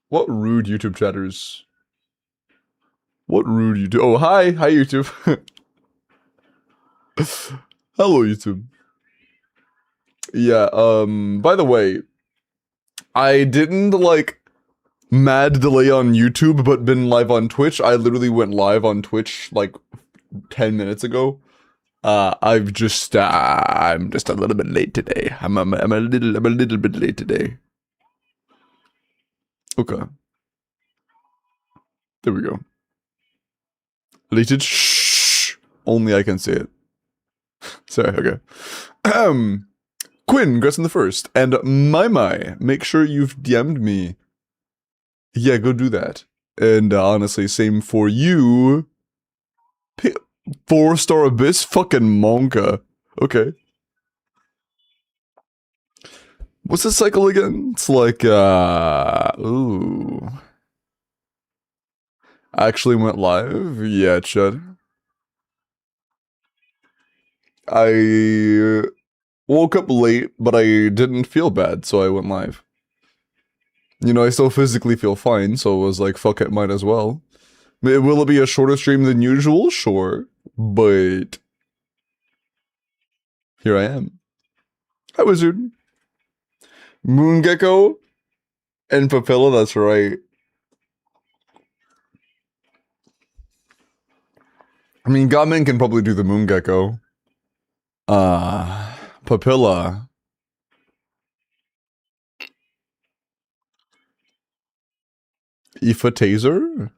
What rude YouTube chatters. What rude YouTube. Oh, hi. Hi, YouTube. Hello, YouTube. Yeah, by the way, I didn't, like, mad delay on YouTube, but been live on Twitch. I literally went live on Twitch, like, 10 minutes ago. I'm just a little bit late today. I'm a little bit late today. Okay. There we go. Lated? Shh. Only I can say it. Sorry, okay. Quinn, congrats on the first. And my, make sure you've DM'd me. Yeah, go do that. And honestly, same for you. 4-star Abyss? Fucking Monka. Okay. What's the cycle again? It's like, ooh. I actually went live? Yeah, Chud. I woke up late, but I didn't feel bad, so I went live. You know, I still physically feel fine, so I was like, fuck it, might as well. Will it be a shorter stream than usual? Sure. But here I am. Hi, Wizard. Moon Gecko and Papilla, that's right. I mean, Godman can probably do the Moon Gecko. Papilla. Ifa Taser?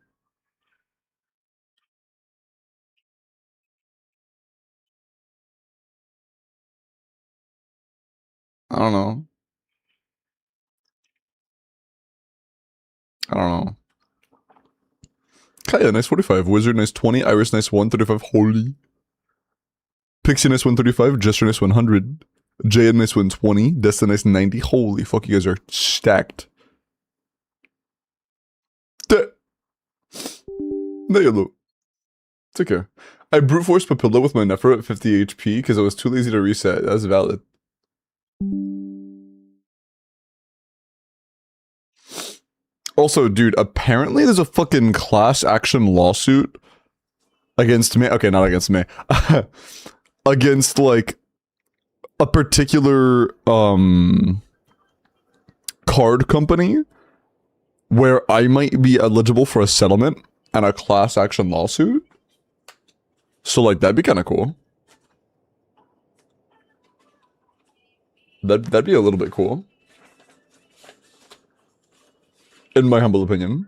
I don't know. I don't know. Kaya, nice 45. Wizard, nice 20. Iris, nice 135. Holy. Pixie, nice 135. Jester, nice 100. Jade, nice 120. Desta, nice 90. Holy fuck, you guys are stacked. No, it's okay. I brute forced Papilla with my Nephro at 50 HP because I was too lazy to reset. That's valid. Also, dude, apparently there's a fucking class action lawsuit against me. Okay, not against me. Against, like, a particular, card company where I might be eligible for a settlement and a class action lawsuit. So, like, that'd be kind of cool. That'd be a little bit cool. In my humble opinion.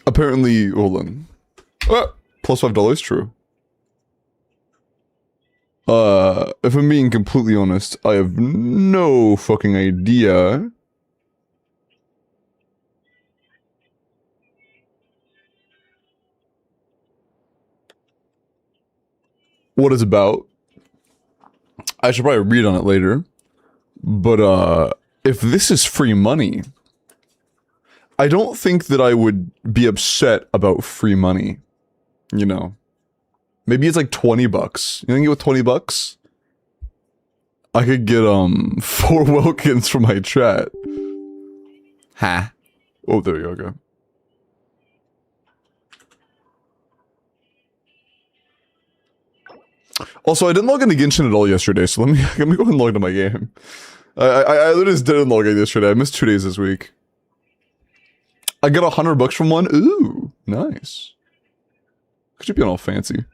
Apparently, hold on. Plus $5, true. If I'm being completely honest, I have no fucking idea. What it's about. I should probably read on it later. But, if this is free money, I don't think that I would be upset about free money. You know. Maybe it's like 20 bucks. You think with 20 bucks? I could get, 4 Welkins from my chat. Ha. Oh, there you go. Also, I didn't log into Genshin at all yesterday, so let me go and log into my game. I literally just didn't log in yesterday. I missed 2 days this week. I got $100 from one. Ooh, nice. Could you be all fancy?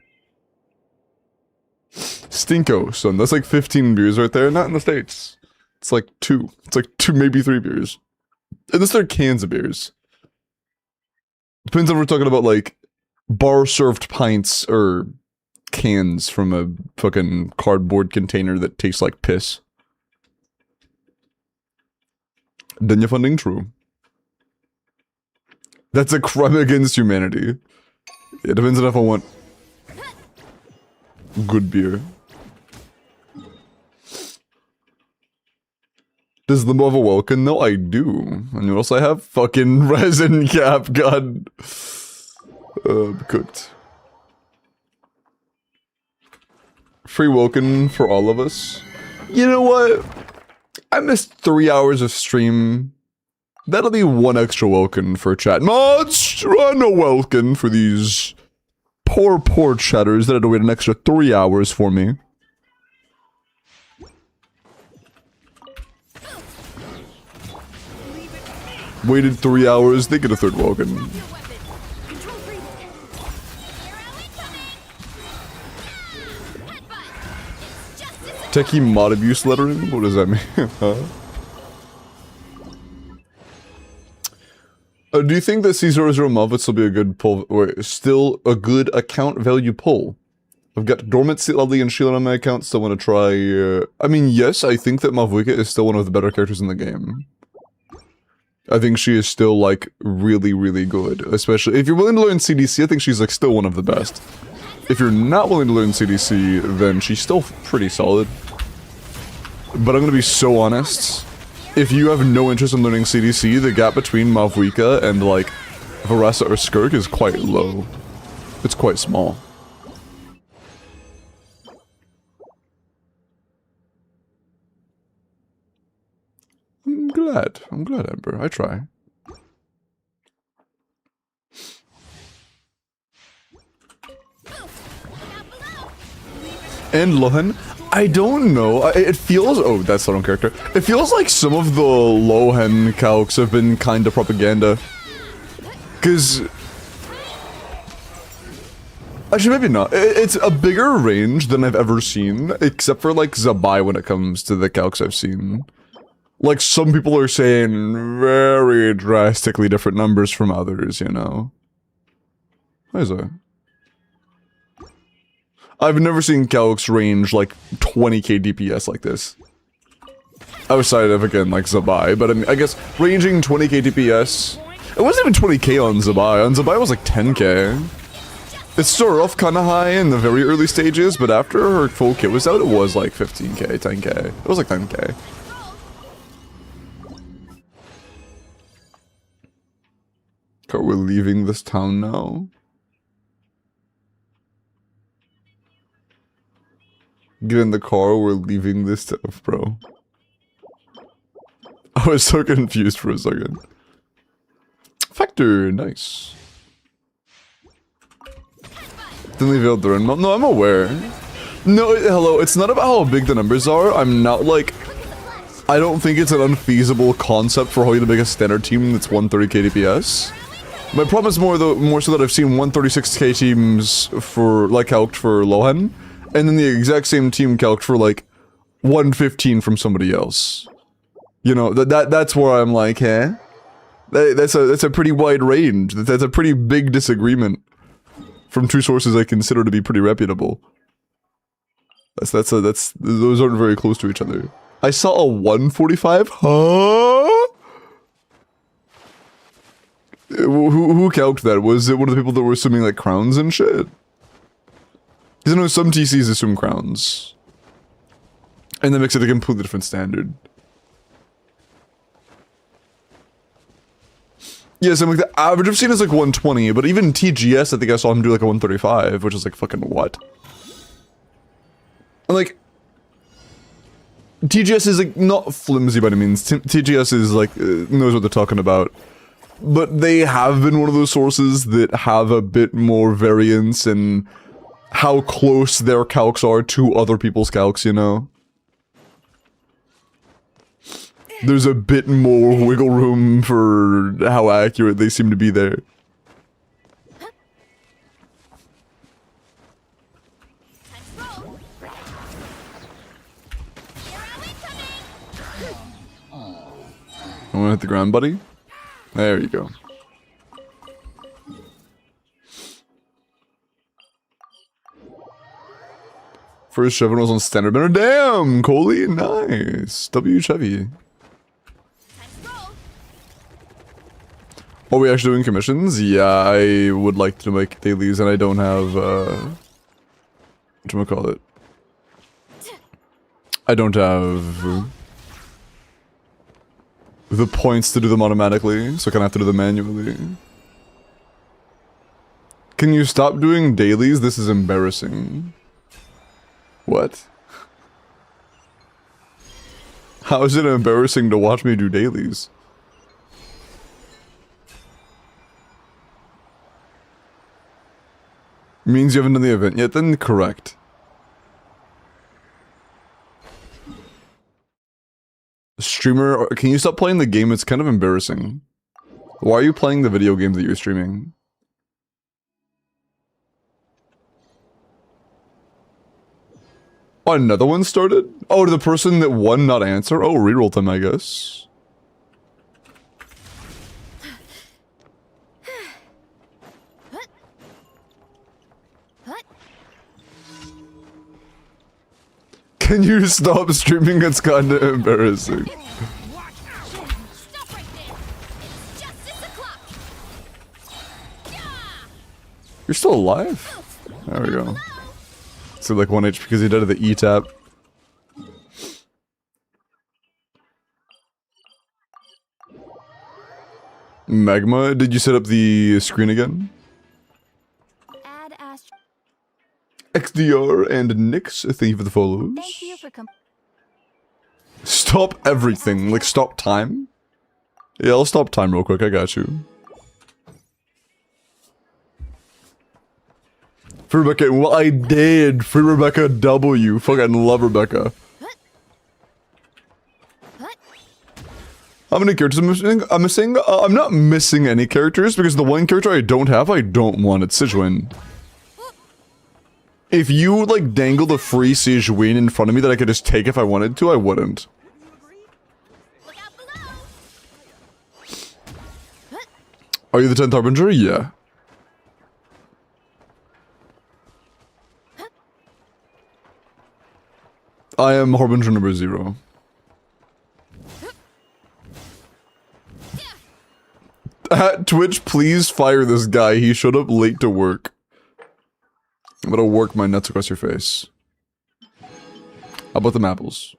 Stinko, son. That's like 15 beers right there. Not in the States. It's like 2. It's like 2, maybe 3 beers. And this are cans of beers. Depends if we're talking about like bar-served pints or cans from a fucking cardboard container that tastes like piss. Then you're funding true. That's a crime against humanity. It depends on if I want good beer. Does Limbo have a Welkin? No, I do. And what else I have? Fucking resin cap, god. Cooked. Free Welkin for all of us. You know what? I missed 3 hours of stream. That'll be 1 extra Welkin for chat. Mods, run a Welkin for these poor chatters that had to wait an extra 3 hours for me. Waited 3 hours, they get a 3rd Welkin. Techie mod abuse lettering? What does that mean? Huh? Do you think that C00 mod would still be a good pull, or still a good account value pull? I've got Dormant, Lovely, and Sheila on my account, still want to try, I mean, yes, I think that Mavuika is still one of the better characters in the game. I think she is still, like, really good. Especially, if you're willing to learn CDC, I think she's, like, still one of the best. If you're not willing to learn CDC, then she's still pretty solid. But I'm gonna be so honest. If you have no interest in learning CDC, the gap between Mavuika and, like, Varasa or Skirk is quite low. It's quite small. I'm glad, Ember. I try. And Lohan, I don't know. It feels... Oh, that's the wrong character. It feels like some of the Lohan calcs have been kind of propaganda. Because... Actually, maybe not. It's a bigger range than I've ever seen, except for, like, Zabai when it comes to the calcs I've seen. Like, some people are saying very drastically different numbers from others, you know? What is that? I've never seen calcs range, like, 20k DPS like this. Outside of, again, like, Zabai, but I mean, I guess ranging 20k DPS... It wasn't even 20k on Zabai. On Zabai it was like 10k. It started off kinda high in the very early stages, but after her full kit was out, it was like 15k, 10k. It was like 10k. Okay, we're leaving this town now. Get in the car, we're leaving this stuff, bro. I was so confused for a second. Factor, nice. Didn't leave out the no, I'm aware. No, hello, it's not about how big the numbers are. I'm not like... I don't think it's an unfeasible concept for how you to make a standard team that's 130k DPS. My problem is more so that I've seen 136k teams for, like, calced for Lohan. And then the exact same team calc for like 115 from somebody else. You know, that's where I'm like, huh? That's a pretty wide range. That's a pretty big disagreement from two sources I consider to be pretty reputable. Those aren't very close to each other. I saw a 145? Huh? Who calced that? Was it one of the people that were assuming like crowns and shit? Because I know some TCs assume crowns. And that makes it a completely different standard. Yeah, so like the average I've seen is like 120, but even TGS I think I saw him do like a 135, which is like fucking what? And like... TGS is like not flimsy by any means. TGS is like, knows what they're talking about. But they have been one of those sources that have a bit more variance in how close their calcs are to other people's calcs, you know? There's a bit more wiggle room for how accurate they seem to be there. I wanna hit the ground, buddy? There you go. First Chevron was on standard banner. Damn, Coley, nice. W Chevy. Are we actually doing commissions? Yeah, I would like to make dailies, and I don't have whatchamacallit. I don't have the points to do them automatically, so I kinda have to do them manually. Can you stop doing dailies? This is embarrassing. What? How is it embarrassing to watch me do dailies? Means you haven't done the event yet, then correct. Streamer, can you stop playing the game? It's kind of embarrassing. Why are you playing the video games that you're streaming? Oh, another one started? Oh, did the person that won not answer? Oh, reroll them, I guess. Can you stop streaming? It's kinda embarrassing. You're still alive? There we go. So like 1 HP because he died at the E-tap. Magma, did you set up the screen again? XDR and Nyx, thank you for the follows. Thank you for Stop everything, like stop time? Yeah, I'll stop time real quick, I got you. Free Rebecca, well I did! Free Rebecca W, fucking love Rebecca. How many characters am I missing? I'm not missing any characters because the one character I don't have, I don't want. It's Sigewin. If you, like, dangled a free Sigewin in front of me that I could just take if I wanted to, I wouldn't. Are you the 10th Harbinger? Yeah. I am Harbinger number 0. At Twitch, please fire this guy. He showed up late to work. I'm gonna work my nuts across your face. How about them apples?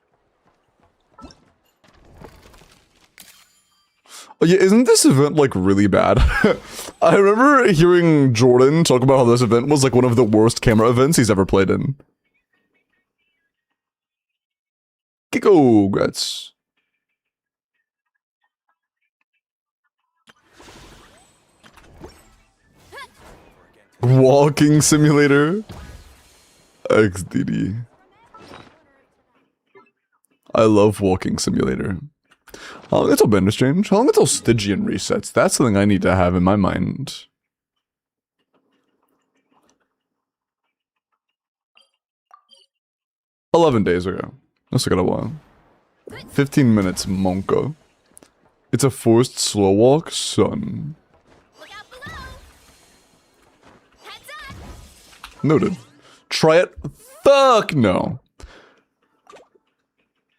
Oh yeah, isn't this event, like, really bad? I remember hearing Jordan talk about how this event was, like, one of the worst camera events he's ever played in. Kiko, grats. Walking simulator. XDD. I love walking simulator. How long until Bender change? How long until Stygian resets? That's something I need to have in my mind. "11 days ago. That's got a while. 15 minutes, Monko. It's a forced slow walk, son. Noted. Try it? Fuck no.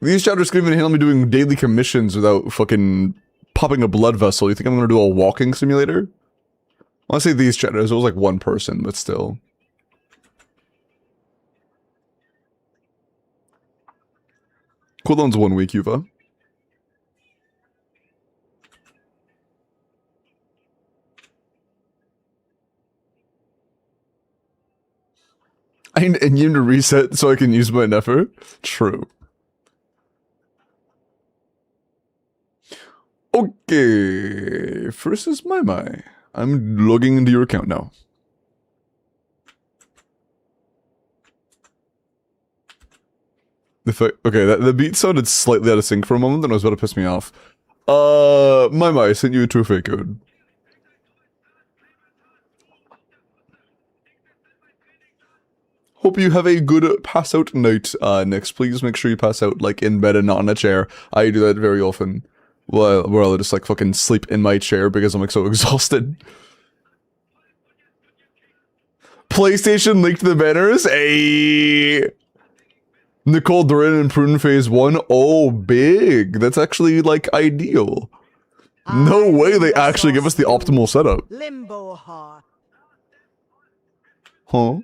These chapters couldn't even handle me doing daily commissions without fucking popping a blood vessel. You think I'm gonna do a walking simulator? When I say these chapters, it was like one person, but still. Cooldown's 1 week, Yuva. I need an Indian to reset so I can use my Nefer? True. Okay. First is my. I'm logging into your account now. Okay, the beat sounded slightly out of sync for a moment and it was about to piss me off. My, I sent you to a fake code. Hope you have a good pass out night. Next, please make sure you pass out like in bed and not in a chair. I do that very often. Well, where I'll just like fucking sleep in my chair because I'm like so exhausted. PlayStation linked the banners. Hey, Nicole Duran and Prune Phase 1. Oh, big. That's actually like ideal. No way they actually give us the optimal setup. Limbo heart. Huh?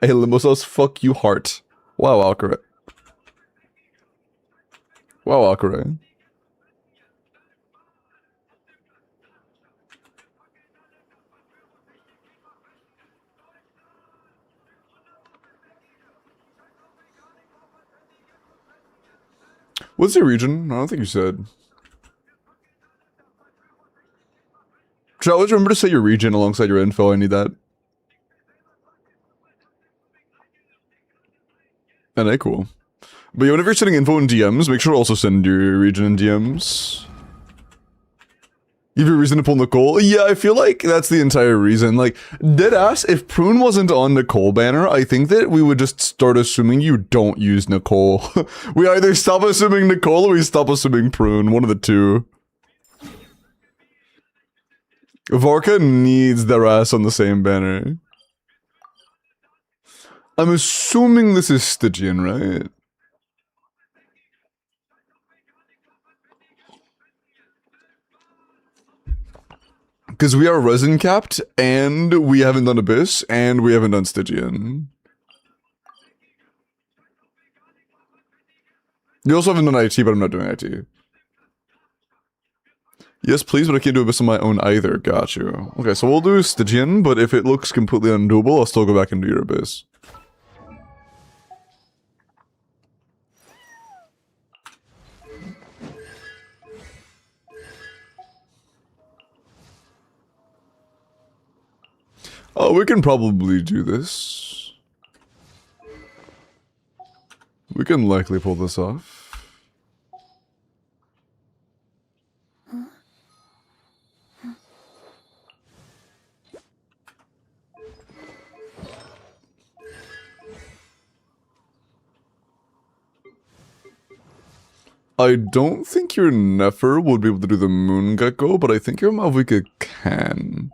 Hey, Limbo Sauce, fuck you, heart. Wow, Alcaret. Wow, Alcaret. What's your region? I don't think you said. Chat, always remember to say your region alongside your info. I need that. And cool. But yeah, whenever you're sending info in DMs, make sure to also send your region in DMs. You have a reason to pull Nicole? Yeah, I feel like that's the entire reason. Like, deadass, if Prune wasn't on Nicole banner, I think that we would just start assuming you don't use Nicole. We either stop assuming Nicole or we stop assuming Prune. One of the two. Varka needs their ass on the same banner. I'm assuming this is Stygian, right? Because we are resin capped, and we haven't done Abyss, and we haven't done Stygian. You also haven't done IT, but I'm not doing IT. Yes, please, but I can't do Abyss on my own either. Got you. Okay, so we'll do Stygian, but if it looks completely undoable, I'll still go back and do your Abyss. Oh, we can probably do this. We can likely pull this off. I don't think your Nefer would be able to do the Moon Gecko, but I think your Malvika can.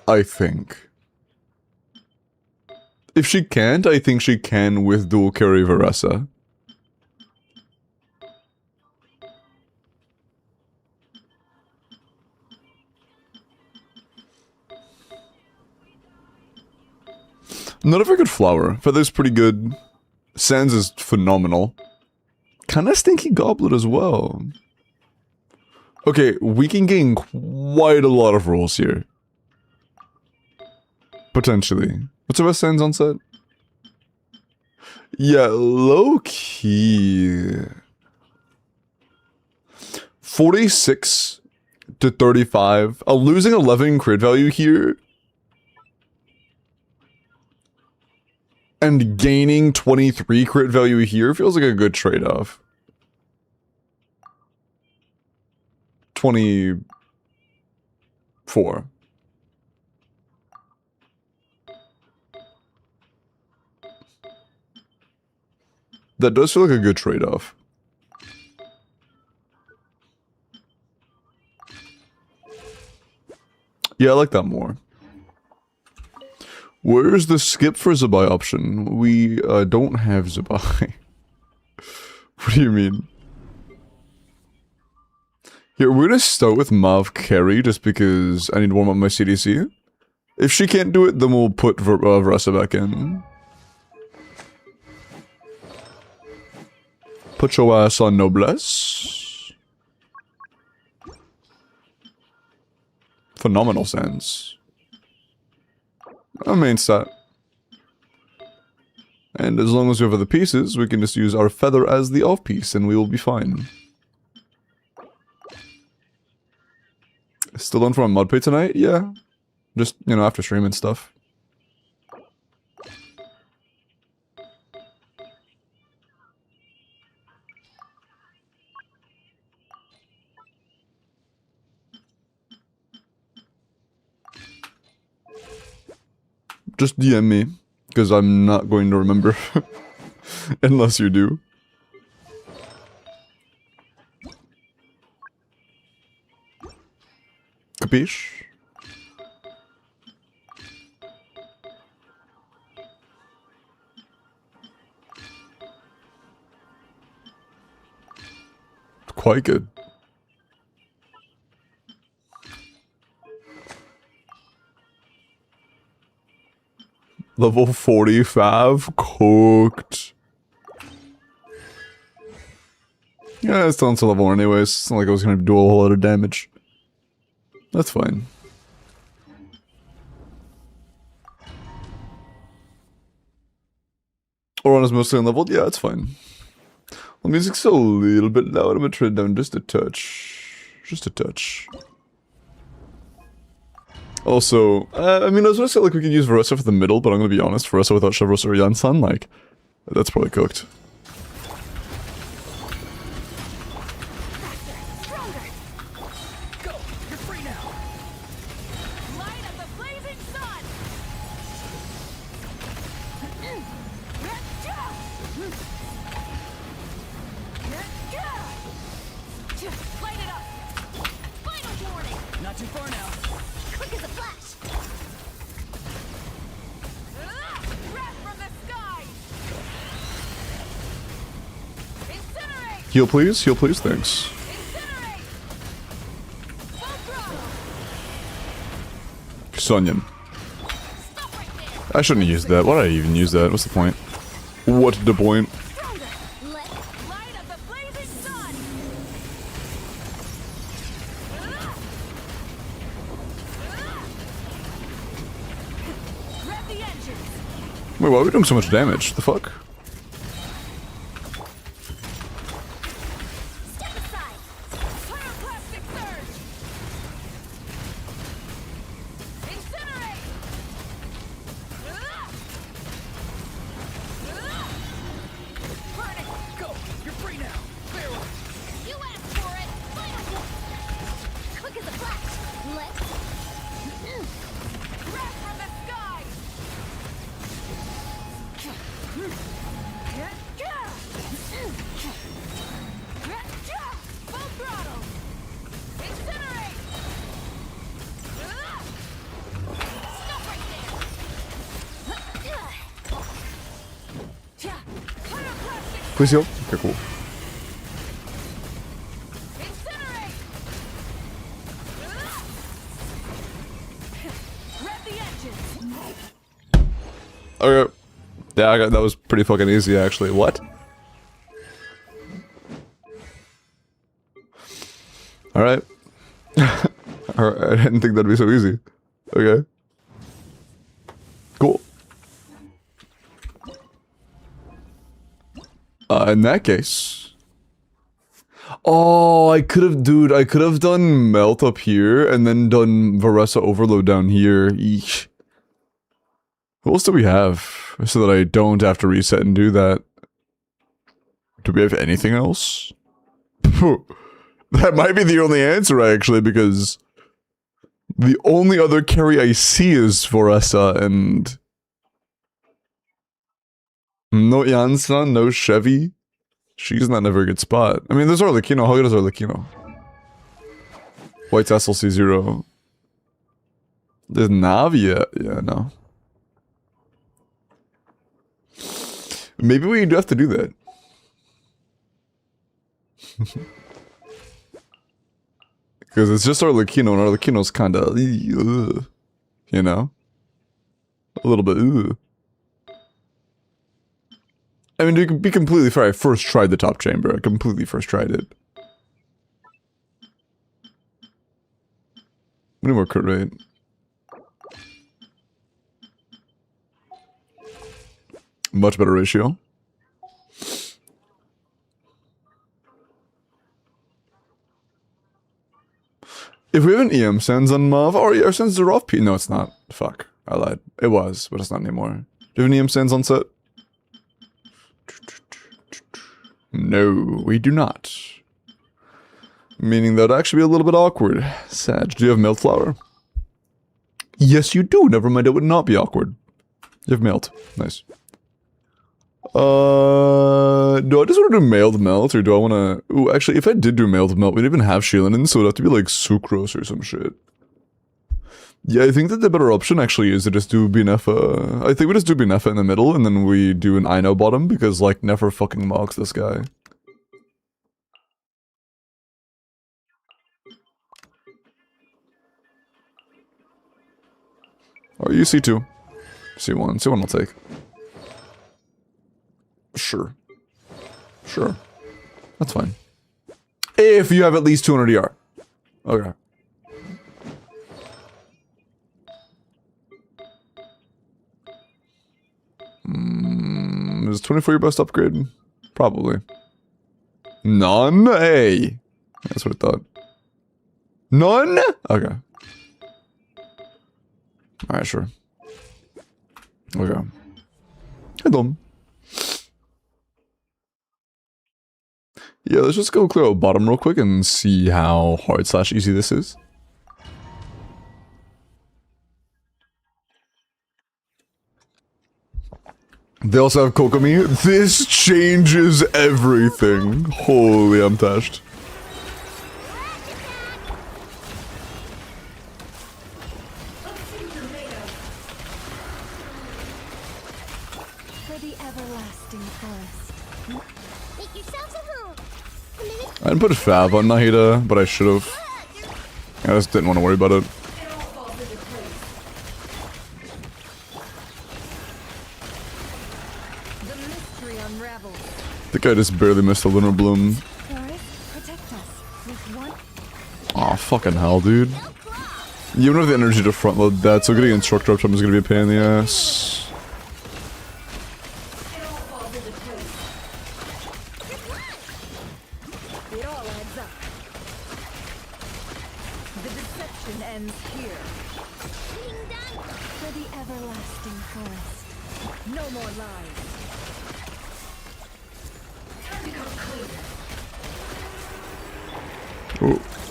I think. If she can't, I think she can with dual carry Varessa. Not a very good flower. Feather's pretty good. Sands is phenomenal. Kinda stinky Goblet as well. Okay, we can gain quite a lot of rolls here. Potentially. What's the best Sands on set? Yeah, low key. 46 to 35. Losing 11 crit value here. And gaining 23 crit value here feels like a good trade-off. 24. That does feel like a good trade-off. Yeah, I like that more. Where's the skip for Zabai option? We don't have Zabai. What do you mean? Here, we're gonna start with Mav carry just because I need to warm up my CDC. If she can't do it, then we'll put Varessa back in. Put your ass on Noblesse. Phenomenal sense. Our main stat. And as long as we have other pieces, we can just use our feather as the off piece and we will be fine. Still on for a mud pit tonight? Yeah. Just, you know, after stream and stuff. Just DM me, because I'm not going to remember. Unless you do. Capiche? Quite good. Level 45, cooked. Yeah, it's still on level 1 anyways. It's not like I was gonna do a whole lot of damage. That's fine. Oron is mostly unleveled? Yeah, it's fine. Well, music's still a little bit loud. I'm gonna turn it down just a touch. Just a touch. Also, I mean, I was gonna say, like, we could use Veressa for the middle, but I'm gonna be honest, Veressa without Chevros or Yansan, like, that's probably cooked. Heal please, thanks. Sonyan. I shouldn't have used that. Why did I even use that? What's the point? What's the point? Wait, why are we doing so much damage? The fuck? Please heal? Okay, cool. Okay. Yeah, that was pretty fucking easy, actually. What? Alright. Alright, I didn't think that'd be so easy. Okay. Cool. In that case... Oh, I could have done Melt up here, and then done Veressa Overload down here. Eesh. What else do we have? So that I don't have to reset and do that. Do we have anything else? That might be the only answer, actually, because... the only other carry I see is Veressa, and... no Yansan, no Chevy. She's not in a very good spot. I mean, there's Arlecchino. How good is Arlecchino? White's SLC 0. There's Navia. Yeah, no. Maybe we do have to do that. Because it's just Arlecchino, and Arlecchino's kinda... you know? A little bit... I mean, to be completely fair, I first tried the top chamber. I completely first tried it. Any more crit rate? Much better ratio. If we have an EM Sands on Mav, or our Sands are off P. No, it's not. Fuck. I lied. It was, but it's not anymore. Do you have an EM Sands on set? No, we do not. Meaning that'd actually be a little bit awkward. Sag, do you have Melt Flower? Yes, you do. Never mind, it would not be awkward. You have Melt. Nice. Do I just want to do Mailed Melt, or do I want to... Ooh, actually, if I did do Mailed Melt, we'd even have Shieldin, so it'd have to be like Sucrose or some shit. Yeah, I think that the better option actually is to just do Binefa. I think we just do Binefa in the middle, and then we do an Ino bottom, because, like, Nefer fucking mocks this guy. Or you C2. C1. C1 I'll take. Sure. Sure. That's fine. If you have at least 200 ER. Okay. Is 24 your best upgrade? Probably. None? Hey! That's what I thought. None? Okay. Alright, sure. Okay. Hey, Dom. Yeah, let's just go clear out bottom real quick and see how hard / easy this is. They also have Kokomi. This changes everything. Holy, I'm touched. I didn't put a Fab on Nahida, but I should have. I just didn't want to worry about it. I think I just barely missed a Lunar Bloom. Aw, fucking hell, dude. You don't have the energy to front load that, so getting Instructor up is gonna be a pain in the ass.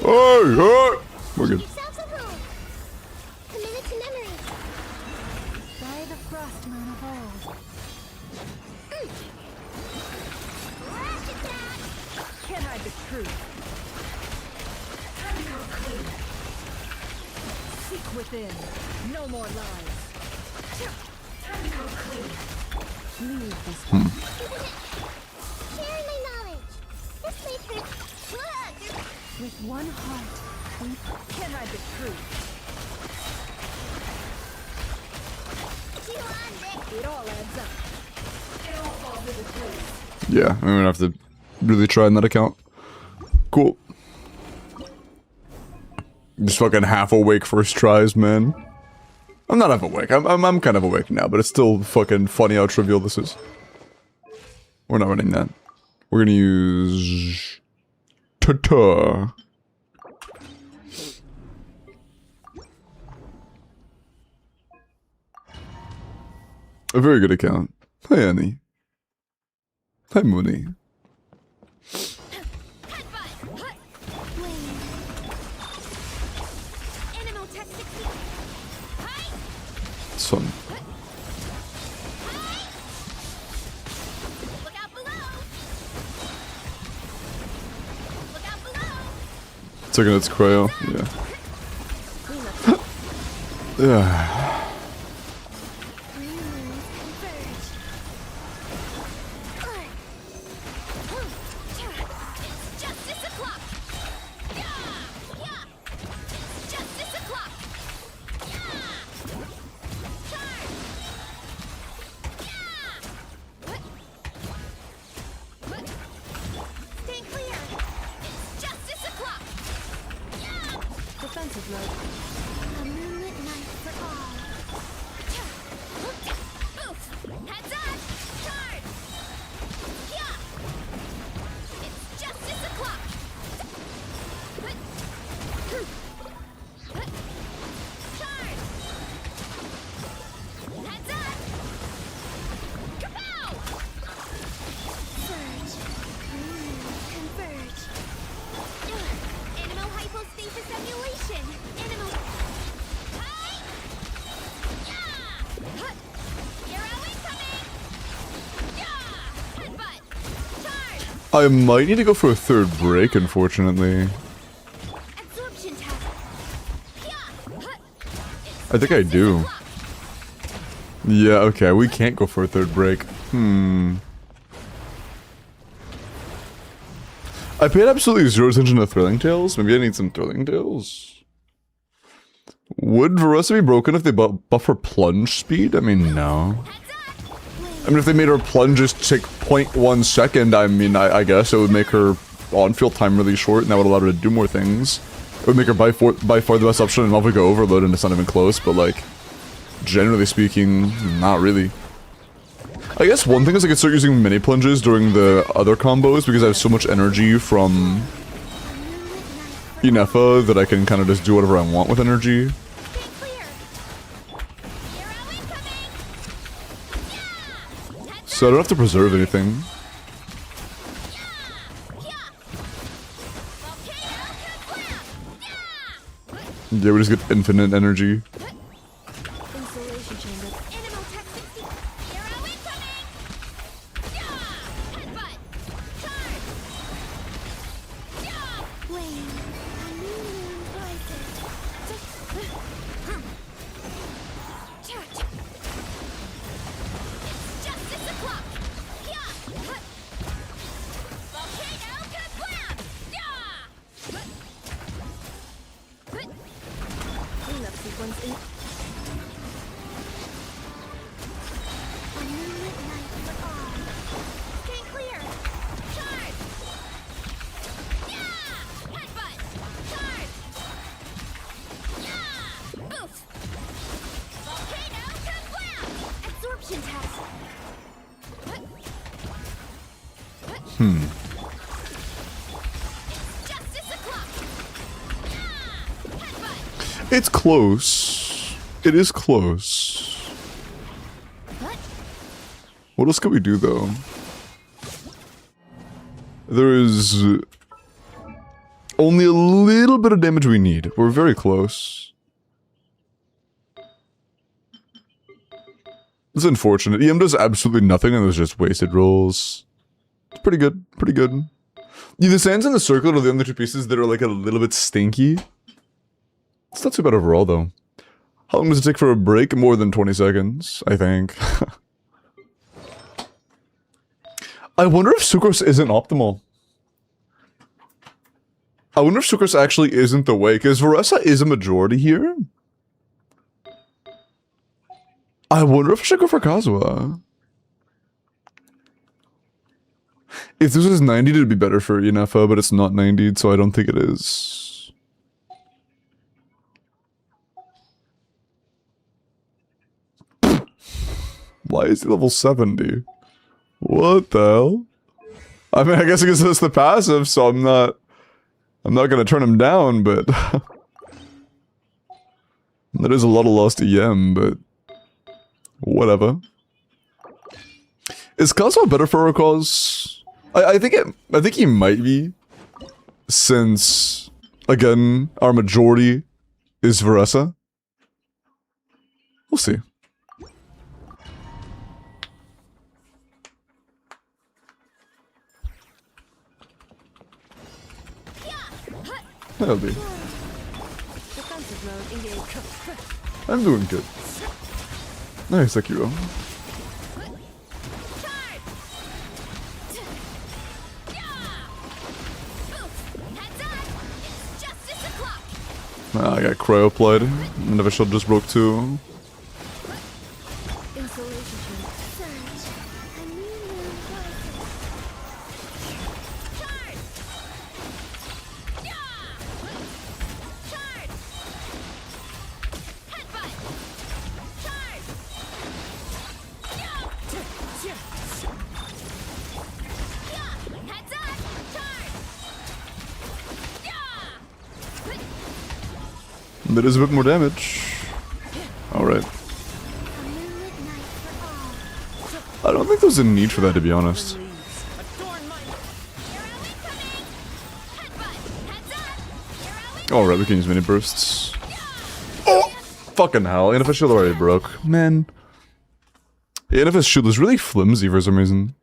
Oh, we're good. Yeah, I'm gonna have to really try on that account. Cool. Just fucking half awake first tries, man. I'm not half awake. I'm kind of awake now, but it's still fucking funny how trivial this is. We're not running that. We're gonna use Tata. A very good account. Hi, Annie. Hi, Mooney. Son. Taking its cryo, yeah. Yeah. I might need to go for a third break, unfortunately. I think I do. Yeah, okay, we can't go for a third break. I paid absolutely zero attention to Thrilling Tales. Maybe I need some Thrilling Tales. Would Verosa be broken if they buff her plunge speed? I mean, no. I mean, if they made her plunge just take 0.1 second, I mean, I guess it would make her on-field time really short, and that would allow her to do more things. It would make her by far the best option, and if we go overload and it's not even close, but like, generally speaking, not really. I guess one thing is I could start using mini plunges during the other combos because I have so much energy from Inefa that I can kind of just do whatever I want with energy. So I don't have to preserve anything. Yeah, we just get infinite energy. It's close. It is close. What else can we do, though? There is only a little bit of damage we need. We're very close. It's unfortunate. EM does absolutely nothing and there's just wasted rolls. It's pretty good. Pretty good. Yeah, the sands and the circle are the only two pieces that are like a little bit stinky. It's not too bad overall, though. How long does it take for a break? More than 20 seconds, I think. I wonder if Sucrose isn't optimal. I wonder if Sucrose actually isn't the way, because Varessa is a majority here. I wonder if I should go for Kazuha. If this was 90'd, it'd be better for Inefa, but it's not 90'd, so I don't think it is. Why is he level 70? What the hell? I mean, I guess it's the passive, so I'm not gonna turn him down, but that is a lot of lost EM, but whatever. Is Kazuha better for our cause? I think he might be, since again our majority is Varessa. We'll see. That'll be. I'm doing good. Nice, Akiro. I got cryo applied, and if I should just broke too. That is a bit more damage. Alright. I don't think there's a need for that, to be honest. Alright, we can use mini bursts. Oh! Fucking hell, Yennefer's shield already broke. Man. Yennefer's shield is really flimsy for some reason.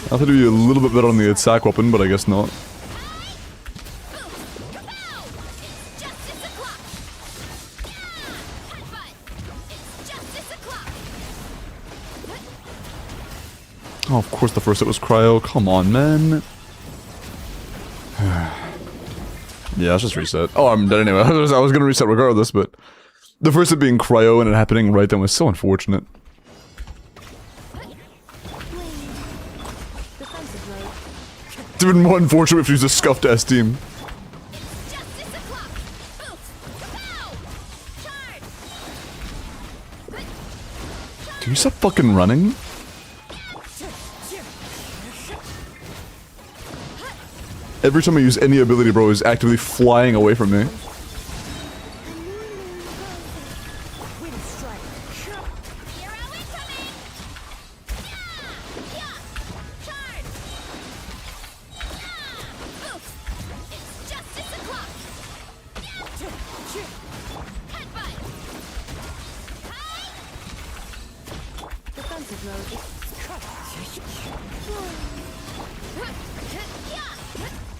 I thought it'd be a little bit better on the attack weapon, but I guess not. Oh, of course the first hit was cryo. Come on, man. Yeah, let's just reset. Oh, I'm dead anyway. I was gonna reset regardless, but the first hit being cryo and it happening right then was so unfortunate. It's even more unfortunate if you use a scuffed S team. you stop fucking running? Every time I use any ability, bro, is actively flying away from me.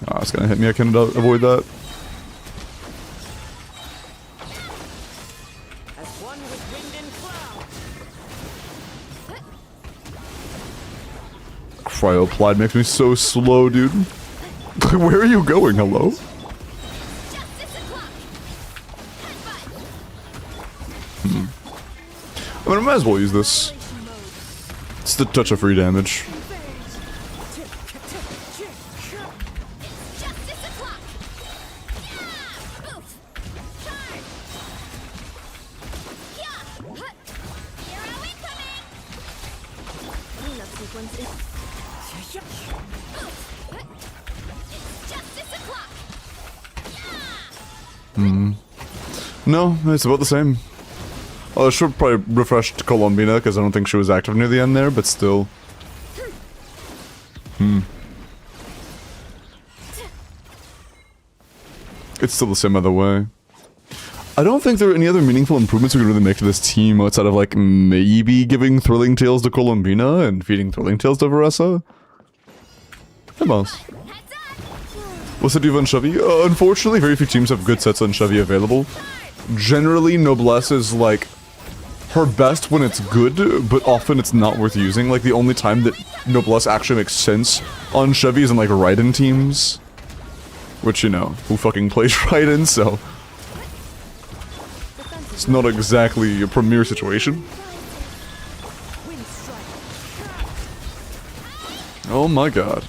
Oh, it's gonna hit me. I couldn't avoid that. Cryoapplied makes me so slow, dude. Where are you going? Hello? I mean, I might as well use this. It's the touch of free damage. No, it's about the same. I should probably refresh Colombina because I don't think she was active near the end there, but still. It's still the same other way. I don't think there are any other meaningful improvements we can really make to this team outside of like maybe giving Thrilling Tales to Colombina and feeding Thrilling Tales to Varessa. Hey, boss. What's the diva on Chevy? Unfortunately, very few teams have good sets on Chevy available. Generally, Noblesse is like her best when it's good, but often it's not worth using. Like the only time that Noblesse actually makes sense on Chevy is in like Raiden teams. Which, you know, who fucking plays Raiden, so... It's not exactly a premier situation. Oh my god.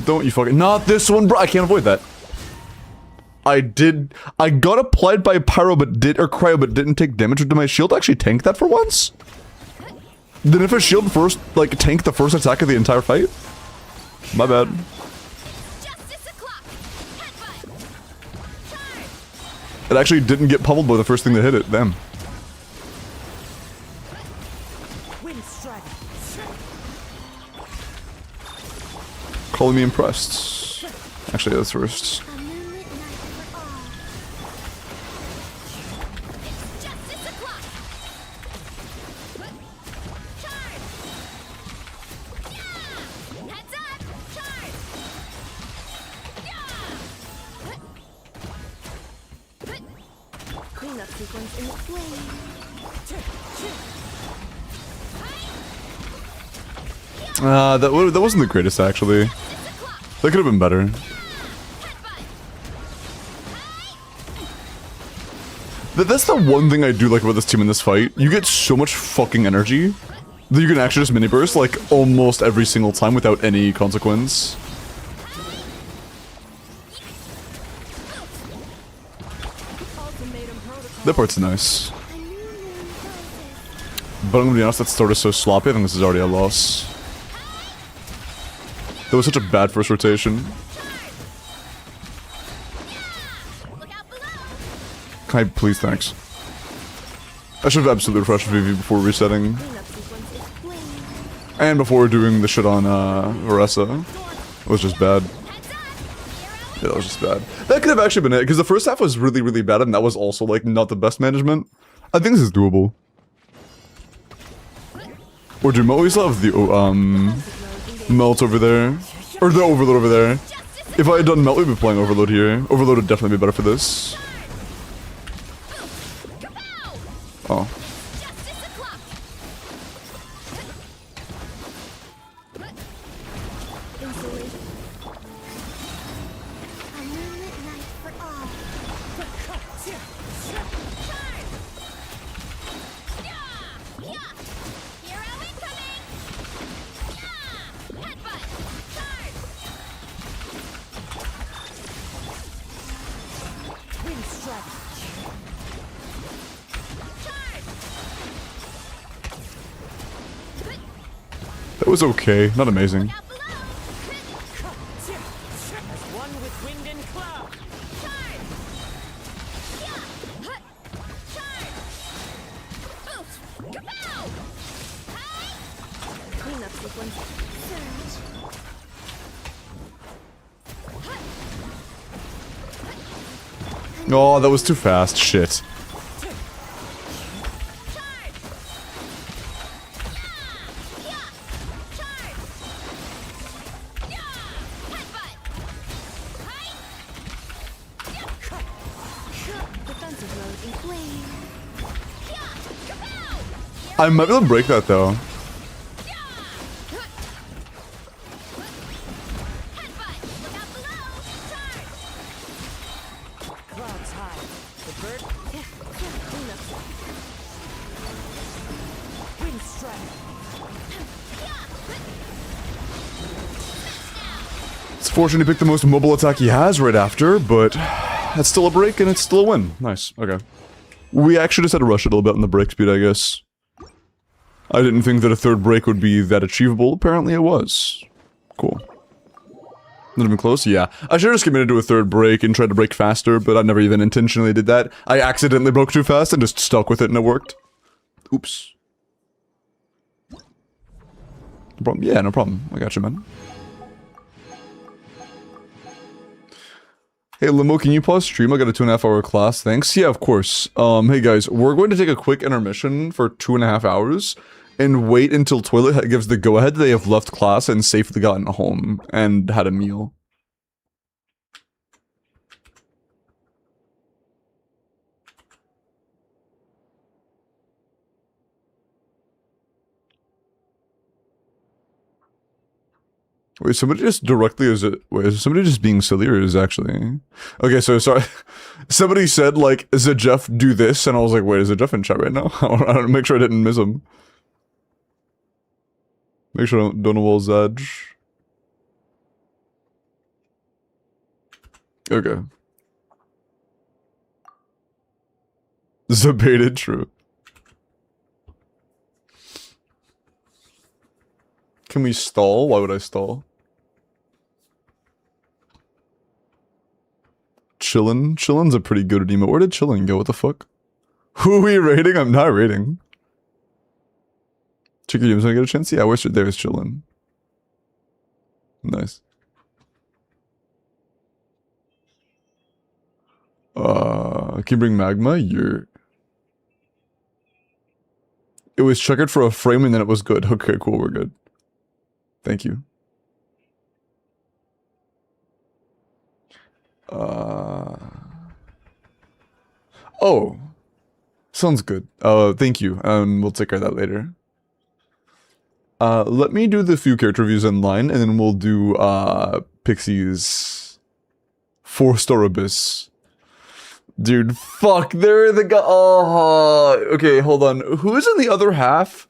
Don't you fucking... Not this one, bro! I can't avoid that. I got applied by Pyro but Cryo but didn't take damage. Did my shield actually tank that for once? Then if a shield first, like, tank the first attack of the entire fight? My bad. It actually didn't get pummeled by the first thing that hit it. Damn. Calling me impressed. Actually, that's first. That wasn't the greatest, actually. That could have been better. That's the one thing I do like about this team in this fight. You get so much fucking energy that you can actually just mini burst like almost every single time without any consequence. That part's nice. But I'm gonna be honest, that start is so sloppy, I think this is already a loss. That was such a bad first rotation. Can I please, thanks. I should have absolutely refreshed VV before resetting. And before doing the shit on Varessa. It was just bad. Yeah, that was just bad. That could have actually been it, because the first half was really, really bad, and that was also, like, not the best management. I think this is doable. Or do we still have the, Melt over there? Or the Overload over there? If I had done Melt, we'd be playing Overload here. Overload would definitely be better for this. Oh. That was okay, not amazing. Oh, that was too fast. Shit. I might be able to break that though. It's fortunate he picked the most mobile attack he has right after, but that's still a break and it's still a win. Nice. Okay. We actually just had to rush it a little bit on the break speed, I guess. I didn't think that a third break would be that achievable. Apparently it was. Cool. Not even close? Yeah. I should have just committed to a third break and tried to break faster, but I never even intentionally did that. I accidentally broke too fast and just stuck with it and it worked. Oops. No problem. Yeah, no problem. I got you, man. Hey, Limo, can you pause stream? I got a 2.5 hour class, thanks. Yeah, of course. Hey guys, we're going to take a quick intermission for 2.5 hours and wait until Toilet gives the go-ahead that they have left class and safely gotten home and had a meal. Wait, somebody just directly wait, is somebody just being silly or is actually... Okay, so sorry. Somebody said, like, is it Jeff do this? And I was like, wait, is it Jeff in chat right now? I don't make sure I didn't miss him. Make sure I don't know Zedge. Okay. Debated, true. Can we stall? Why would I stall? Chillin'? Chillin's a pretty good emote. Where did Chillin go? What the fuck? Who are we rating? I'm not rating. Chicky James, wanna get a chance? Yeah, there's Chillin'. Nice. Can you bring magma? It was checkered for a frame and then it was good. Okay, cool, we're good. Thank you. Oh. Sounds good. Thank you. We'll take care of that later. Let me do the few character reviews in line, and then we'll do, Pixie's 4-star Abyss. Dude, fuck, they're the guy. Oh, okay, hold on. Who's in the other half?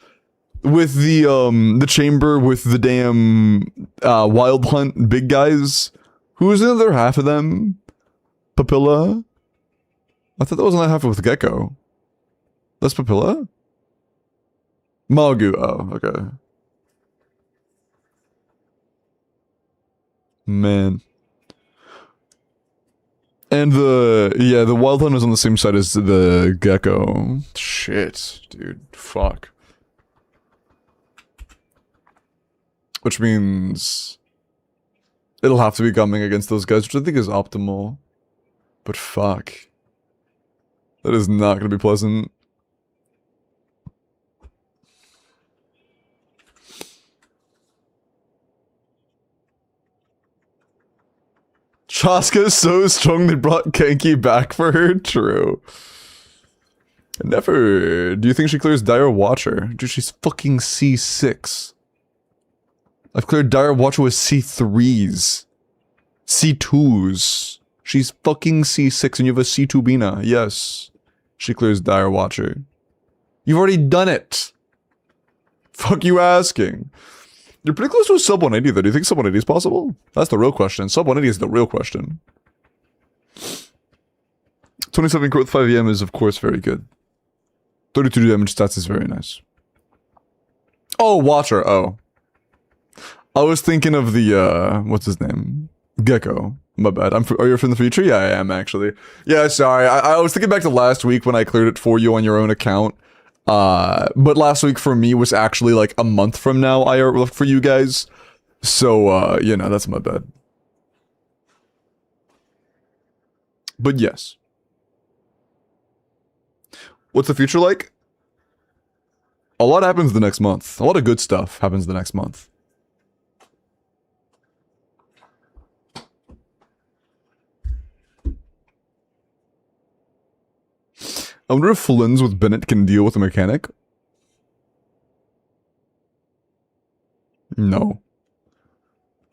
With the chamber with the damn, Wild Hunt big guys? Who's in the other half of them? Papilla? I thought that was in that half with Gecko. That's Papilla? Malgu, oh, okay. Man. And the Wild Hunt is on the same side as the Gecko. Shit, dude, fuck. Which means it'll have to be coming against those guys, which I think is optimal. But fuck. That is not gonna be pleasant. Chaska is so strong they brought Kenki back for her? True. Never. Do you think she clears Dire Watcher? Dude, she's fucking C6. I've cleared Dire Watcher with C3s. C2s. She's fucking C6 and you have a C2 Bina. Yes. She clears Dire Watcher. You've already done it. Fuck you asking. You're pretty close to a sub 180 though. Do you think sub 180 is possible? That's the real question. Sub 180 is the real question. 27 growth 5 EM is of course very good. 32 damage stats is very nice. Oh, Watcher. Oh. I was thinking of the, what's his name? Gecko. My bad. Are you from the future? Yeah, I am actually. Yeah, sorry. I was thinking back to last week when I cleared it for you on your own account. But last week for me was actually like a month from now, for you guys. So, you know, that's my bad. But yes. What's the future like? A lot happens the next month. A lot of good stuff happens the next month. I wonder if Flins with Bennett can deal with a mechanic. No.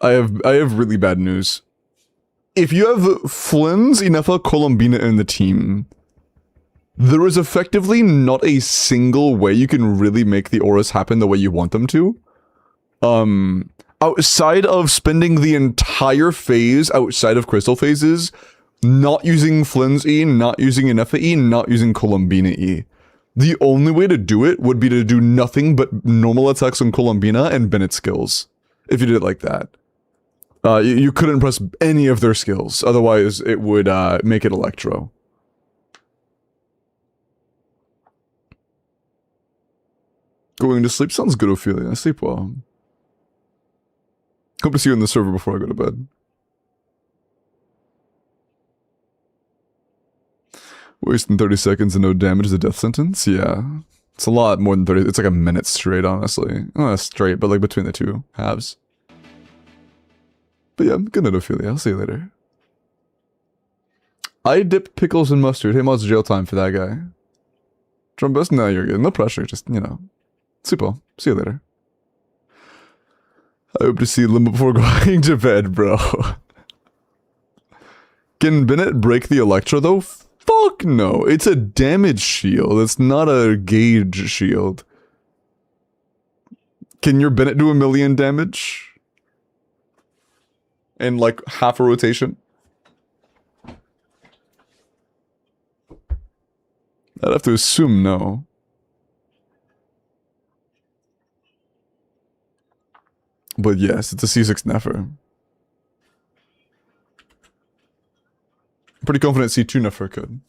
I have really bad news. If you have Flins, Inefa, Colombina in the team, there is effectively not a single way you can really make the auras happen the way you want them to. Outside of spending the entire phase outside of crystal phases, not using Flynn's E, not using Inefa E, not using Colombina E. The only way to do it would be to do nothing but normal attacks on Colombina and Bennett skills. If you did it like that. You couldn't press any of their skills, otherwise it would make it Electro. Going to sleep sounds good, Ophelia. Sleep well. Hope to see you on the server before I go to bed. Wasting 30 seconds and no damage is a death sentence? Yeah. It's a lot more than 30. It's like a minute straight, honestly. Not straight, but like between the two halves. But yeah, good night, Ophelia. I'll see you later. I dip pickles in mustard. Hey, what's jail time for that guy? Drumbus? No, you're good. No pressure. Just, you know. Super. See you later. I hope to see Limbo before going to bed, bro. Can Bennett break the Electro, though? Fuck no. It's a damage shield. It's not a gauge shield. Can your Bennett do 1,000,000 damage? In like half a rotation? I'd have to assume no. But yes, it's a C6 Nefer. Pretty confident C2 Nefer could.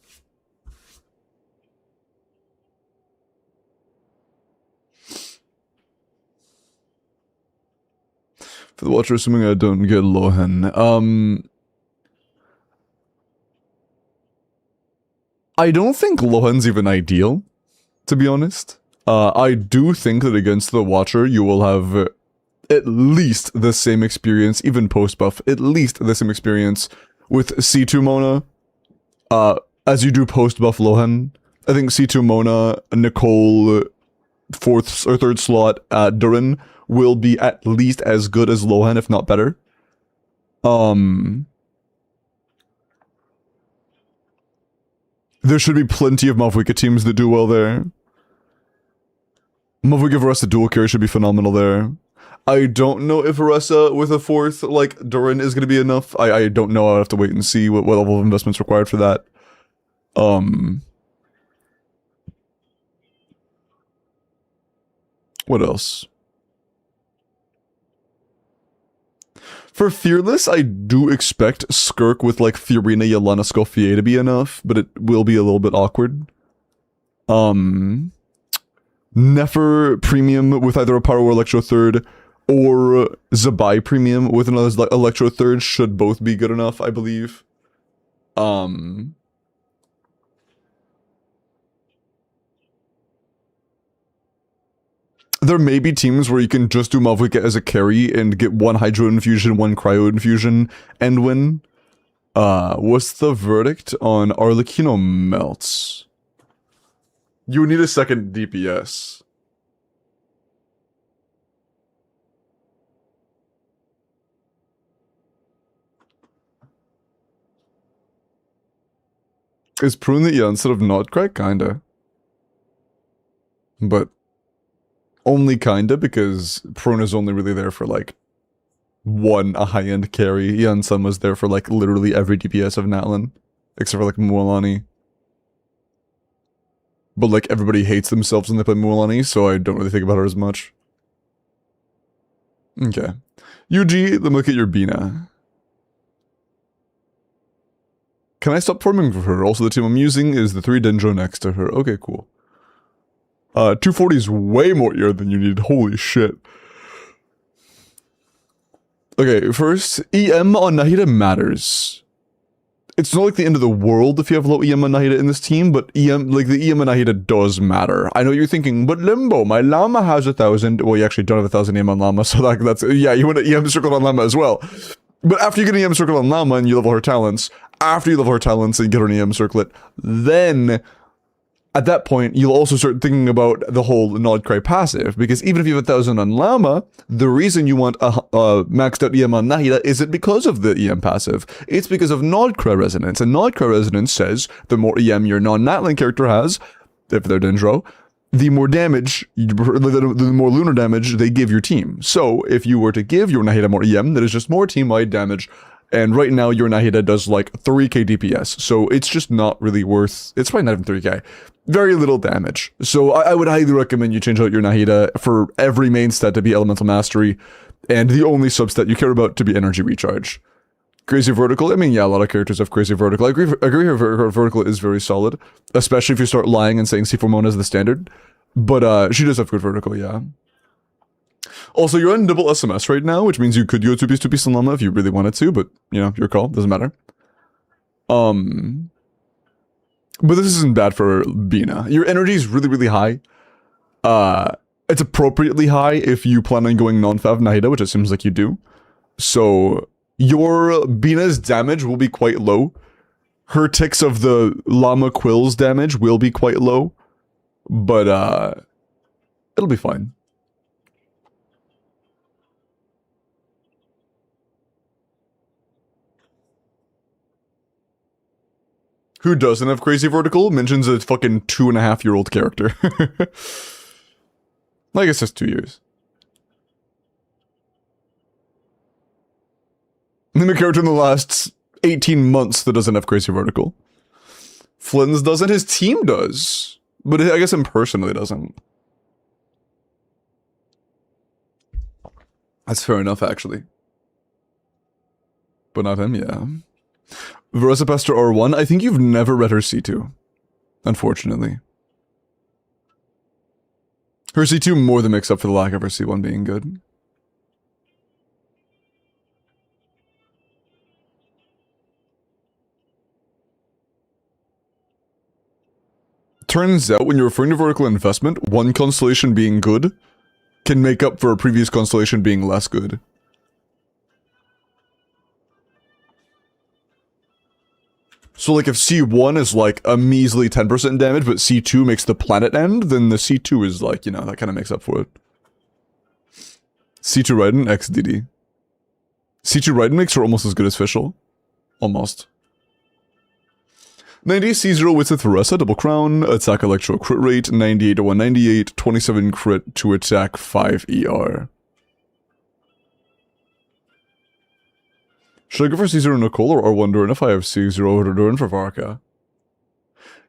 For the Watcher, assuming I don't get Lohen. I don't think Lohen's even ideal, to be honest. I do think that against the Watcher, you will have at least the same experience, even post-buff, at least the same experience with C2 Mona, as you do post-buff Lohen. I think C2 Mona, Nicole, 4th or 3rd slot, Durin, will be at least as good as Lohen, if not better. There should be plenty of Mavwika teams that do well there. Mavwika Varessa dual carry should be phenomenal there. I don't know if Varessa with a 4th, like, Durin is going to be enough. I don't know. I'll have to wait and see what level of investment's required for that. What else? For Fearless, I do expect Skirk with, like, Fiorina, Yelena, Scoffier to be enough, but it will be a little bit awkward. Nefer Premium with either a Power or Electro 3rd, or Zabai Premium with another Electro 3rd should both be good enough, I believe. There may be teams where you can just do Mavwika as a carry and get 1 Hydro Infusion, 1 Cryo Infusion, and win. What's the verdict on Arlecchino Melts? You need a second DPS. Is Prune the yeah instead of Notcrack? Kinda. But only kinda, because Prune is only really there for like a high-end carry. Yan Sun was there for like literally every DPS of Natlin, except for like Mualani. but like everybody hates themselves when they play Mualani, so I don't really think about her as much. Okay. UG, let me look at your Bina. Can I stop farming for her? Also, the team I'm using is the 3 Dendro next to her. Okay, cool. 240 is way more ER than you need. Holy shit. Okay, first, EM on Nahida matters. It's not like the end of the world if you have low EM on Nahida in this team, but EM, like the EM on Nahida does matter. I know you're thinking, but Limbo, my Llama has 1,000. Well, you actually don't have 1,000 EM on Llama, so that's, yeah, you want an EM circle on Llama as well. But after you get an EM circle on Llama and you level her talents, after you level her talents and get her an EM circlet, then at that point, you'll also start thinking about the whole Nod Cry passive, because even if you have 1,000 on Llama, the reason you want a maxed out EM on Nahida isn't because of the EM passive. It's because of Nod Cry resonance, and Nod Cry resonance says the more EM your non-Natlan character has, if they're Dendro, the more damage, the more lunar damage they give your team. So if you were to give your Nahida more EM, that is just more team-wide damage. And right now, your Nahida does like 3k DPS, so it's just not really worth... It's probably not even 3k. Very little damage. So I would highly recommend you change out your Nahida for every main stat to be Elemental Mastery, and the only substat you care about to be Energy Recharge. Crazy Vertical, I mean, yeah, a lot of characters have Crazy Vertical. I agree her Vertical is very solid, especially if you start lying and saying C4 Mona is the standard. But she does have good Vertical, yeah. Also, you're on double SMS right now, which means you could go 2-piece on Llama if you really wanted to, but, you know, your call, doesn't matter. But this isn't bad for Bina. Your energy is really, really high. It's appropriately high if you plan on going non-fav Nahida, which it seems like you do. So, your Bina's damage will be quite low. Her ticks of the Llama Quill's damage will be quite low. But, it'll be fine. Who doesn't have Crazy Vertical mentions a fucking 2.5-year-old character. I guess that's 2 years. Name a character in the last 18 months that doesn't have Crazy Vertical. Flynn's doesn't, his team does. But I guess him personally doesn't. That's fair enough, actually. But not him, yeah. Velocipastor R1, I think you've never read her C2. Unfortunately. Her C2 more than makes up for the lack of her C1 being good. Turns out when you're referring to vertical investment, one constellation being good can make up for a previous constellation being less good. So like if C1 is like a measly 10% damage, but C2 makes the planet end, then the C2 is like, you know, that kind of makes up for it. C2 Raiden, XDD. C2 Raiden makes her almost as good as Fischl. Almost. 90 C0 with Theresa, double crown, attack electro crit rate, 98 to 198, 27 crit to attack 5 ER. Should I go for C0 Nicole or R1 Durin if I have C0 Durin for Varka?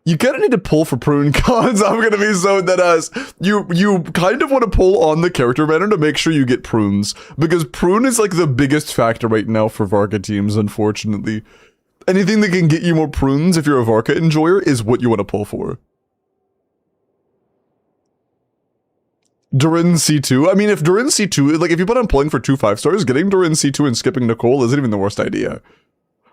You kinda need to pull for Prune cons. I'm gonna be so deadass. You kind of want to pull on the character banner to make sure you get prunes. Because Prune is like the biggest factor right now for Varka teams, unfortunately. Anything that can get you more prunes if you're a Varka enjoyer is what you want to pull for. Durin C2. I mean, if Durin C2, like if you put on pulling for 2 5-stars, getting Durin C2 and skipping Nicole isn't even the worst idea.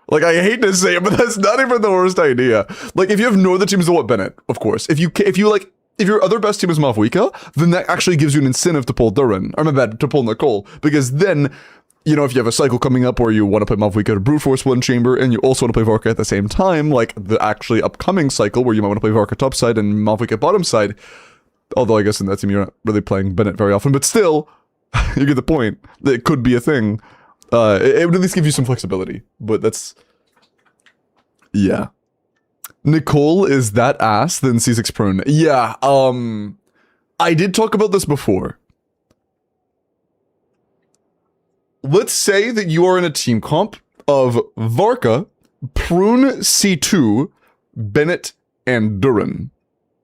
Like, I hate to say it, but that's not even the worst idea. Like, if you have no other teams than what Bennett, of course. If your other best team is Mavwika, then that actually gives you an incentive to pull Durin. Or my bad, to pull Nicole. Because then, you know, if you have a cycle coming up where you want to play Mavwika to Brute Force 1 chamber, and you also want to play Varka at the same time, like the actually upcoming cycle where you might want to play Varka topside and Mavwika bottom side. Although I guess in that team you're not really playing Bennett very often, but still, you get the point. It could be a thing. It would at least give you some flexibility, but that's... Yeah. Nicole is that ass than C6 Prune. Yeah, I did talk about this before. Let's say that you are in a team comp of Varka, Prune C2, Bennett, and Durin.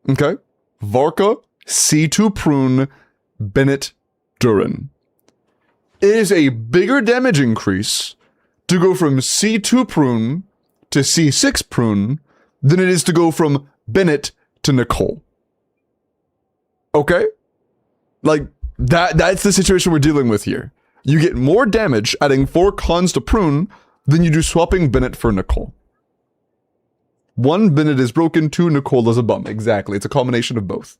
Okay? Varka, C2 Prune, Bennett, Durin. It is a bigger damage increase to go from C2 Prune to C6 Prune than it is to go from Bennett to Nicole. Okay? Like, that's the situation we're dealing with here. You get more damage adding 4 cons to Prune than you do swapping Bennett for Nicole. 1, Bennett is broken, 2, Nicole is a bum. Exactly, it's a combination of both.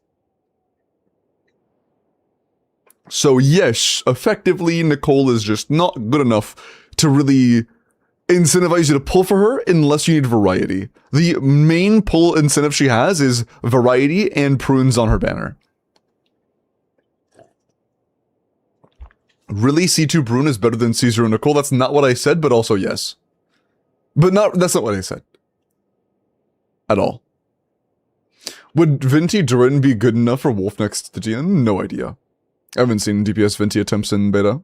So yes, effectively, Nicole is just not good enough to really incentivize you to pull for her unless you need variety. The main pull incentive she has is variety and prunes on her banner. Really, C2 Prune is better than C0 Nicole? That's not what I said, but also yes. But that's not what I said. At all. Would Venti Durin be good enough for Wolf next to Stygian? No idea. I haven't seen DPS Venti attempts in beta.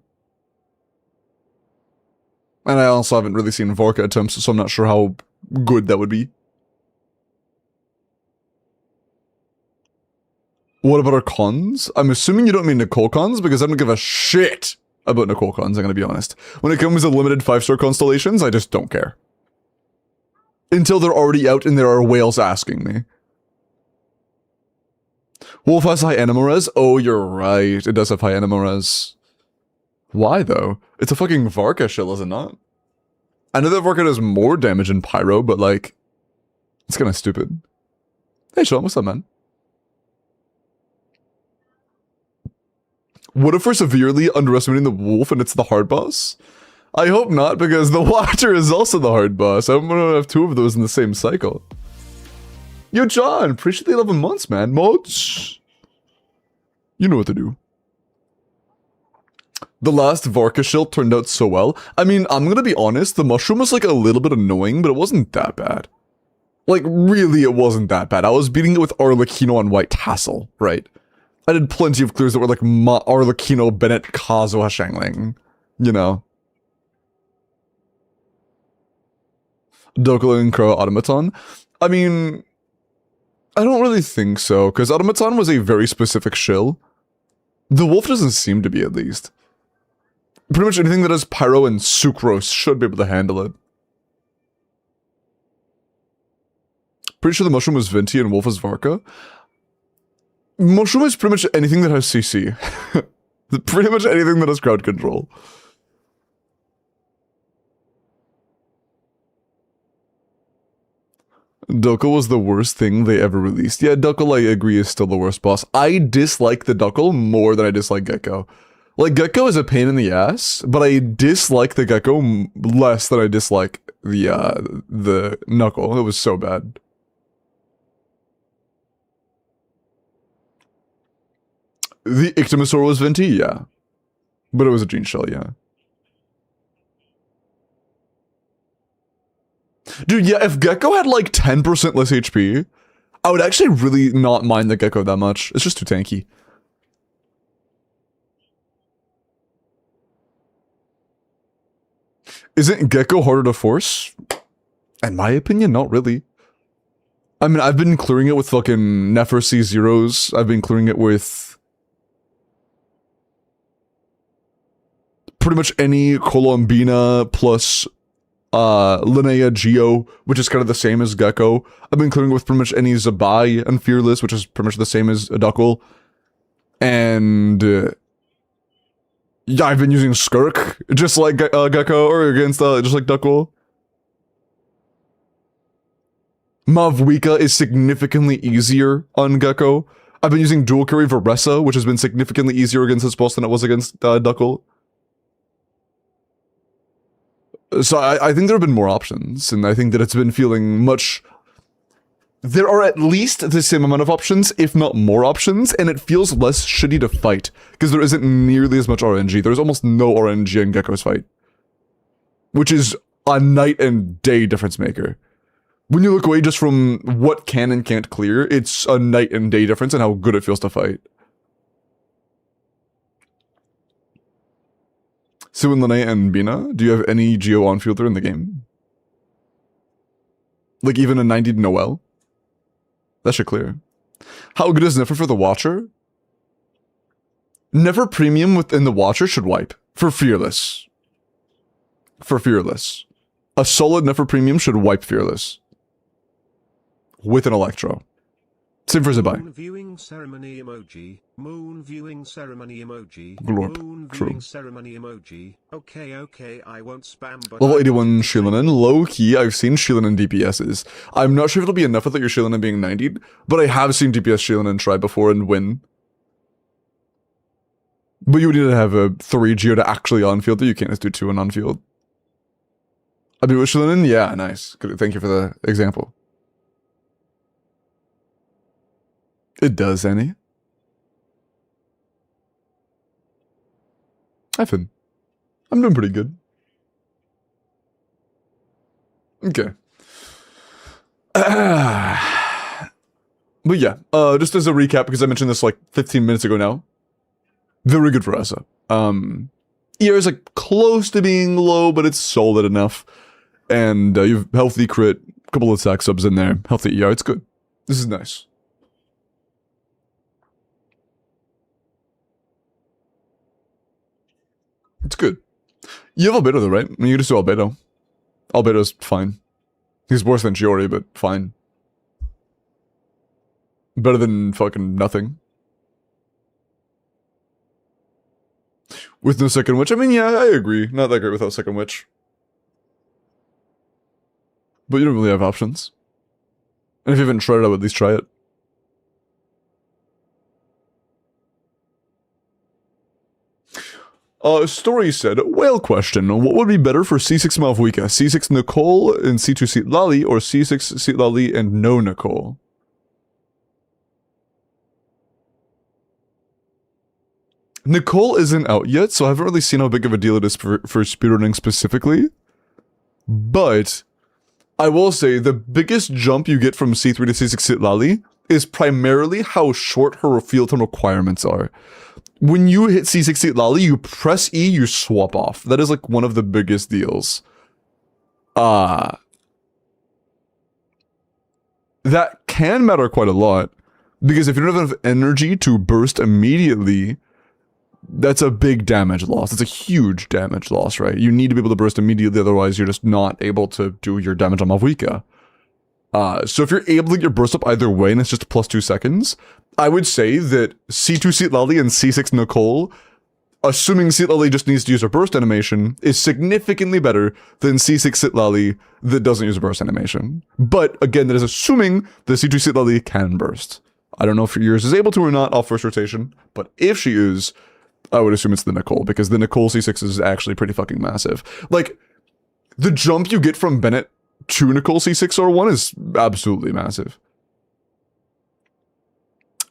And I also haven't really seen Varka attempts, so I'm not sure how good that would be. What about our cons? I'm assuming you don't mean Nicole cons, because I don't give a shit about Nicole cons, I'm gonna be honest. When it comes to limited 5-star constellations, I just don't care. Until they're already out and there are whales asking me. Wolf has high animal res? Oh, you're right. It does have high animal res. Why, though? It's a fucking Varka shill, is it not? I know that Varka does more damage in Pyro, but, like, it's kind of stupid. Hey, Sean, what's up, man? What if we're severely underestimating the Wolf and it's the hard boss? I hope not, because the Watcher is also the hard boss. I'm gonna have 2 of those in the same cycle. Yo, John, appreciate the 11 months, man. Mods. You know what to do. The last Varka shield turned out so well. I mean, I'm gonna be honest, the mushroom was like a little bit annoying, but it wasn't that bad. Like, really, it wasn't that bad. I was beating it with Arlecchino on White Tassel, right? I did plenty of clears that were like Arlecchino, Bennett, Kazo, Hashangling. You know. Dokula and Crow Automaton. I mean, I don't really think so, because Automaton was a very specific shill. The Wolf doesn't seem to be, at least. Pretty much anything that has Pyro and Sucrose should be able to handle it. Pretty sure the Mushroom was Venti and Wolf is Varka. Mushroom is pretty much anything that has CC. Pretty much anything that has crowd control. Duckle was the worst thing they ever released. Yeah, Duckle, I agree, is still the worst boss. I dislike the Duckle more than I dislike Gecko. Like, Gecko is a pain in the ass, but I dislike the Gecko less than I dislike the Knuckle. It was so bad. The Ictomosaur was Venti, yeah. But it was a Gene Shell, yeah. Dude, yeah, if Gecko had like 10% less HP, I would actually really not mind the Gecko that much. It's just too tanky. Isn't Gecko harder to force? In my opinion, not really. I mean, I've been clearing it with fucking Nefer C0s. I've been clearing it with pretty much any Colombina plus Linnea Geo, which is kind of the same as Gecko. I've been clearing it with pretty much any Zabai and Fearless, which is pretty much the same as Duckle. And yeah, I've been using Skirk, just like Gecko, or against just like Duckle. Mavwika is significantly easier on Gecko. I've been using dual carry Varessa, which has been significantly easier against this boss than it was against Duckle. So I think there have been more options, and I think that it's been feeling much... There are at least the same amount of options, if not more options, and it feels less shitty to fight, because there isn't nearly as much RNG. There's almost no RNG in Gecko's fight. Which is a night and day difference maker. When you look away just from what can and can't clear, it's a night and day difference in how good it feels to fight. So in Linnea and Bina, do you have any Geo on-fielder in the game? Like even a 90 Noel? That should clear. How good is Nefer for the Watcher? Nefer Premium within the Watcher should wipe. For Fearless. For Fearless. A solid Nefer Premium should wipe Fearless. With an Electro. Same for Zibai. Moon viewing ceremony emoji. Moon viewing ceremony emoji. Glorp. Moon True. viewing ceremony emoji. Okay, I won't spam, but Level I 81 will Shilinen. Low key, I've seen Shilinen DPSs. I'm not sure if it'll be enough without your Shilinen being 90'd, but I have seen DPS Shilinen try before and win. But you would need to have a 3 Geo to actually on-field it. You can't just do 2 and on-field. I mean, with Shilinen, yeah, nice. Good, thank you for the example. It does, Annie. Hi, Finn. I'm doing pretty good. Okay. But yeah, just as a recap, because I mentioned this like 15 minutes ago now. Very good for Asa. ER is like close to being low, but it's solid enough. And you have healthy crit, a couple of attack subs in there, healthy ER, it's good. This is nice. It's good. You have Albedo though, right? I mean, you just do Albedo. Albedo's fine. He's worse than Chiori, but fine. Better than fucking nothing. With no second witch? I mean, yeah, I agree. Not that great without second witch. But you don't really have options. And if you haven't tried it, I would at least try it. Story said, whale question. What would be better for C6 Malvuika? C6 Nicole and C2 Seat Lali, or C6 Seat Lali and no Nicole? Nicole isn't out yet, so I haven't really seen how big of a deal it is for speedrunning specifically. But I will say the biggest jump you get from C3 to C6 Seat Lali is primarily how short her field time requirements are. When you hit C6 Seat Lali, you press E, you swap off. That is like one of the biggest deals. That can matter quite a lot. Because if you don't have enough energy to burst immediately, that's a big damage loss. It's a huge damage loss, right? You need to be able to burst immediately, otherwise you're just not able to do your damage on Malvuika. So if you're able to get your burst up either way and it's just +2 seconds, I would say that C2 Seat Lali and C6 Nicole, assuming Seat Lali just needs to use her burst animation, is significantly better than C6 Seat Lali that doesn't use a burst animation. But again, that is assuming the C2 Seat Lali can burst. I don't know if yours is able to or not off first rotation, but if she is, I would assume it's the Nicole, because the Nicole C6 is actually pretty fucking massive. Like, the jump you get from Bennett to Nicole C6 R1 is absolutely massive.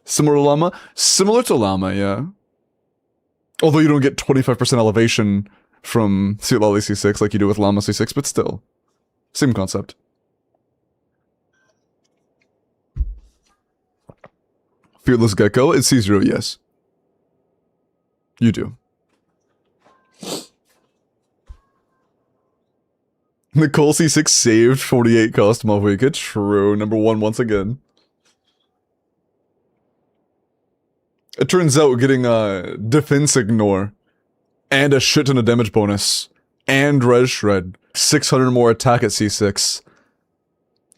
Similar to Llama? Similar to Llama, yeah. Although you don't get 25% elevation from Seat Lali C6 like you do with Llama C6, but still. Same concept. Fearless Gecko, it's C0, yes. You do. Nicole C6 saved 48 cost Malvuika. True. Number 1 once again. It turns out getting defense ignore and a shit ton of damage bonus and res shred, 600 more attack at C6,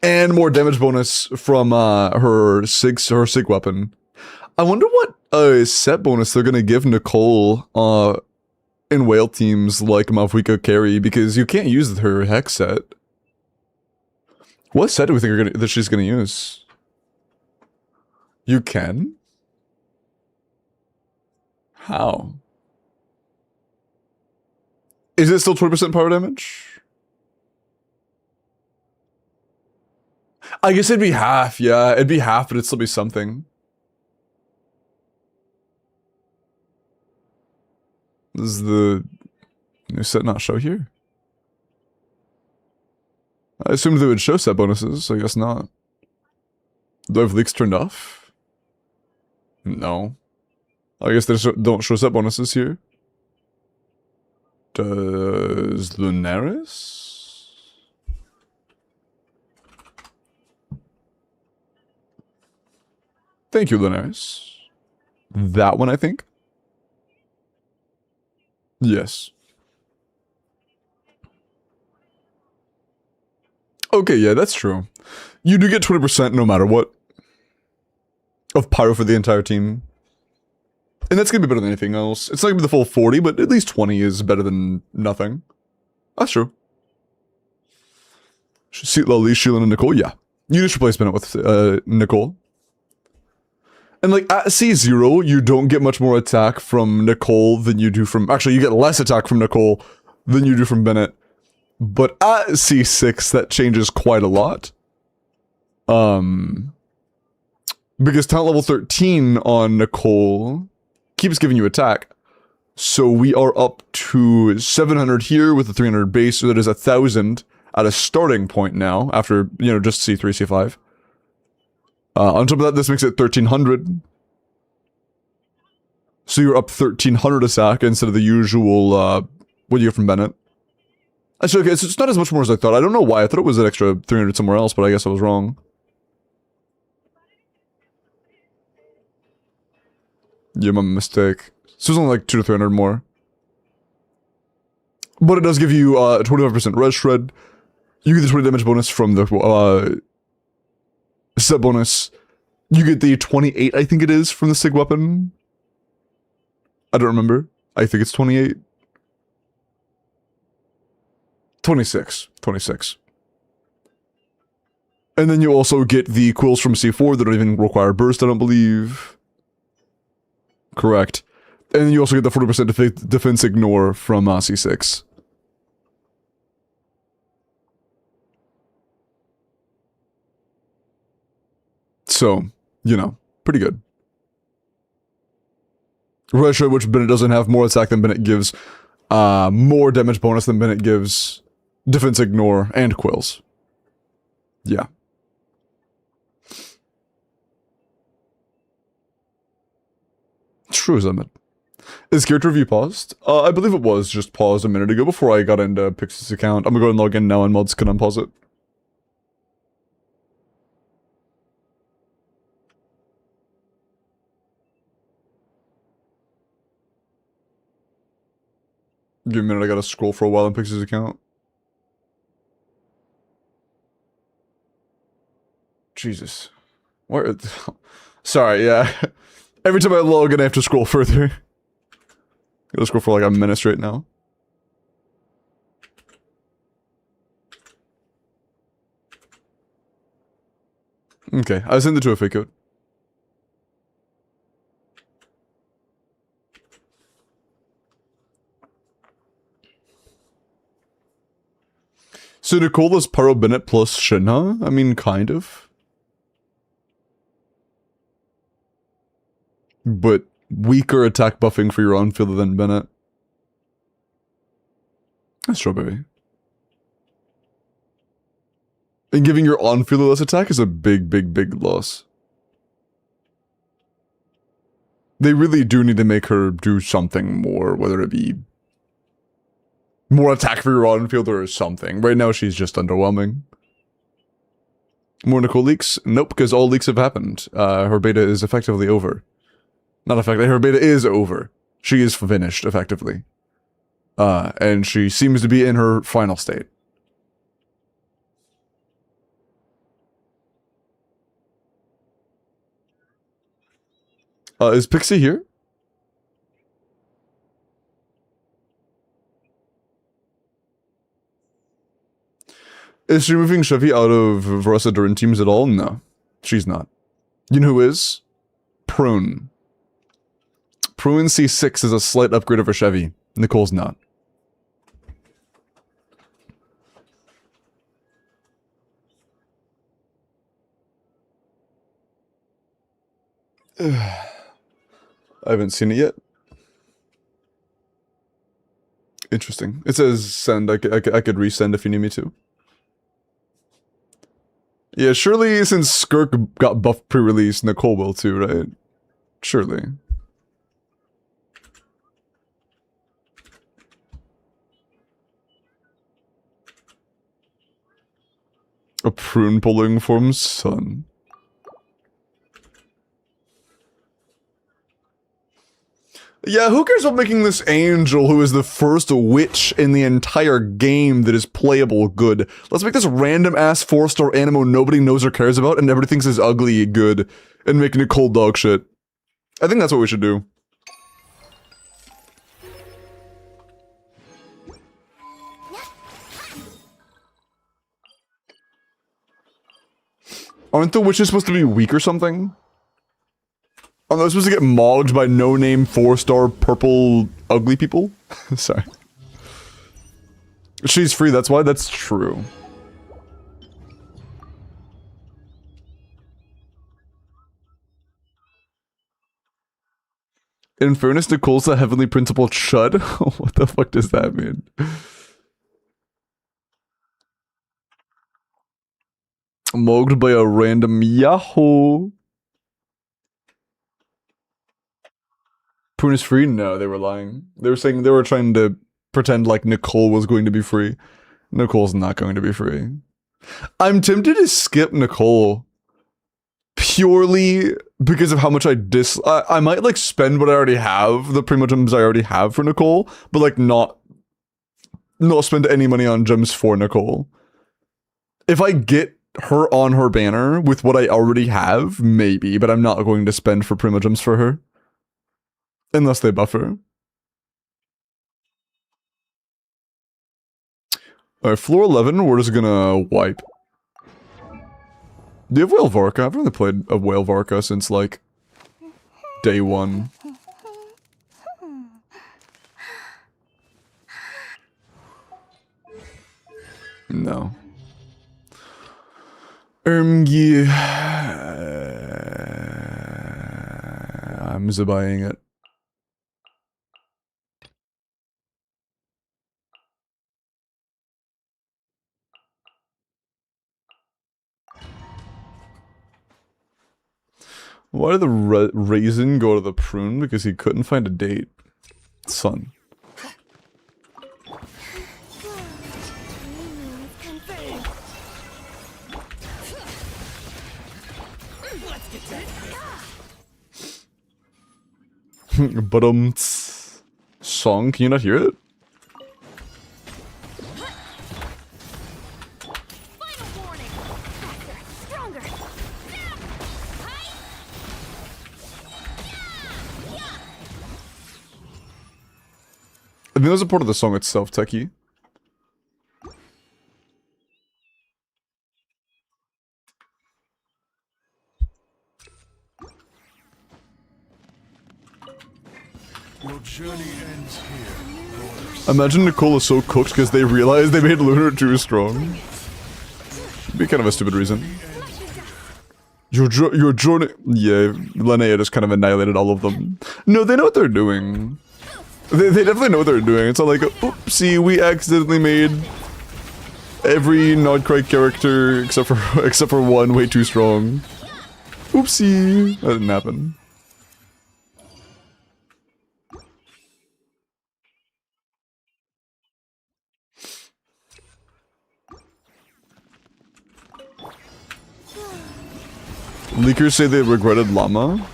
and more damage bonus from her sig weapon. I wonder what set bonus they're gonna give Nicole in whale teams like Malvuika carry, because you can't use her hex set. What set do we think that she's gonna use? You can? How? Is it still 20% power damage? I guess it'd be half, yeah. It'd be half, but it'd still be something. Does the new set not show here? I assumed they would show set bonuses, I guess not. Do I have leaks turned off? No. I guess they don't show set bonuses here. Does Lunaris? Thank you, Linus. That one, I think? Yes. Okay, yeah, that's true. You do get 20% no matter what. Of pyro for the entire team. And that's gonna be better than anything else. It's not gonna be the full 40, but at least 20 is better than nothing. That's true. Seat Lily, Sheila, and Nicole, yeah. You just replace Bennett with Nicole. And like at C0, you don't get much more attack from Nicole than you do from... Actually, you get less attack from Nicole than you do from Bennett. But at C6, that changes quite a lot. Because talent level 13 on Nicole keeps giving you attack. So we are up to 700 here with the 300 base, so that is 1,000 at a starting point now, after, you know, just C3, C5. On top of that, this makes it 1,300. So you're up 1,300 attack instead of the usual, what do you get from Bennett? Actually, okay, so it's not as much more as I thought. I don't know why. I thought it was an extra 300 somewhere else, but I guess I was wrong. Yeah, my mistake. So it's only like 200 to 300 more. But it does give you 25% res shred. You get the 20 damage bonus from the set bonus. You get the 28, I think it is, from the SIG weapon. I don't remember. I think it's 28. 26. 26. And then you also get the quills from C4 that don't even require burst, I don't believe. Correct. And you also get the 40% defense ignore from C6. So, you know, pretty good. Resha, which Bennett doesn't have, more attack than Bennett gives, more damage bonus than Bennett gives, defense ignore, and quills. Yeah. True, Zemet. Is character review paused? I believe it was just paused a minute ago before I got into Pixie's account. I'm gonna go and log in now and mods can unpause it. Give me a minute, I gotta scroll for a while in Pixie's account. Jesus. Where? Sorry, yeah. Every time I log in, I have to scroll further. Gotta scroll for like a minute straight now. Okay, I sent it to a fake code. So Nicola's Pyro Bennett plus Shinha? I mean, kind of. But weaker attack buffing for your on-fielder than Bennett. That's Strawberry. And giving your on-fielder less attack is a big, big, big loss. They really do need to make her do something more, whether it be more attack for your on-fielder or something. Right now, she's just underwhelming. More Nicole leaks? Nope, because all leaks have happened. Her beta is effectively over. Not effectively, her beta is over. She is finished, effectively. And she seems to be in her final state. Is Pixie here? Is she moving Chevy out of Varasa Durin teams at all? No, she's not. You know who is? Prune. Prune C6 is a slight upgrade over Chevy. Nicole's not. I haven't seen it yet. Interesting. It says send. I could resend if you need me to. Yeah, surely since Skirk got buffed pre-release, Nicole will too, right? Surely. A prune pulling from sun. Yeah, who cares about making this angel who is the first witch in the entire game that is playable good? Let's make this random ass 4-star animo nobody knows or cares about and everybody thinks is ugly good and make Nicole dog shit. I think that's what we should do. Aren't the witches supposed to be weak or something? Are they supposed to get mauled by no-name 4-star purple ugly people? Sorry. She's free, that's why? That's true. In fairness, Nicole's the heavenly principal chud? What the fuck does that mean? Mugged by a random Yahoo. Prune is free? No, they were lying. They were saying they were trying to pretend like Nicole was going to be free. Nicole's not going to be free. I'm tempted to skip Nicole purely because of how much I might like spend what I already have, the primo gems I already have for Nicole, but like not spend any money on gems for Nicole. If I get her on her banner with what I already have, maybe, but I'm not going to spend for primo gems for her. Unless they buff her. Alright, floor 11, we're just gonna wipe. Do you have Whale Varka? I've really played a Whale Varka since, like, day 1. No. Yeah. I'm buying it. Why did the raisin go to the prune? Because he couldn't find a date. Son. But song, can you not hear it? I think there's a part of the song itself, Techie. Your journey ends here. Imagine Nicole is so cooked because they realized they made Lunar too strong. Be kind of a stupid reason. Your journey... Yeah, Linnea just kind of annihilated all of them. No, they know what they're doing. They definitely know what they're doing. It's not like, oopsie, we accidentally made every Nodcry character except for one way too strong. Oopsie. That didn't happen. Leakers say they regretted Llama.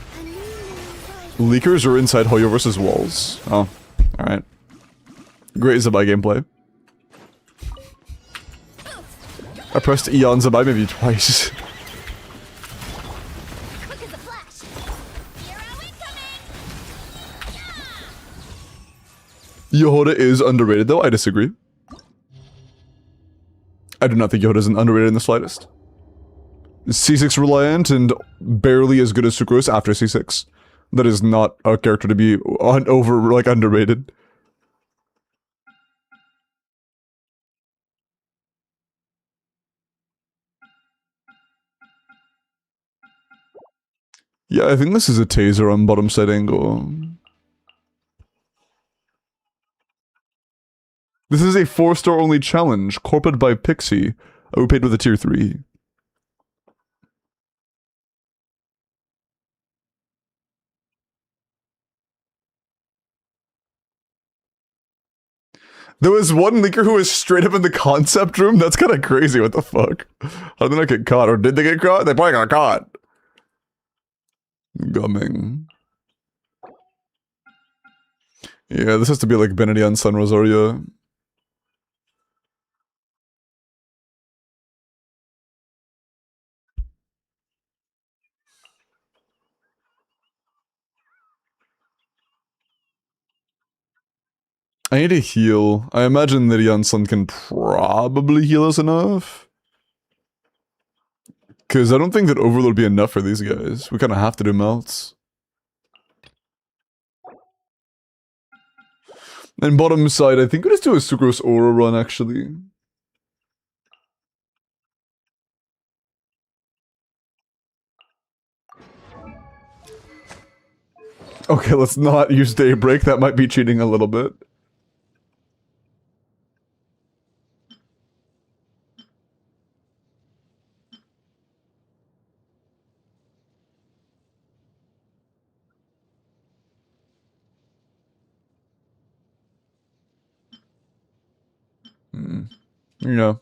Leakers are inside Hoyoverse's walls. Oh, alright. Great Zabai gameplay. I pressed Eon Zabai maybe twice. Yehoda is underrated though, I disagree. I do not think Yehoda is underrated in the slightest. C6 reliant and barely as good as Sucrose after C6. That is not a character to be underrated. Yeah, I think this is a taser on bottom side angle. This is a 4-star only challenge, corporated by Pixie. We paid with a tier 3. There was one leaker who was straight up in the concept room? That's kind of crazy, what the fuck? How did they not get caught? Or did they get caught? They probably got caught. Gumming. Yeah, this has to be like Benedian San Rosario. I need to heal. I imagine that Jansson can probably heal us enough. Because I don't think that Overload would be enough for these guys. We kind of have to do melts. And bottom side, I think we just do a Sucrose Aura run, actually. Okay, let's not use Daybreak. That might be cheating a little bit. Yeah.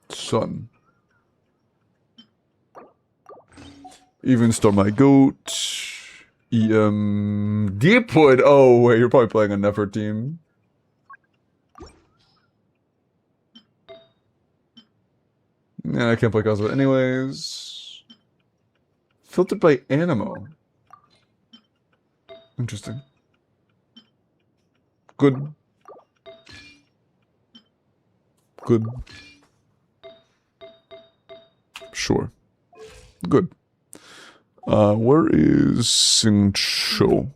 Sun. Even start my goat. Deepwood. Oh, wait, you're probably playing a Nefer team. Yeah, I can't play Cosmo anyways. Filtered by Animo. Interesting. Good. Good. Sure. Good. Where is Xingqiu?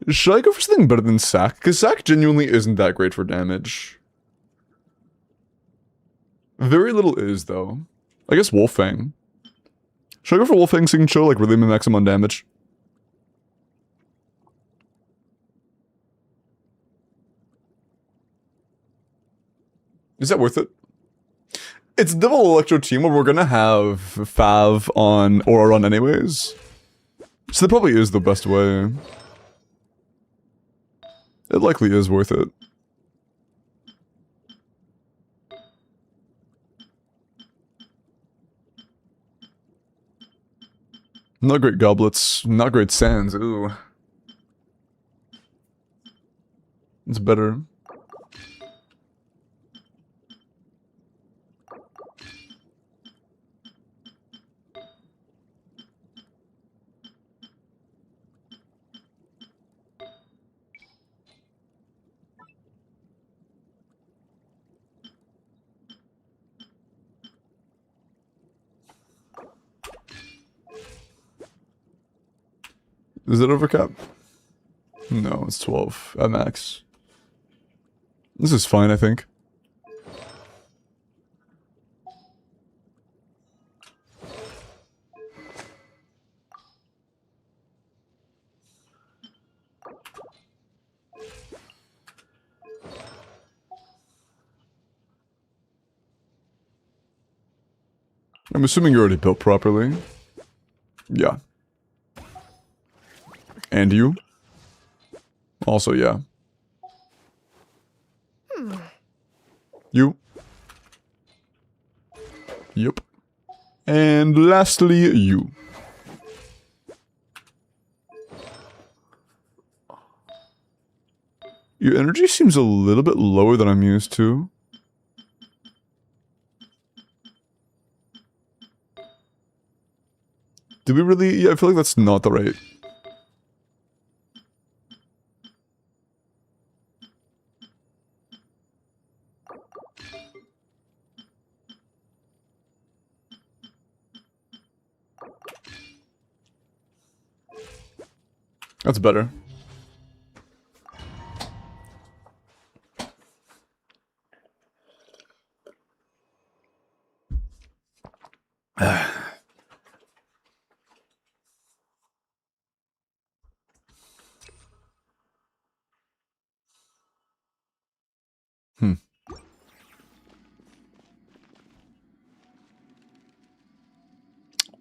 Should I go for something better than Sack? Because Sack genuinely isn't that great for damage. Very little is, though. I guess Wolfang. Should I go for Wolfang Xingqiu, like really maximum damage? Is that worth it? It's Devil Electro team where we're gonna have Fav on Aura Run anyways. So that probably is the best way. It likely is worth it. Not great goblets, not great sands, ooh. It's better. Is it overcap? No, it's 12 at max. This is fine, I think. I'm assuming you're already built properly. Yeah. And you? Also, yeah. You? Yep. And lastly, you. Your energy seems a little bit lower than I'm used to. Did we really? Yeah, I feel like that's not the right. That's better.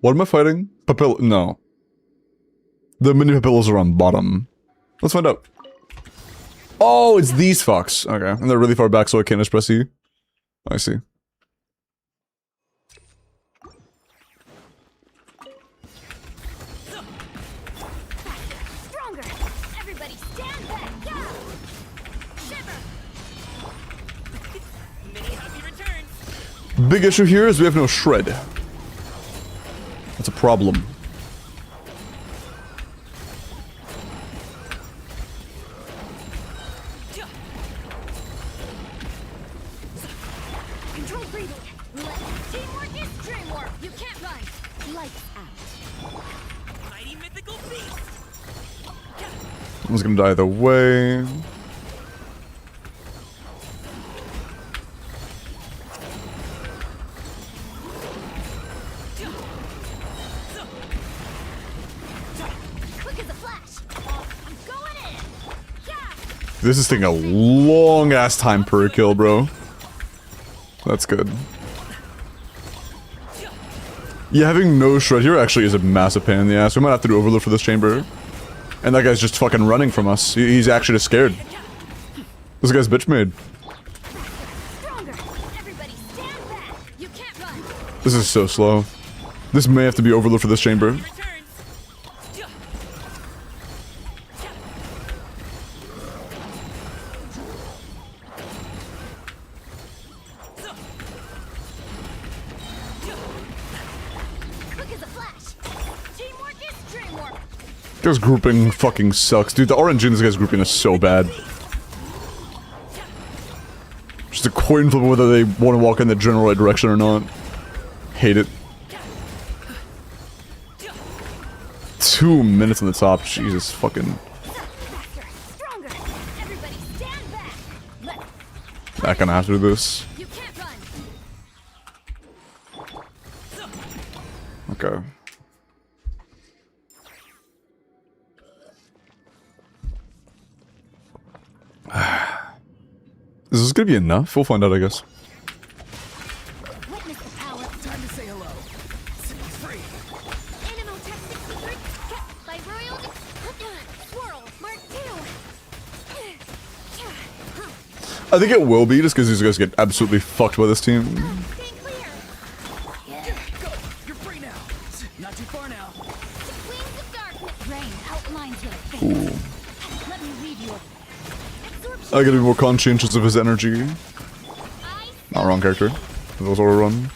What am I fighting? Papilla? No. The mini papillas are on bottom. Let's find out. Oh, it's these fucks. Okay, and they're really far back, so I can't just press E. I see. Stronger. Everybody stand back. Go. Shiver. Mini happy returns. Big issue here is we have no shred. That's a problem. Control breathing. Teamwork is dreamwork. You can't run. Lights out. Mighty mythical beast. Someone's gonna die either way. Quick as a flash. I'm going in. Yeah. This is taking a long ass time per kill, bro. That's good. Yeah, having no shred here actually is a massive pain in the ass. We might have to do overload for this chamber. And that guy's just fucking running from us. He's actually just scared. This guy's bitch made. Stronger. Everybody stand back. You can't run. This is so slow. This may have to be overload for this chamber. Quick as a flash. Teamwork is dreamwork. This grouping fucking sucks. Dude, the RNG in this guy's grouping is so bad. Just a coin flip whether they want to walk in the general right direction or not. Hate it. 2 minutes on the top. Jesus fucking. Faster. Stronger. Everybody stand back. Not gonna have to do this. You can't run. Okay. Is this gonna be enough? We'll find out, I guess. Witness the power. Time to say hello. City's free. Animal Tech 63. By Royal. Swirl. Mark 2. I think it will be, just because these guys get absolutely fucked by this team. Stay clear. Go. You're free now. Not too far now. Wings of darkness. Rain outlines your fate. Ooh. Let me read you. Absorption. I gotta be more conscientious of his energy. I Not wrong character. That was auto run.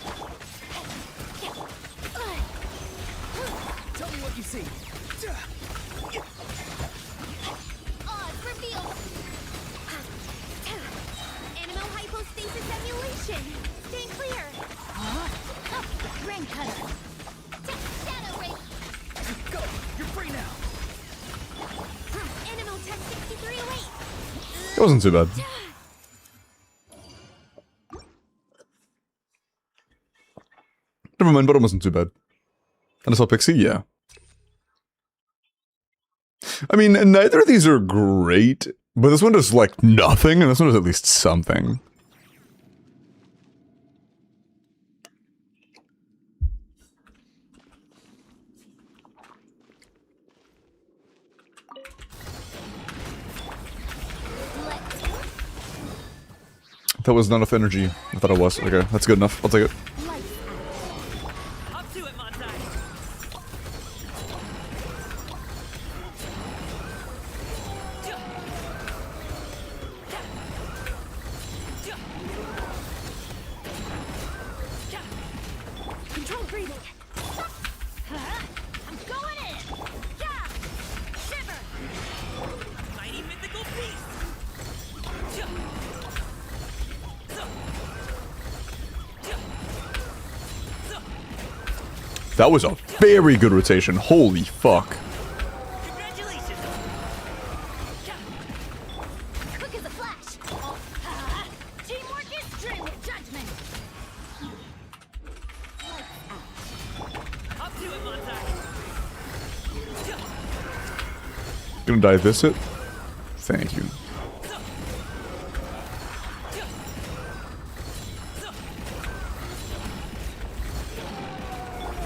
Tell me what you see. Odds revealed. Animal hypostasis emulation. Stay clear. Rain cutter. Shadow ray. Go. You're free now. Animal Tech 63 away. It wasn't too bad. Never mind, but it wasn't too bad. And I saw Pixie, yeah. I mean, neither of these are great, but this one does like nothing, and this one does at least something. That was not enough energy. I thought it was. Okay, that's good enough. I'll take it. Up to it, Montai. Control breathing. I'm going in. Yeah. Shiver. Mighty mythical beast. That was a very good rotation. Holy fuck. Congratulations. Quick as a flash. Teamwork is dream judgment. Up to it, Montai. Gonna die this it? Thank you.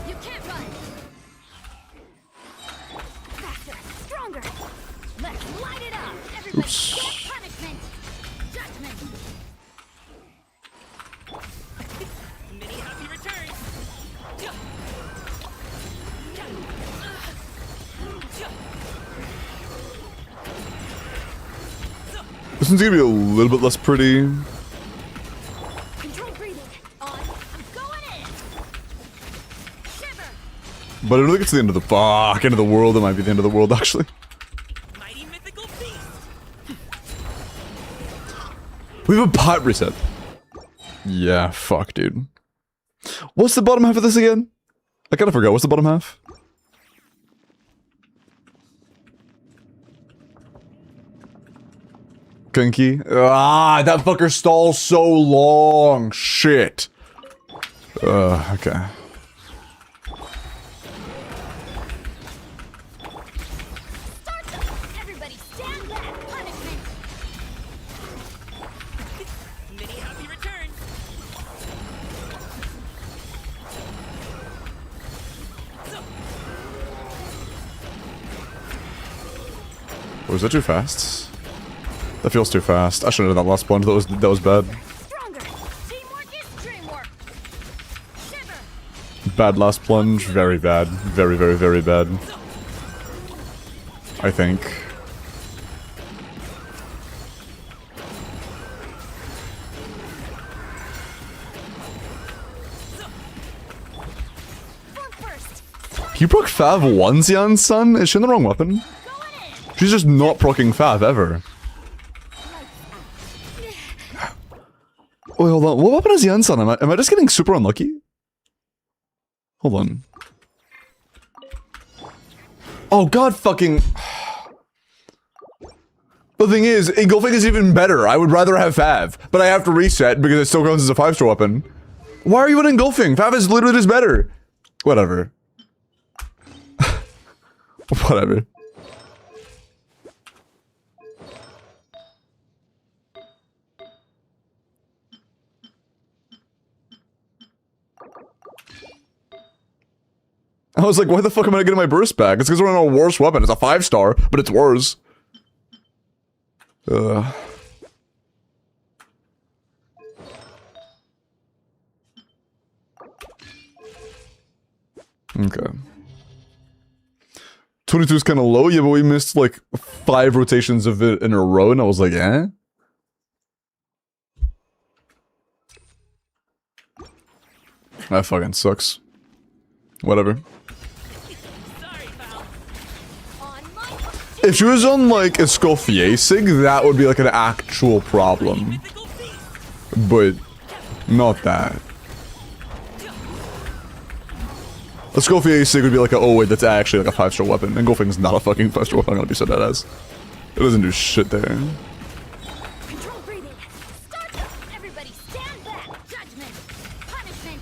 You can't run. This one's gonna be a little bit less pretty. Control breathing. On. I'm going in. Shiver. But I don't think it's the end of the end of the world. It might be the end of the world, actually. Mighty mythical beast. We have a pot reset. Yeah, fuck, dude. What's the bottom half of this again? I kinda forgot. What's the bottom half? Gunky. Ah, that fucker stalls so long. Shit. Okay. Start them. Everybody stand back. Punishment. Many happy returns. Was that too fast? That feels too fast. I shouldn't have done that last plunge. That was bad. Stronger. Teamwork is dreamwork. Shiver. Bad last plunge. Very bad. Very, very, very bad. I think. Form first. You proc Fav once, Jan's son? Is she on the wrong weapon? Going in. She's just not proccing Fav ever. Wait, hold on. What weapon is Jan's son? Am I just getting super unlucky? Hold on. Oh god fucking... The thing is, engulfing is even better. I would rather have Fav, but I have to reset because it still counts as a 5-star weapon. Why are you in engulfing? Fav is literally just better. Whatever. Whatever. I was like, why the fuck am I getting my burst back? It's because we're on a worse weapon. It's a 5-star, but it's worse. Okay. 22 is kind of low, yeah, but we missed like 5 rotations of it in a row, and I was like, eh? That fucking sucks. Whatever. If she was on like Escoffier Sig, that would be like an actual problem. But not that. Escoffier Sig would be like a, oh wait, that's actually like a 5-star weapon. Engulfing's not a fucking 5-star weapon, I'm gonna be so dead as. It doesn't do shit there. Control breathing. Start them. Everybody stand back. Judgment. Punishment.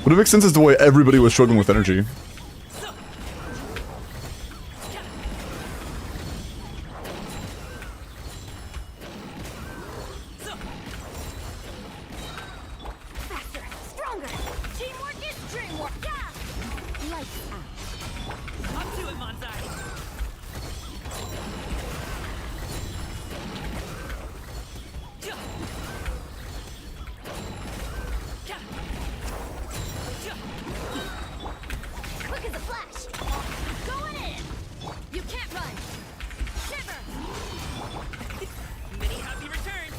But it makes sense as to why everybody was struggling with energy. Faster. Stronger. Teamwork is dreamwork. Yeah. Lights out. Up to it, Monzai. Quick as a flash. Going in. You can't run. Shiver. Many happy returns.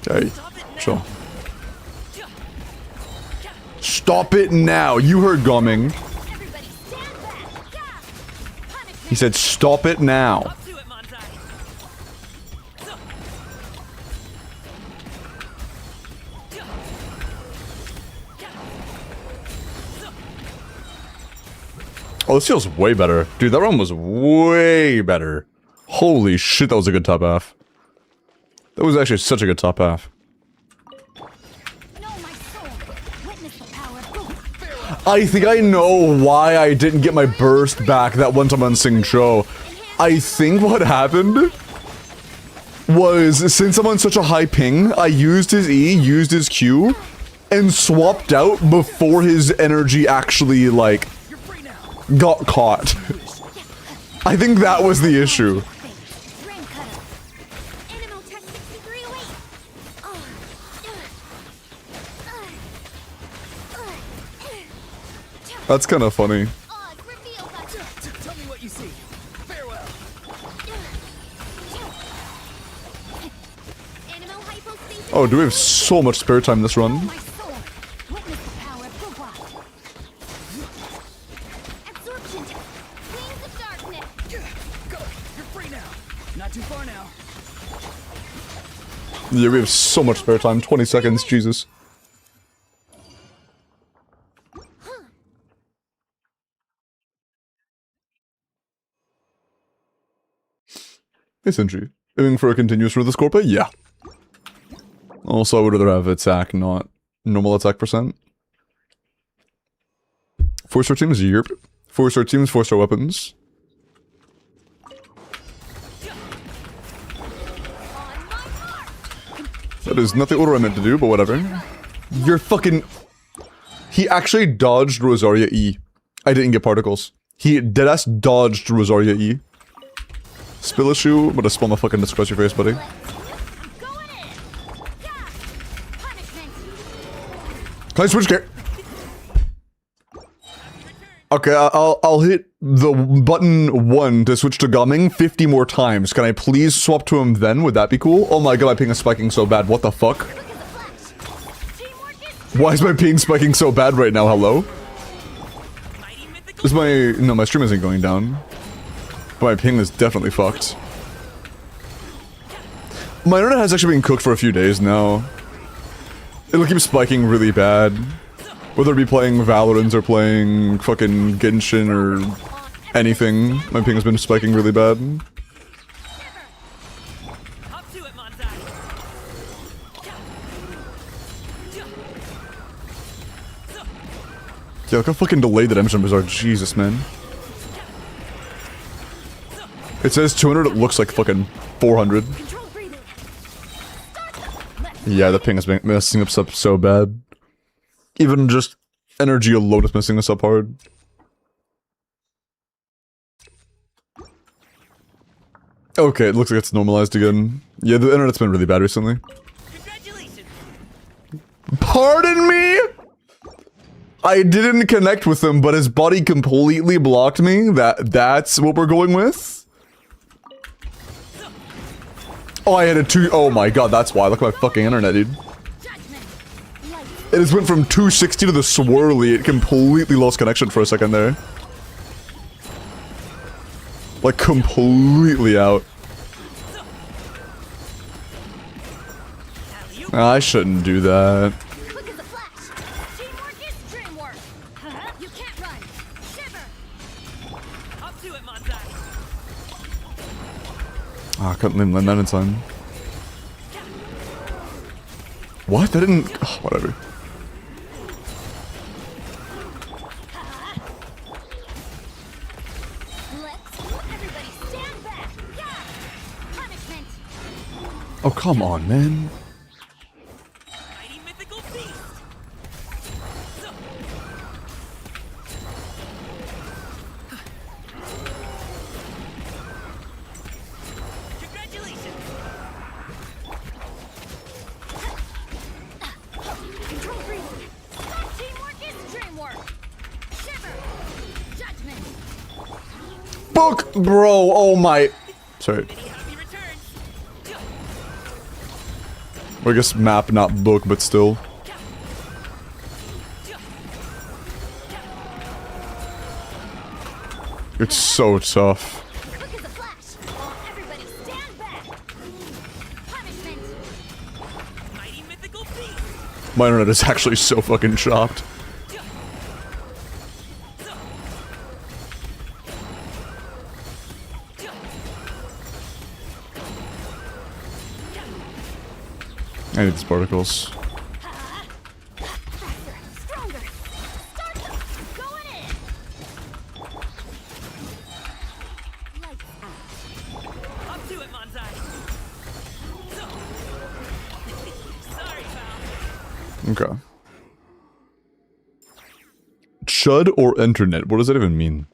Okay, chill. Stop it now! You heard Gumming. Everybody stand back. Yeah. Punishment. He said stop it now. Up to it, Monzai. Oh, this feels way better. Dude, that run was way better. Holy shit, that was a good top half. That was actually such a good top half. Know my soul. Witness the power. Go. I think I know why I didn't get my burst back that one time on Sing Cho. I think what happened was, since I'm on such a high ping, I used his E, used his Q, and swapped out before his energy actually, like, got caught. I think that was the issue. Rain cutter. Animal tech 6308. That's kind of funny. Oz, reveal that. Tell me what you see. Farewell. Animal hypospace. Oh, do we have so much spare time this run? My soul. Witness the power of Gugwa. Absorption. Wings of darkness. Go. You're free now. Not too far now. Yeah, we have so much spare time. 20 seconds, Jesus. Hey, Sindri. Aiming for a continuous through the Scorpia? Yeah. Also, I would rather have attack, not normal attack percent. 4-star teams, yep. 4-star teams, 4-star weapons. That is not the order I meant to do, but whatever. You're fucking... He actually dodged Rosaria E. I didn't get particles. He deadass dodged Rosaria E. Spill a shoe, but a spawn the fucking disgrace your face, buddy. Going in. Yeah. Punishment. Can I switch gear? Okay, I'll hit the button 1 to switch to Gumming 50 more times. Can I please swap to him then? Would that be cool? Oh my god, my ping is spiking so bad. What the fuck? Look at the flash. Teamwork is Why is my ping spiking so bad right now? Hello? Is my... No, my stream isn't going down. But my ping is definitely fucked. My internet has actually been cooked for a few days now. It'll keep spiking really bad. Whether it be playing Valorant or playing fucking Genshin or anything, my ping has been spiking really bad. Up to it, Monzai. Yeah, look how fucking delayed the damage numbers are. Jesus, man. It says 200, it looks like fucking 400. control breathing. Yeah, the ping has been messing us up so bad. Even just energy alone is messing us up hard. Okay, it looks like it's normalized again. Yeah, the internet's been really bad recently. Congratulations. Pardon me? I didn't connect with him, but his body completely blocked me. That's what we're going with? Oh, I had a 2... Oh my god, that's why. Look at my fucking internet, dude. Judgment. Light. It just went from 260 to the swirly. It completely lost connection for a second there. Like, completely out. I shouldn't do that. Quick as a flash. Teamwork is dreamwork. You can't run. Shiver. Up to it, Monzai. Ah, I couldn't land that in time. What? That didn't... Oh, whatever. Everybody stand back. Yeah. Punishment. Oh, come on, man. Mighty mythical beast. Congratulations. Control breathing. Teamwork is dreamwork. Shiver. Judgment. Book, bro. Oh my... Sorry. Happy returns. Or I guess map, not book, but still. It's so tough. Quick as a flash. Everybody stand back. Punishment. Mighty mythical beast. My internet is actually so fucking chopped. I need these particles. Faster. Stronger. Start them. Going in. Lights out. Up to it, Monzai. Sorry, pal. Okay. Chud or internet? What does that even mean?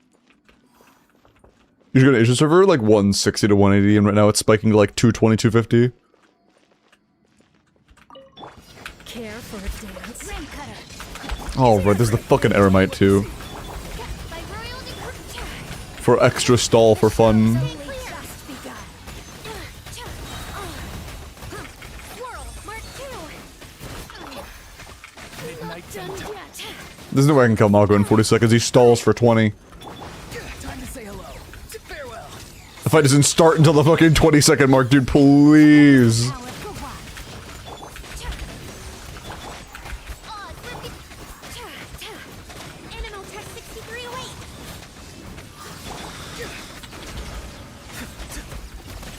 You should go to Asia server like 160 to 180, and right now it's spiking to like 220, 250. Care for a dance. Rim cutter. Oh, right, there's the fucking Eremite too. for extra stall for fun. Just begun. Swirl, mark 2. Midnight Done tempter. yet. There's no way I can kill Malco in 40 seconds. He stalls for 20. Time to say hello. Farewell. The fight doesn't start until the fucking 20-second mark, dude. Please. Power, go on. Oh, it's working. Animal Tech 6308.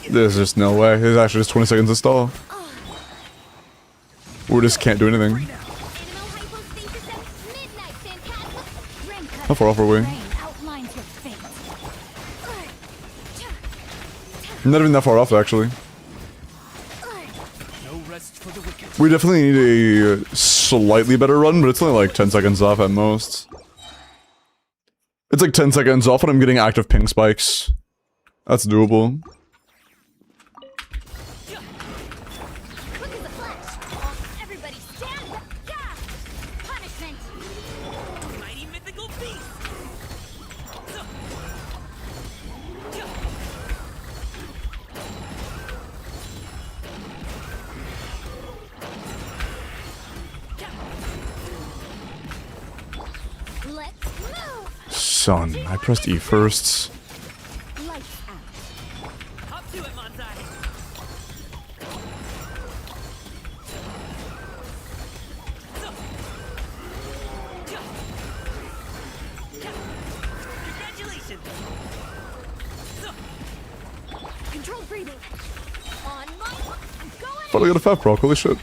There's just no way. There's actually just 20 seconds to stall. We just can't do anything. Animal hypostasis at midnight, Phantasm. Ring cut. How far off are we? Rain outlines your fate. Not even that far off, actually. No rest for the wicked. We definitely need a slightly better run, but it's only like 10 seconds off at most. It's like 10 seconds off and I'm getting active ping spikes. That's doable. Quick as a flash. Everybody stand up. Yeah. Punishment. Mighty mythical beast. Let's move. Son, I pressed E first. Lights out. Up to it, Monzai. Congratulations. Controlled breathing. On my. I'm going. Thought I got a fat proc, holy shit.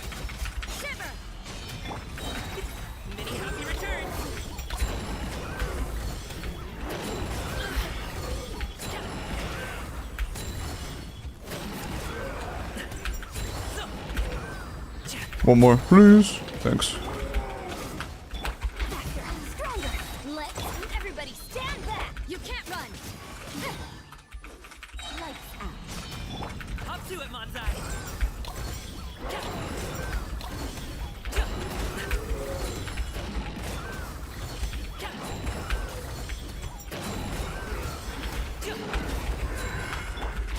Shiver. Many happy returns. One more, please. Thanks. Faster. Stronger. Let's. Everybody stand back. You can't run. Lights out. Up to it, Monzai.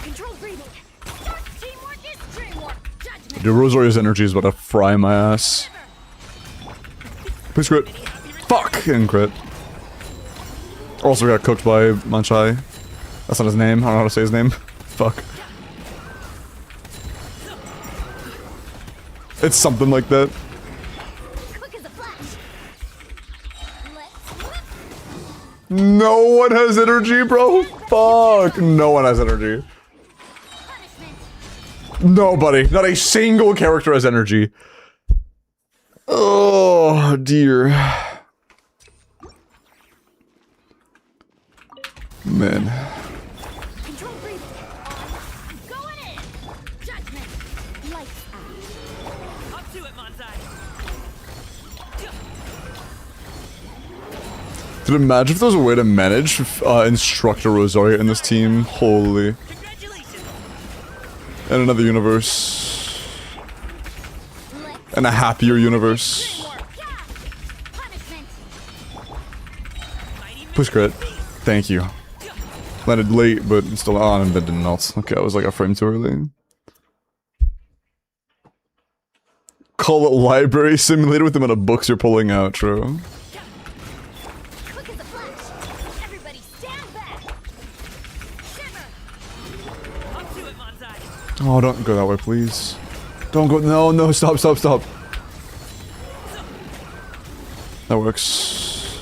Controlled breathing. Start teamwork is dreamwork. Judgment. Dude, Rosario's energy is about to fry my ass. Please crit. Fuck! And crit. Also got cooked by Manchai. That's not his name. I don't know how to say his name. Fuck. It's something like that. Quick as a flash. Let's whip. No one has energy, bro. Fuck. No one has energy. Punishment. Nobody. Not a single character has energy. Oh, dear. Man. Controlled breathing. I'm going in. Judgment. Lights out. Up to it, Monzai. Dude, imagine if there was a way to manage Instructor Rosario in this team. Holy. Congratulations. In another universe. Let's. In a happier universe. Dreamwork. Yeah. Punishment. Mighty Push crit. Thank you. Landed late, but still on, and that didn't melt. Okay, I was like a frame too early. Call it library simulator with the amount of books you're pulling out, true. Quick as a flash. Everybody stand back. Shiver. Up to it, Monzai. Oh, don't go that way, please. Don't go. No, no, stop, stop, stop. That works.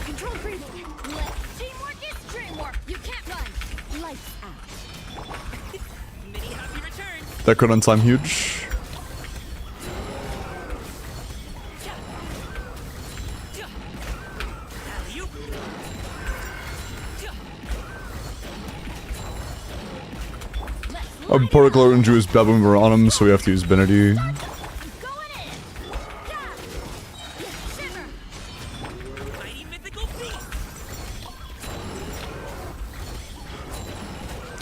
Controlled breathing. Let teamwork is dreamwork. You can't run. Lights out. Many happy returns. That could on time huge. Alley-oop. A particular injury is baboon were on him, so we have to use Benedy. I'm going in. Yeah. Shiver. Mighty mythical beast.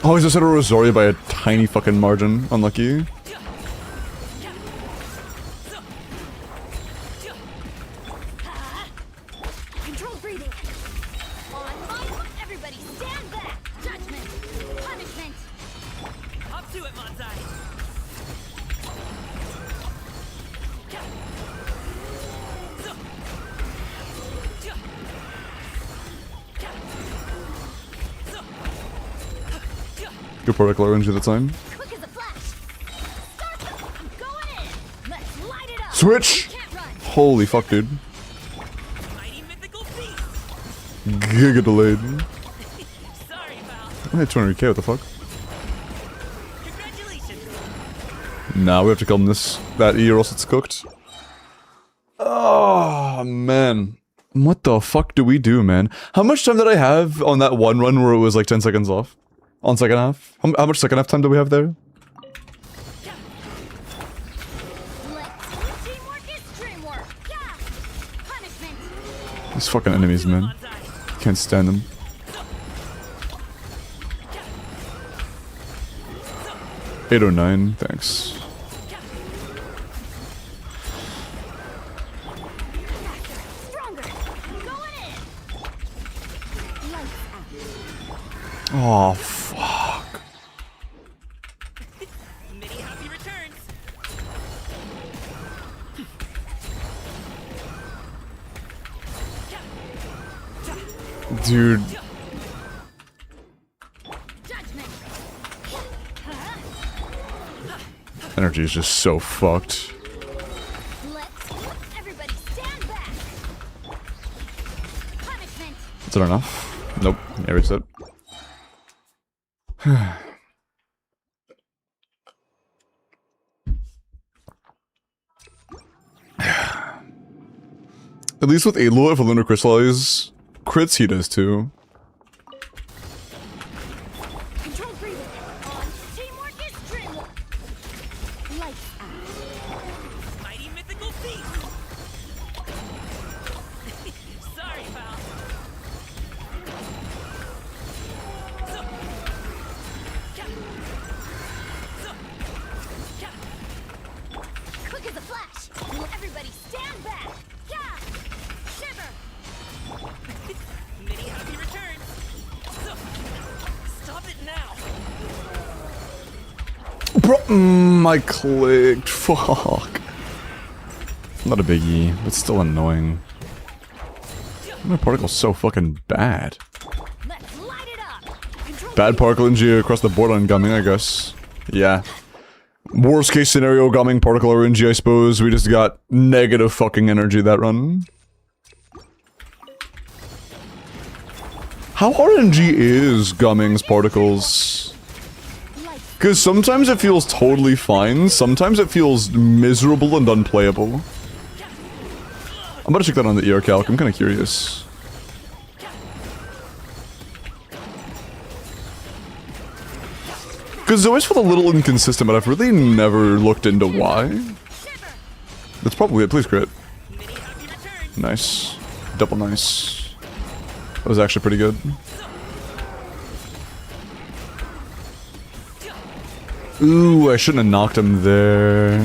Oh, he's just hit a Rosario by a tiny fucking margin. Unlucky. breathing. On my foot, everybody stand back. Judgment. Punishment. Up to it, Manzai. Good particle range at the time. Quick as a flash. Start them. I'm going in. Let's light it up. Switch! You can't run. Holy fuck, dude. Mighty mythical beast. Giga delayed. Sorry, pal. I had 200k, what the fuck? Congratulations. Nah, we have to kill him that E or else it's cooked. Oh, man. What the fuck do we do, man? How much time did I have on that one run where it was like 10 seconds off? On second half? How much second half time do we have there? Teamwork is dreamwork. Yeah. Punishment. These fucking enemies, man. Can't stand them. $809, thanks. Stronger. Going in. Lights out. Oh, fuck. Many happy returns. Dude. Judgment. Energy is just so fucked. Let's everybody stand back. Punishment. Is that enough? Nope. Yeah, reset. At least with Aloy, if a Lunar Crystallize crits, he does too. Control breathing. On. Teamwork is dreamwork. Lights out. Mighty mythical beast. Sorry, pal. Quick as a flash. Everybody stand back. Yeah. Shiver. Many happy returns. Stop it now. Bro, I clicked. Fuck. Not a biggie, but still annoying. My particle's so fucking bad. Let's light it up. Control Bad particle energy across the board on gumming, I guess. Yeah. Worst case scenario, gumming particle RNG, I suppose. We just got negative fucking energy that run. How RNG is gumming's particles? Because sometimes it feels totally fine, sometimes it feels miserable and unplayable. I'm about to check that on the ear calc, I'm kind of curious. Because it always felt a little inconsistent, but I've really never looked into why. That's probably it, please crit. Nice. Double nice. That was actually pretty good. Ooh, I shouldn't have knocked him there.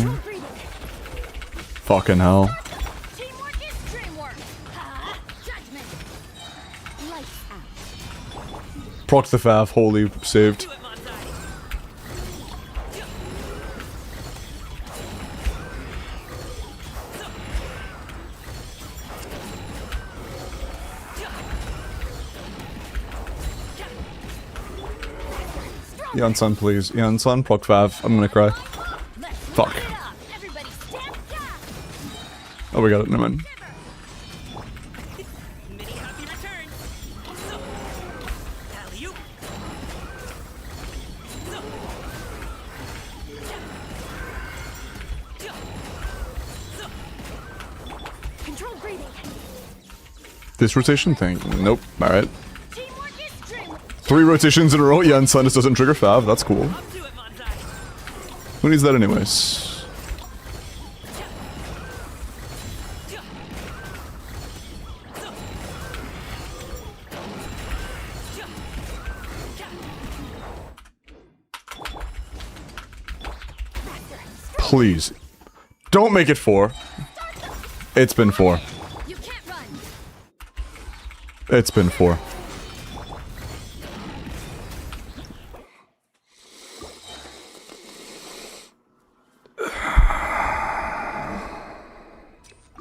Fucking hell. Teamwork is dreamwork. Judgment. Lights out. Proc the fav, holy, saved. Eon-san, please. Eon-san, proc fav. I'm gonna cry. Fuck. Everybody stand back. Oh, we got it, never mind. Many happy returns. Alley-oop. Control breathing. This rotation thing? Nope. Alright. Teamwork is dreamwork. 3 rotations in a row. Eon-san just doesn't trigger fav. That's cool. Up to it, Manzai. Who needs that anyways? Please. Don't make it 4. It's been 4. You can't run. It's been 4.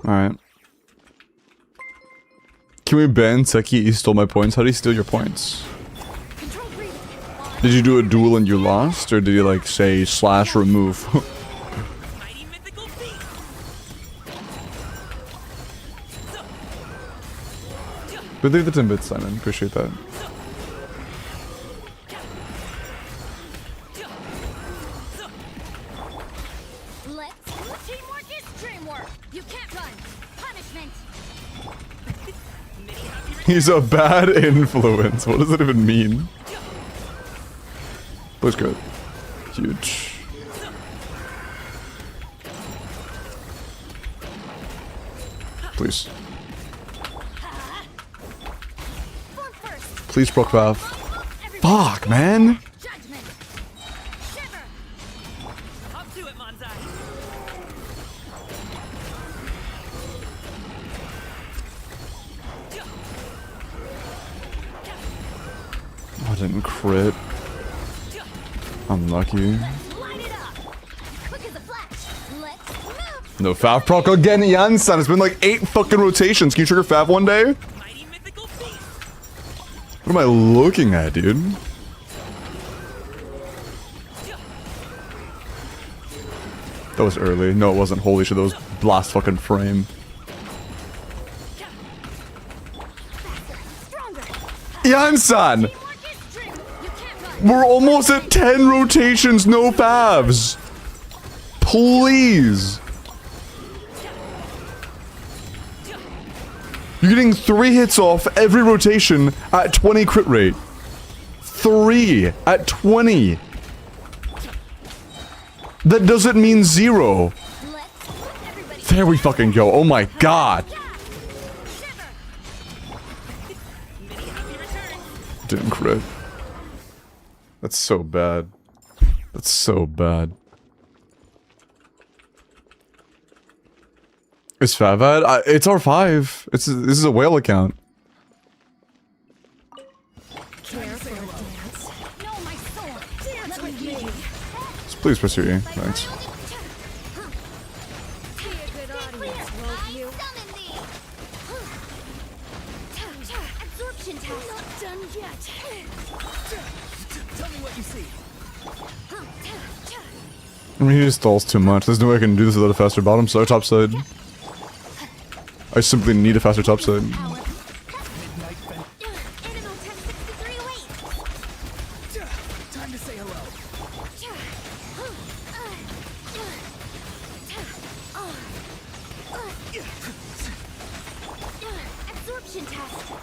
Alright. Can we ban Seki? You stole my points. How do you steal your points? Control breathing. Did you do a duel and you lost? Or did you like say slash remove? Mighty mythical beast. But leave the 10 bits, Simon. Appreciate that. Let's teamwork is dreamwork. You can't run. Punishment. He's a bad influence. What does it even mean? Looks good. Huge. Please. Form first. Please, Prokvav. Fuck, man! Judgment. Shiver. Up to it, Manzai. I didn't crit. Unlucky. Light it up. Quick as a flash. Let's move. No Fav proc again, Jansen. It's been like 8 fucking rotations. Can you trigger Fav one day? Mighty mythical beast. What am I looking at, dude? That was early. No, it wasn't. Holy shit, that was blast fucking frame. Stronger. Jansen! Teamwork is dream. You can't run. We're almost at 10 rotations, no Favs! Please! You're getting 3 hits off every rotation at 20 crit rate. 3 at 20. That doesn't mean 0. Let's put everybody. There we fucking go. Oh my god. Shiver. Many happy returns. Didn't crit. That's so bad. That's so bad. Is Favad? It's R5. This is a whale account. Care for a dance. No, my soul. Dance with me. Just please press your E. Thanks. Be a good audience, won't you? Absorption test. Not done yet. Tell me what you see. I mean, he just stalls too much. There's no way I can do this without a faster bottom side or top side. I simply need a faster top side. Power. Animal test 63 away. Time to say hello. Absorption test.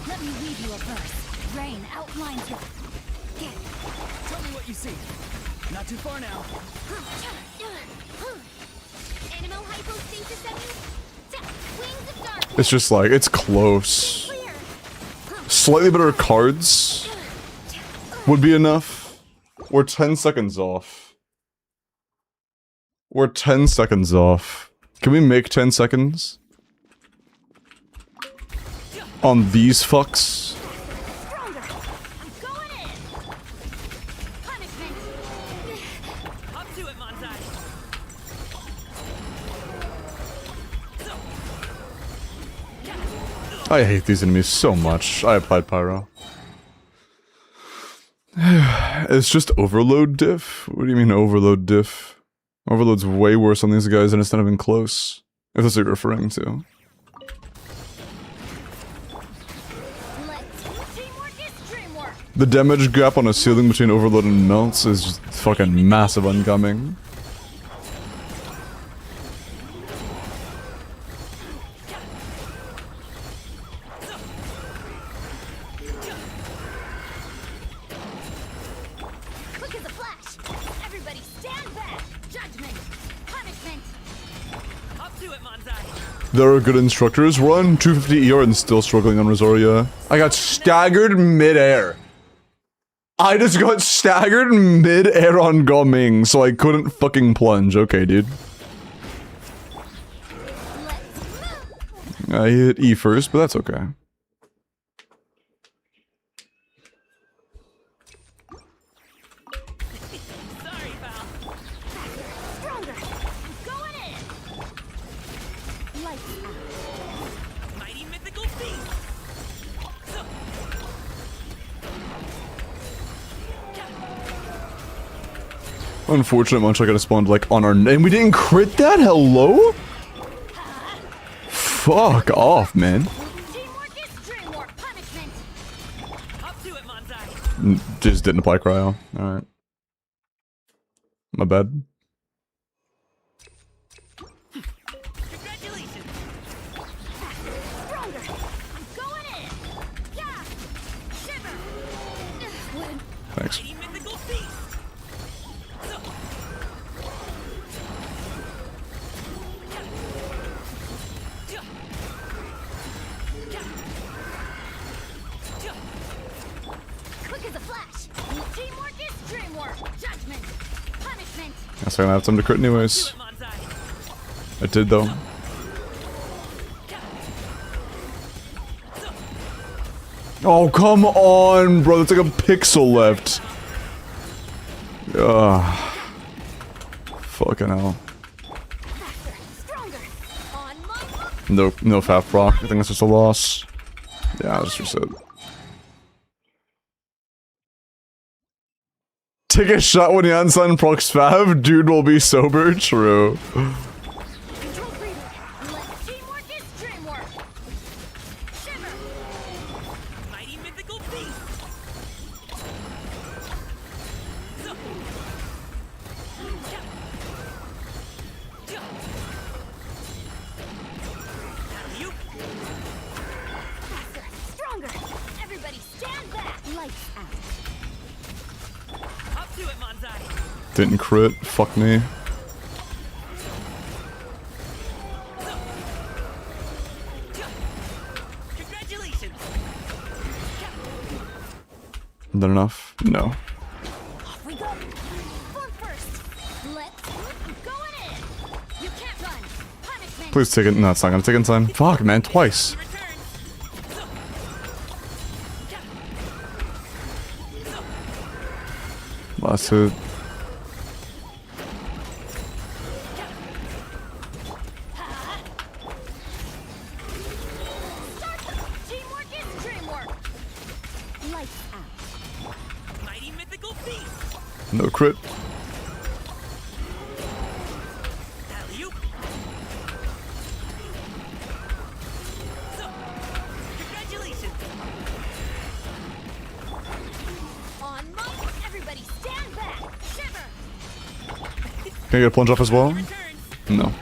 Let me read you a verse. Rain outlines your. Get. Tell me what you see. Not too far now. Animal hypostasis wings of dark. It's just like, it's close. Clear. Slightly better cards would be enough. We're 10 seconds off. We're 10 seconds off. Can we make 10 seconds? On these fucks? Stronger. I'm going in. Punishment. Up to it, Manzai. I hate these enemies so much. I applied pyro. It's just overload diff? What do you mean overload diff? Overload's way worse on these guys and it's not even close. If that's what you're referring to. Teamwork is dreamwork. The damage gap on a ceiling between overload and melts is just fucking massive oncoming. Quick as a flash. Everybody stand back. Judgment. Punishment. Up to it, Manzai. There are good instructors. We're on 250 ER and still struggling on Rosaria. I got staggered mid-air. I just got staggered mid-air on Goming, so I couldn't fucking plunge. Okay, dude. I hit E first, but that's okay. Sorry, pal. Stronger. I'm going in. Lights out. Mighty mythical beast. Unfortunate Munch, I got spawned like on our and we didn't crit that? Hello? Fuck off, man. Teamwork is dreamwork. Punishment. Up to it, Manzai. Just didn't apply cryo. Alright. My bad. Congratulations. Stronger. I'm going in. Yeah. Shiver. When Thanks. mighty mythical beast. Quick as a flash. Teamwork is dreamwork. Judgment. Punishment. Guess I'm gonna have time to crit anyways. I did though. Oh, come on, bro. It's like a pixel left. Ugh. Fucking hell. Faster. Stronger. On my hook. No fat proc. I think that's just a loss. Yeah, I just reset. Take a shot when Yansan procs Fav, dude will be sober. True. Control breathing. Let teamwork is dreamwork. Shiver. Mighty mythical beast. Faster. Stronger. Everybody stand back. Lights out. Up to it, Manzai. Didn't crit. Fuck me. Congratulations. Done enough? No. Off we go. Form first. Let's going in. You can't run. Punishment. Please take it. No, it's not gonna take it in time. Fuck, man. Twice. Return. Last hit. Teamwork is dreamwork. Lights out. Mighty mythical beast. No crit. Alley-oop. Congratulations. On my everybody stand back. Shiver. Can I get a plunge off as well? Returns. No.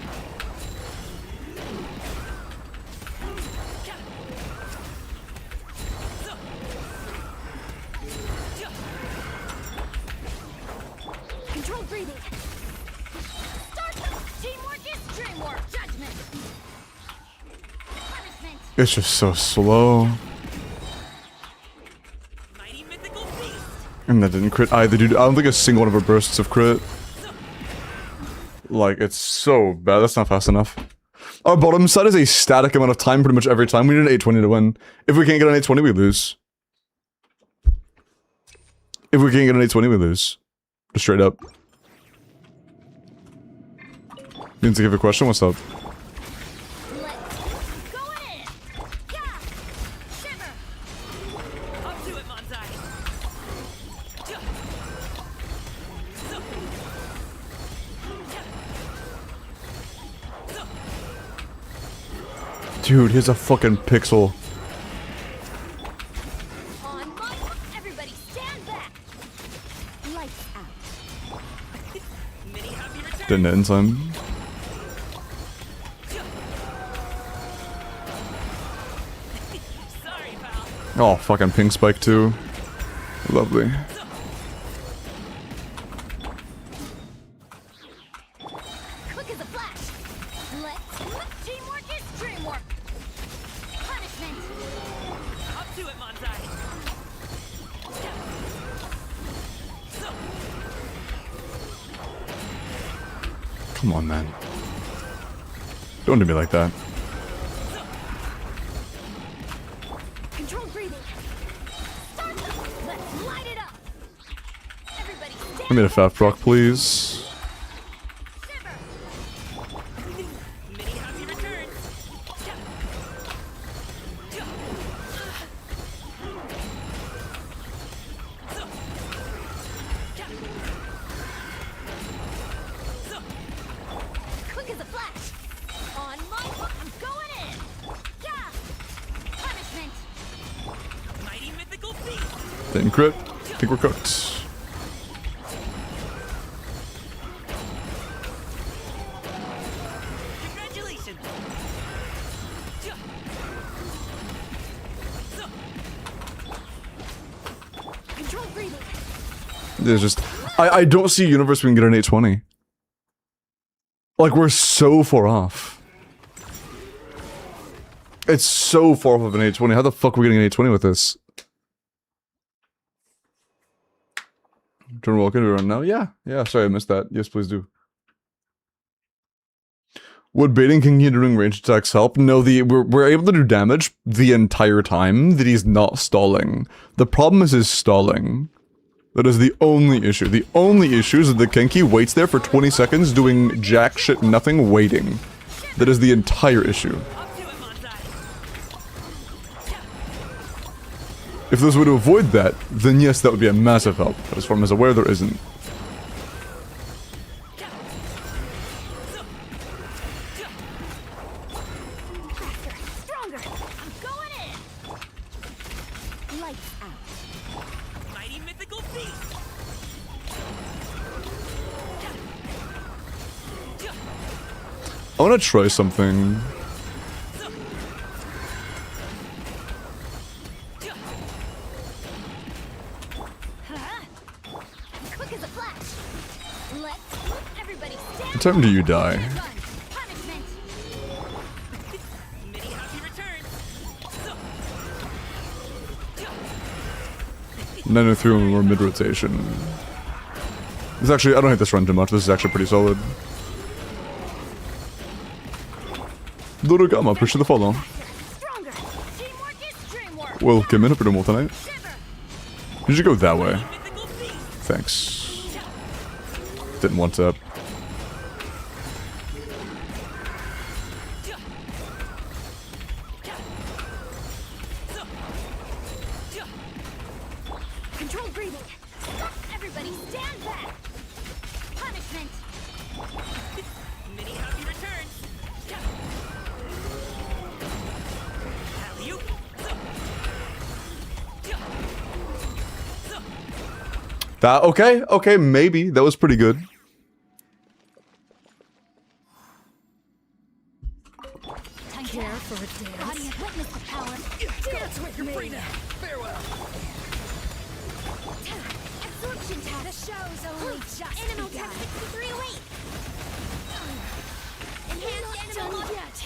Control breathing. Start them. Teamwork is dreamwork. Judgment. Punishment. It's just so slow. Mighty mythical beast. And that didn't crit either, dude. I don't think a single one of our bursts have crit. Like, it's so bad. That's not fast enough. Our bottom side is a static amount of time pretty much every time. We need an 820 to win. If we can't get an 820, we lose. If we can't get an 820, we lose. Just straight up. You need to give a question? What's up? Let's go in. Yeah. Shiver. Up to it, Manzai. Dude, here's a fucking pixel. On my everybody stand back. Lights out. Many happy returns. Didn't hit in time. Sorry, pal. Oh, fucking ping spike too. Lovely. Quick as a flash. Let's teamwork is dreamwork. Punishment. Up to it, Manzai. Come on, man. Don't do me like that. I made a fat proc, please. Mini happy returns. Quick as a flash. On my hook, I'm going in. Yeah. Punishment. Mighty mythical beast. Didn't crit. I think we're cooked. Congratulations. Control breathing. There's just I don't see a universe we can get an 820. Like, we're so far off. It's so far off of an 820. How the fuck are we getting an 820 with this? Turn Welkin to run now? Yeah. Yeah, sorry I missed that. Yes, please do. Would baiting King doing range attacks help? No, we're able to do damage the entire time that he's not stalling. The problem is his stalling. That is the only issue. The only issue is that the Kenki waits there for 20 seconds doing jack shit nothing waiting. That is the entire issue. Up to it, Monzai. If there's a way to avoid that, then yes, that would be a massive help. But as far as I'm aware, there isn't. Stronger. I'm going in. Lights out. Mighty mythical beast. I want to try something. Quick as a flash. Let's everybody stand. What time do you die? Run. Punishment. Mini happy returns. 903 when we're mid-rotation. This actually, I don't hate this run too much. This is actually pretty solid. Lurugama, appreciate the follow. Stronger. Teamwork is dreamwork. Welcome in, up to tonight. Shiver. Did you go that way? Mythical beast. Thanks. Didn't want to. Control breathing. Everybody stand back. Punishment. Mini happy returns. Alley-oop. That, okay, maybe. That was pretty good. Time care for a dance. Audience, witness the power. Dance with me. Free now. Farewell. Absorption test. The show's only just Animal begun. test 6308. Enhanced animal done yet.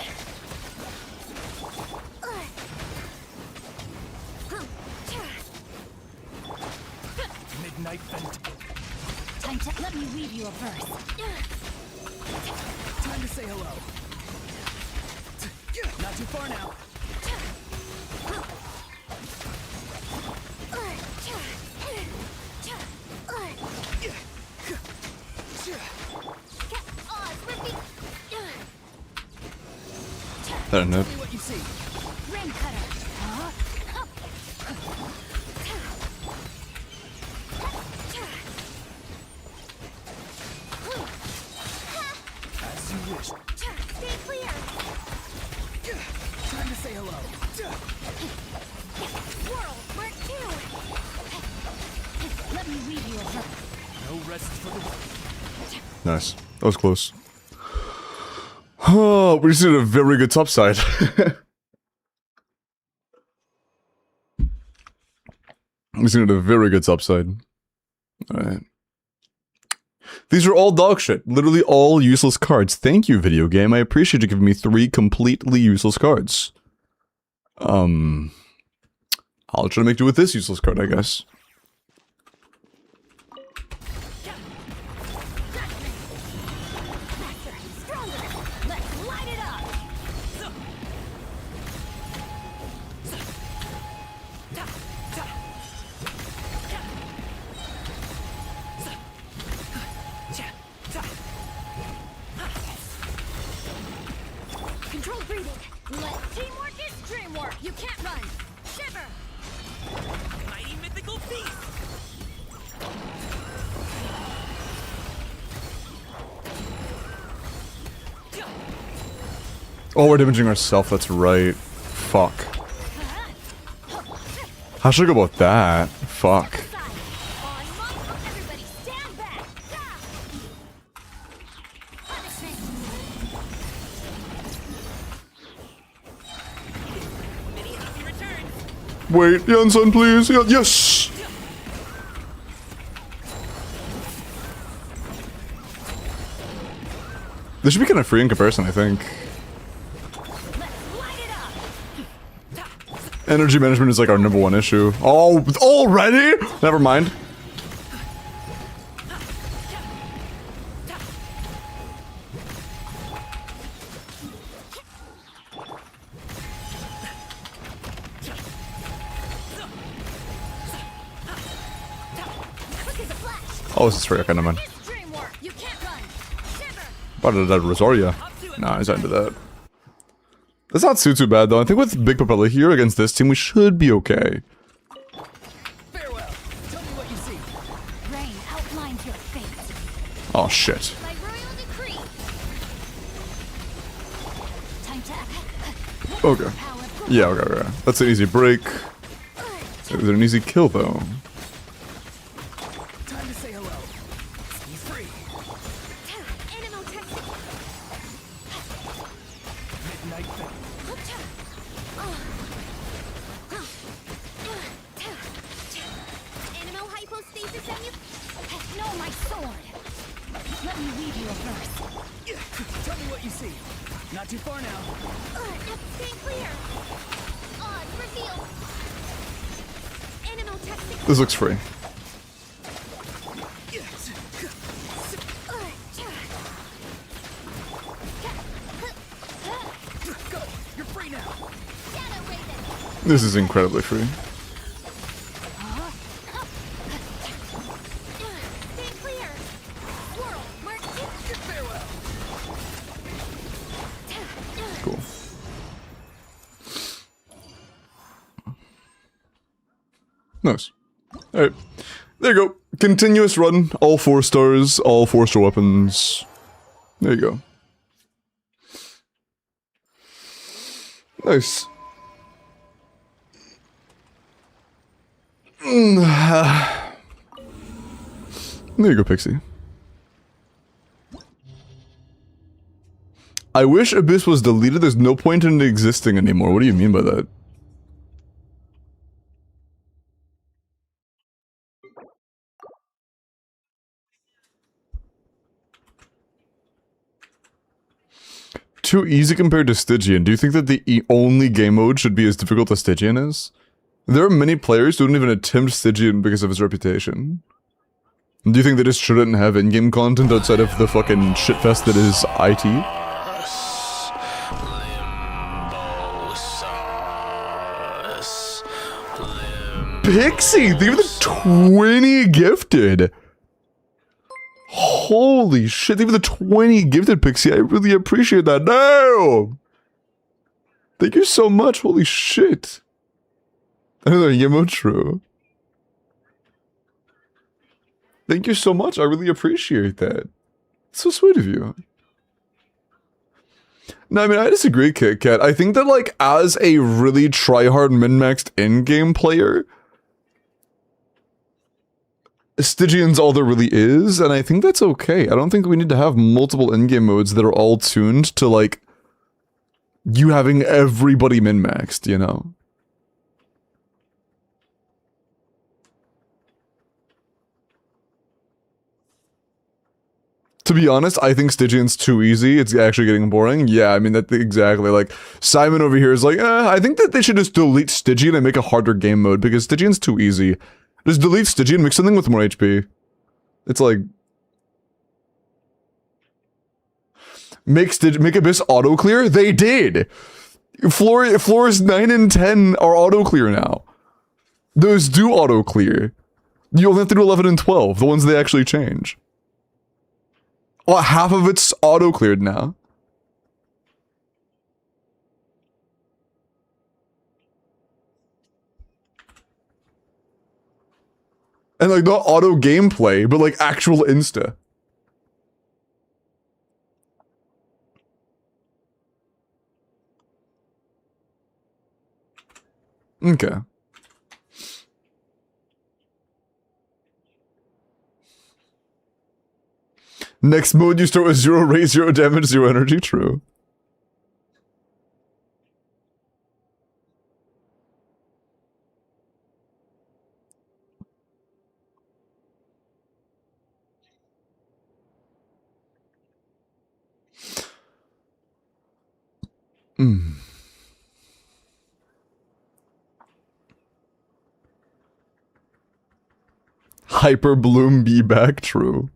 Midnight Vent. Time to let me weave you a verse. Time to say hello. Not too far now. I don't know. See what you see. Ring cutter. As you wish. Stay clear. Time to say hello. Swirl. Work two. Let me weave you a verse. No rest for the wicked. Nice. That was close. Oh, we just did a very good top side. We just did a very good top side. Alright. These are all dog shit. Literally all useless cards. Thank you, video game. I appreciate you giving me 3 completely useless cards. I'll try to make do with this useless card, I guess. Stronger. Let's light it up. Control breathing. Teamwork is dreamwork. You can't run. Shiver. Mighty mythical beast. Oh, we're damaging ourselves, that's right. Fuck. How should I go about that? Fuck. On my mark, everybody stand back. Punishment. Many happy returns. Wait, Yansan, please. Yes! This should be kind of free in comparison, I think. Let's light it up. Energy management is like our #1 issue. Oh, already? Never mind. Quick as a flash. Oh, this is free. Okay, never mind. It's dreamwork. You can't run. Shiver. About to Rosaria. Nah, he's not into that. That's not too bad though. I think with Big Papella here against this team, we should be okay. Farewell. Tell me what you see. Rain outlines your fate. Oh shit. By royal decree. Time to Okay. Yeah, okay. That's an easy break. Is it an easy kill though? Time to say hello. He's free. Animal testing. Midnight Fang. Animal hypostasis and you. No, my sword. Let me read you a verse. Tell me what you see. Not too far now. Stay clear. Odds revealed. Animal testing. This looks free. Go. You're free now. Shadow Raven. This is incredibly free. Stay clear. Swirl. Mark tip. Farewell. Cool. Nice. Alright. There you go. Continuous run. All 4 stars. All 4-star weapons. There you go. Nice. There you go, Pixie. I wish Abyss was deleted. There's no point in it existing anymore. What do you mean by that? Too easy compared to Stygian. Do you think that the only game mode should be as difficult as Stygian is? There are many players who don't even attempt Stygian because of his reputation. Do you think they just shouldn't have in-game content outside of the fucking shitfest that is IT? Pixie! Think of the 20 gifted! Holy shit, even the 20 gifted, Pixie. I really appreciate that. No! Thank you so much. Holy shit. Another Yemo true. Thank you so much. I really appreciate that. It's so sweet of you. No, I mean, I disagree, Kit Kat. I think that, like, as a really tryhard min-maxed in-game player, Stygian's all there really is, and I think that's okay. I don't think we need to have multiple in-game modes that are all tuned to, like, you having everybody min-maxed, you know? To be honest, I think Stygian's too easy. It's actually getting boring. Yeah, I mean, that exactly. Like, Simon over here is like, I think that they should just delete Stygian and make a harder game mode, because Stygian's too easy. Just delete Stygian, make something with more HP. It's like... Make Abyss auto-clear? They did! Floors 9 and 10 are auto-clear now. Those do auto-clear. You only have to do 11 and 12, the ones they actually change. Well, half of it's auto-cleared now. And like not auto gameplay, but like actual insta. Okay. Next mode you start with 0 rate, 0 damage, 0 energy, true. Hyper Bloom be back, true.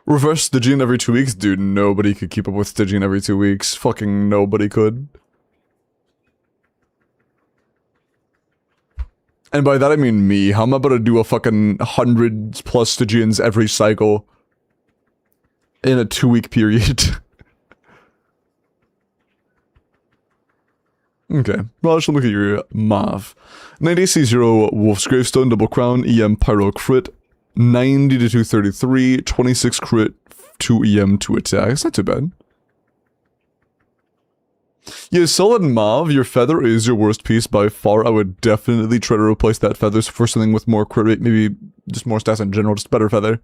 Reverse Stygian every 2 weeks? Dude, nobody could keep up with Stygian every 2 weeks. Fucking nobody could. And by that I mean me. How am I about to do a fucking 100+ Stygians every cycle in a 2-week period? Okay, well, let's look at your Mav. 90 C0 Wolf's Gravestone, Double Crown, EM Pyro Crit, 90 to 233, 26 Crit, 2 EM, 2 attack. It's not too bad. Yeah, solid Mav, your feather is your worst piece by far. I would definitely try to replace that feather for something with more crit rate, maybe just more stats in general, just better feather.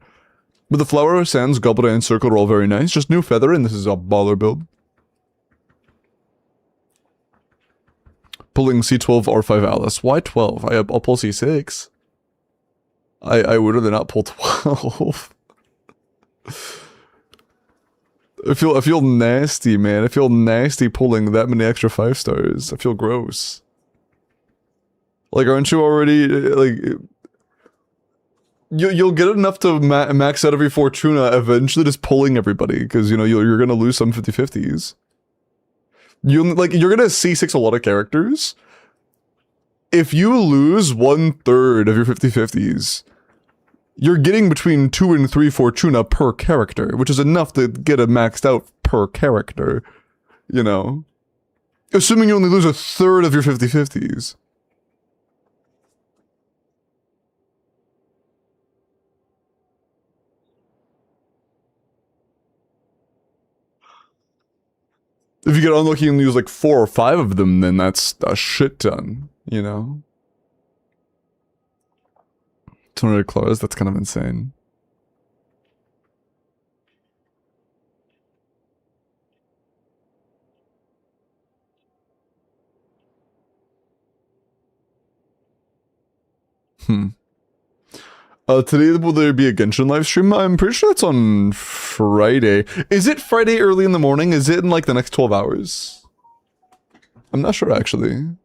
But the Flower, Sands, Goblet, and Circle are all very nice. Just new feather, and this is a baller build. Pulling C12, R5, Alice. Why 12? I'll pull C6. I would rather not pull 12. I feel nasty, man. I feel nasty pulling that many extra 5 stars. I feel gross. Like, aren't you already, like... You'll get enough to max out every Fortuna, eventually just pulling everybody, because, you know, you're gonna lose some 50-50s. You're gonna C6 a lot of characters. If you lose 1/3 of your 50-50s, you're getting between 2 and 3 Fortuna per character, which is enough to get a maxed out per character, you know? Assuming you only lose 1/3 of your 50-50s. If you get unlucky and lose like 4 or 5 of them, then that's a shit ton, you know? 200 claws, that's kind of insane. Today will there be a Genshin live stream? I'm pretty sure that's on Friday. Is it Friday early in the morning? Is it in like the next 12 hours? I'm not sure actually.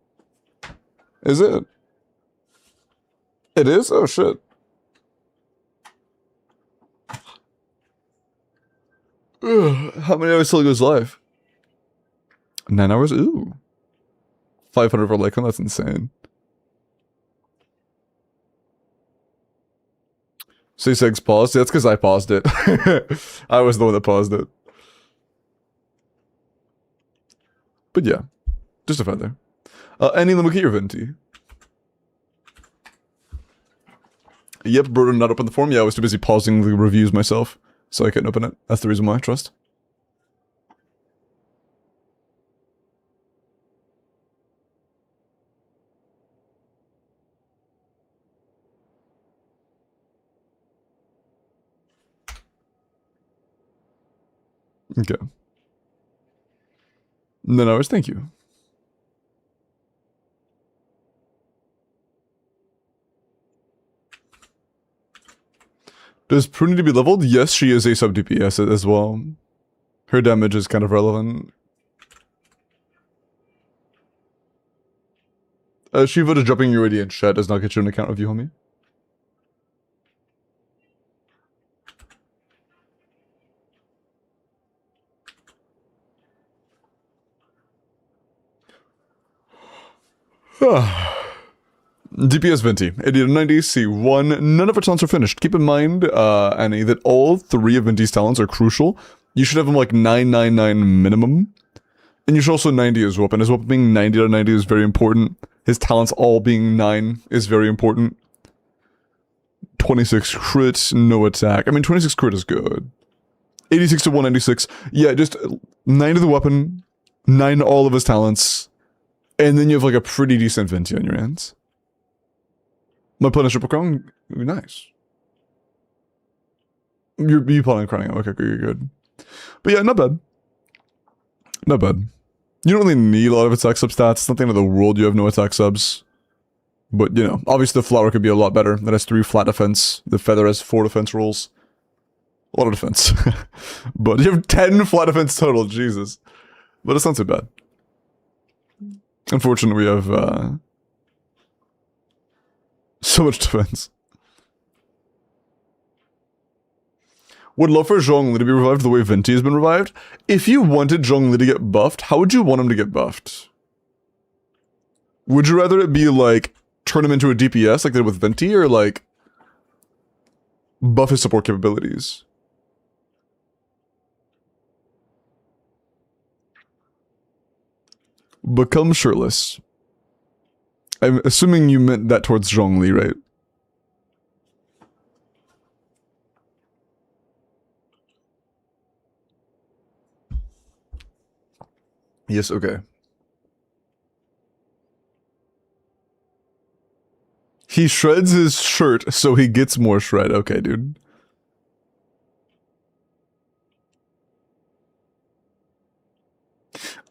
Is it? It is? Oh shit. Ugh, how many hours till it goes live? 9 hours? Ooh. 500 for Lycan, that's insane. C6 paused? Yeah, that's because I paused it. I was the one that paused it. But yeah, just a feather. Annie, let me get your venti. Yep, Broden not open the form. Yeah, I was too busy pausing the reviews myself, so I couldn't open it. That's the reason why, trust. Okay. 9 hours, thank you. Does Prue need to be leveled? Yes, she is a sub DPS as well. Her damage is kind of relevant. Shiva, just dropping your ID in chat does not get you an account review, homie. DPS Venti, 80 to 90, C1. None of her talents are finished. Keep in mind, Annie, that all 3 of Venti's talents are crucial. You should have them like 999 minimum. And you should also 90 as well. And as well, being 90 to 90 is very important. His talents all being 9 is very important. 26 crit, no attack. I mean, 26 crit is good. 86 to 196. Yeah, just 9 to the weapon, 9 to all of his talents, and then you have like a pretty decent Venti on your hands. My plan is triple crown? Nice. You plan on crowning out. Okay, good. But yeah, not bad. Not bad. You don't really need a lot of attack sub stats. It's not the end of the world you have no attack subs. But, you know, obviously the flower could be a lot better. That has 3 flat defense. The feather has 4 defense rolls. A lot of defense. But you have 10 flat defense total, Jesus. But it's not too bad. Unfortunately, we have so much defense. Would love for Zhongli to be revived the way Venti has been revived. If you wanted Zhongli to get buffed, how would you want him to get buffed? Would you rather it be like, turn him into a DPS like they did with Venti, or like, buff his support capabilities? Become shirtless. I'm assuming you meant that towards Zhongli, right? Yes, okay. He shreds his shirt so he gets more shred. Okay, dude.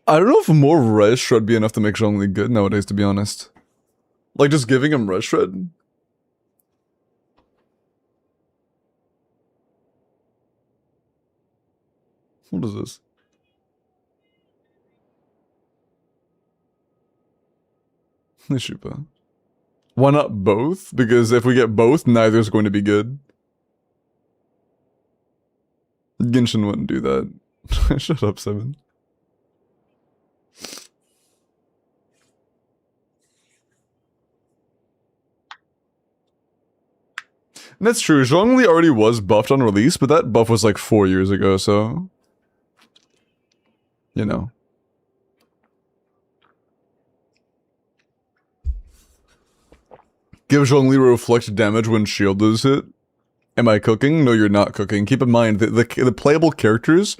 I don't know if more res shred be enough to make Zhongli good nowadays, to be honest. Like, just giving him res shred? What is this? Nishupa. Why not both? Because if we get both, neither's going to be good. Genshin wouldn't do that. Shut up, 7. That's true. Zhongli already was buffed on release, but that buff was like 4 years ago, so... You know. Give Zhongli reflect damage when shield is hit. Am I cooking? No, you're not cooking. Keep in mind that the playable characters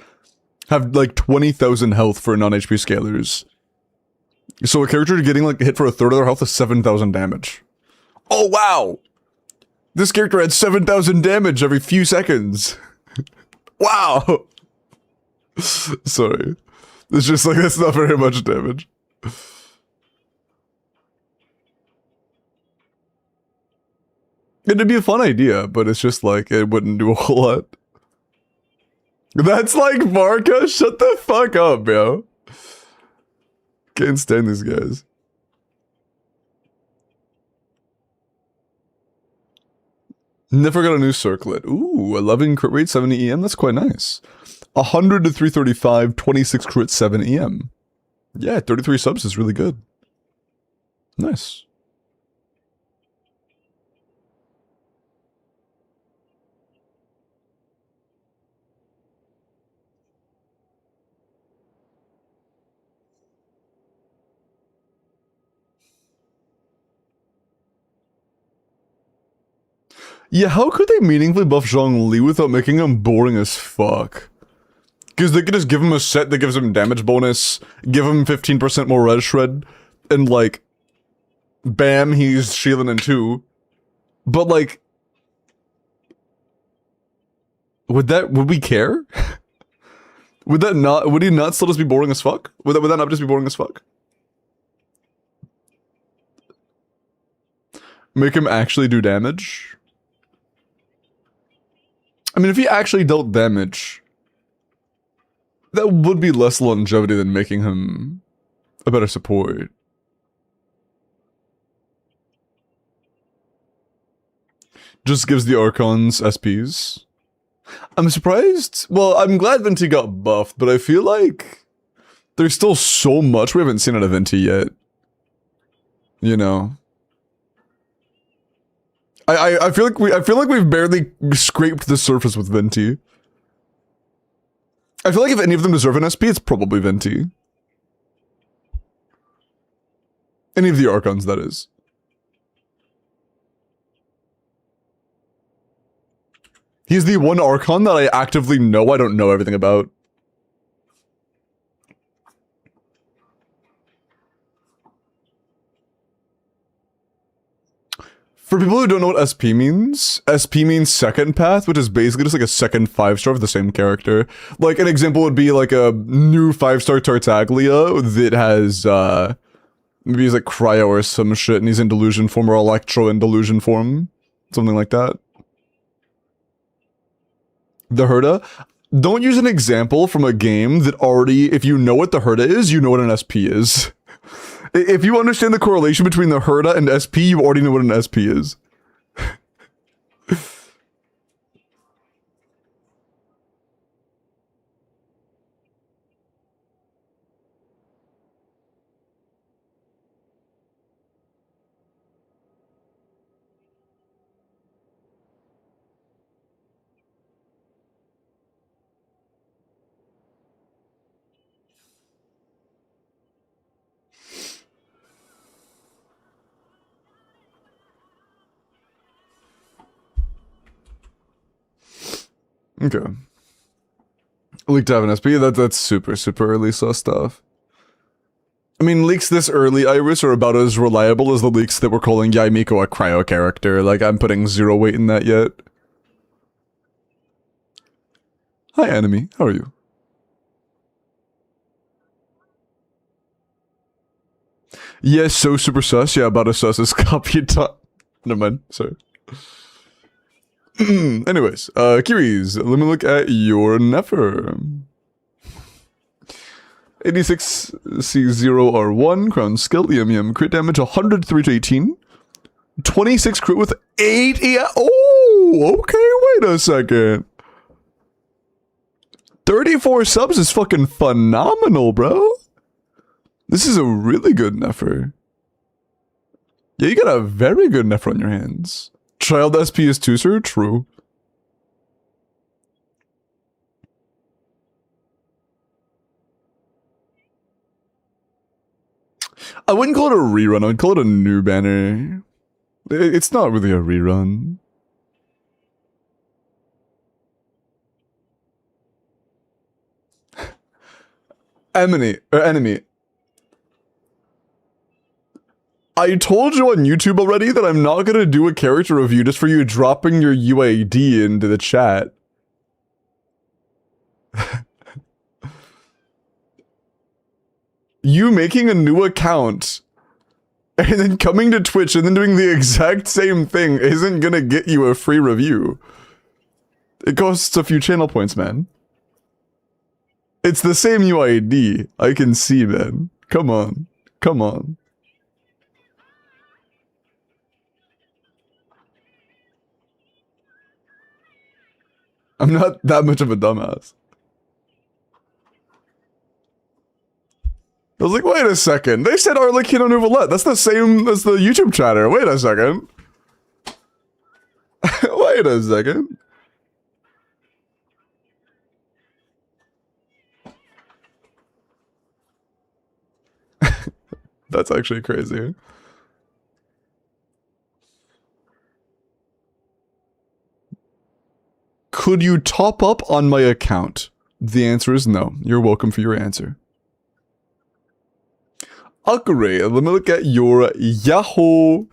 have like 20,000 health for non-HP scalers. So a character getting like hit for a third of their health is 7,000 damage. Oh wow! This character had 7,000 damage every few seconds. Wow! Sorry. It's just like, that's not very much damage. It'd be a fun idea, but it's just like, it wouldn't do a whole lot. That's like Marka? Shut the fuck up, bro. Can't stand these guys. Never got a new circlet. Ooh, 11 crit rate, 70 EM. That's quite nice. 100 to 335, 26 crit, 7 EM. Yeah, 33 subs is really good. Nice. Yeah, how could they meaningfully buff Zhongli without making him boring as fuck? Because they could just give him a set that gives him damage bonus, give him 15% more res shred, and like, bam, he's shielding in 2. But like, would we care? Would he not still just be boring as fuck? Would that not just be boring as fuck? Make him actually do damage? I mean, if he actually dealt damage, that would be less longevity than making him a better support. Just gives the Archons SPs. I'm surprised. Well, I'm glad Venti got buffed, but I feel like there's still so much we haven't seen out of Venti yet. You know. I feel like we've barely scraped the surface with Venti. I feel like if any of them deserve an SP, it's probably Venti. Any of the Archons, that is. He's the one Archon that I actively know I don't know everything about. For people who don't know what SP means second path, which is basically just like a second 5-star of the same character. Like, an example would be like a new 5-star Tartaglia that has, maybe he's like Cryo or some shit and he's in Delusion form, or Electro in Delusion form. Something like that. The Herda. Don't use an example from a game that already, if you know what the Herda is, you know what an SP is. If you understand the correlation between the Herda and SP, you already know what an SP is. Okay. Leak to have an SP? That's super, super early sus stuff. I mean, leaks this early, Iris, are about as reliable as the leaks that were calling Yaimiko a cryo character. Like, I'm putting zero weight in that yet. Hi, enemy. How are you? Yes, so super sus. Yeah, about as sus as copy. Never mind. Sorry. Anyways, Kiris, let me look at your Nefer. 86C0R1, crown skill, EM, crit damage 103 to 18. 26 crit with 8 oh, okay, wait a second. 34 subs is fucking phenomenal, bro. This is a really good Nefer. Yeah, you got a very good Nefer on your hands. Child SP is 2, sir? True. I wouldn't call it a rerun, I would call it a new banner. It's not really a rerun. Enemy. I told you on YouTube already that I'm not gonna do a character review just for you dropping your UAD into the chat. You making a new account and then coming to Twitch and then doing the exact same thing isn't gonna get you a free review. It costs a few channel points, man. It's the same UID. I can see, man. Come on. Come on. I'm not that much of a dumbass. I was like, wait a second. They said Arlequin on Nouvellette. That's the same as the YouTube chatter. Wait a second. Wait a second. That's actually crazy. Could you top up on my account? The answer is no. You're welcome for your answer. Akure, let me look at your Yahoo.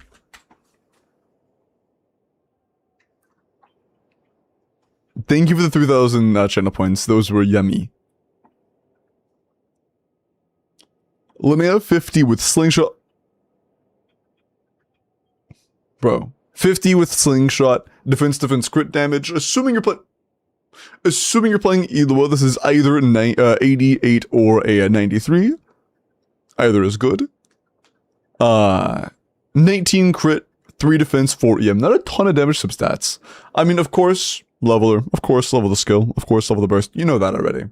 Thank you for the 3,000 channel points. Those were yummy. Let me have 50 with slingshot. Bro. 50 with slingshot, defense, crit damage. Assuming you're playing Eloa, this is either 88 or a 93. Either is good. 19 crit, 3 defense, 4 EM. Not a ton of damage substats. I mean, of course, leveler. Of course, level the skill. Of course, level the burst. You know that already.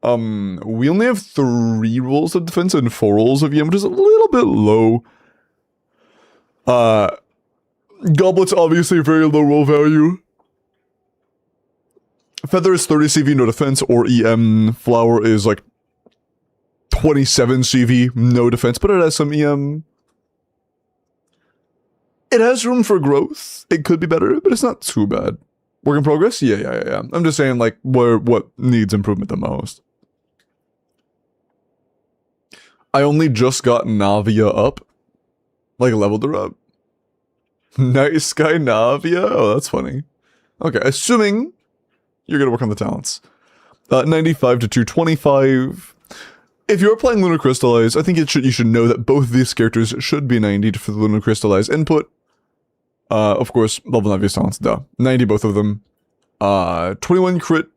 We only have 3 rolls of defense and 4 rolls of EM, which is a little bit low. Goblet's obviously very low roll value. Feather is 30 CV, no defense, or EM. Flower is like 27 CV, no defense, but it has some EM. It has room for growth. It could be better, but it's not too bad. Work in progress? Yeah. I'm just saying, like, what needs improvement the most. I only just got Navia up. Like, leveled her up. Nice guy Navia? Oh, that's funny. Okay, assuming you're gonna work on the talents. 95 to 225. If you're playing Lunar Crystallize, I think you should know that both of these characters should be 90 for the Lunar Crystallize input. Of course, level 9 talents, duh. 90 both of them. 21 crit.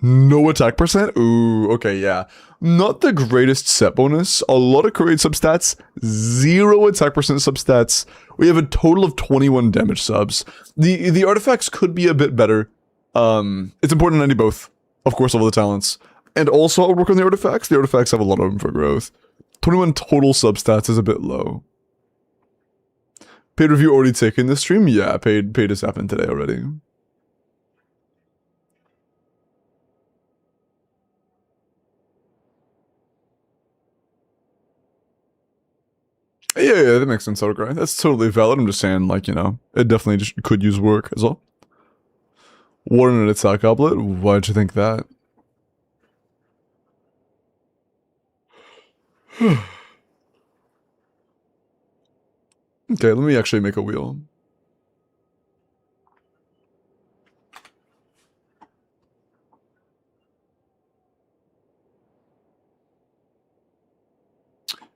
No attack percent? Ooh, okay, yeah. Not the greatest set bonus. A lot of crit rate substats. 0 attack percent substats. We have a total of 21 damage subs. The artifacts could be a bit better. It's important to 90 both. Of course, all the talents. And also, I'll work on the artifacts. The artifacts have a lot of room for growth. 21 total substats is a bit low. Paid review already taken this stream? Yeah, paid has happened today already. Yeah, that makes sense, okay. That's totally valid. I'm just saying, like, you know, it definitely just could use work as well. What an attack goblet? Why'd you think that? Okay, let me actually make a wheel.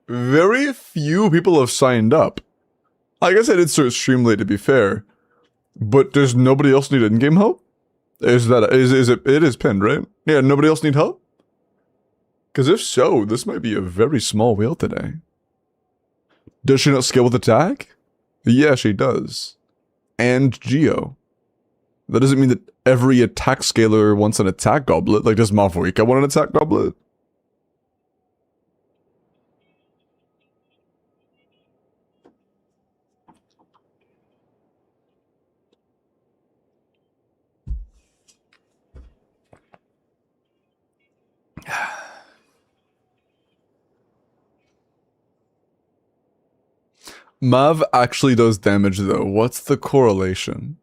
Very few people have signed up. I guess I did start stream late, to be fair. But does nobody else need in-game help? Is it is pinned, right? Yeah, nobody else need help? Because if so, this might be a very small wheel today. Does she not scale with attack? Yeah, she does. And Geo. That doesn't mean that every attack scaler wants an attack goblet. Like, does Maverick want an attack goblet? Mav actually does damage though. What's the correlation?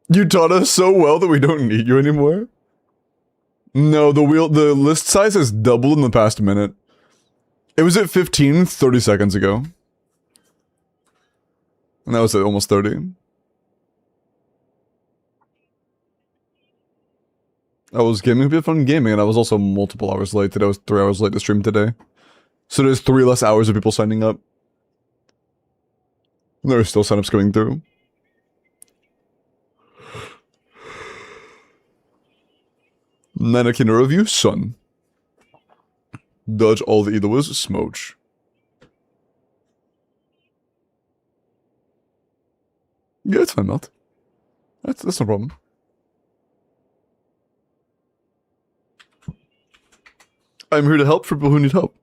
You taught us so well that we don't need you anymore? No, the list size has doubled in the past minute. It was at 15 30 seconds ago. And that was at almost 30. I was gaming a bit fun gaming, and I was also multiple hours late today. I was 3 hours late to stream today. So there's 3 less hours of people signing up. And there are still signups going through. Nanakina review, Sun. Dodge all the Eloas, Smoach. Yeah, it's fine, Melt. That's no problem. I'm here to help for people who need help.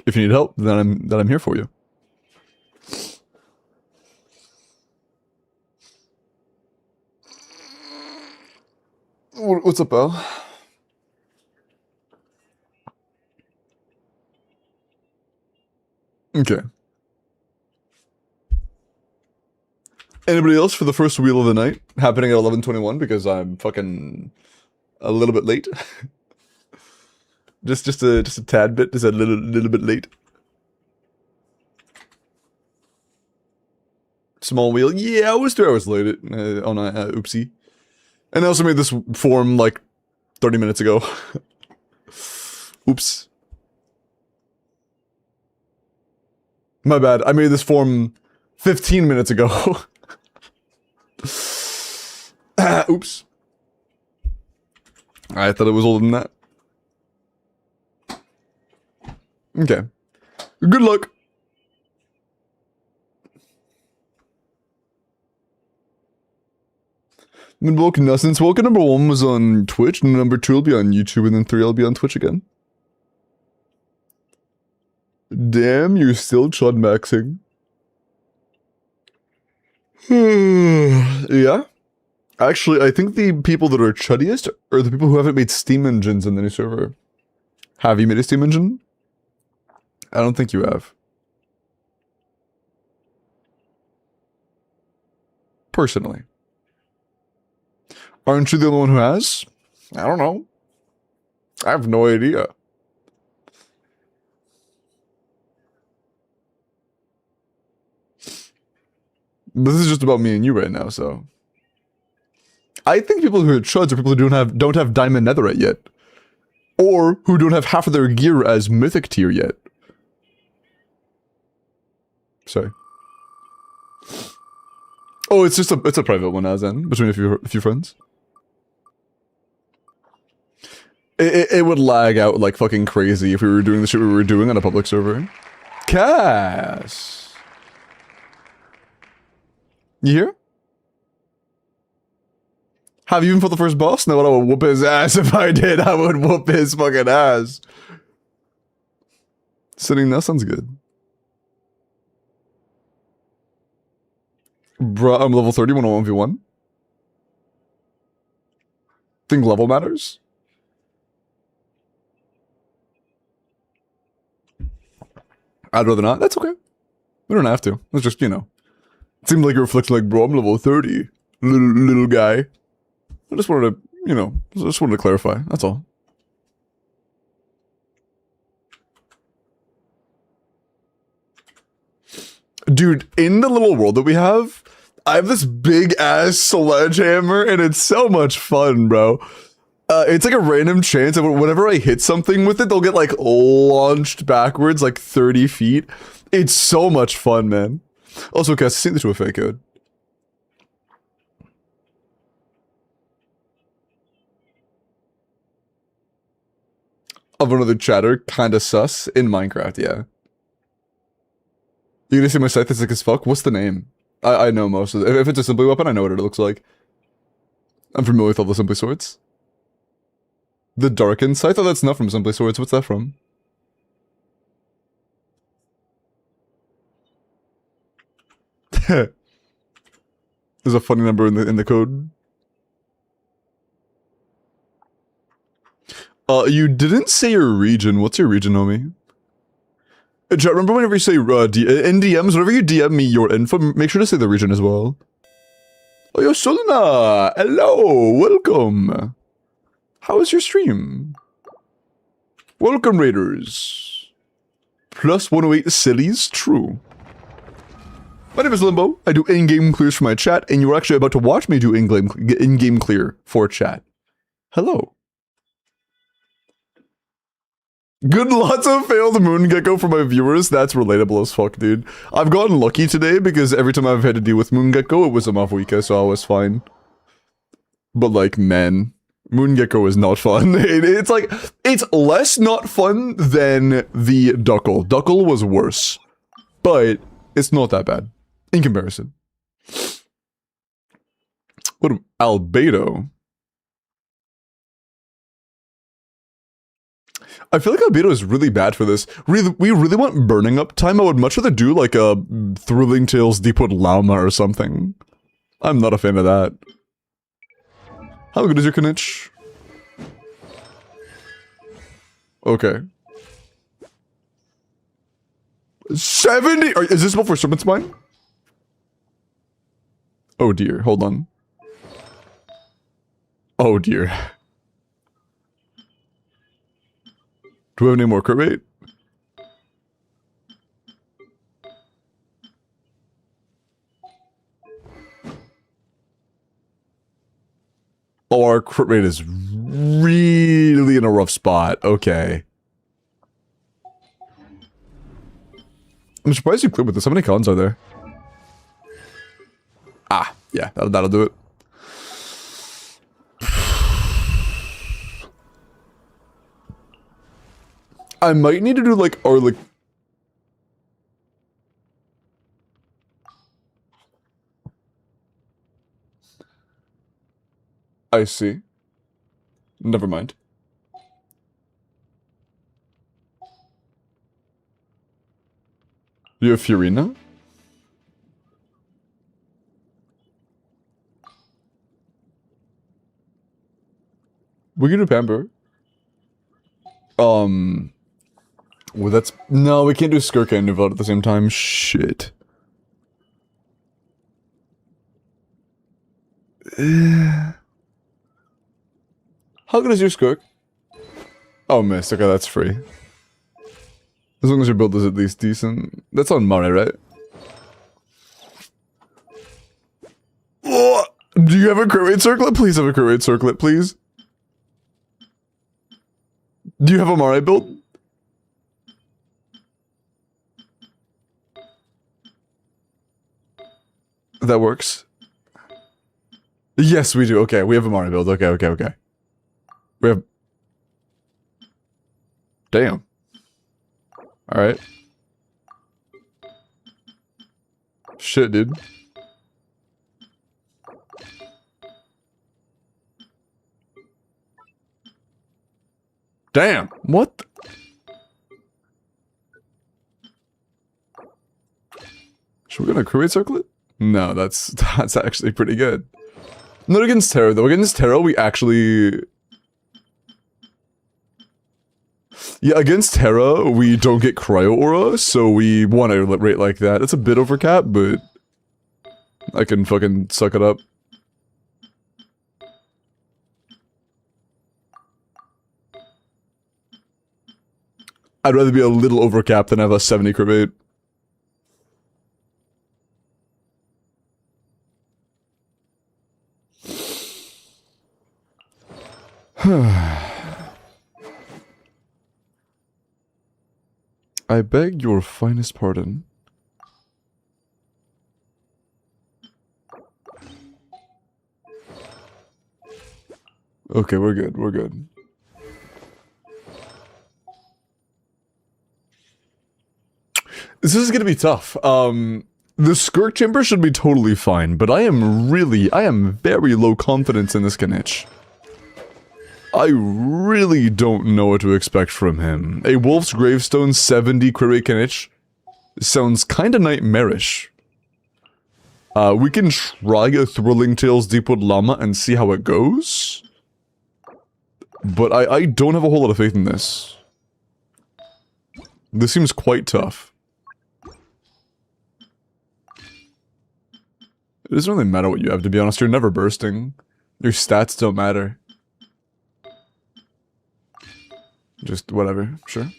If you need help, then I'm here for you. What's up, Al? Okay. Anybody else for the first wheel of the night? Happening at 11:21 because I'm fucking a little bit late. just a tad bit, just a little bit late. Small wheel. Yeah, I was 3 hours late on a oopsie. And I also made this form like 30 minutes ago. Oops. My bad. I made this form 15 minutes ago. Oops. I thought it was older than that. Okay. Good luck. Woken since Woken number 1 was on Twitch, number 2 will be on YouTube, and then 3 will be on Twitch again. Damn, you're still chud maxing. Yeah. Actually, I think the people that are chuddiest are the people who haven't made Steam engines in the new server. Have you made a Steam engine? I don't think you have. Personally. Aren't you the only one who has? I don't know. I have no idea. This is just about me and you right now, so. I think people who are chuds are people who don't have diamond netherite yet. Or who don't have half of their gear as mythic tier yet. Sorry. Oh, it's a private one as in between a few friends. It would lag out like fucking crazy if we were doing the shit we were doing on a public server. Cass. You here? Have you even fought the first boss? No, I would whoop his ass if I did. I would whoop his fucking ass. Sitting that sounds good. Bruh, I'm level 30, 1v1. Think level matters? I'd rather not. That's okay. We don't have to. It's just, you know. It seemed like it reflects like, bro, I'm level 30. Little guy. I just wanted to, you know, just wanted to clarify. That's all. Dude, in the little world that we have, I have this big ass sledgehammer and it's so much fun, bro. It's like a random chance of whenever I hit something with it, they'll get like launched backwards like 30 feet. It's so much fun, man. Also, Cass, send this to a fake code. Of another chatter, kinda sus in Minecraft, yeah. You gonna see my scythe is sick as fuck? What's the name? I know most of it. If it's a simply weapon, I know what it looks like. I'm familiar with all the simply swords. The Darkened Scythe? Oh, that's not from Simply Swords. What's that from? There's a funny number in the code. You didn't say your region. What's your region, homie? Chat, remember whenever you say in DMs, whenever you DM me your info, make sure to say the region as well. Oh, yo, Solana! Hello! Welcome! How is your stream? Welcome, Raiders. Plus 108 sillies? True. My name is Limbo. I do in-game clears for my chat, and you're actually about to watch me do in-game clear for chat. Hello. Good lots of failed moon gecko for my viewers. That's relatable as fuck, dude. I've gotten lucky today because every time I've had to deal with moon gecko, it was a Mafuika, so I was fine. But like, man, moon gecko is not fun. It's like, it's less not fun than the duckle. Duckle was worse, but it's not that bad in comparison. What albedo? I feel like albedo is really bad for this. We really want burning up time. I would much rather do like a Thrilling Tales Deepwood Llama or something. I'm not a fan of that. How good is your Kinich? Okay. 70? Is this before Serpent's Mine? Oh dear, hold on. Oh dear. Do we have any more crit rate? Oh, our crit rate is really in a rough spot. Okay. I'm surprised you cleared with this. How many cons are there? Ah, yeah, that'll do it. I might need to do like, or like... I see. Never mind. You have Fiorina? We can do Pamper. Well, that's... No, we can't do Skirk and Nuveld at the same time. Shit. How good is your Skirk? Oh, missed. Okay, that's free. As long as your build is at least decent. That's on Mare, right? Oh, do you have a crit rate circlet? Please have a crit rate circlet, please. Do you have a Mare build? That works. Yes, we do. Okay, we have a Mare build. Okay. We have... Damn. Alright. Shit, dude. Damn. What? Should we go to Crit Rate Circlet? No, that's actually pretty good. Not against Terra, though. Against Terra, we actually... Yeah, against Terra, we don't get Cryo Aura, so we want to rate like that. It's a bit overcap, but... I can fucking suck it up. I'd rather be a little overcapped than have a 70 crit rate. I beg your finest pardon. Okay, we're good, we're good. This is gonna be tough. The Skirk Chamber should be totally fine, but I am very low confidence in this Kanich. I really don't know what to expect from him. A Wolf's Gravestone 70 crit rate Kanich sounds kinda nightmarish. We can try a Thrilling Tales Deepwood Llama and see how it goes. But I don't have a whole lot of faith in this. This seems quite tough. It doesn't really matter what you have, to be honest. You're never bursting. Your stats don't matter. Just whatever, sure.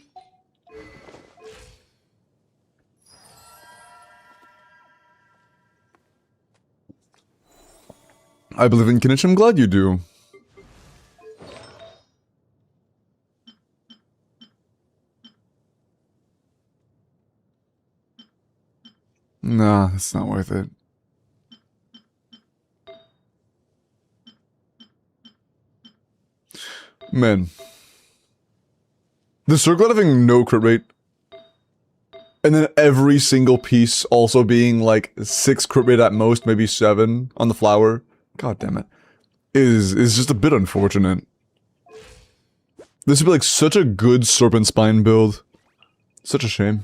I believe in Kinich, I'm glad you do. Nah, it's not worth it. Man. The circlet having no crit rate, and then every single piece also being like 6 crit rate at most, maybe 7 on the flower, god damn it, is just a bit unfortunate. This would be like such a good Serpent Spine build. Such a shame.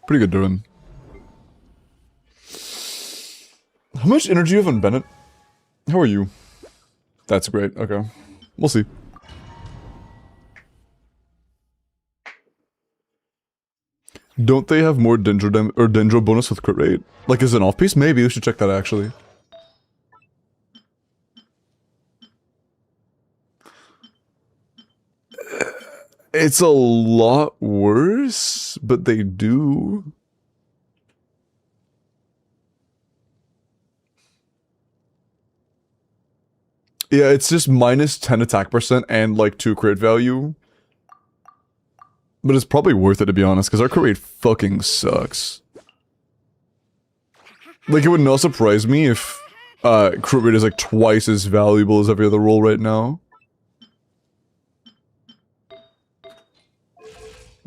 Pretty good doing. How much energy do you have on Bennett? How are you? That's great, okay. We'll see. Don't they have more Dendro bonus with crit rate? Like, is it an off-piece? Maybe, we should check that actually. It's a lot worse, but they do. Yeah, it's just minus 10 attack percent and like 2 crit value. But it's probably worth it, to be honest, because our crit rate fucking sucks. Like, it would not surprise me if crit rate is like twice as valuable as every other role right now.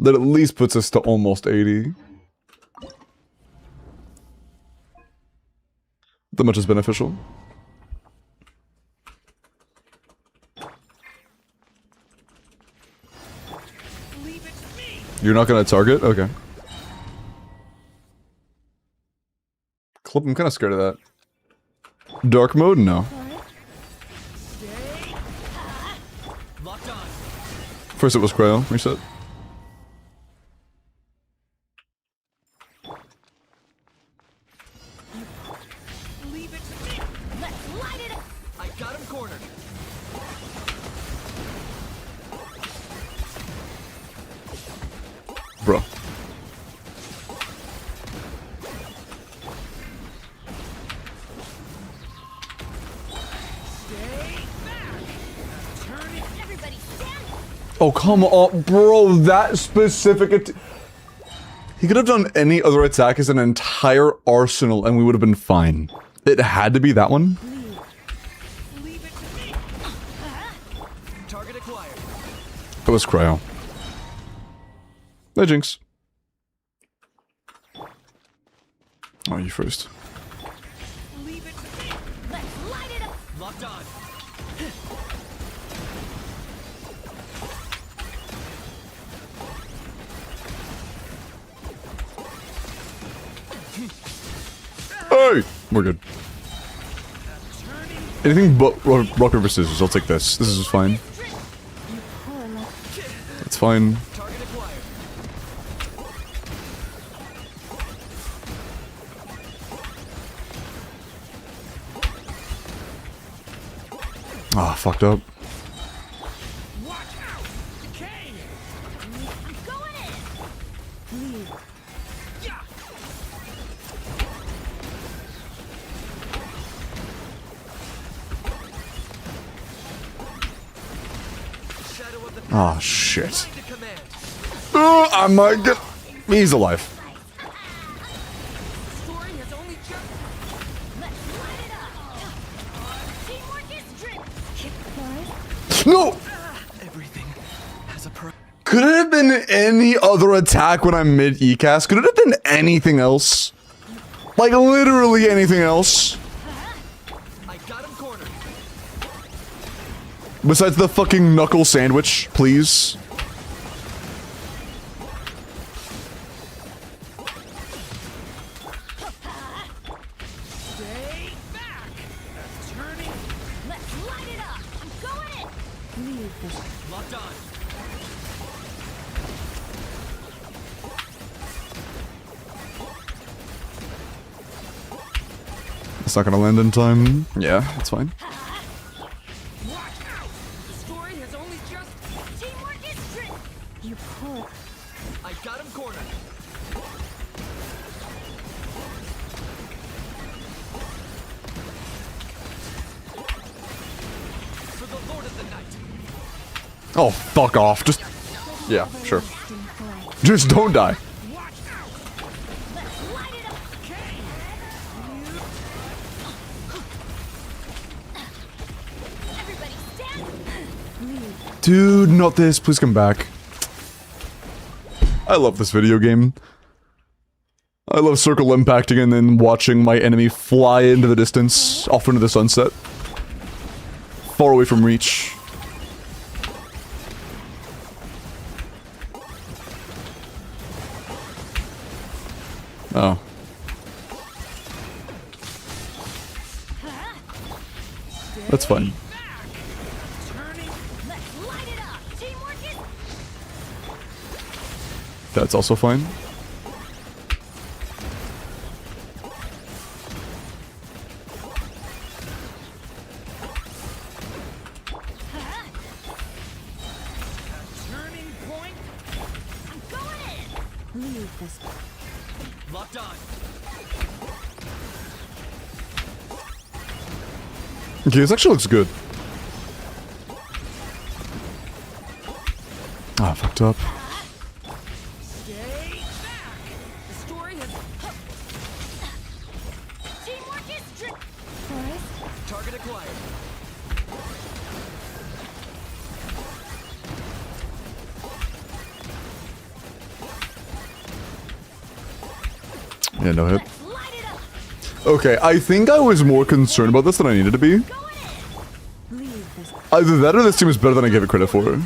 That at least puts us to almost 80. That much is beneficial. Leave You're not gonna target? Okay. Clip, I'm kind of scared of that. Dark mode? No. Locked on. First it was Cryo. Reset. Leave it to me. Let's light it up. I got him cornered. Bro. Everybody stand. Oh, come on, bro, that specific he could have done any other attack as an entire arsenal and we would have been fine. It had to be that one? Leave it to me. Target acquired. It was Cryo. Hey, Jinx. Oh, you first. Leave it to me. Let's light it up. Locked on. Hey! We're good. Anything but rock, paper, scissors. I'll take this. This is fine. That's fine. Target acquired. Ah, fucked up. Watch out. Decay. I'm going in. Yeah. Shadow of the Ah, shit. to command. Oh, I might get. He's alive. Story has only just. Let's light it up. Teamwork is drip. No! Everything has a purpose. Could it have been any other attack when I'm mid ECAS? Could it have been anything else? Like, literally anything else? I got him cornered. Besides the fucking knuckle sandwich, please. Stay back. Turning. Let's light it up. I'm going in. Locked on. It's not gonna land in time. Yeah, that's fine. Watch out. The story has only just. Teamwork is drip. You pull. I got him cornered. For the Lord of the Night. Oh, fuck off. Just. Yeah, sure. Just don't die. Watch out. Let's light it up. Everybody stand. Dude, not this. Please come back. I love this video game. I love circle impacting and then watching my enemy fly into the distance, off into the sunset. Far away from reach. Oh. That's fine. Turning. Let's light it up. Teamwork is. That's also fine. Turning point. I'm going in. Leave this. Locked on. Okay, this actually looks good. Ah, fucked up. Stay back. The story has. Teamwork is drip. Target acquired. Yeah, no hit. Let's light it up. Okay, I think I was more concerned about this than I needed to be. Going in. Leave this. Either that or this team is better than I gave it credit for.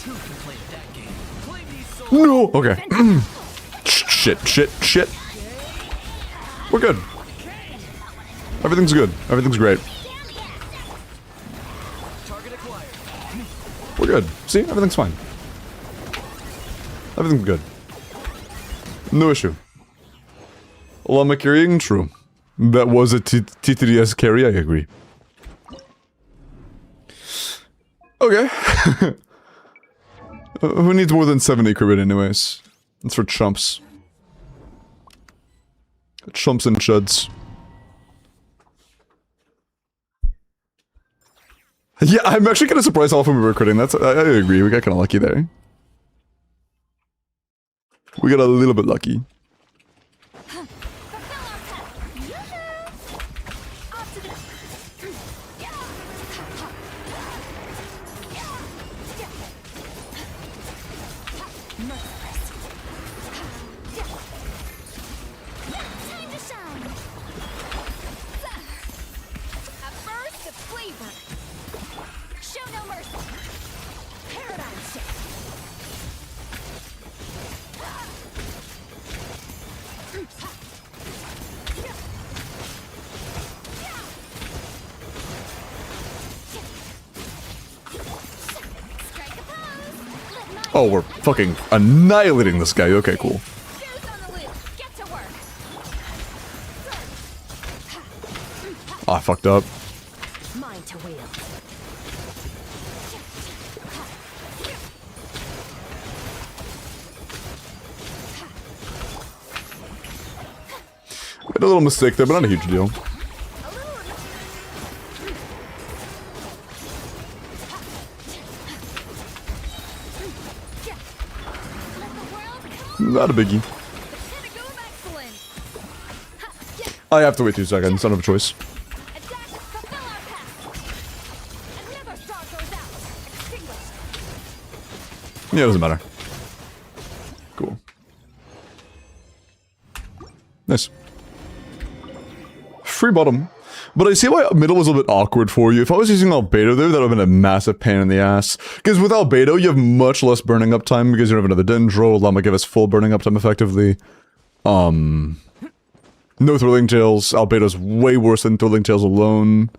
Who can play that game? Play me so. No! Okay. Shit. We're good. Everything's good. Everything's great. Target acquired. We're good. See? Everything's fine. Everything's good. No issue. Llama carrying? True. That was a TTDS carry, I agree. Okay. Who needs more than 70 crit anyways? It's for chumps. Chumps and chuds. Yeah, I'm actually kind of surprised how often we were critting. I agree, we got kind of lucky there. We got a little bit lucky. Oh, we're fucking annihilating this guy. Okay, cool. Oh, I fucked up. Mine to wield. Made a little mistake there, but not a huge deal. Not a biggie. I have to wait 2 seconds, son of a choice. Yeah, it doesn't matter. Cool. Nice. Free bottom. But I see why middle was a little bit awkward for you. If I was using Albedo there, that would have been a massive pain in the ass. Because with Albedo, you have much less burning up time because you don't have another Dendro. Llama give us full burning up time effectively. No Thrilling Tales. Albedo's way worse than Thrilling Tales alone.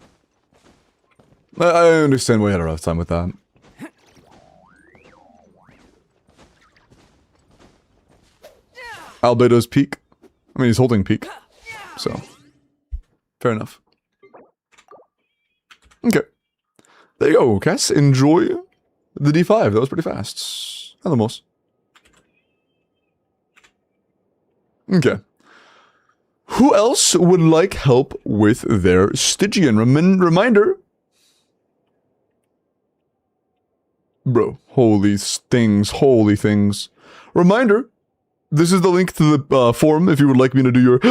I understand we had a rough time with that. Albedo's peak. I mean, he's holding peak. So, fair enough. Okay. There you go, Cass. Enjoy the D5. That was pretty fast. Almost. Okay. Who else would like help with their Stygian? Reminder. Bro, holy things. Reminder. This is the link to the forum if you would like me to do your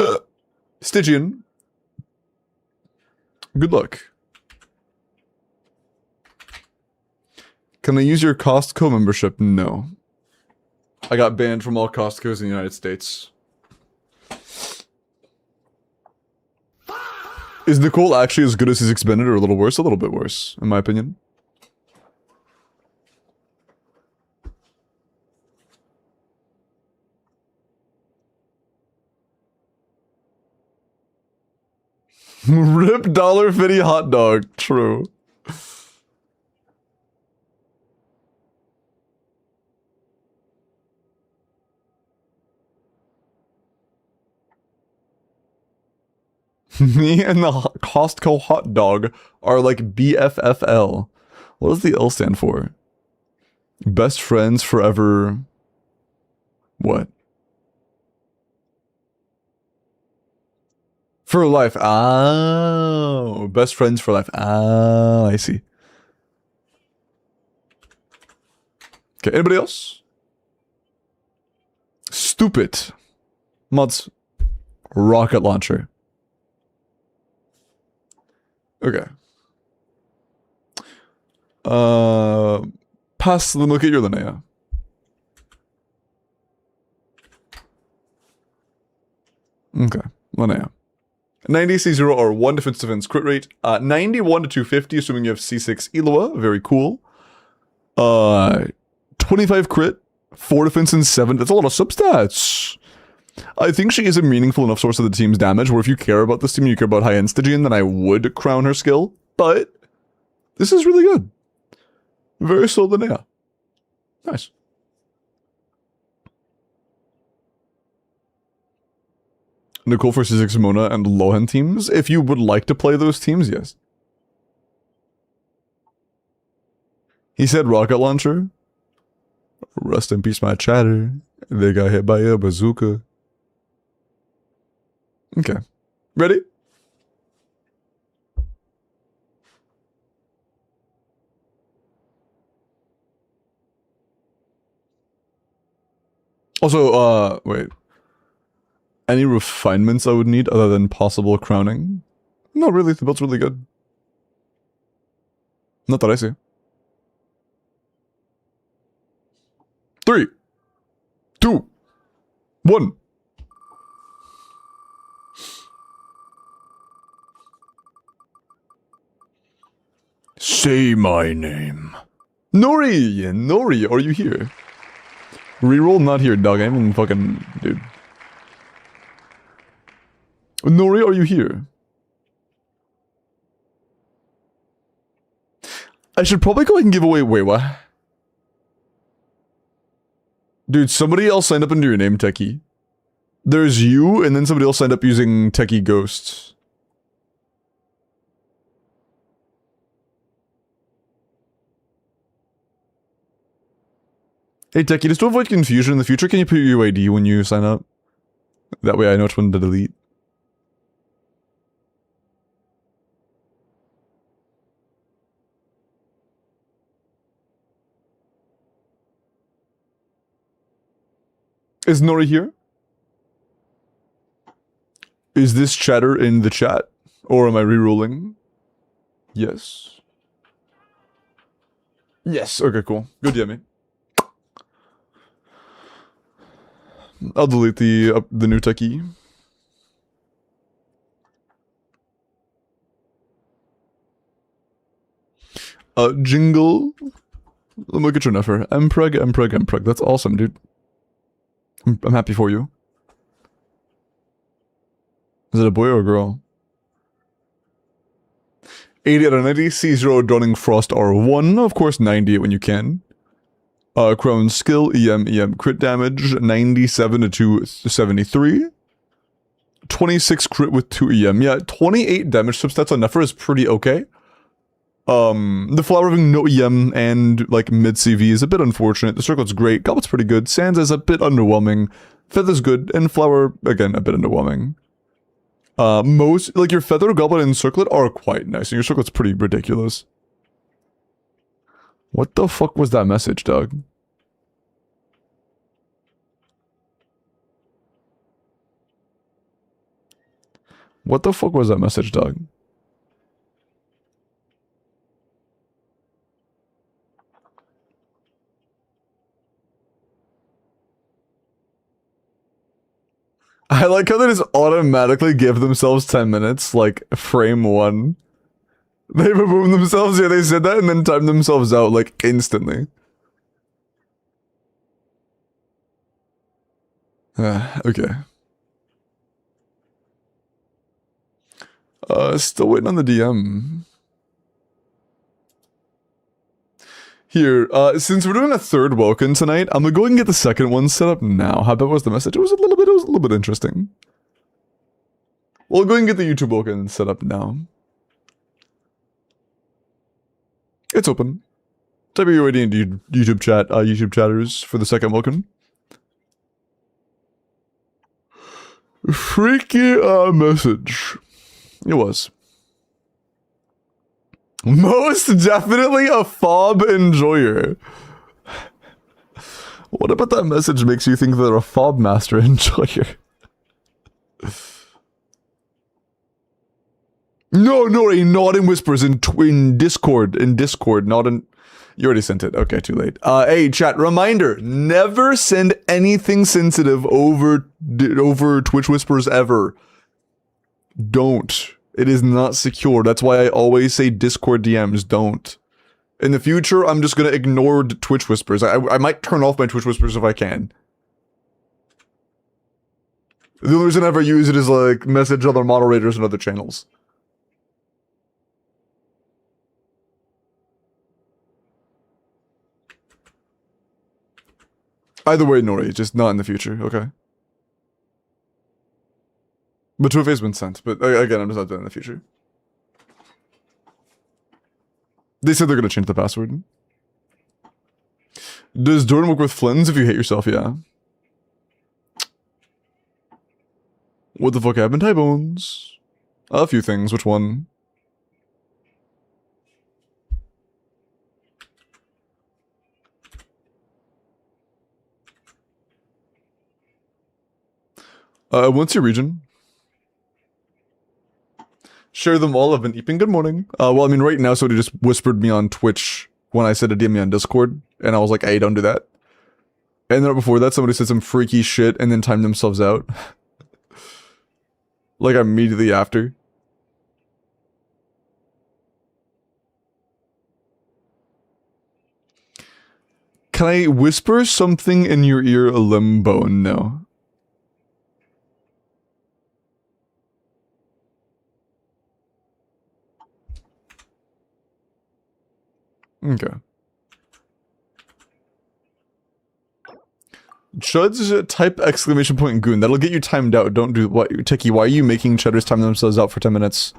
Stygian. Good luck. Can I use your Costco membership? No. I got banned from all Costco's in the United States. Is Nicole actually as good as he's expended or a little worse? A little bit worse, in my opinion. Rip $1.50 hot dog. True. Me and the Costco hot dog are like BFFL. What does the L stand for? Best friends forever. What? For life. Oh, best friends for life. Oh, I see. Okay, anybody else? Stupid. Mods. Rocket launcher. Okay. Pass the look at your Linnea. Okay, Linnea. 90 C0 or 1 defense defense crit rate. 91 to 250, assuming you have C6 Eloa. Very cool. 25 crit, 4 defense, and 7. That's a lot of substats. I think she is a meaningful enough source of the team's damage where if you care about this team, you care about high-end Stygian, then I would crown her skill. But this is really good. Very solid, yeah. Nice. Nicole for C6 Mona and Lohan teams. If you would like to play those teams, yes. He said rocket launcher. Rest in peace, my chatter. They got hit by a bazooka. Okay. Ready? Also, wait. Any refinements I would need other than possible crowning? Not really, the build's really good. Not that I see. 3, 2, 1. Say my name. Nori! Nori, are you here? Reroll not here, dog. I mean, fucking... dude. Nori, are you here? I should probably go ahead and give away... Wait, what? Dude, somebody else signed up under your name, Techie. There's you, and then somebody else signed up using Techie Ghosts. Hey, Techie, just to avoid confusion in the future, can you put your UID when you sign up? That way I know which one to delete. Is Nori here? Is this chatter in the chat? Or am I rerolling? Yes. Yes, okay, cool. Good DM me. I'll delete the new Techie. Jingle. Let me get your number. Mpreg. That's awesome, dude. I'm happy for you. Is it a boy or a girl? 80 out of 90. C0 Dawning Frost R1. Of course, 90 when you can. Crone skill, EM crit damage, 97 to 273. 26 crit with 2 EM. Yeah, 28 damage substats on Nefer is pretty okay. The Flower having no EM and like mid CV is a bit unfortunate. The Circlet's great, Goblet's pretty good, Sands is a bit underwhelming, Feather's good, and Flower, again, a bit underwhelming. Most, like your Feather, Goblet, and Circlet are quite nice, and your Circlet's pretty ridiculous. What the fuck was that message, Doug? What the fuck was that message, Doug? I like how they just automatically give themselves 10 minutes, like, frame 1. They boom themselves, yeah, they said that, and then timed themselves out, like, instantly. Okay. Still waiting on the DM. Here, since we're doing a third Welkin tonight, I'm gonna go and get the second one set up now. How bad was the message? It was a little bit interesting. We'll go and get the YouTube Welkin set up now. It's open. Type your ID into YouTube chat, YouTube chatters for the second Welkin. Freaky message. It was. Most definitely a fob enjoyer. What about that message makes you think they're a fob master enjoyer? No, not in whispers, in Discord, not in... You already sent it. Okay, too late. Hey, chat, reminder, never send anything sensitive over Twitch whispers ever. Don't. It is not secure. That's why I always say Discord DMs. Don't. In the future, I'm just gonna ignore Twitch whispers. I might turn off my Twitch whispers if I can. The only reason I ever use it is like message other moderators and other channels. Either way, Nori, just not in the future, okay? But 2FA's been sent, but again, I'm just not doing it in the future. They said they're gonna change the password. Does Jordan work with Flynn's if you hate yourself? Yeah. What the fuck happened? Hi, Bones. A few things. Which one? What's your region? Share them all. I've been eeping. Good morning. Well, I mean, right now, somebody just whispered me on Twitch when I said to DM me on Discord, and I was like, hey, don't do that. And then before that, somebody said some freaky shit and then timed themselves out. Like, immediately after. Can I whisper something in your ear, a limbo? No. Okay. Chuds, type exclamation point goon. That'll get you timed out. Don't do what, Tiki. Why are you making cheddars time themselves out for 10 minutes?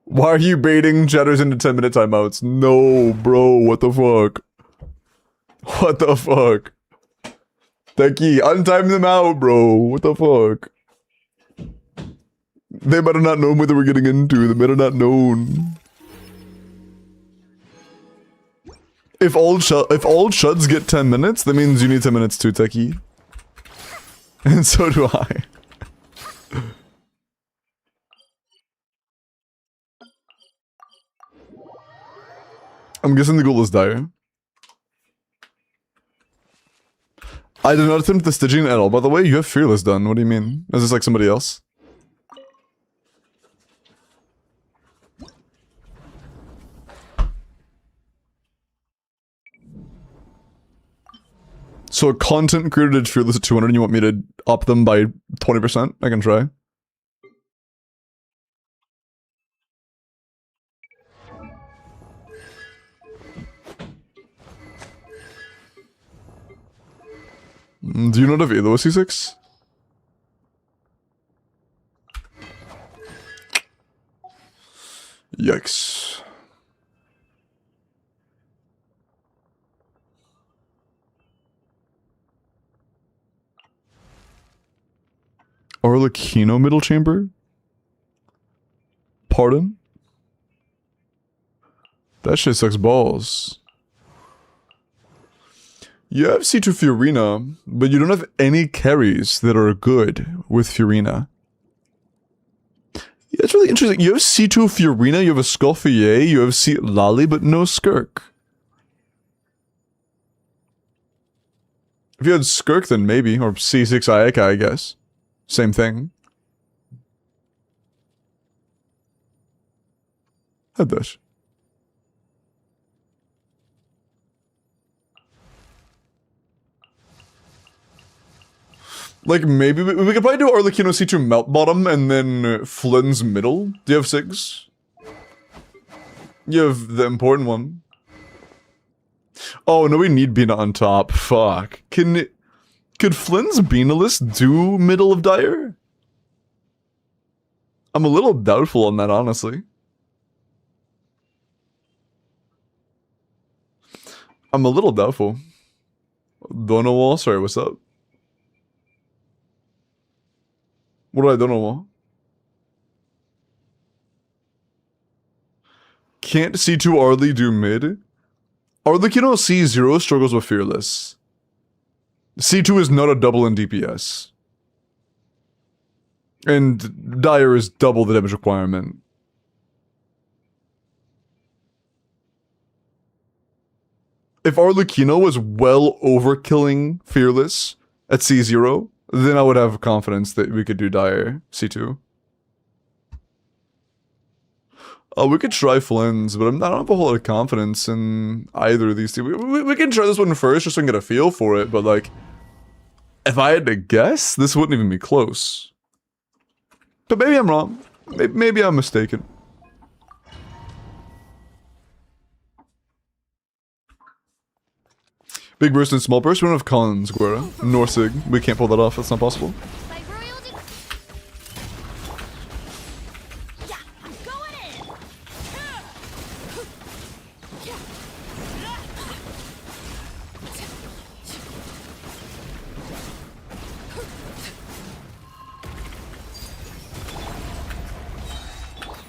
Why are you baiting cheddars into 10-minute timeouts? No, bro. What the fuck? What the fuck? Teki, untime them out, bro. What the fuck? They better not know what they were getting into. They better not known. If all chuds get 10 minutes, that means you need 10 minutes too, Teki. And so do I. I'm guessing the goal is dire. I did not attempt the Stygian at all. By the way, you have Fearless done. What do you mean? Is this like somebody else? So a content creator did Fearless at 200 and you want me to up them by 20%? I can try. Do you not have Elo C6? Yikes. Arlecchino middle chamber? Pardon? That shit sucks balls. You have C2 Fiorina, but you don't have any carries that are good with Fiorina. Yeah, it's really interesting. You have C2 Fiorina, you have a Scolfier, you have C Lali, but no Skirk. If you had Skirk, then maybe, or C6 Ayaka, I guess. Same thing. Had that. Like, maybe we could probably do Arlecchino C2 Melt Bottom and then Flynn's middle. Do you have Sigs? You have the important one. Oh, no, we need Bina on top. Fuck. Could Flynn's Bina list do middle of Dire? I'm a little doubtful on that, honestly. I'm a little doubtful. Donowall, sorry, what's up? What do I don't know? Can't C2 Arlie do mid? Arlecchino C0 struggles with Fearless. C2 is not a double in DPS. And Dire is double the damage requirement. If Arlecchino was well overkilling Fearless at C0, then I would have confidence that we could do Dire C2. We could try Flynn's, but I don't have a whole lot of confidence in either of these two. We can try this one first just so I can get a feel for it, but like, if I had to guess, this wouldn't even be close. But maybe I'm wrong. Maybe I'm mistaken. Big burst and small burst. We don't have cons, Guerra. Nor Sig. We can't pull that off. That's not possible. By royalty. Yeah, I'm going in.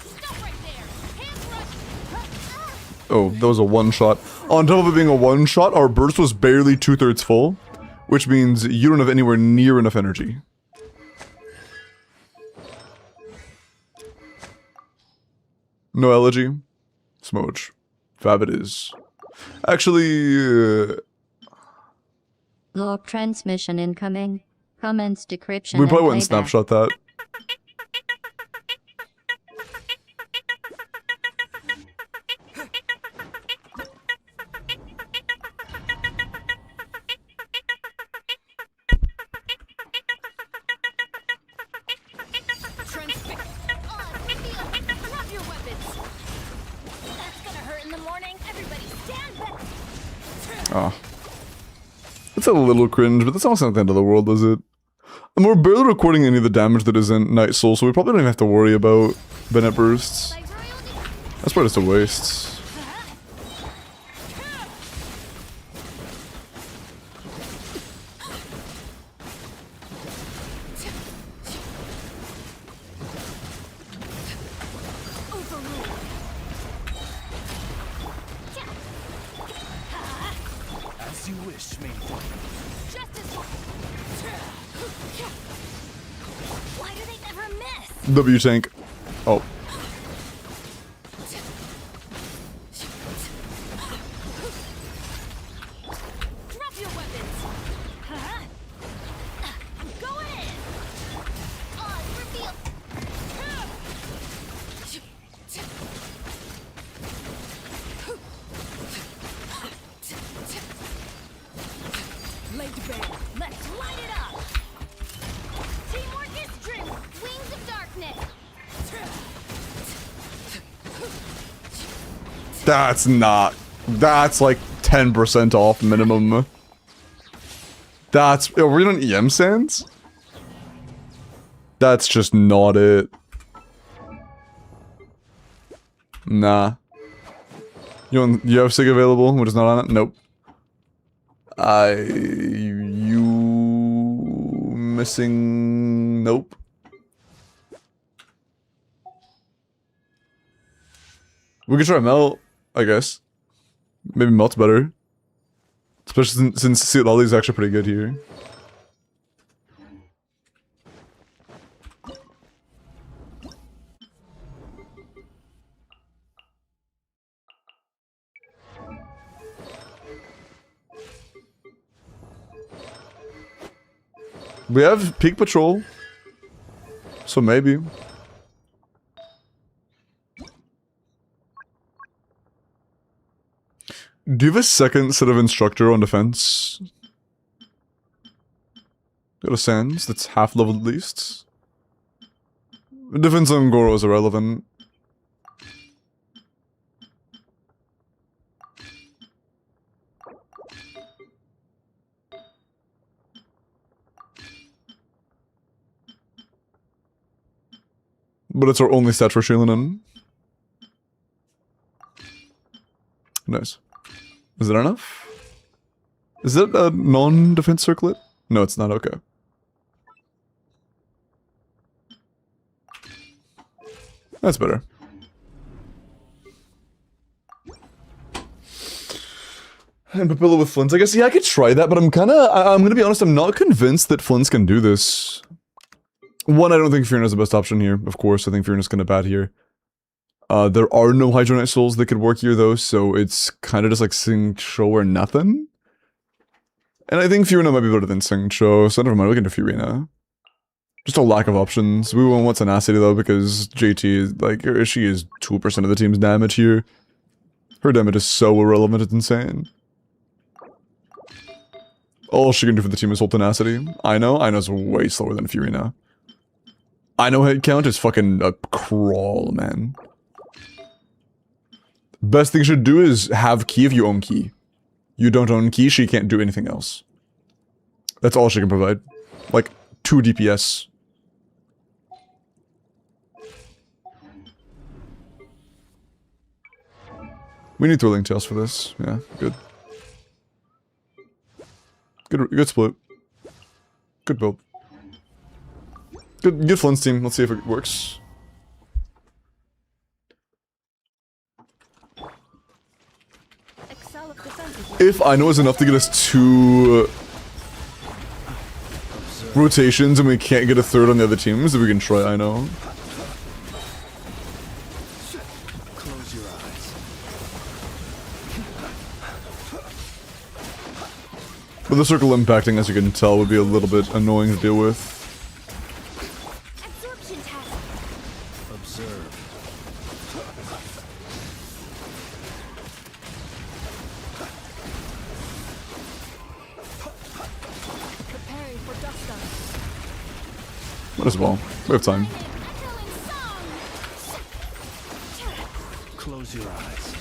Stop right there. Hands rush. Oh, that was a one-shot. On top of it being a one-shot, our burst was barely 2/3 full, which means you don't have anywhere near enough energy. No elegy. Smooch. Fab it is. Actually, Log transmission incoming. Comments decryption. we probably and wouldn't playback. snapshot that. Drop your weapons. That's gonna hurt in the morning. Everybody stand back. Ah. It's a little cringe, but that's not the end of the world, is it? And we're barely recording any of the damage that isn't Night Soul, so we probably don't even have to worry about Bennett bursts. By royalty. That's probably just a waste. As you wish, me. Why do they never miss? W tank. Oh. Drop your weapons. I'm going in. Reveal. Laid bare. Let's light it up. Teamwork is dreamwork. Wings of darkness. That's not. That's like 10% off minimum. That's. Are we on EM sands? That's just not it. Nah. You have Sig available, which is not on it? Nope. You missing? Nope. We could try Melt, I guess. Maybe Melt's better. Especially since Lolly's actually pretty good here. We have Peak Patrol. So maybe. Do you have a second set of instructor on defense? Got a Sands that's half leveled at least. Defense on Goro is irrelevant. But it's our only stat for Shailen. Nice. Is that enough? Is that a non-defense circlet? No, it's not. Okay. That's better. And Papilla with Flints. I guess, yeah, I could try that, but I'm gonna be honest, I'm not convinced that Flints can do this. One, I don't think Fiona's the best option here. Of course, I think Fiona's kind of bad here. There are no Hydronite Souls that could work here, though, so it's kind of just like Sing Cho or nothing. And I think Fiona might be better than Sing Cho, so never mind, we can do Fiona. Just a lack of options. We won't want tenacity though because JT is like she is 2% of the team's damage here. Her damage is so irrelevant, it's insane. All she can do for the team is hold tenacity. I know's way slower than Furina. I know head count is fucking a crawl, man. Best thing you should do is have key if you own key. You don't own key, she can't do anything else. That's all she can provide. Like, 2 DPS. We need Thrilling Tales for this. Yeah, good. Good split. Good build. Good Flint's team. Let's see if it works. If I know is enough to get us 2 rotations and we can't get a 3rd on the other teams, then we can try I know. Close your eyes. But the circle impacting, as you can tell, would be a little bit annoying to deal with. Absorption test. Observe. Preparing for dust up. Might as well. We have time. Echoing song. Close your eyes.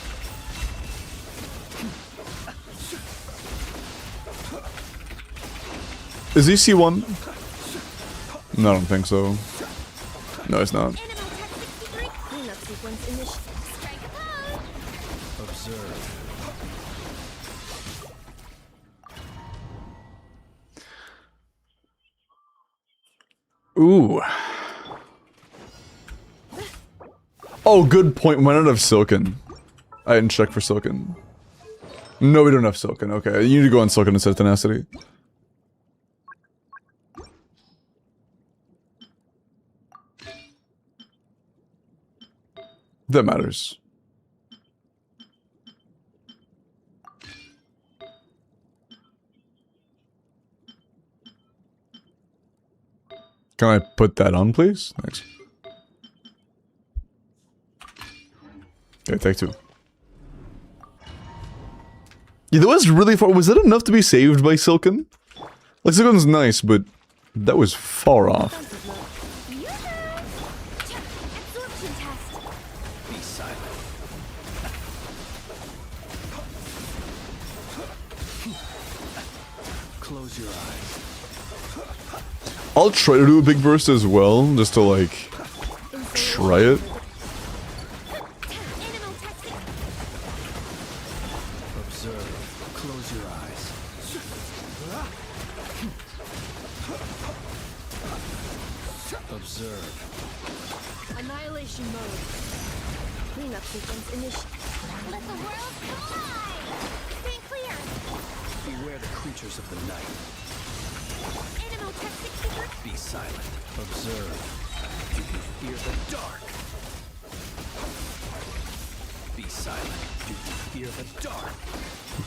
Is he C1? No, I don't think so. No, it's not. Animal tech 63. Cleanup sequence initiative. Strike a pose. Observe. Ooh. Oh, good point. We might not have Silken. I didn't check for Silken. No, we don't have Silken. Okay, you need to go on Silken instead of Tenacity. That matters. Can I put that on, please? Thanks. Okay, take 2. Yeah, that was really far. Was that enough to be saved by Silken? Like, Silken's nice, but that was far off. Absorption test. Be silent. Close your eyes. I'll try to do a big burst as well, just to, like, try it. Animal tech. Observe. Close your eyes. Observe. Annihilation mode. Cleanup sequence initiative. Let the world collide. Stay clear. Beware the creatures of the night. Animal tech 63. Be silent. Observe. You can fear the dark. Be silent. You can fear the dark.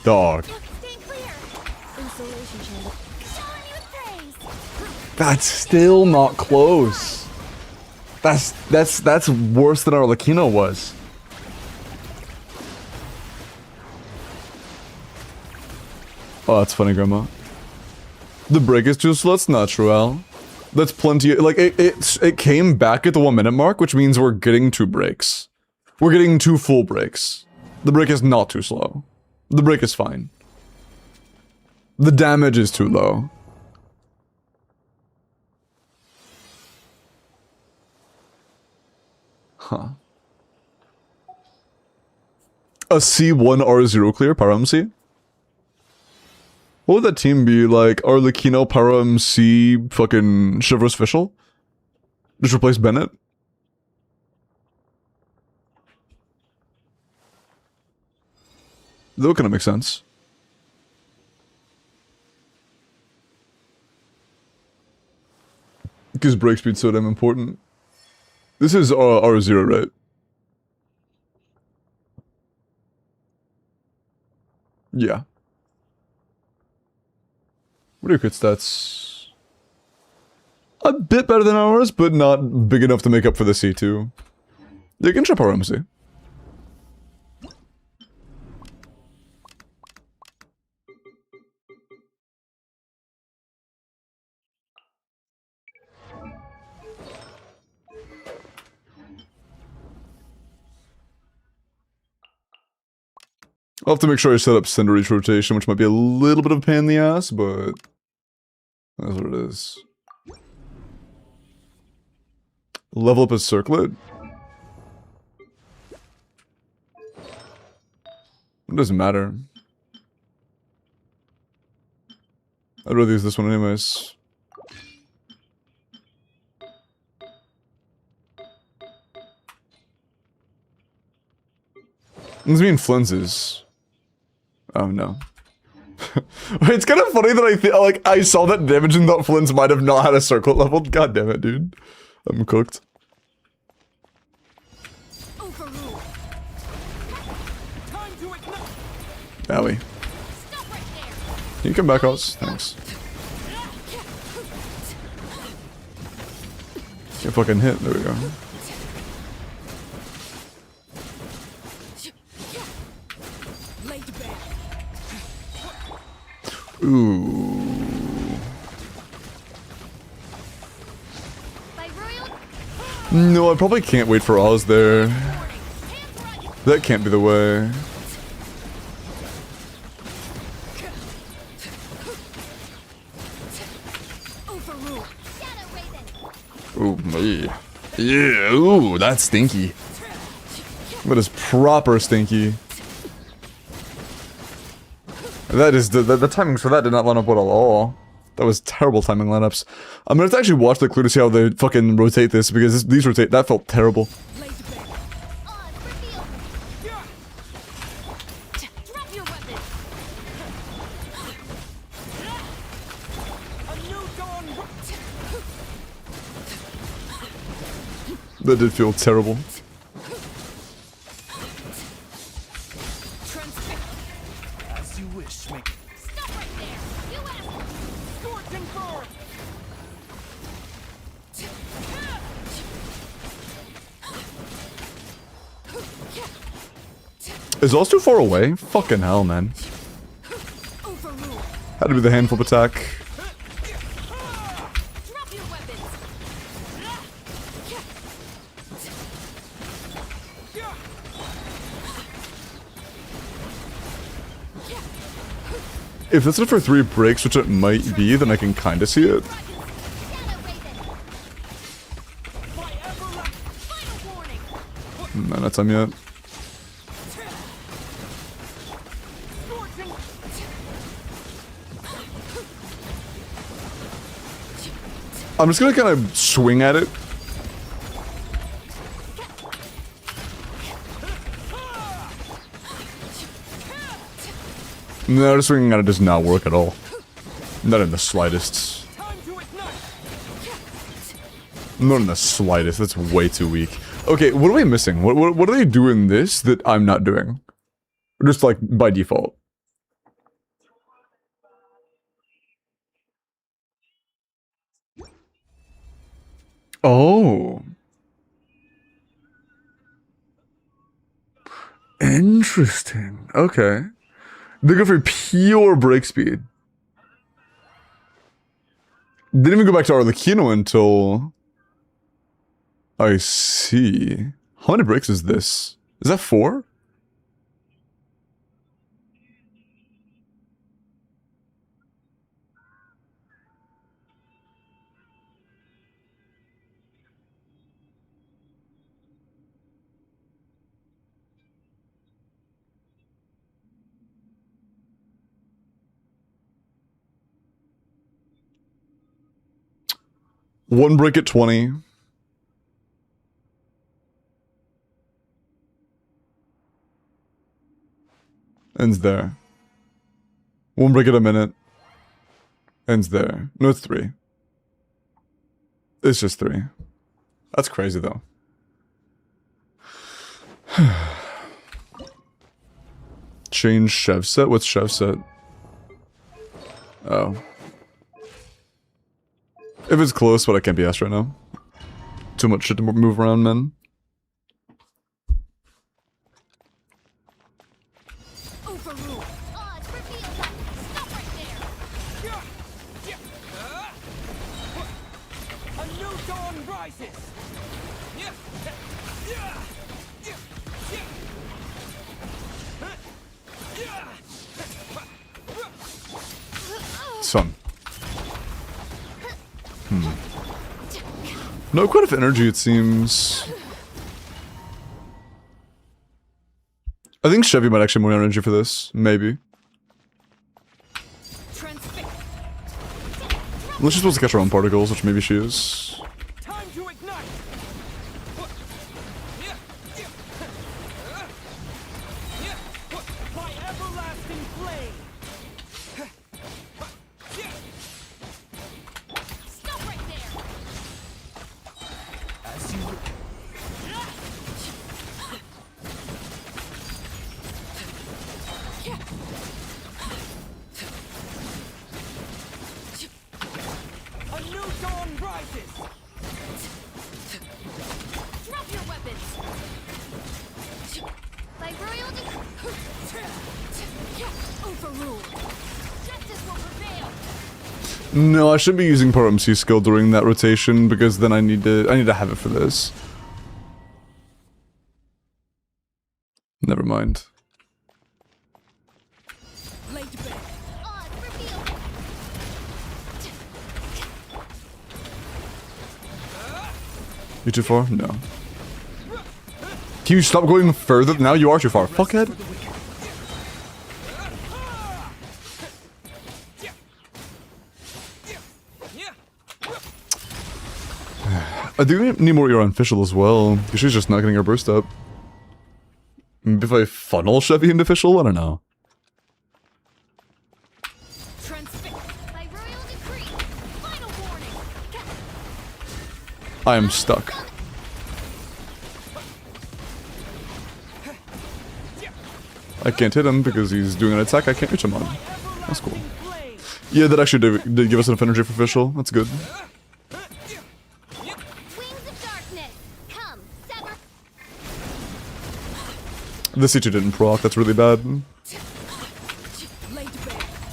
Dog. Stay clear. Insulation chamber. Showing you praise. That's still not close. That's worse than our Lakino was. Oh, that's funny, Grandma. The break is too slow. That's not true, Al. That's plenty. Like it came back at the 1 minute mark, which means we're getting 2 breaks. We're getting 2 full breaks. The break is not too slow. The break is fine. The damage is too low. Huh. A C1 R0 clear, Power MC? What would that team be like? Arlecchino, Power MC, fucking Chivalrous Official? Just replace Bennett? That kind of makes sense. Because break speed's so damn important. This is R0, right? Yeah. What are your crit stats? A bit bit better than ours, but not big enough to make up for the C2. You can trip our MC. I'll have to make sure I set up Cinder each rotation, which might be a little bit of a pain in the ass, but that's what it is. Level up a circlet? It doesn't matter. I'd rather use this one anyways. This mean flenses. Oh no. It's kind of funny that I saw that damage and thought Flins might have not had a circlet leveled. God damn it, dude. I'm cooked. Overrule. Time to ignite. Owie. Stop right there. Can you come back, Oz? Thanks. Get fucking hit. There we go. Laid bare. Ooh. By royal No, I probably can't wait for Oz there. That can't be the way. Overrule. shadow raven. Ooh, me. Yeah, ooh, that's stinky. That is proper stinky. That is, the timings for that did not line up well at all. That was terrible timing lineups. I'm gonna have to actually watch the clue to see how they fucking rotate this, because these rotate, that felt terrible. Laid bare. On reveal. Drop your weapon. A new dawn. That did feel terrible. As you wish, make Stop right there. You asked. Scorching burn. Is Oz too far away? Fucking hell, man. Overrule. Had to be the handful attack. Drop your weapons. If that's enough for 3 breaks, which it might be, then I can kinda see it. Shadow raven. My everlasting final warning. No, not time yet. Scorching. I'm just gonna kind of swing at it. No, just swinging at it does not work at all. Not in the slightest. Time to ignite. Not in the slightest. That's way too weak. Okay, what are we missing? What do they do in this that I'm not doing? Just like by default. Oh. Interesting. Okay. They go for pure break speed. Didn't even go back to Arlecchino until... I see. How many breaks is this? Is that 4? One break at 20. Ends there. One break at a minute. Ends there. No, it's 3. It's just 3. That's crazy though. Change chef set? What's chef set? Oh. If it's close, but I can't be asked right now. Too much shit to move around, man. Overrule. Odds revealed. Stop right there. A new dawn rises. Son. No quite enough energy, it seems. I think Chevy might actually have more energy for this. Maybe. Unless she's supposed to catch her own particles, which maybe she is. Time to ignite. My everlasting flame. Stop right there. As you A new dawn rises. Drop your weapons. By royal overrule. Justice will prevail. No, I shouldn't be using Power MC skill during that rotation because then I need to have it for this. Never mind. Laid bare. Odds revealed. You too far? No. Can you stop going further? Now you are too far. Fuckhead. I do need more Ear Official as well. She's just not getting her burst up. Maybe if I funnel Chevy into official? I don't know. By royal decree. Final warning. I am stuck. I can't hit him because he's doing an attack I can't reach him on. That's cool. Yeah, that actually did give us enough energy for official. That's good. Wings of darkness. Come, sever. The C2 didn't proc, that's really bad. Laid bare.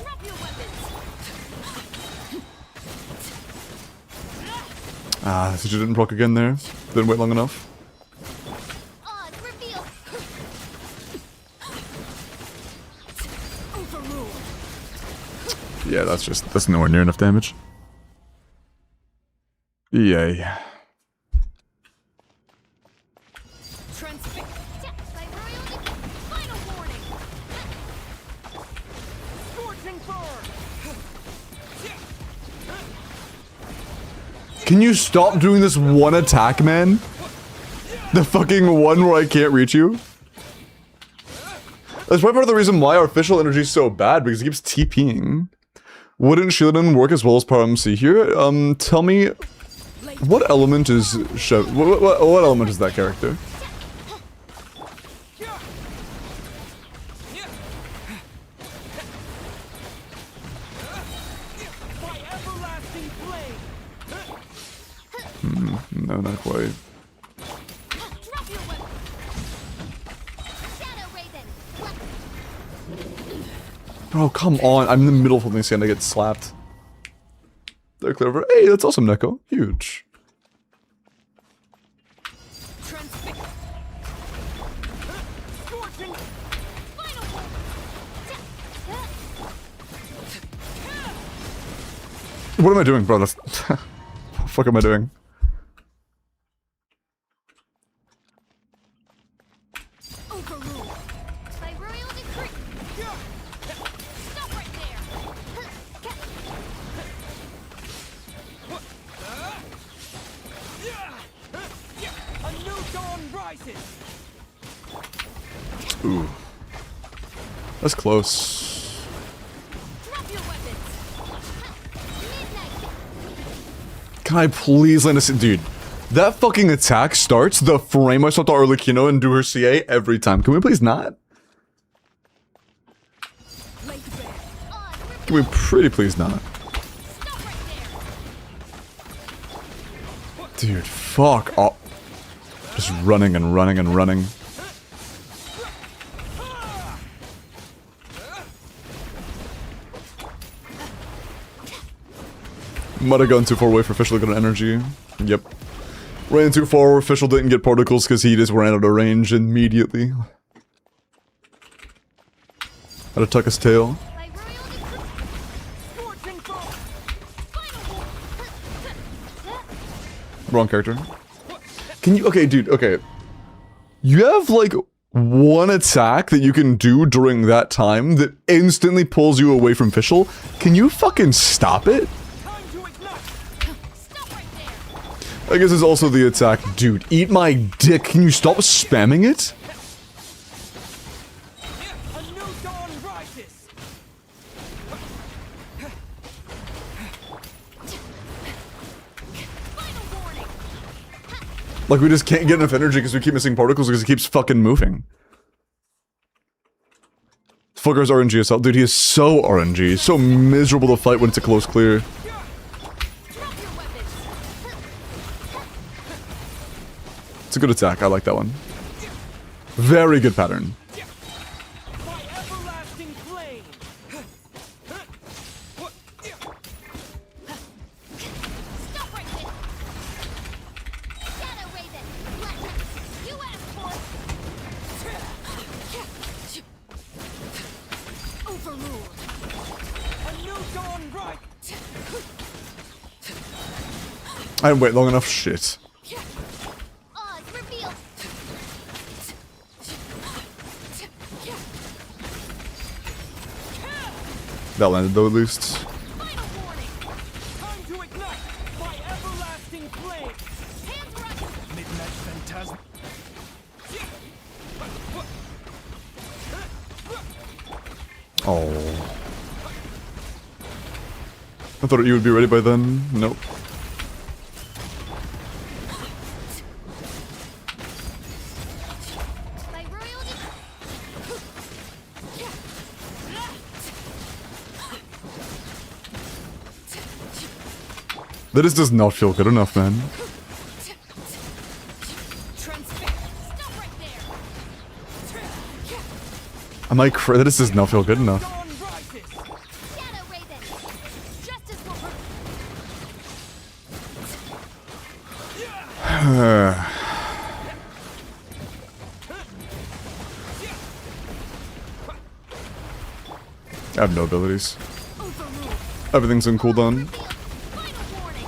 Drop your weapons. Ah, the C2 didn't proc again there. Didn't wait long enough. Odds revealed. Overrule. Yeah, that's nowhere near enough damage. Yay. By royal decree. Final warning. Scorching burn. Can you stop doing this one attack, man? The fucking one where I can't reach you? That's probably part of the reason why our official energy is so bad, because it keeps TPing. Wouldn't Shieldon work as well as Power MC here? Tell me, what element is what element is that character? My everlasting flame. No, not quite. Drop your weapon. Shadow Raven. Bro, come on. I'm in the middle of holding this and I get slapped. They're clever. Hey, that's awesome, Neko. Huge. Scorching. Final warning. What am I doing, bro? That's... what the fuck am I doing? Overrule. By royal decree. Stop right there. A new dawn rises. Ooh. That's close. Drop your weapons. Midnight. Can I please land a... Dude, that fucking attack starts the frame I start to Arlecchino and do her CA every time. Can we please not? Laid bare. Odds revealed. Can we pretty please not? Stop right there. Dude, fuck off. Just running and running and running. Might have gone too far away for Official to get an energy. Yep. Ran too far, Official didn't get particles because he just ran out of range immediately. Had to tuck his tail. Wrong character. Can you- okay, dude, okay. You have, like, one attack that you can do during that time that instantly pulls you away from Official. Can you fucking stop it? I guess it's also the attack. Dude, eat my dick. Can you stop spamming it? A new dawn rises. Like, we just can't get enough energy because we keep missing particles because it keeps fucking moving. Fucker's RNG assault. Dude, he is so RNG. So miserable to fight when it's a close clear. It's a good attack. I like that one. Very good pattern. My everlasting flame. Stop right there! Shadow Raven! You asked for it! Overruled! A new dawn rise. I didn't wait long enough. Shit. Oz revealed! That landed though, at least. Final warning! Time to ignite. My everlasting flame. Hands right! Midnight phantasm. Oh. I thought you would be ready by then. Nope. By royal That just does not feel good enough, man. Stop right there! Am I cra- that just does not feel good enough. Dawn rises. Shadow Raven! Justice will I have no abilities. overrule! Everything's in cooldown. Final warning!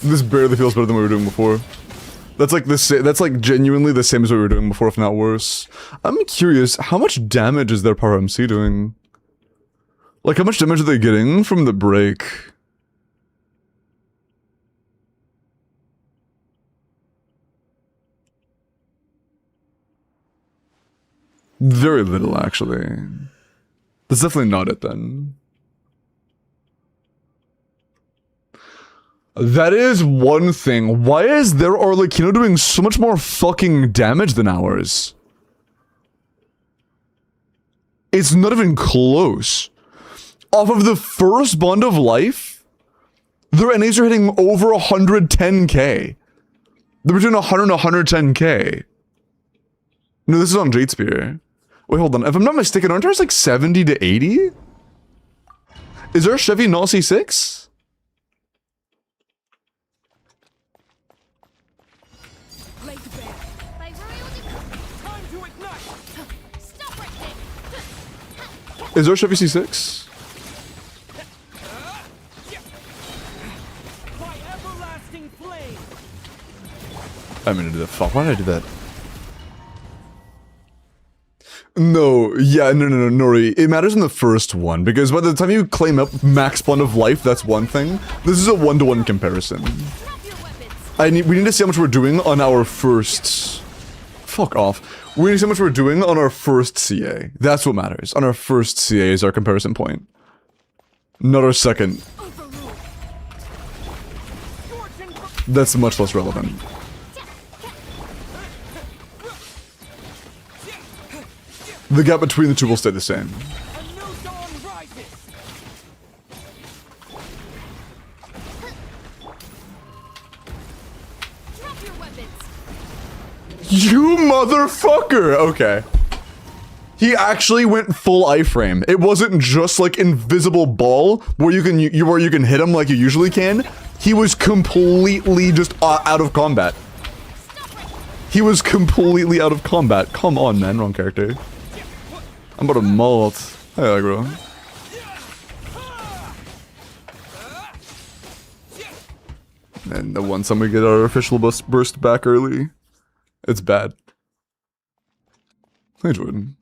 This barely feels better than what we were doing before. That's like that's like genuinely the same as what we were doing before, if not worse. I'm curious, how much damage is their power MC doing? Like, how much damage are they getting from the break? Very little, actually. That's definitely not it, then. That is one thing. Why is their Arlecchino doing so much more fucking damage than ours? It's not even close. Off of the first Bond of Life, their NAs are hitting over 110k. They're between 100 and 110k. No, this is on Jade Spear. Wait, hold on. If I'm not mistaken, aren't ours like 70 to 80? Is our Chevy not C6? Lay to bed. By royal Time to ignite. Stop right there! Is our Chevy C6? My everlasting flame. I mean, to do that. Fuck, why did I do that? No, yeah, no, Nori. It matters in the first one, because by the time you claim up max Bond of Life, that's one thing. This is a one-to-one comparison. Drop your weapons! We need to see how much we're doing on our first... Fuck off. We need to see how much we're doing on our first CA. That's what matters. On our first CA is our comparison point. Not our second. Overruled! That's much less relevant. The gap between the two will stay the same. A new dawn rises. Drop your weapons. You motherfucker! Okay. He actually went full iframe. It wasn't just like invisible ball where you can hit him like you usually can. He was completely just out of combat. He was completely out of combat. Come on, man. Wrong character. I'm about to mult. Hey, aggro. And the one time we get our official burst back early, it's bad. Hey, Jordan.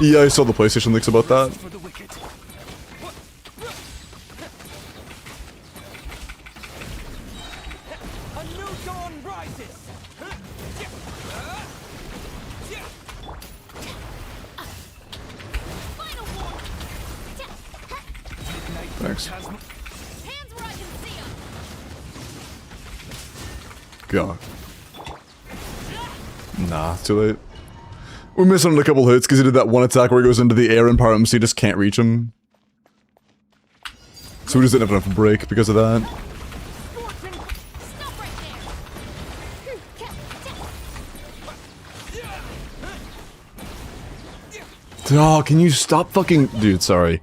Yeah, I saw the PlayStation leaks about that. For the wicked. A new dawn rises. Final war. Thanks. Hands where I can see 'em. God. Nah, too late. We're missing on a couple hits because he did that one attack where he goes into the air and Power MC just can't reach him. So we just didn't have enough break because of that. Stop right there. Oh, can you stop fucking... Dude, sorry.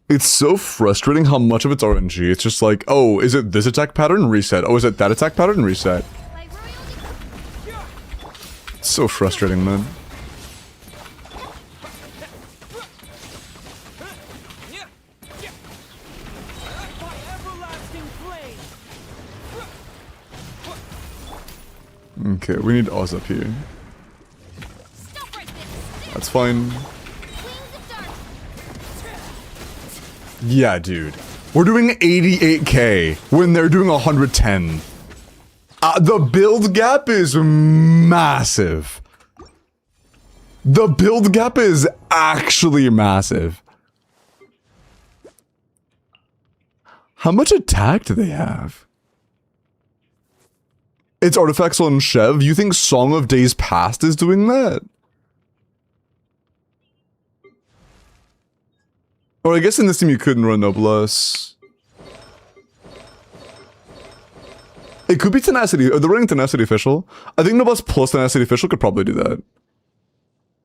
It's so frustrating how much of it's RNG. It's just like, oh, is it this attack pattern? Reset. Oh, is it that attack pattern? Reset. Like royalty. It's so frustrating, man. By everlasting flame. Okay, we need Oz up here. Stop right there. That's fine. Wings of dark. Yeah, dude. We're doing 88k when they're doing 110. The build gap is massive. The build gap is actually massive. How much attack do they have? It's artifacts on Chev. You think Song of Days Past is doing that? Or I guess in this team you couldn't run Noblesse. It could be Tenacity. They're running Tenacity Official. I think Noblesse plus Tenacity Official could probably do that.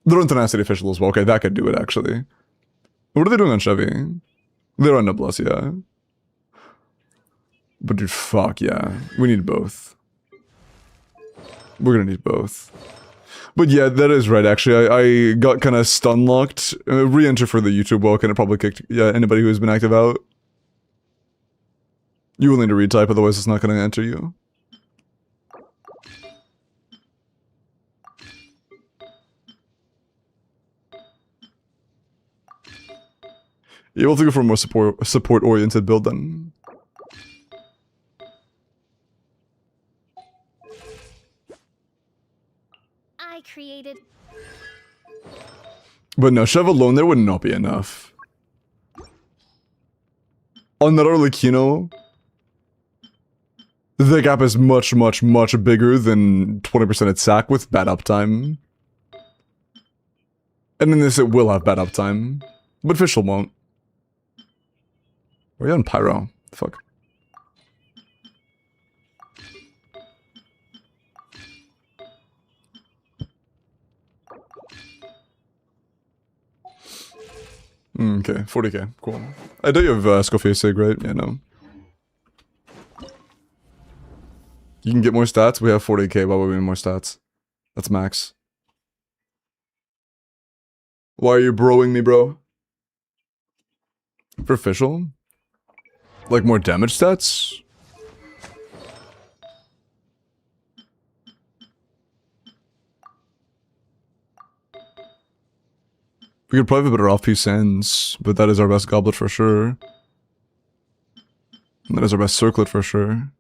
They're on Tenacity Official as well. Okay, that could do it actually. What are they doing on Chevy? They're on Noblesse, yeah. But dude, fuck yeah. We need both. We're gonna need both. But yeah, that is right, actually. I got kind of stun-locked. Re-enter for the YouTube Welkin. It probably kicked anybody who has been active out. You will need to retype, otherwise it's not going to enter you. You're able to go for a more support-oriented build then. I created. But no, Chev alone there would not be enough. On that Arlecchino, the gap is much, much, much bigger than 20% at sack with bad uptime. And in this it will have bad uptime. But Fischl won't. We're on Pyro. Fuck. Okay, 40k, cool. I know you have Scofield Sig, right? Yeah, no. You can get more stats? We have 40k, why would we need more stats? That's max. Why are you broing me, bro? For official? Like more damage stats? We could probably have better off-piece ends, but that is our best goblet for sure. That is our best circlet for sure.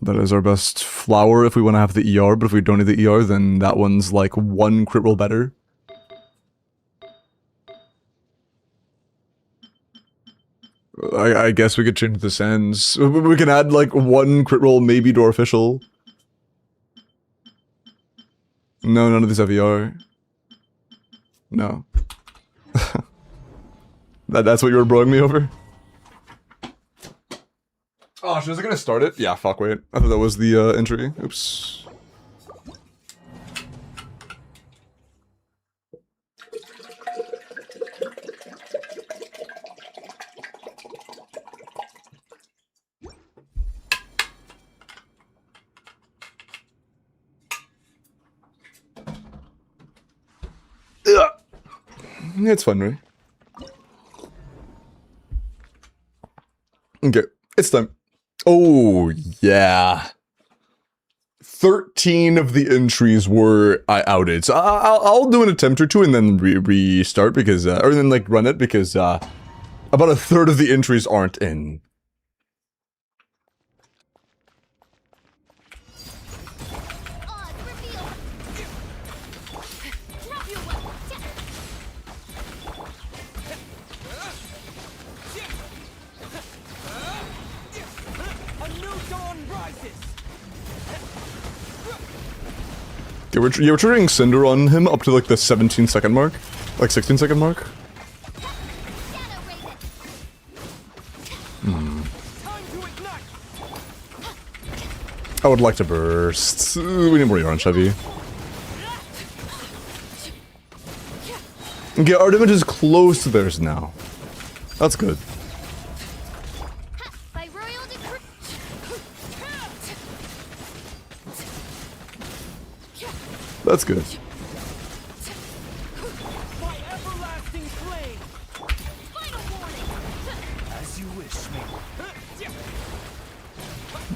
That is our best flower if we want to have the ER, but if we don't need the ER, then that one's like one crit roll better. I guess we could change the sands. We can add like one crit roll maybe to our official. No, none of these have ER. No. That's what you were broing me over? Oh, she was gonna start it? Yeah, fuck, wait. I thought that was the entry. Oops. Ugh. It's fun, right? Okay, it's time. Oh, yeah. 13 of the entries were outed. So I'll do an attempt or two and then restart because, or then like run it because about a third of the entries aren't in. Yeah, we're triggering Cinder on him up to like the 17-second mark, like 16-second mark. I would like to burst. We need more orange heavy. Okay, our damage is close to theirs now. That's good. That's good.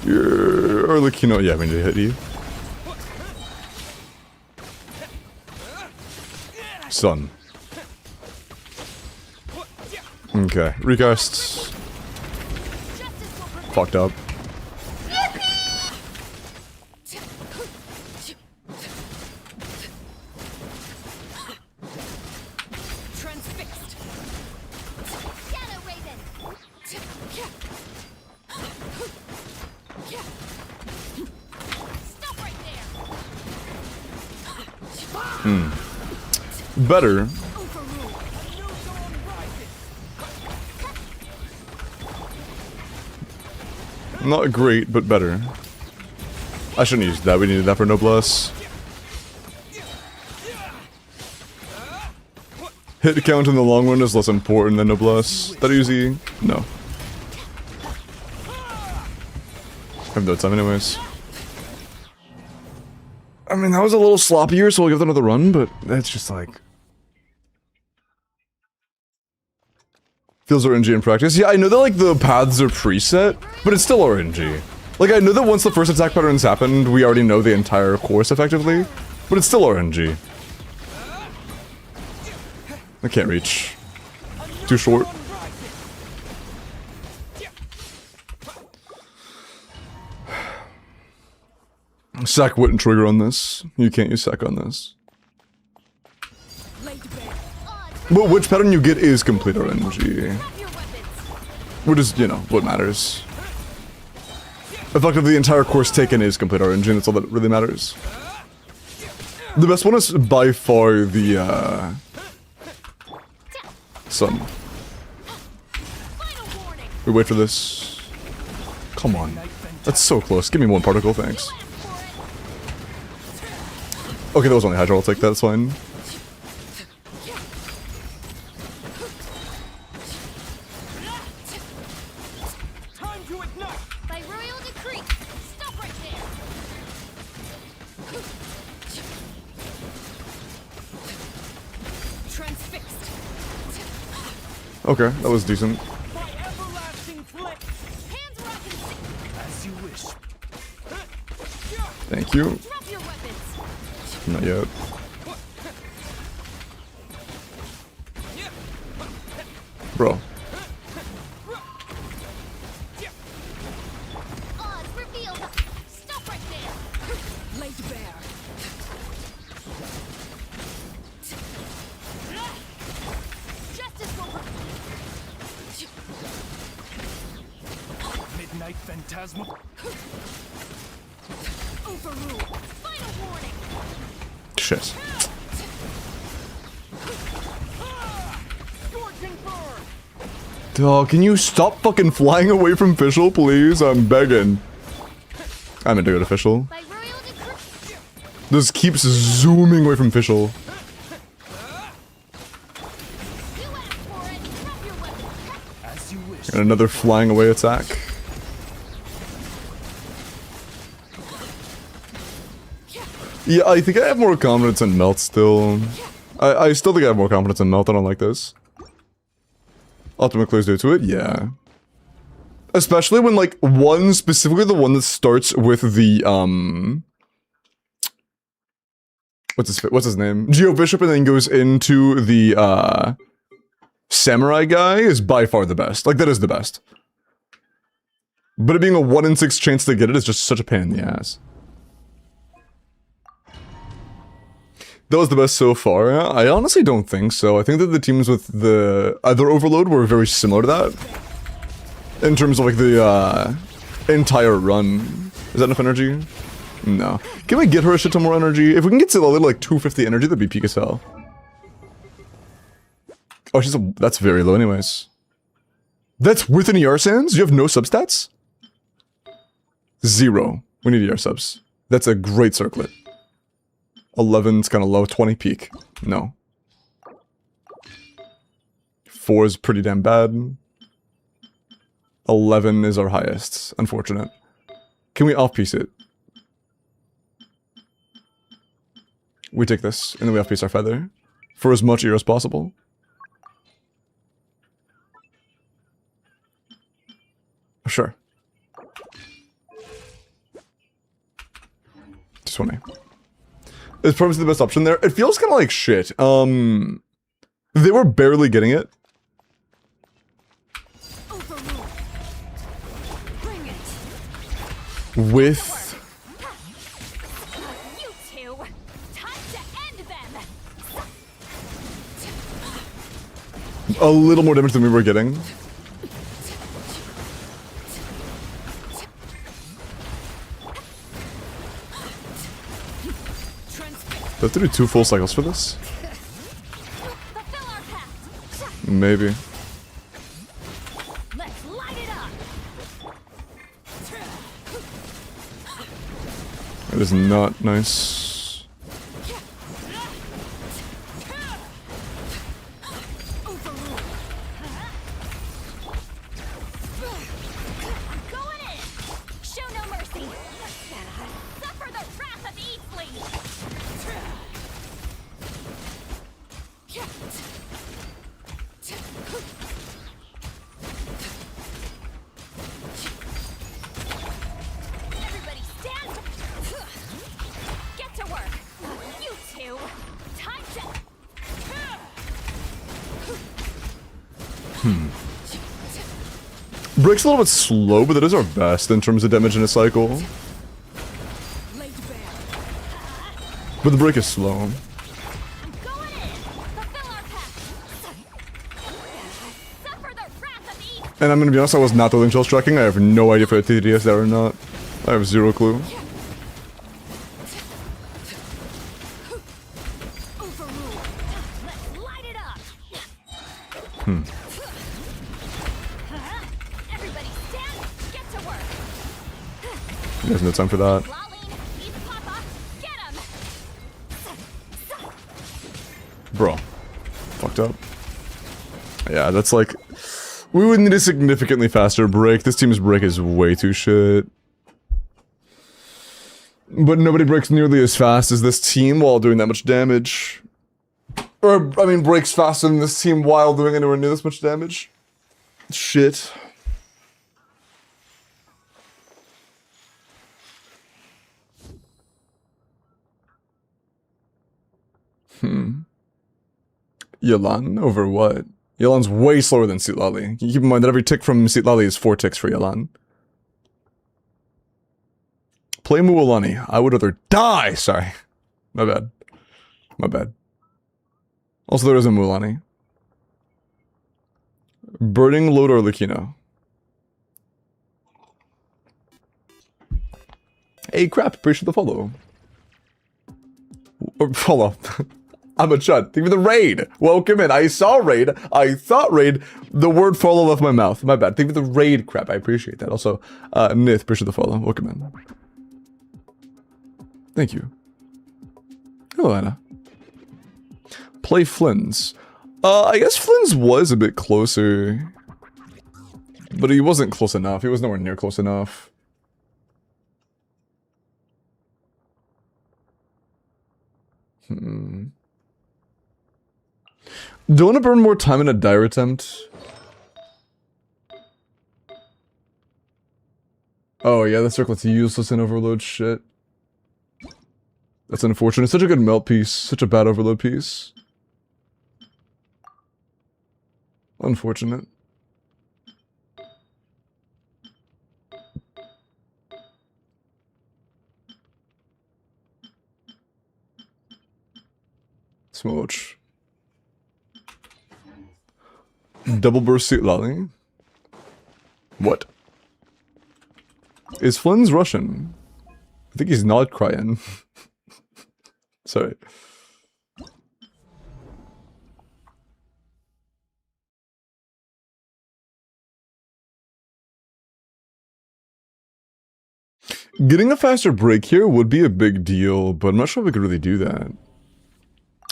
You're Arlecchino, yeah, I mean to hit you. Sun. Okay, recast. Fucked up. Better. Not great, but better. I shouldn't use that. We needed that for Noblesse. Hit count in the long run is less important than Noblesse. That easy? No. I have no time anyways. I mean, that was a little sloppier, so we'll give that another run, but that's just like... Feels RNG in practice. Yeah, I know that like the paths are preset, but it's still RNG. Like I know that once the first attack patterns happened, we already know the entire course effectively, but it's still RNG. I can't reach. Too short. Sack wouldn't trigger on this. You can't use sack on this. But which pattern you get is complete RNG. Which is, you know, what matters. Effectively, the entire course taken is complete RNG, and that's all that really matters. The best one is by far the, Sun. We wait for this. Come on. That's so close. Give me one particle, thanks. Okay, that was only Hydra, I'll take that, that's fine. Okay, that was decent. Thank you. Not yet. Bro. Night Phantasmal. Overrule. Final warning. Shit. Scorching burn. Dog, can you stop fucking flying away from Fischl, please? I'm begging. I'm into good official. By royal decree. This keeps zooming away from Fischl. You asked for it. Drop your weapon. As you wish. And another flying away attack. Yeah, I think I have more confidence in Melt still. I still think I have more confidence in Melt. I don't like this. Ultimate clears due to it? Yeah. Especially when, like, one, specifically the one that starts with the, what's his name? Geo Bishop and then goes into the, Samurai guy is by far the best. Like, that is the best. But it being a 1 in 6 chance to get it is just such a pain in the ass. That was the best so far. I honestly don't think so. I think that the teams with the other Overload were very similar to that. In terms of like the entire run. Is that enough energy? No. Can we get her a shit ton more energy? If we can get to a little like 250 energy, that'd be peak as hell. Oh, that's very low anyways. That's with an ER Sands? You have no substats? 0. We need ER subs. That's a great circlet. 11's kind of low. 20 peak. No. 4 is pretty damn bad. 11 is our highest. Unfortunate. Can we off-piece it? We take this, and then we off-piece our feather. For as much ER as possible. Sure. 20. It's probably the best option there. It feels kind of like shit. They were barely getting it. Overrule. Bring it. With You two. Time to end them. a little more damage than we were getting. Do I have to do 2 full cycles for this? Fulfill our pact. Maybe. Let's light it up. It is not nice. Overrule. Going in. Show no mercy. Suffer the wrath of Eastleigh. Everybody stand. Get to work. You two. Time to. Break's a little bit slow, but that is our best in terms of damage in a cycle. Laid bare. But the break is slow. Going in. Fulfill our pact. Suffer the wrath of East. And I'm gonna be honest, I was not doing chill striking. I have no idea if I TDS there or not. I have 0 clue. Overrule. Let's light it up. Everybody stand. Get to work. There's no time for that. Lolene, he's Papa. Get him. Bro. Fucked up. Yeah, that's like... We would need a significantly faster break. This team's break is way too shit. But nobody breaks nearly as fast as this team while doing that much damage. Or, I mean, breaks faster than this team while doing anywhere near this much damage. Shit. Yelan over what? Yelan's way slower than Sitlali. Keep in mind that every tick from Sitlali is 4 ticks for Yelan. Play Mualani. I would rather die! Sorry. My bad. My bad. Also, there is a Mualani. Burning Load or Lucino. Hey, crap, appreciate the follow. Or follow. I'm a chud. Thank you for the raid. Welcome in. I saw raid. I thought raid. The word follow left my mouth. My bad. Thank you for the raid, crap. I appreciate that. Also, Nith, appreciate the follow. Welcome in. Thank you. Hello, Anna. Play Flynn's. I guess Flynn's was a bit closer. But he wasn't close enough. He was nowhere near close enough. Don't want to burn more time in a dire attempt. Oh yeah, the circlet's useless in overload shit. That's unfortunate. Such a good melt piece. Such a bad overload piece. Unfortunate. Smooch. Double burst suit lolly. What? Is Flynn's Russian? I think he's not crying. Sorry. Getting a faster break here would be a big deal, but I'm not sure if we could really do that.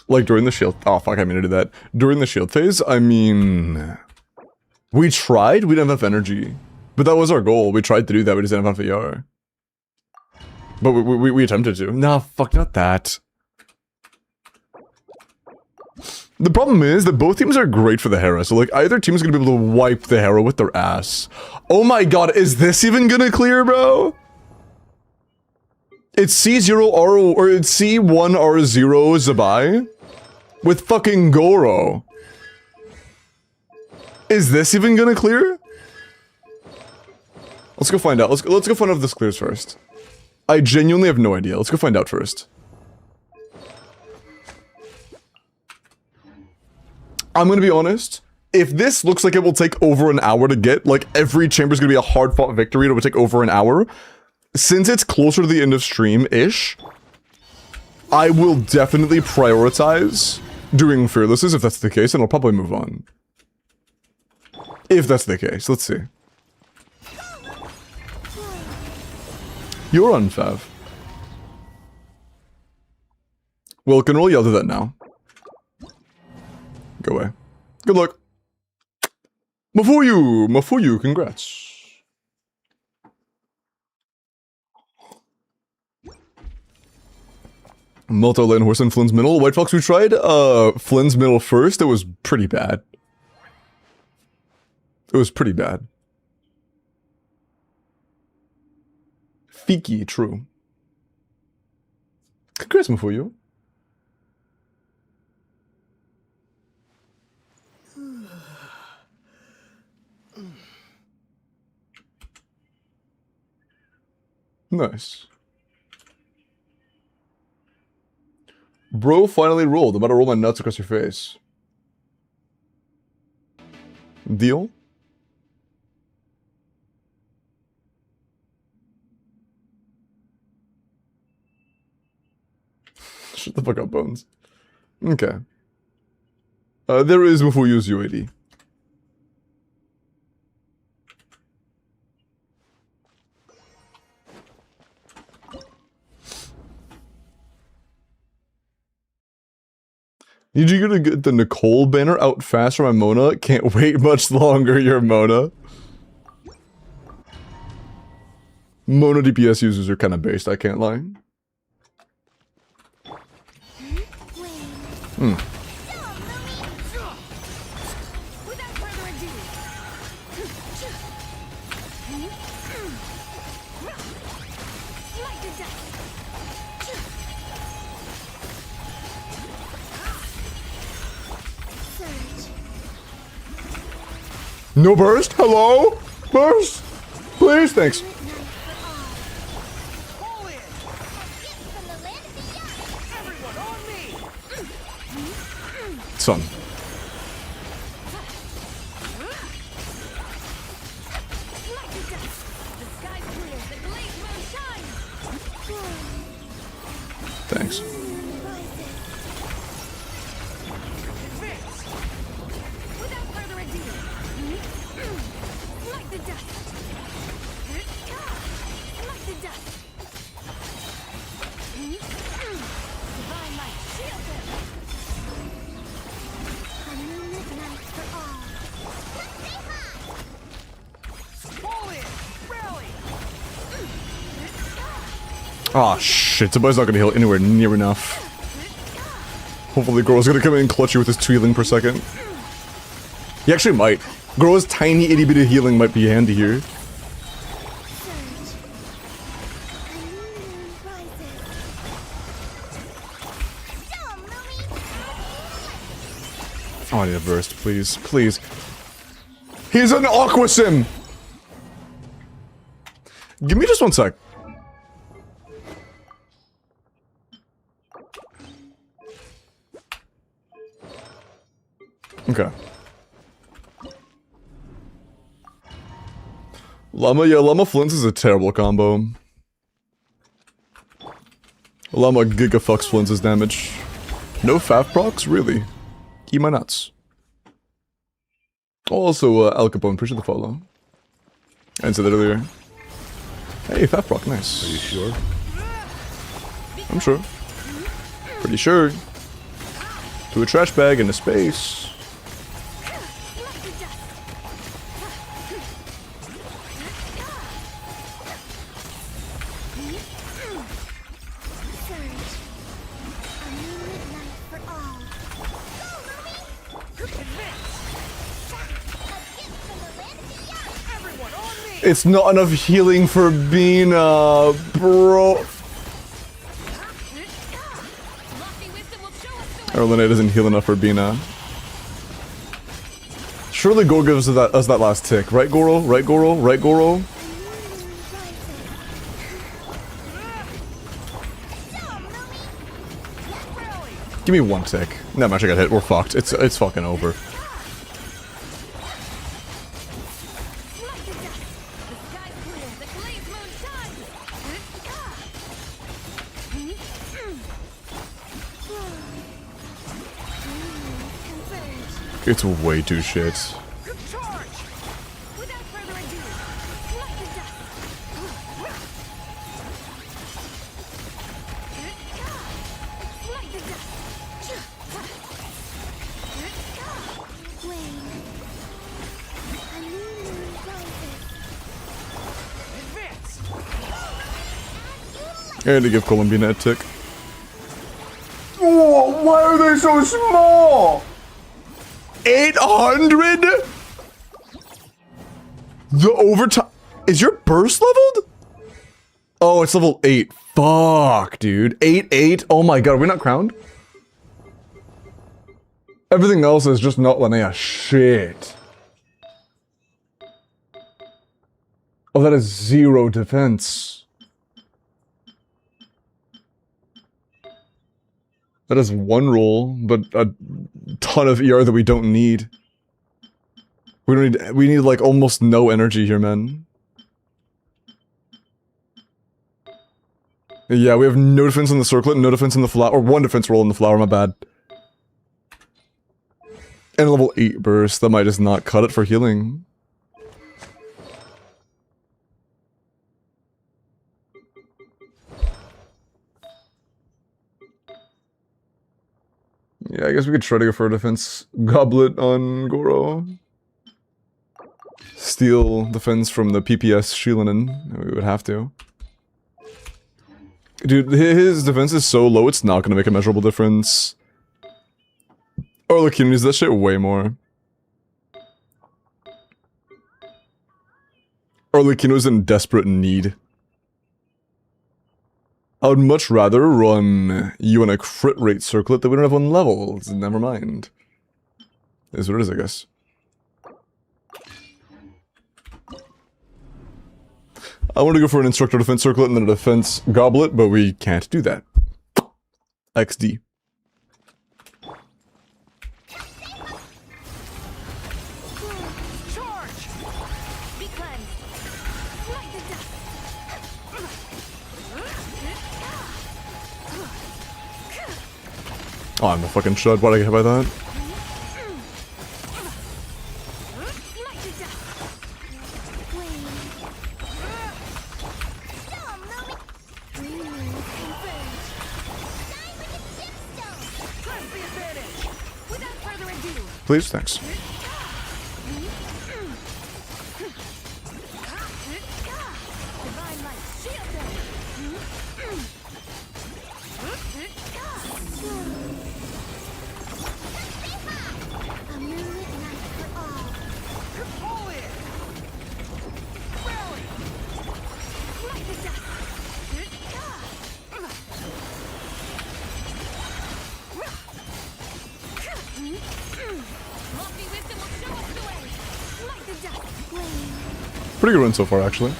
Like during the shield. Oh fuck, I mean to do that. During the shield phase, I mean... We tried, we didn't have enough energy. But that was our goal. We tried to do that, we just didn't have enough VR. But we attempted to. Nah, fuck, not that. The problem is that both teams are great for the Hera, so like either team is gonna be able to wipe the Hera with their ass. Oh my god, is this even gonna clear, bro? It's C0R, or it's C1R0 Zabai with fucking Goro. Is this even gonna clear? Let's go find out. Let's go find out if this clears first. I genuinely have no idea. Let's go find out first. I'm gonna be honest. If this looks like it will take over an hour to get, like every chamber's gonna be a hard-fought victory, it will take over an hour. Since it's closer to the end of stream-ish, I will definitely prioritize doing Fearlesses if that's the case, and I'll probably move on. If that's the case, let's see. You're on, Fav. Welkin, roll, I'll do that now. Go away. Good luck. Mafuyu, congrats. Multi-lane horse and Flynn's middle. White Fox, we tried Flynn's middle first. It was pretty bad. It was pretty bad. Fiki, true. Congrats, Mafuyu. Nice. Bro finally rolled. I'm about to roll my nuts across your face. Deal? Shut the fuck up, Bones. Okay. There is Mufuyu's UAD. Need you to get the Nicole banner out fast for my Mona? Can't wait much longer, your Mona. Mona DPS users are kind of based, I can't lie. No burst? Hello? Burst? Please, thanks. Son. Thanks. Without further ado, like the dust. Like the dust. Divine light, shield them. A new midnight for all. Fall in! Rally! Ah, shit. Somebody's not gonna heal anywhere near enough. Hopefully Goro's gonna come in and clutch you with his 2 healing per second. He actually might. Goro's tiny itty bitty healing might be handy here. Oh, I need a burst, please. Please. He's an Aqua Sim! Give me just 1 sec. Okay. Llama, yeah, Llama Flints is a terrible combo. Llama gigafucks Flints' damage. No Faf procs? Really? Eat my nuts. Also, Al Capone, appreciate the follow. I said that earlier. Hey, Faf proc, nice. Are you sure? I'm sure. Pretty sure. To a trash bag in a space. It's not enough healing for Bina, bro. Erlene doesn't heal enough for Bina. Surely Goro gives us that last tick, right Goro? Right Goro? Right Goro? Give me 1 tick. That much I got hit. We're fucked. It's fucking over. It's way too shit. I had to give Columbina a tick. Oh, why are they so small? 800? The overtime. Is your burst leveled? Oh, it's level 8. Fuck, dude. 8-8? Oh my god, are we not crowned? Everything else is just not Linnea. Shit. Oh, that is 0 defense. That is 1 roll, but a ton of ER that we don't need. We need like almost no energy here, man. Yeah, we have no defense in the circlet, no defense in the flower, or 1 defense roll in the flower, my bad. And a level 8 burst, that might just not cut it for healing. Yeah, I guess we could try to go for a defense goblet on Goro. Steal defense from the PPS Shilinen. We would have to. Dude, his defense is so low, it's not going to make a measurable difference. WELKIN uses that shit way more. WELKIN was in desperate need. I would much rather run you on a crit rate circlet that we don't have on levels. Never mind. Is what it is, I guess. I want to go for an instructor defense circlet and then a defense goblet, but we can't do that. XD. Oh, I'm a fucking chud. Why'd I get hit by that? Please, thanks. Pretty good win so far, actually.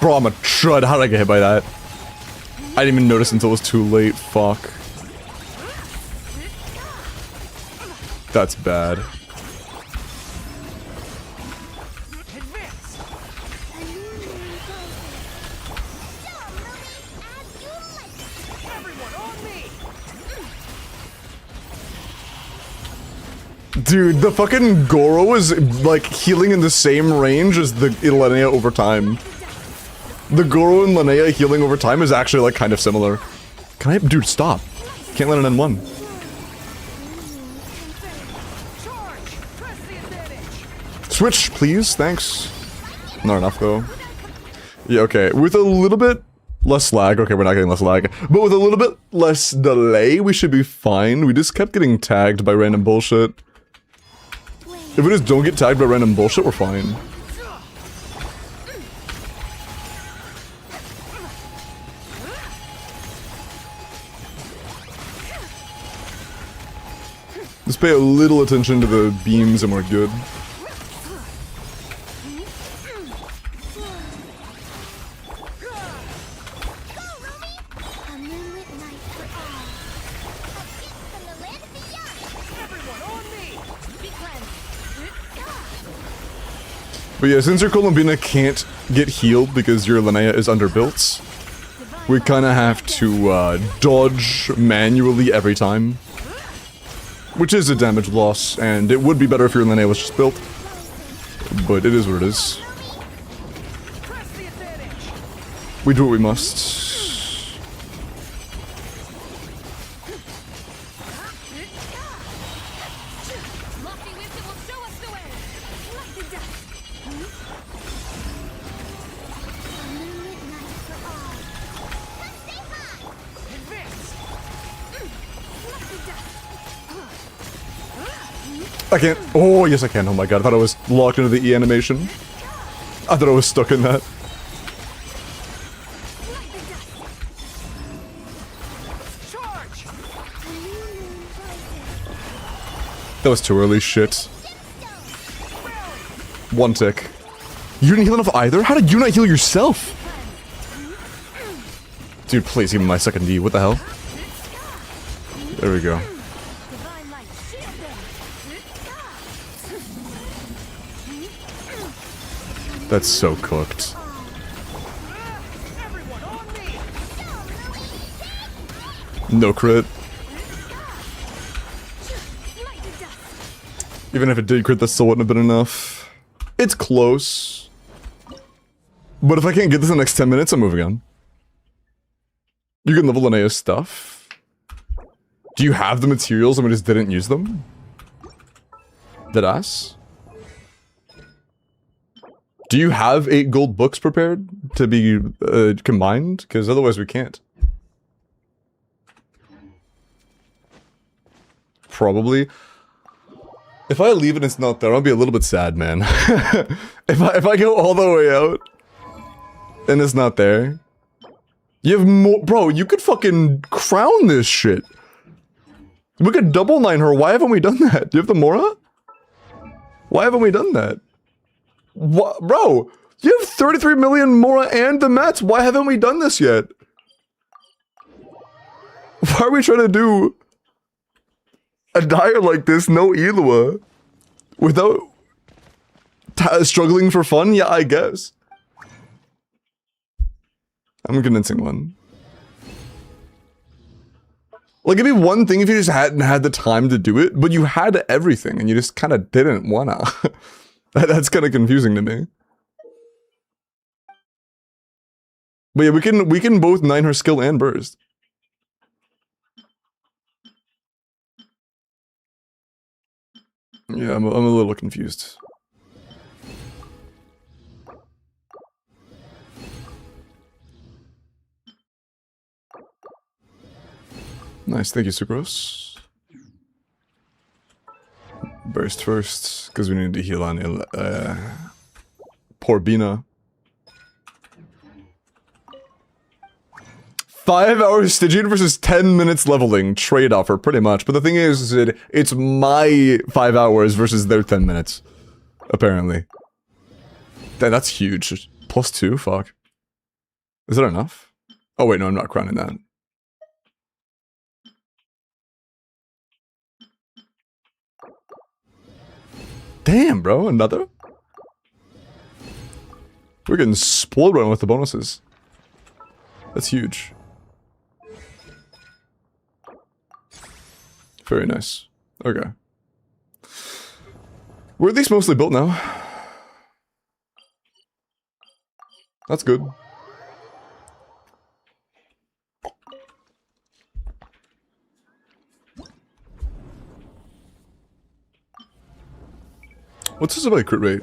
Bro, I'm a chud. How did I get hit by that? I didn't even notice until it was too late. Fuck. That's bad. Dude, the fucking Goro is like healing in the same range as the Linnea over time. The Goro and Linnea healing over time is actually like kind of similar. Can I? Dude, stop. Can't let an N1. Switch, please. Thanks. Not enough though. Yeah, okay. With a little bit less lag. Okay, we're not getting less lag. But with a little bit less delay, we should be fine. We just kept getting tagged by random bullshit. If we just don't get tagged by random bullshit, we're fine. Just pay a little attention to the beams and we're good. But yeah, since your Columbina can't get healed because your Linnea is underbuilt, we kind of have to dodge manually every time. Which is a damage loss, and it would be better if your Linnea was just built. But it is what it is. We do what we must. I can't. Oh, yes I can. Oh my god, I thought I was locked into the E animation. I thought I was stuck in that. That was too early, shit. One tick. You didn't heal enough either? How did you not heal yourself? Dude, please give me my second D. What the hell? There we go. That's so cooked. No crit. Even if it did crit, that still wouldn't have been enough. It's close. But if I can't get this in the next 10 minutes, I'm moving on. You can level Linnea's stuff. Do you have the materials and we just didn't use them? Deadass? Do you have 8 gold books prepared to be combined? Because otherwise we can't. Probably. If I leave and it's not there, I'll be a little bit sad, man. if I go all the way out and it's not there, you have more, bro. You could fucking crown this shit. We could double 9 her. Why haven't we done that? Do you have the Mora? Why haven't we done that? What, bro? You have 33 million Mora and the mats. Why haven't we done this yet? Why are we trying to do a dire like this, no Elua, without struggling for fun? Yeah, I guess. I'm a convincing one. Like, it'd be one thing if you just hadn't had the time to do it, but you had everything and you just kind of didn't wanna. That's kind of confusing to me. But yeah, we can both 9 her skill and burst. Yeah, I'm a little confused. Nice, thank you, Sucrose. Burst first, because we need to heal on poor Bina. 5 hours Stygian versus 10 minutes leveling trade offer, pretty much. But the thing is it's my 5 hours versus their 10 minutes, apparently. Damn, that's huge. +2, fuck. Is that enough? Oh wait, no, I'm not crowning that. Damn, bro, another? We're getting spoiled right with the bonuses. That's huge. Very nice. Okay. We're at least mostly built now. That's good. What's this about crit rate?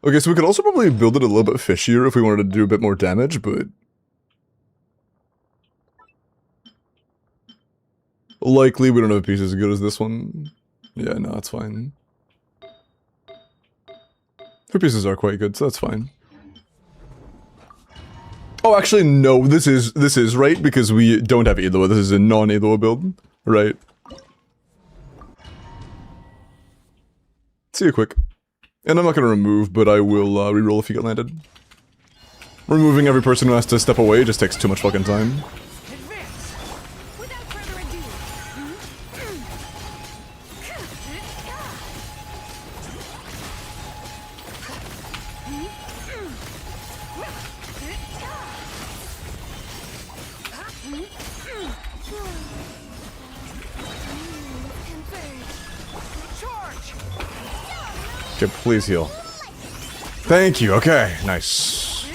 Okay, so we could also probably build it a little bit fishier if we wanted to do a bit more damage, but... likely we don't have a piece as good as this one. Yeah, no, that's fine. Her pieces are quite good, so that's fine. Oh, actually, no, this is right, because we don't have Eloa. This is a non-Eloa build, right? See you quick. And I'm not gonna remove, but I will reroll if you get landed. Removing every person who has to step away just takes too much fucking time. Without further ado. Okay, please heal. Thank you, okay, nice.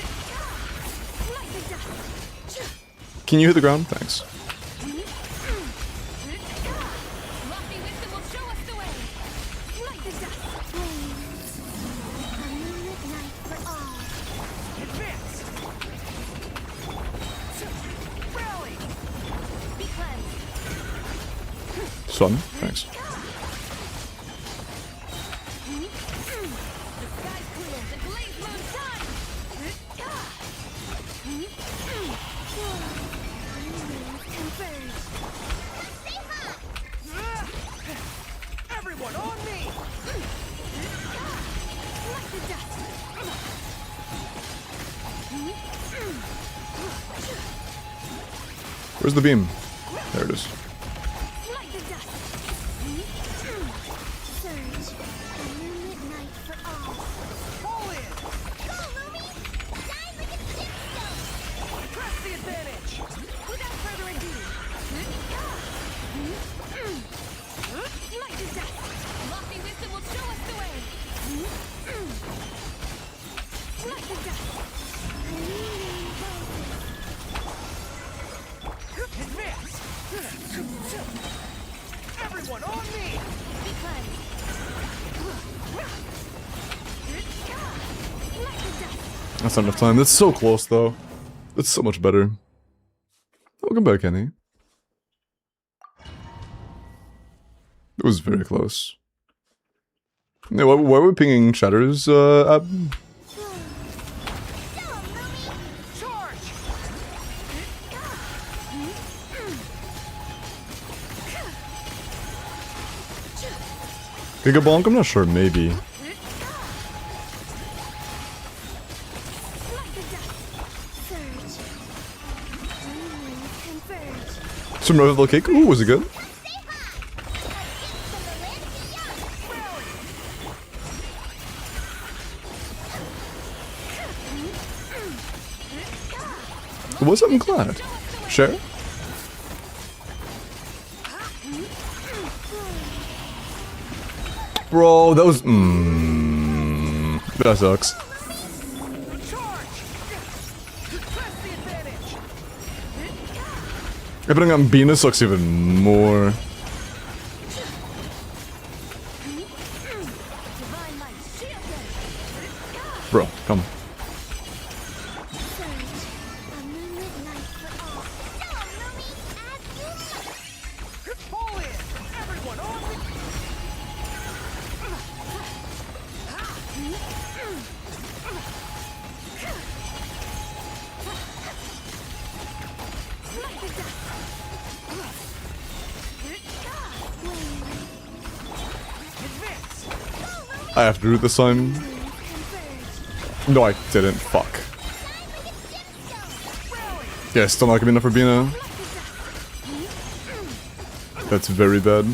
Can you hit the ground? Thanks. Sun, thanks. Everyone on me! Where's the beam? There it is. Everyone on me! That's not enough time. That's so close, though. That's so much better. Welcome back, Kenny. It was very close. Yeah, why were we pinging shatters, Ab? Giga Bonk? I'm not sure, maybe. Some level cake? Ooh, was it good? Was I'm glad. Share? Bro, that was that sucks. Everything on Bina sucks even more. Bro, come. I have to do it this time. No, I didn't. Fuck. Yeah, still not gonna be enough for Bina. That's very bad.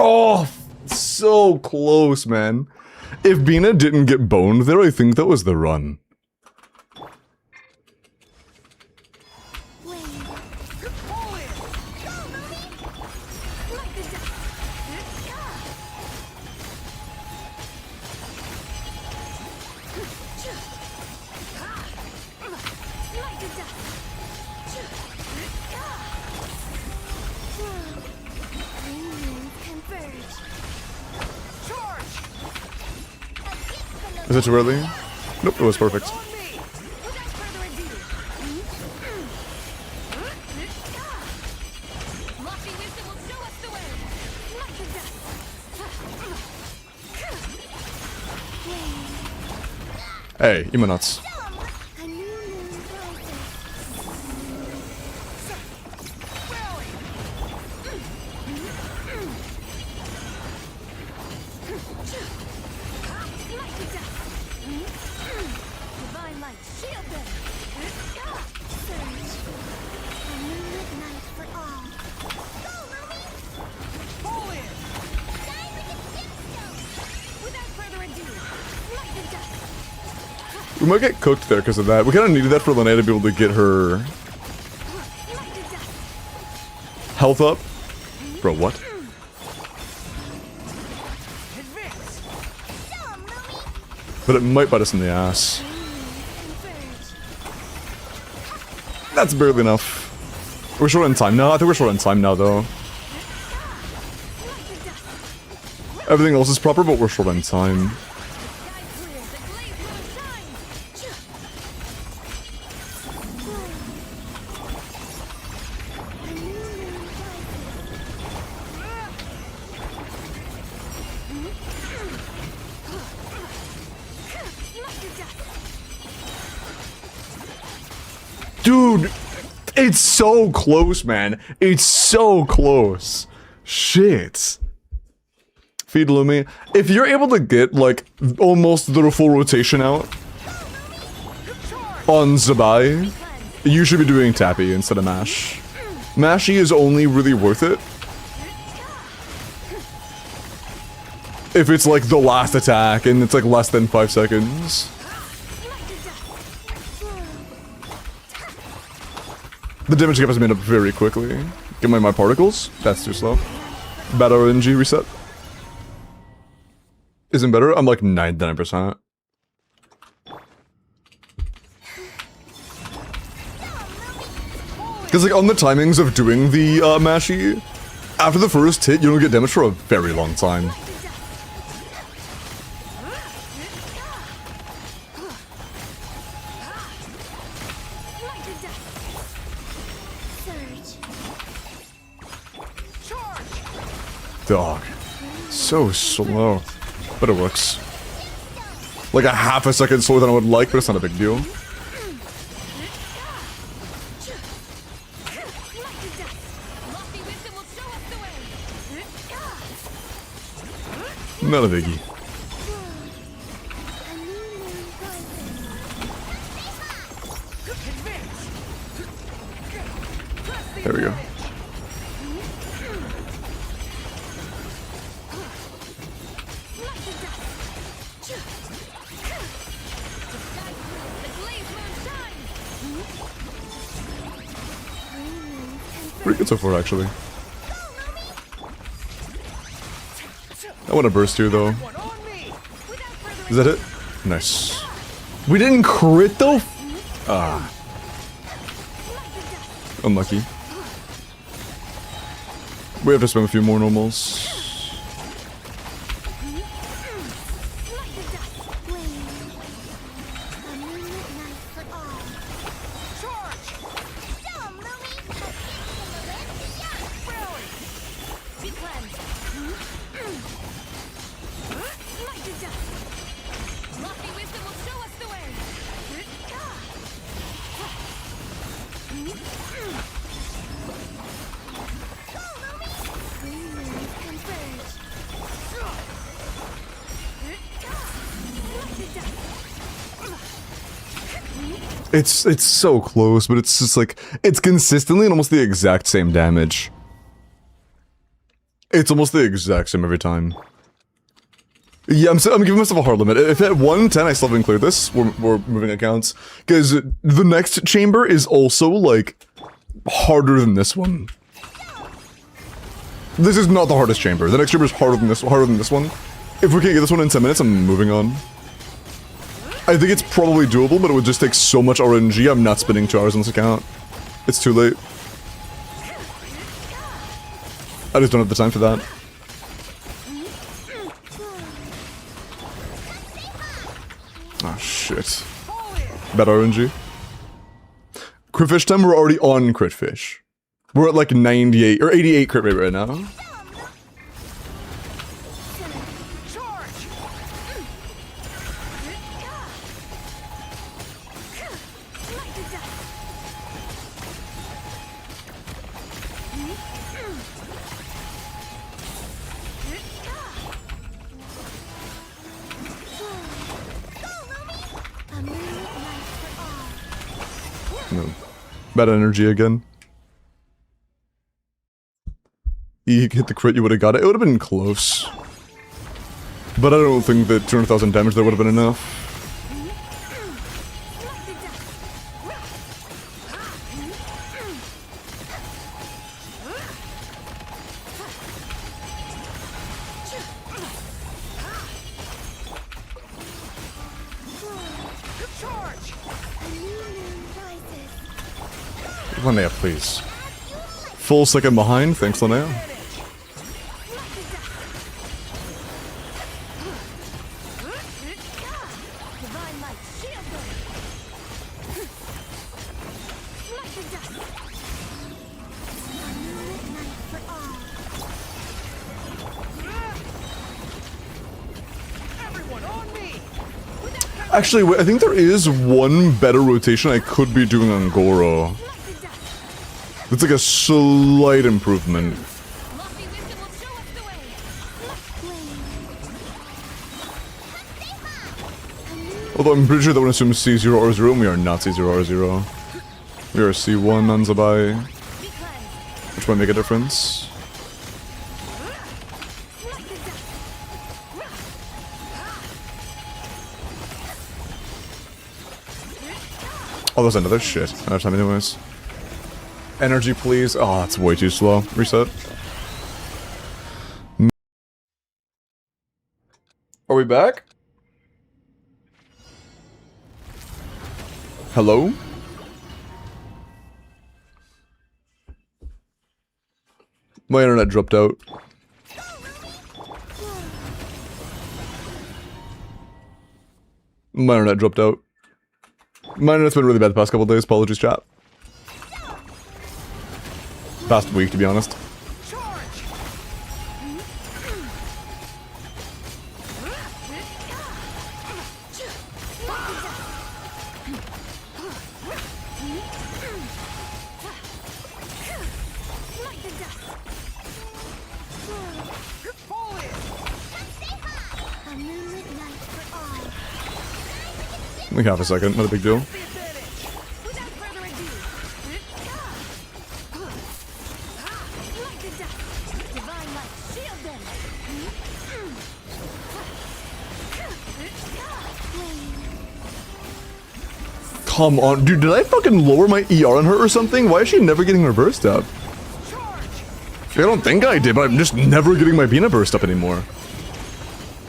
Oh, so close, man. If Bina didn't get boned there, I think that was the run. Is it too early? Nope, it was perfect. Hey, you nuts. We might get cooked there because of that. We kind of needed that for Linnea to be able to get her health up. Bro, what? But it might bite us in the ass. That's barely enough. We're short on time now? I think we're short on time now, though. Everything else is proper, but we're short on time. Dude, it's so close, man. It's so close. Shit. Feed Lumi. If you're able to get, like, almost the full rotation out on Zabai, you should be doing Tappy instead of Mash. Mashy is only really worth it if it's, like, the last attack and it's, like, less than 5 seconds. The damage gap has made up very quickly. Get my particles? That's too slow. Bad RNG reset. Isn't better? I'm like 99%. Because like on the timings of doing the mashy, after the first hit, you don't get damage for a very long time. Dog. So slow. But it works. Like a half a second slower than I would like, but it's not a big deal. Not a biggie. There we go. Pretty good so far, actually. I want to burst here, though. Is that it? Nice. We didn't crit, though? Ah. Unlucky. We have to spam a few more normals. It's so close, but it's just like, it's consistently and almost the exact same damage. It's almost the exact same every time. Yeah, I'm giving myself a hard limit. If at 110 I still haven't cleared this, we're moving accounts. Because the next chamber is also, like, harder than this one. This is not the hardest chamber. The next chamber is harder than this one. If we can't get this one in 10 minutes, I'm moving on. I think it's probably doable, but it would just take so much RNG, I'm not spending 2 hours on this account. It's too late. I just don't have the time for that. Oh shit. Bad RNG. Critfish time, we're already on critfish. We're at like 98, or 88 crit rate right now. No. Bad energy again. You hit the crit, you would have got it. It would have been close. But I don't think that 200,000 damage there would have been enough. Linnea, please. Full second behind, thanks Linnea. Actually, wait, I think there is one better rotation I could be doing on Goro. It's like a slight improvement. Although I'm pretty sure that one assumes C0R0 and we are not C0R0. We are C1 on Zabai. Which might make a difference. Oh, there's another shit. I don't have time anyways. Energy, please. Oh, that's way too slow. Reset. Are we back? Hello? My internet dropped out. My internet dropped out. My internet's been really bad the past couple days. Apologies, chat. Past week, to be honest. Like half a second, not a big deal. come on. Dude, did I fucking lower my ER on her or something? Why is she never getting her burst up? I don't think I did, but I'm just never getting my Bina burst up anymore.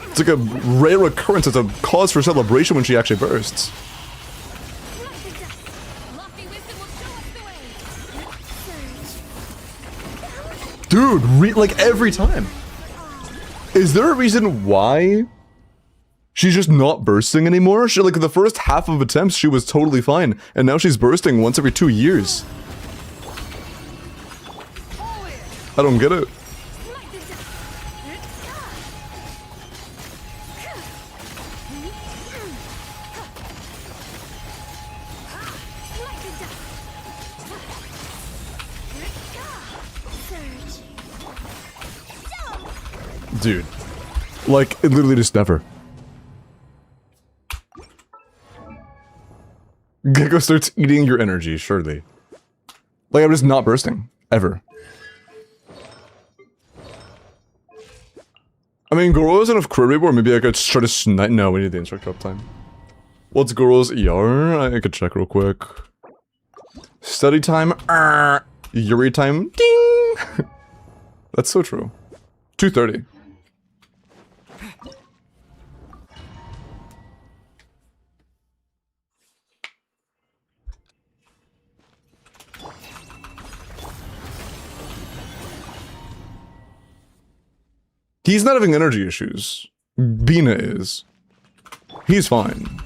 It's like a rare occurrence. It's a cause for celebration when she actually bursts. Dude, like every time. Is there a reason why she's just not bursting anymore? She, like, the first half of attempts, she was totally fine, and now she's bursting once every 2 years. I don't get it. Dude, like, it literally just never. Gecko starts eating your energy, surely. Like, I'm just not bursting. Ever. I mean, Goro isn't enough crew or maybe I could try to snipe. No, we need the instructor uptime. What's Goro's ER? I could check real quick. Study time. Yuri time. Ding! That's so true. 2:30. He's not having energy issues. Bina is. He's fine.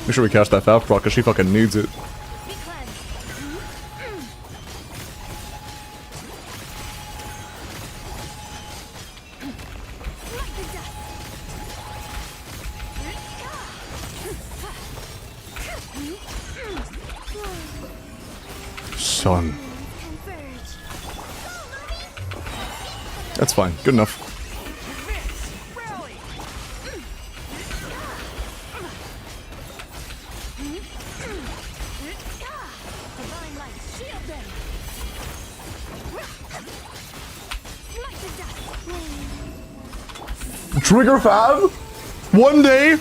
Make sure we catch that Falcon because she fucking needs it. Son. That's fine. Good enough. Trigger Fab? One day?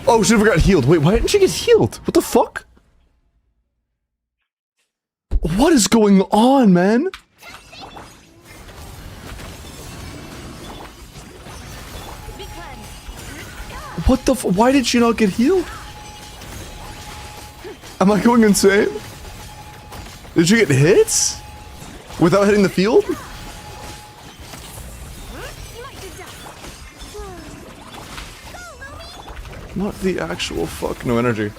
Oh, she never got healed. Wait, why didn't she get healed? What the fuck? What is going on, man? What the f- why did she not get healed? Am I going insane? Did she get hits? Without hitting the field? What the actual fuck? No energy.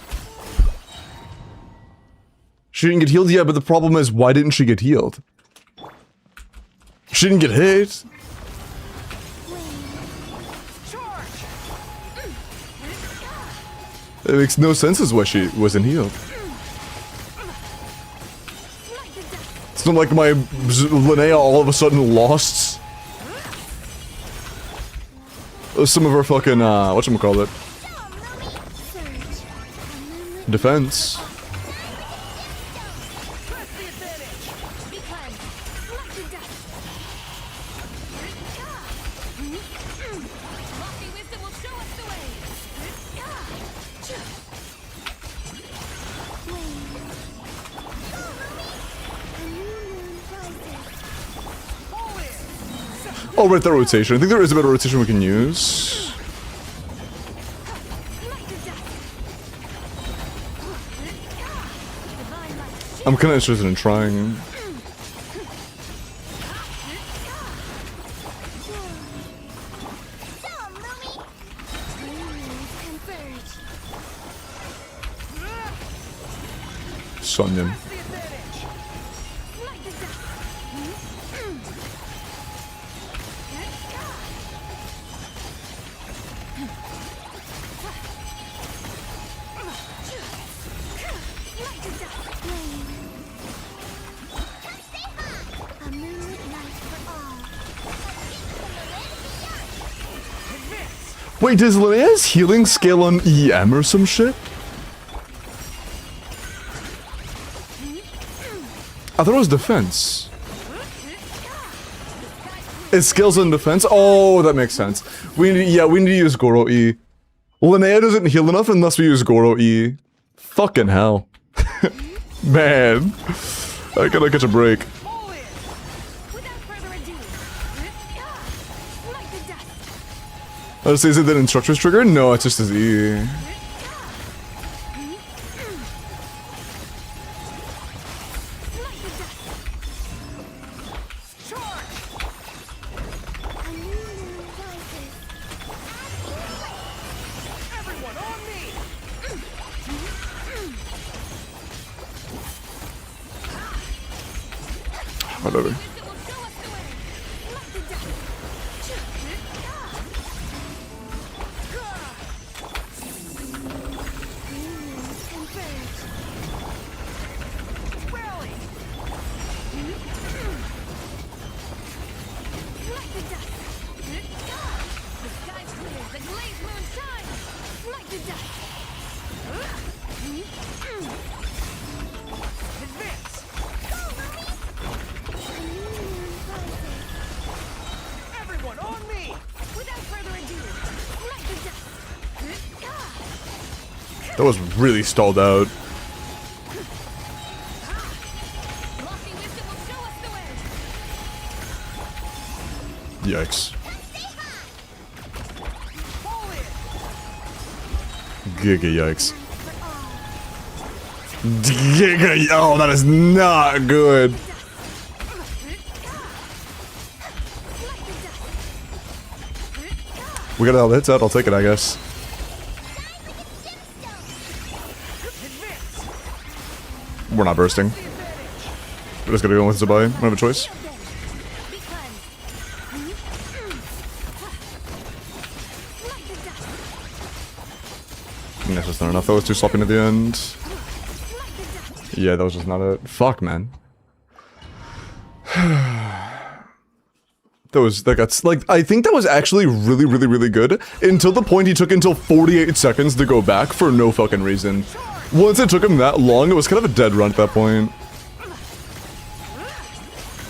She didn't get healed? Yeah, but the problem is, why didn't she get healed? She didn't get hit. It makes no sense as why she wasn't healed. It's not like my Linnea all of a sudden lost some of her fucking, whatchamacallit? Defense. Oh, right, that rotation. I think there is a better rotation we can use. I'm kind of interested in trying. Sonyan. Wait, does Linnea's healing scale on EM or some shit? I thought it was defense. It scales on defense? Oh, that makes sense. We need, yeah, we need to use Goro E. Linnea doesn't heal enough unless we use Goro E. Fucking hell. Man. I gotta catch a break. Without further ado, smite the dust. I was saying, is it that instructor's trigger? No, it's just his E. Whatever. That was really stalled out. Yikes. Giga yikes. Giga, oh, that is not good. We got all the hits out, I'll take it, I guess. We're not bursting. We're just gonna go with Zabai. We don't have a choice. That's just not enough. That was too sloppy at the end. Yeah, that was just not it. Fuck, man. That got, like, I think that was actually really, really, really good until the point he took until 48 seconds to go back for no fucking reason. Once it took him that long, it was kind of a dead run at that point.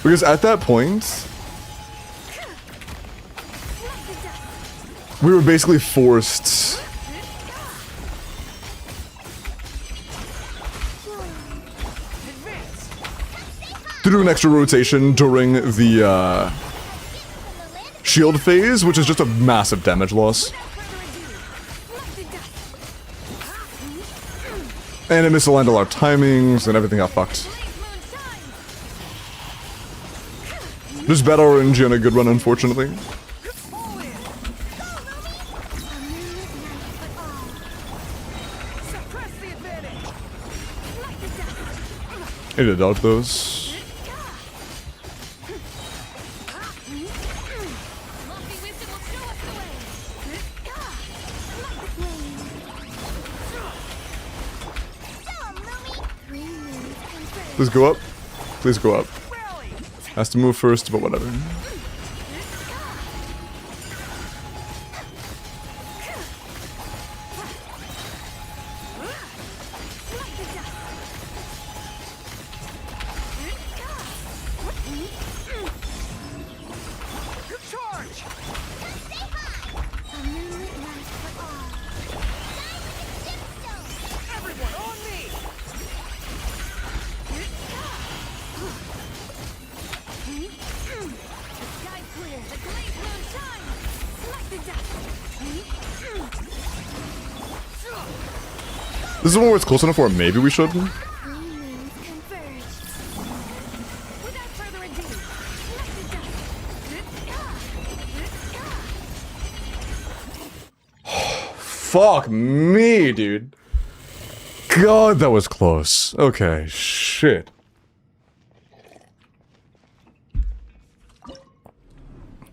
Because at that point, we were basically forced to do an extra rotation during the shield phase, which is just a massive damage loss. And it misaligned all our timings, and everything got fucked. Just bad RNG on a good run, unfortunately. I need to dodge those. Please go up. Please go up. Has to move first, but whatever. This is one where it's close enough where maybe we should. Fuck me, dude. God, that was close. Okay, shit.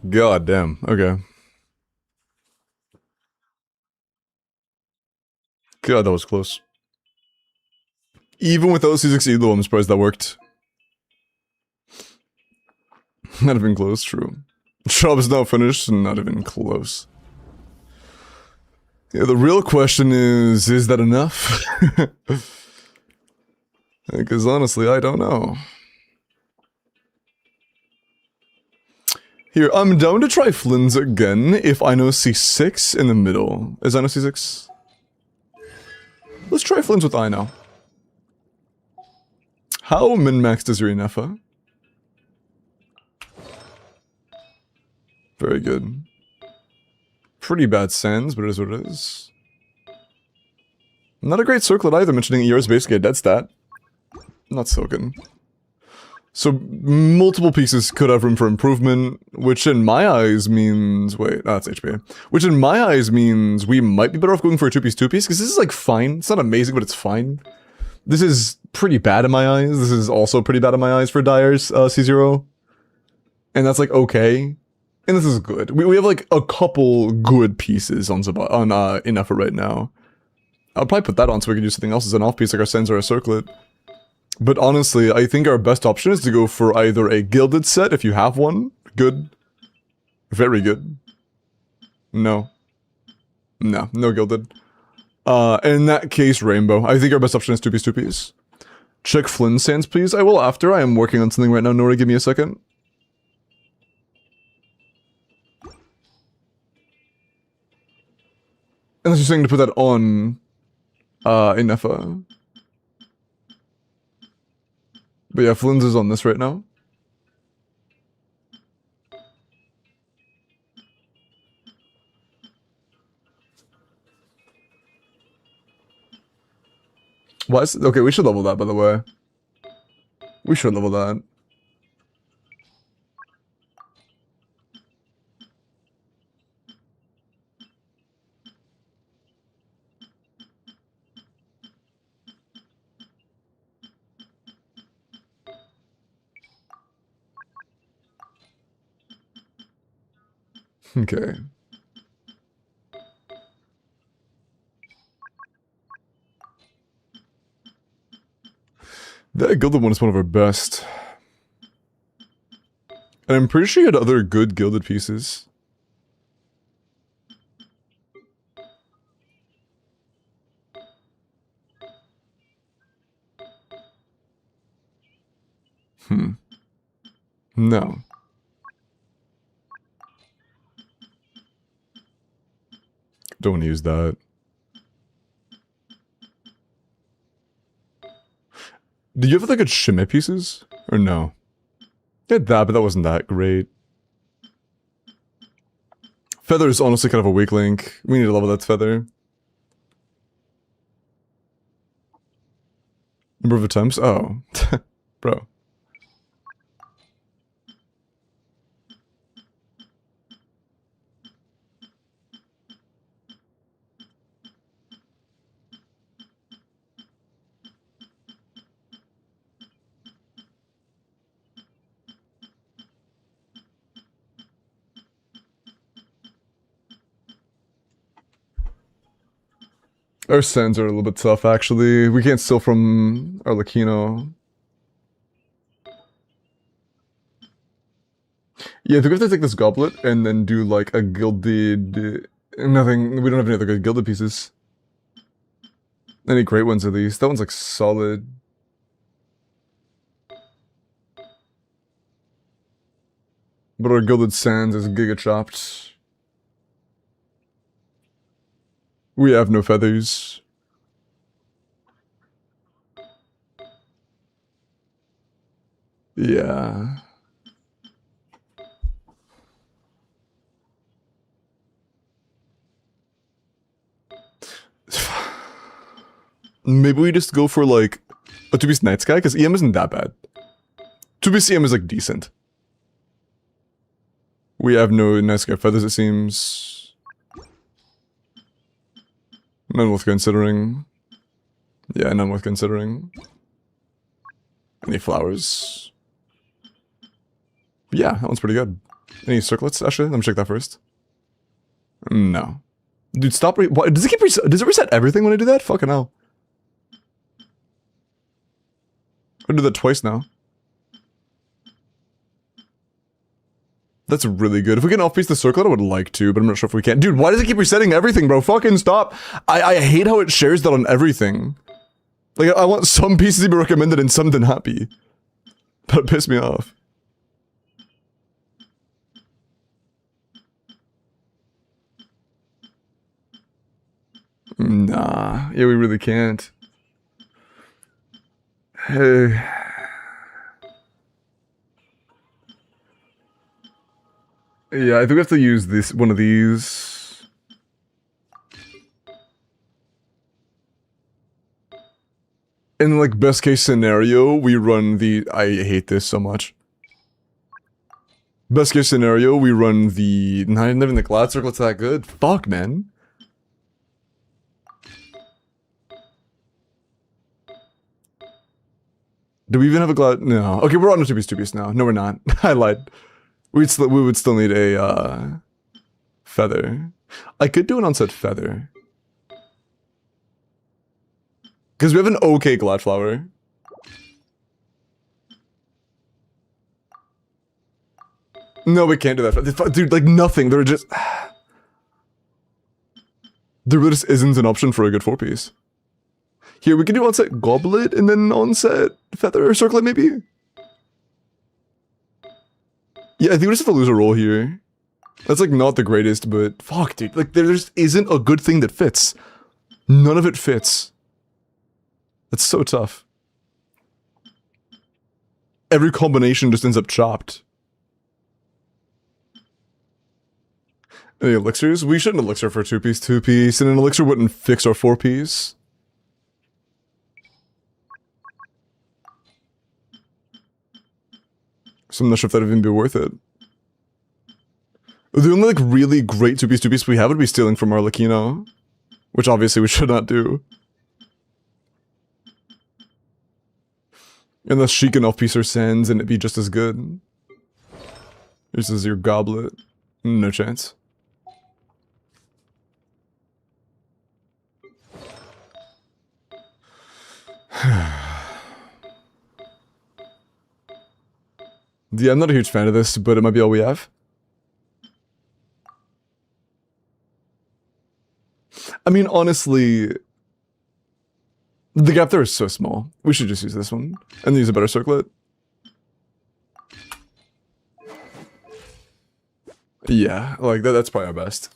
God damn. Okay. God, that was close. Even with those who succeeded, though, I'm surprised that worked. Not even close, true. Job is now finished, and not even close. Yeah, the real question is that enough? Because honestly, I don't know. Here, I'm down to try Flynn's again if I know C6 in the middle. Is I know C6? Let's try Flynn's with I now. How min-maxed is your Inefa? Very good. Pretty bad sands, but it is what it is. Not a great circlet either, mentioning ER is basically a dead stat. Not so good. So, multiple pieces could have room for improvement, which in my eyes means... Wait, that's HPA. Which in my eyes means we might be better off going for a two-piece, because this is like fine. It's not amazing, but it's fine. This is pretty bad in my eyes. This is also pretty bad in my eyes for Dyer's C0. And that's like okay. And this is good. We have like a couple good pieces on Inefa right now. I'll probably put that on so we can do something else as an off-piece like our Sands or a Circlet. But honestly, I think our best option is to go for either a gilded set, if you have one. Good. Very good. No. No, no gilded. In that case, rainbow. I think our best option is two-piece, two-piece. Check Flynn Sands, please. I will after. I am working on something right now. Nora, give me a second. Unless you're saying to put that on Inefa. But yeah, Flynn's is on this right now. Why is okay, we should level that, by the way. We should level that. Okay. That gilded one is one of our best. And I'm pretty sure you had other good gilded pieces. No. Don't use that. Did you have like good shimmy pieces? Or no? You had that, but that wasn't that great. Feather is honestly kind of a weak link. We need to level that feather. Number of attempts? Oh. Bro. Our sands are a little bit tough, actually. We can't steal from our Lakino. Yeah, I think we have to take this goblet and then do like a gilded... Nothing, we don't have any other good gilded pieces. Any great ones at least. That one's like solid. But our gilded sands is giga chopped. We have no feathers. Yeah. Maybe we just go for like a 2-piece Night Sky, because EM isn't that bad. 2-piece EM is like decent. We have no Night Sky feathers, it seems. None worth considering. Yeah, none worth considering. Any flowers? Yeah, that one's pretty good. Any circlets? Actually, let me check that first. No. Dude, stop what, does it keep does it reset everything when I do that? Fucking hell. I do that twice now. That's really good. If we can off-piece the circlet, I would like to, but I'm not sure if we can. Dude, why does it keep resetting everything, bro? Fucking stop. I hate how it shares that on everything. Like, I want some pieces to be recommended and some to not be. That pissed me off. Nah. Yeah, we really can't. Hey. Yeah, I think we have to use this one of these. In like best case scenario, we run the I hate this so much. Best case scenario, we run the not even the Glad Circlet's that good. Fuck, man. Do we even have a Glad? No. Okay, we're on a 2-piece now. No, we're not. I lied. We would still need a feather. I could do an onset feather. Because we have an okay Glad Flower. No, we can't do that. Dude, like nothing. There just... There really just isn't an option for a good 4-piece. Here, we can do onset Goblet and then onset Feather or Circlet, maybe? Yeah, I think we just have to lose a roll here. That's like not the greatest, but fuck, dude. Like, there just isn't a good thing that fits. None of it fits. That's so tough. Every combination just ends up chopped. Any elixirs? We shouldn't elixir for 2-piece, and an elixir wouldn't fix our 4-piece. So I'm not sure if that'd even be worth it. The only like really great 2-piece we have would be stealing from Arlecchino, which obviously we should not do. Unless she can off-piece her sands and it'd be just as good. This is your Goblet. No chance. Yeah, I'm not a huge fan of this, but it might be all we have. I mean, honestly, the gap there is so small. We should just use this one and use a better circlet. Yeah, like that's probably our best.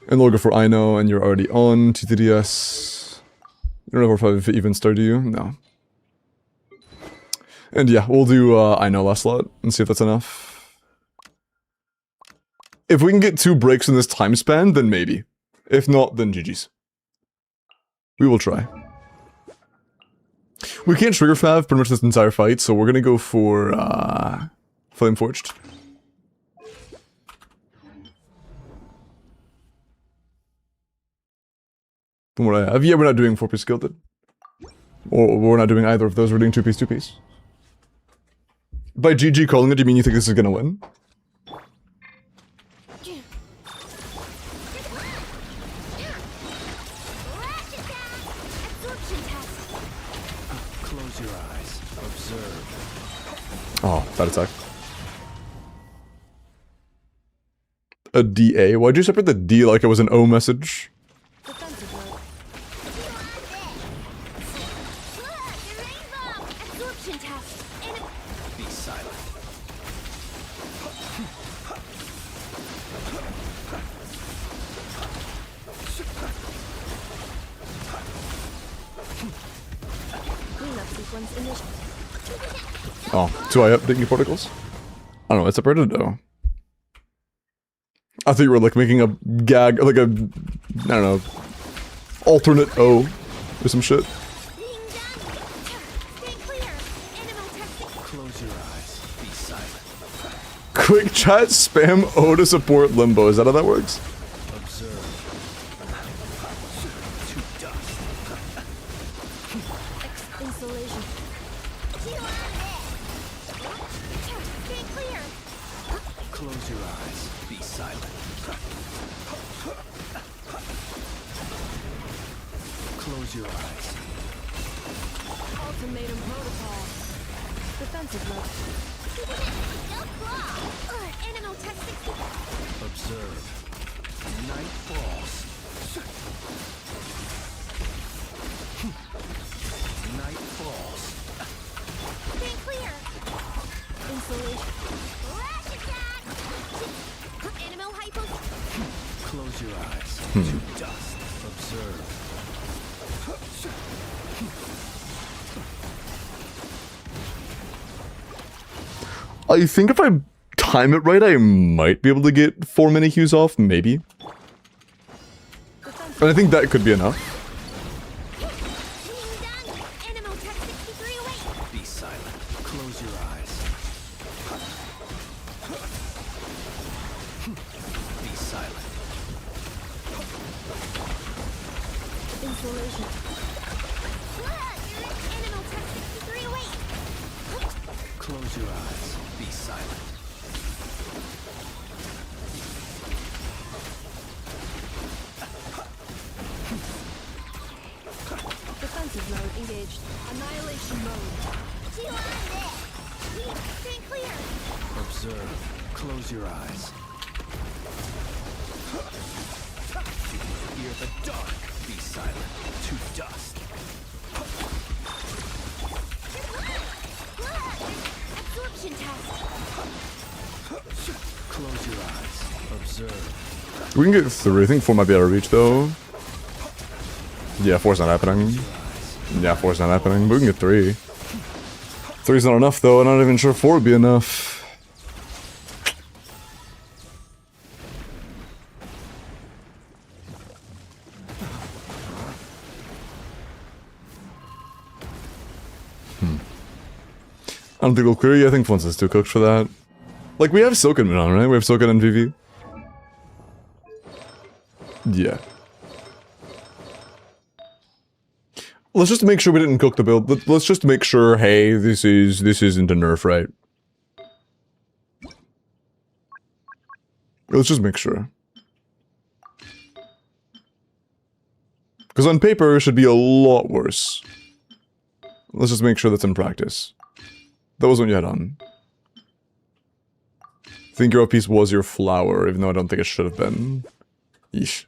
And we'll go for Ino, and you're already on TTDS. You don't know if I even start, do you? No. And yeah, we'll do Ino last slot and see if that's enough. If we can get 2 breaks in this time span, then maybe. If not, then GG's. We will try. We can't trigger Fav pretty much this entire fight, so we're gonna go for Flame Forged. From what I have. Yeah, we're not doing 4-piece Gilded. Or we're not doing either of those, we're doing 2-piece, 2-piece. By GG calling it, do you mean you think this is gonna win? Close your eyes. Observe. Oh, bad attack. A DA? Why'd you separate the D like it was an O message? Be silent. Oh, 2 eye up, didn't get particles? I don't know, it's separated though. I thought you were like making a gag, like a, I don't know, alternate O or some shit. Close your eyes. Be silent. Quick chat spam O to support Limbo, is that how that works? Observe. To dust. Insulation. Stay clear. Close your eyes. Be silent. Close your eyes. Ultimatum protocol. Defensive mode. Animal testing. Observe. Night falls. Night falls. Stay clear. Insulation. Flash attack. Animal hypo. Close your eyes. dust. Observe. I think if I time it right, I might be able to get 4 mini Qs off, maybe. And I think that could be enough. Be silent. Close your eyes. Be silent. Installation. Close your eyes. Be silent. Defensive mode engaged. Annihilation mode. Stay clear. Observe. Close your eyes. Fear the dark. Be silent. To dust. Absorption test. Close your eyes. Observe. We can get 3. I think 4 might be out of reach, though. Yeah, 4's not happening. Yeah, 4's not happening, but we can get 3. 3's not enough, though. I'm not even sure 4 would be enough. I don't think it'll clear you. I think Flint's is too cooked for that. Like, we have Silken on, right? We have Silken and VV. Yeah. Let's just make sure we didn't cook the build. Let's just make sure, hey, this isn't a nerf, right? Let's just make sure. Because on paper, it should be a lot worse. Let's just make sure that's in practice. That was when you had on. I think your piece was your flower, even though I don't think it should have been. Yeesh.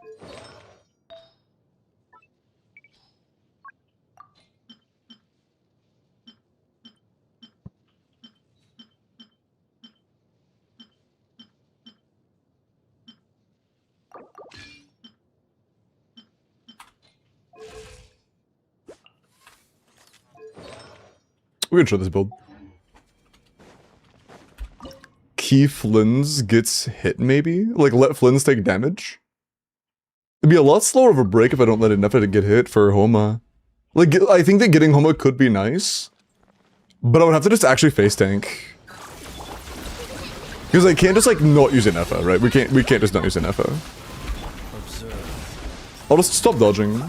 We can show this build. Key Flins gets hit, maybe? Like, let Flins take damage? It'd be a lot slower of a break if I don't let enough of it get hit for Homa. Like, I think that getting Homa could be nice. But I would have to just actually face tank. Because I can't just, like, not use an Effa, right? We can't just not use an Effa. I'll just stop dodging.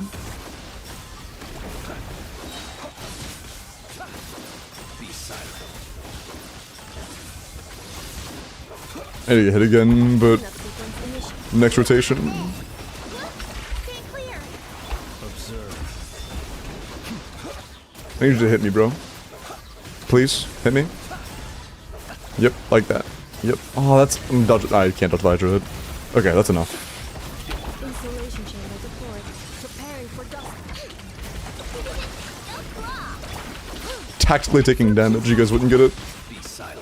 I need to get hit again, but next rotation. I need you to hit me, bro. Please, hit me. Yep, like that. Yep. Oh, that's... I can't dodge the Hydra hit. Okay, that's enough. Installation chamber deployed. Preparing for dust. Tactically taking damage, you guys wouldn't get it. Be silent.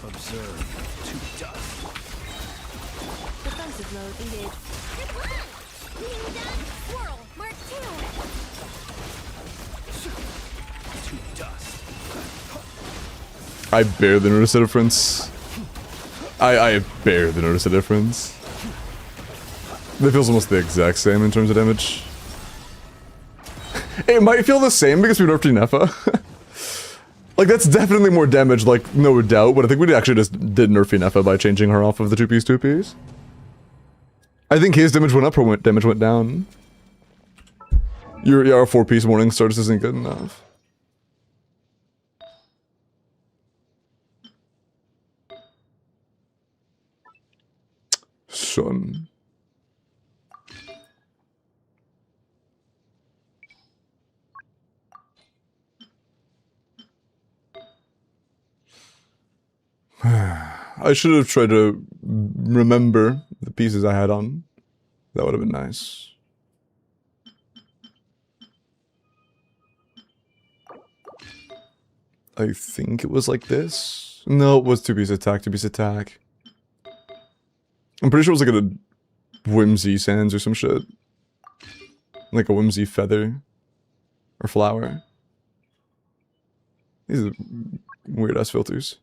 Observe. To dust. Defensive mode engaged. Swirl. Mark 2. To dust. I barely noticed the difference. I barely noticed the difference. It feels almost the exact same in terms of damage. It might feel the same because we nerfed Nefa. Like, that's definitely more damage, like, no doubt, but I think we actually just did nerf Nefa by changing her off of the 2-piece. I think his damage went up, her damage went down. Your 4-piece Morning Star just isn't good enough. Son. I should have tried to remember the pieces I had on. That would have been nice. I think it was like this. No, it was two-piece attack, two-piece attack. I'm pretty sure it was like a whimsy sands or some shit. Like a whimsy feather. Or flower. These are weird-ass filters.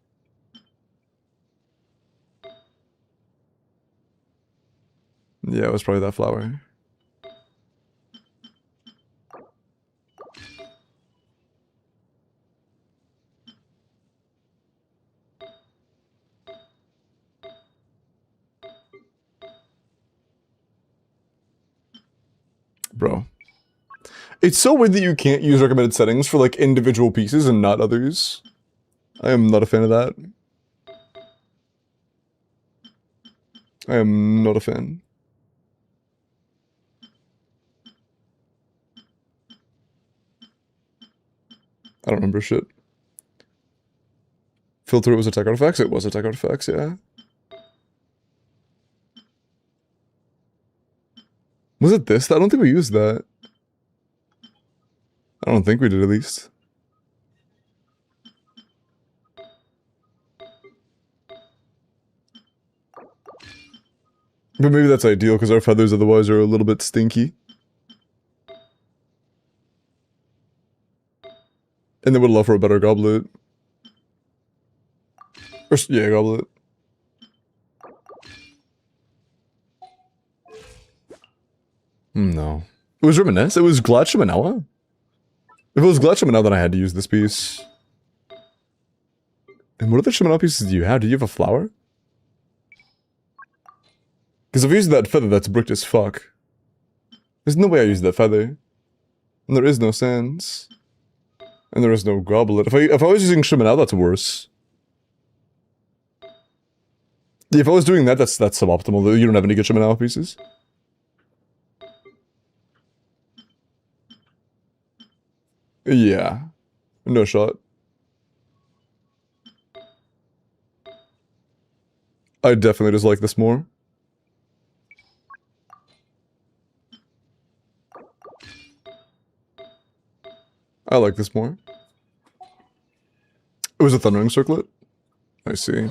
Yeah, it was probably that flower. Bro. It's so weird that you can't use recommended settings for like individual pieces and not others. I am not a fan of that. I am not a fan. I don't remember shit. Filter, it was attack artifacts? It was attack artifacts, yeah. Was it this? I don't think we used that. I don't think we did, at least. But maybe that's ideal, because our feathers otherwise are a little bit stinky. And they would allow for a better goblet. Or, yeah, goblet. No. It was Reminisce? It was Glad Shimenawa? If it was Glad Shimenawa, then I had to use this piece. And what other Shimenawa pieces do you have? Do you have a flower? Because if I use that feather, that's bricked as fuck. There's no way I use that feather. And there is no sands. And there is no goblet. If I was using Shimenawa, that's worse. If I was doing that, that's suboptimal. You don't have any good Shimenawa pieces. Yeah. No shot. I definitely just like this more. I like this more. It was a Thundering Circlet? I see.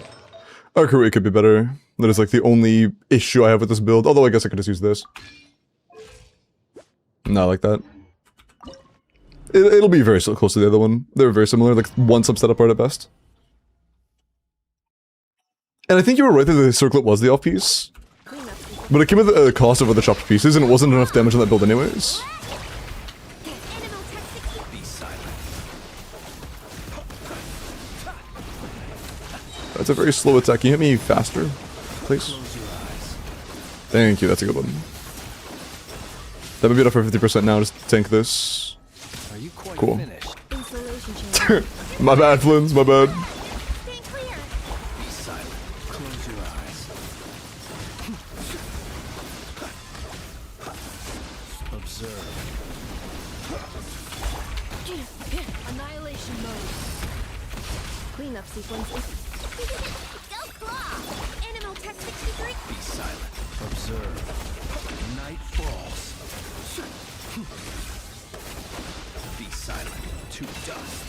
Okay, it could be better. That is like the only issue I have with this build. Although I guess I could just use this. No, I like that. It'll be very close to the other one. They're very similar, like one subset apart at best. And I think you were right that the circlet was the off piece. But it came at the cost of other chopped pieces, and it wasn't enough damage on that build anyways. That's a very slow attack. Can you hit me faster, please? Thank you, that's a good one. That would be enough for 50% now, just tank this. Cool. My bad, Flins, my bad. Annihilation mode. Cleanup sequence. Go claw! Animal tech 63. Be silent. Observe. Night falls. Be silent. To dust.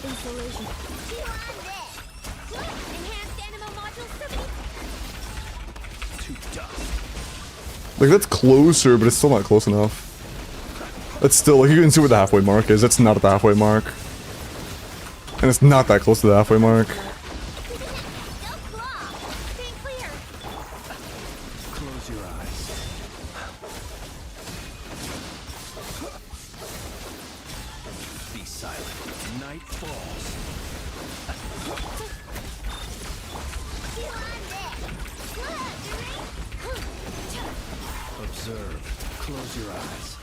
Insulation. Enhanced animal module 70. To dust. Like, that's closer, but it's still not close enough. That's still, like, you can see where the halfway mark is. That's not at the halfway mark. And it's not that close to the halfway mark. Close your eyes. Be silent. Night falls. Observe. Close your eyes.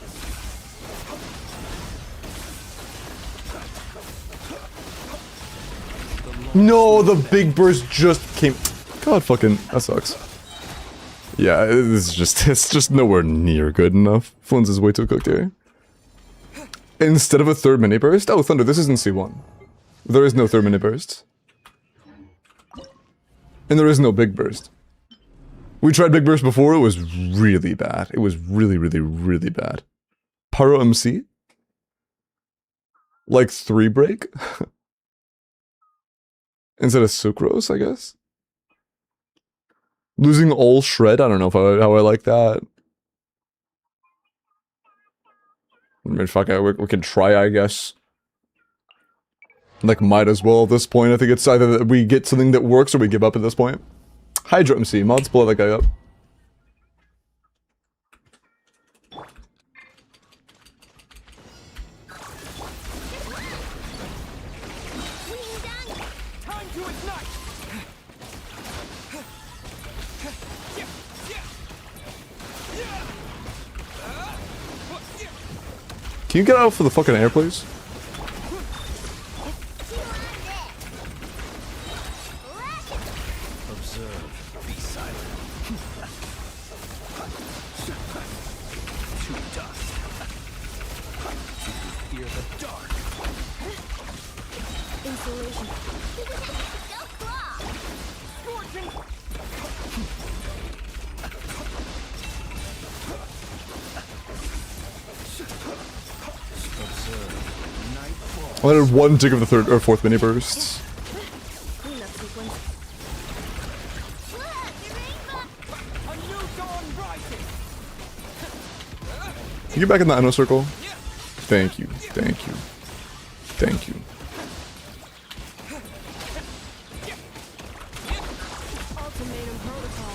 No, the big burst just came. God fucking, that sucks. Yeah, it's just nowhere near good enough. Flins is way too cooked here. Instead of a third mini burst? Oh, Thunder, this isn't C1. There is no third mini burst. And there is no big burst. We tried big burst before, it was really bad. It was really, really, really bad. Pyro MC? Like 3 break? Instead of sucrose, I guess? Losing all shred? I don't know how I like that. I mean, fuck it, we can try, I guess. Like, might as well at this point. I think it's either that we get something that works or we give up at this point. Hydro MC, mods, blow that guy up. Time to ignite! Can you get out for the fucking air, please? Observe. Be silent. To dust. You can hear the dark. Insulation. Go claw! Scorching! Observe. Nightfall. I wanted 1 tick of the 3rd or 4th mini bursts. Cleanup sequence. A new dawn rising. Can you get back in the Anno circle? Thank you, thank you, thank you. Ultimatum protocol.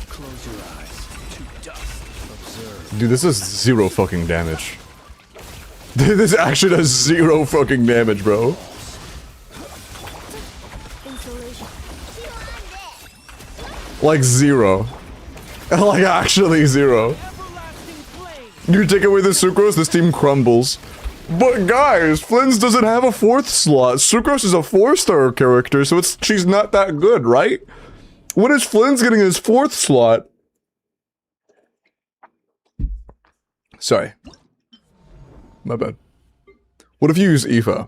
Close your eyes. To dust. Observe. Dude, this is 0 fucking damage. This actually does 0 fucking damage, bro. Insulation. Like 0. Like actually 0. Everlasting flame. You take away the sucrose, this team crumbles. But guys, Flynn's doesn't have a 4th slot. Sucrose is a 4-star character, so she's not that good, right? What is Flynn's getting his 4th slot? Sorry. My bad. What if you use Aoife?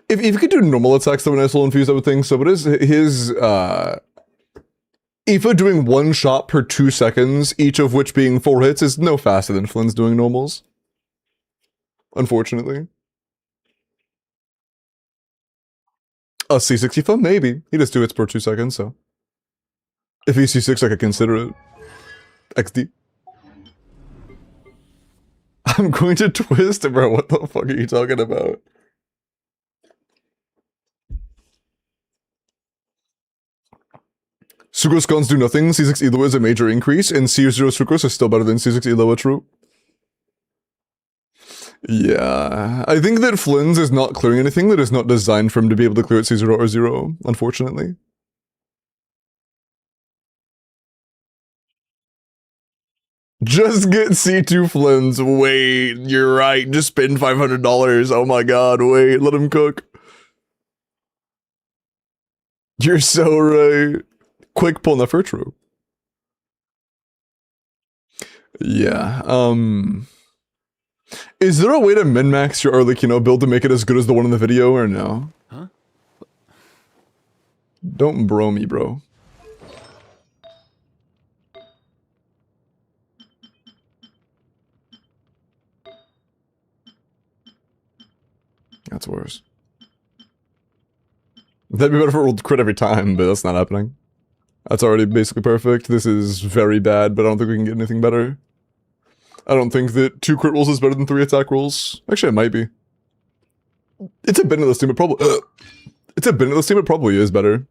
If you could do normal attacks that were nice little infused, I would think so, but his Aoife doing 1 shot per 2 seconds, each of which being 4 hits, is no faster than Flynn's doing normals. Unfortunately. A C6 Aoife? Maybe. He does 2 hits per 2 seconds, so. If he's C6, I could consider it. XD. I'm going to twist it, bro. What the fuck are you talking about? Sucrose guns do nothing, C6 Elo is a major increase, and C0 Sucrose is still better than C6 Elo, true. Yeah, I think that Flynn's is not clearing anything that is not designed for him to be able to clear at C0 or 0, unfortunately. Just get C2 Flynn's, wait, you're right, just spend $500, oh my god, wait, let him cook. You're so right. Quick pull never true. Yeah, is there a way to min-max your Arlecchino build to make it as good as the one in the video, or no? Huh? Don't bro me, bro. That's worse. That'd be better if it rolled crit every time, but that's not happening. That's already basically perfect. This is very bad, but I don't think we can get anything better. I don't think that 2 crit rolls is better than 3 attack rolls. Actually, it might be. It's a Bentless team, it probably... it's a Bentless team, it probably is better.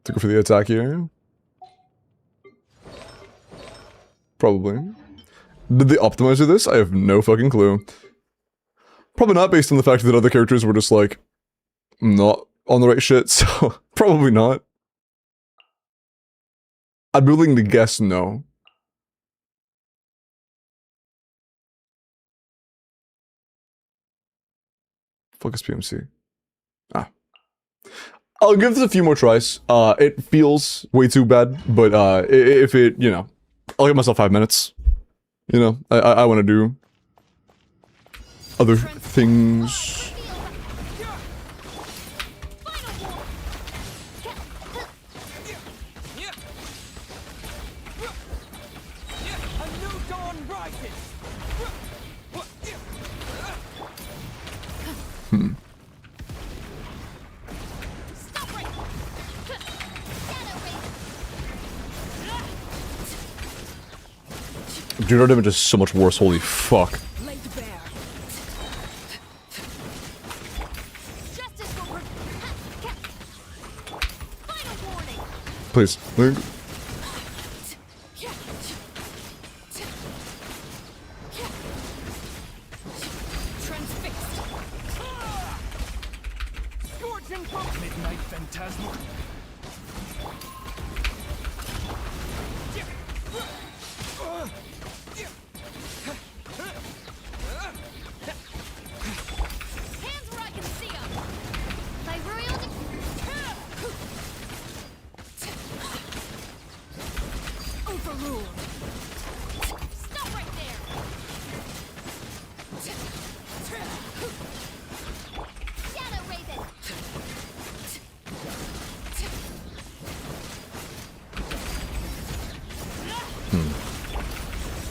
To go for the attack here. Probably. Did they optimize this? I have no fucking clue. Probably not based on the fact that other characters were just like... not on the right shit, so probably not. I'd be willing to guess no. Focus PMC. Ah. I'll give this a few more tries. It feels way too bad, but if it, you know, I'll give myself 5 minutes. You know, I want to do other things. Stop right. Shadow Raven. Dude, our damage is so much worse, holy fuck. Laid bare. Justice will final warning. Please. Transfixed. Scorching pump. Midnight Phantasmal. Hands where I can see 'em. My royal Overruled. stop right there. Shadow Raven.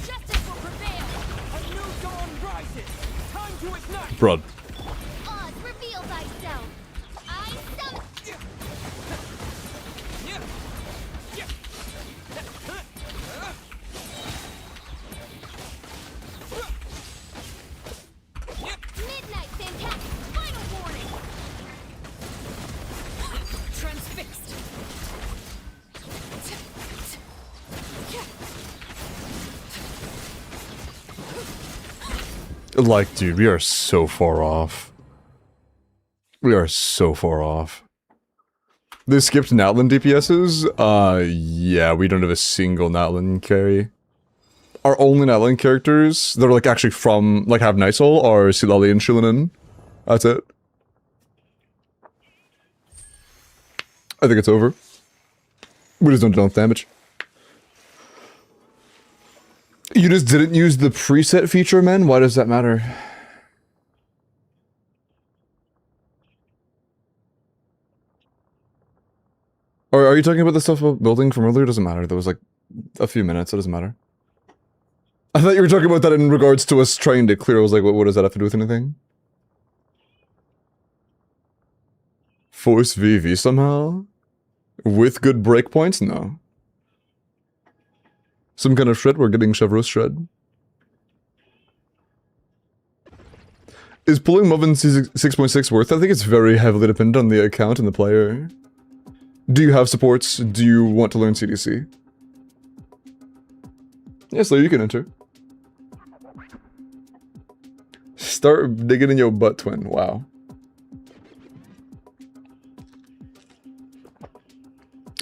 Justice will prevail. A new dawn rises. Time to ignite. Broad. Oz, reveal thyself. I summon. Midnight Fantastic. Final warning. Transfixed. Like, dude, we are so far off. We are so far off. They skipped Natlan DPSs? Yeah, we don't have a single Natlan carry. Our only Natlan characters that are, like, actually from, like, have Night Soul are Silali and Shilinin. That's it. I think it's over. We just don't do enough damage. You just didn't use the preset feature, man? Why does that matter? Or are you talking about the stuff about building from earlier? Doesn't matter. There was like a few minutes. It doesn't matter. I thought you were talking about that in regards to us trying to clear. I was like, what does that have to do with anything? Force VV somehow? With good breakpoints? No. Some kind of shred? We're getting Chevro's shred. Is pulling Movin 6.6 worth? I think it's very heavily dependent on the account and the player. Do you have supports? Do you want to learn CDC? Yes, Slayer, you can enter. Start digging in your butt, twin. Wow.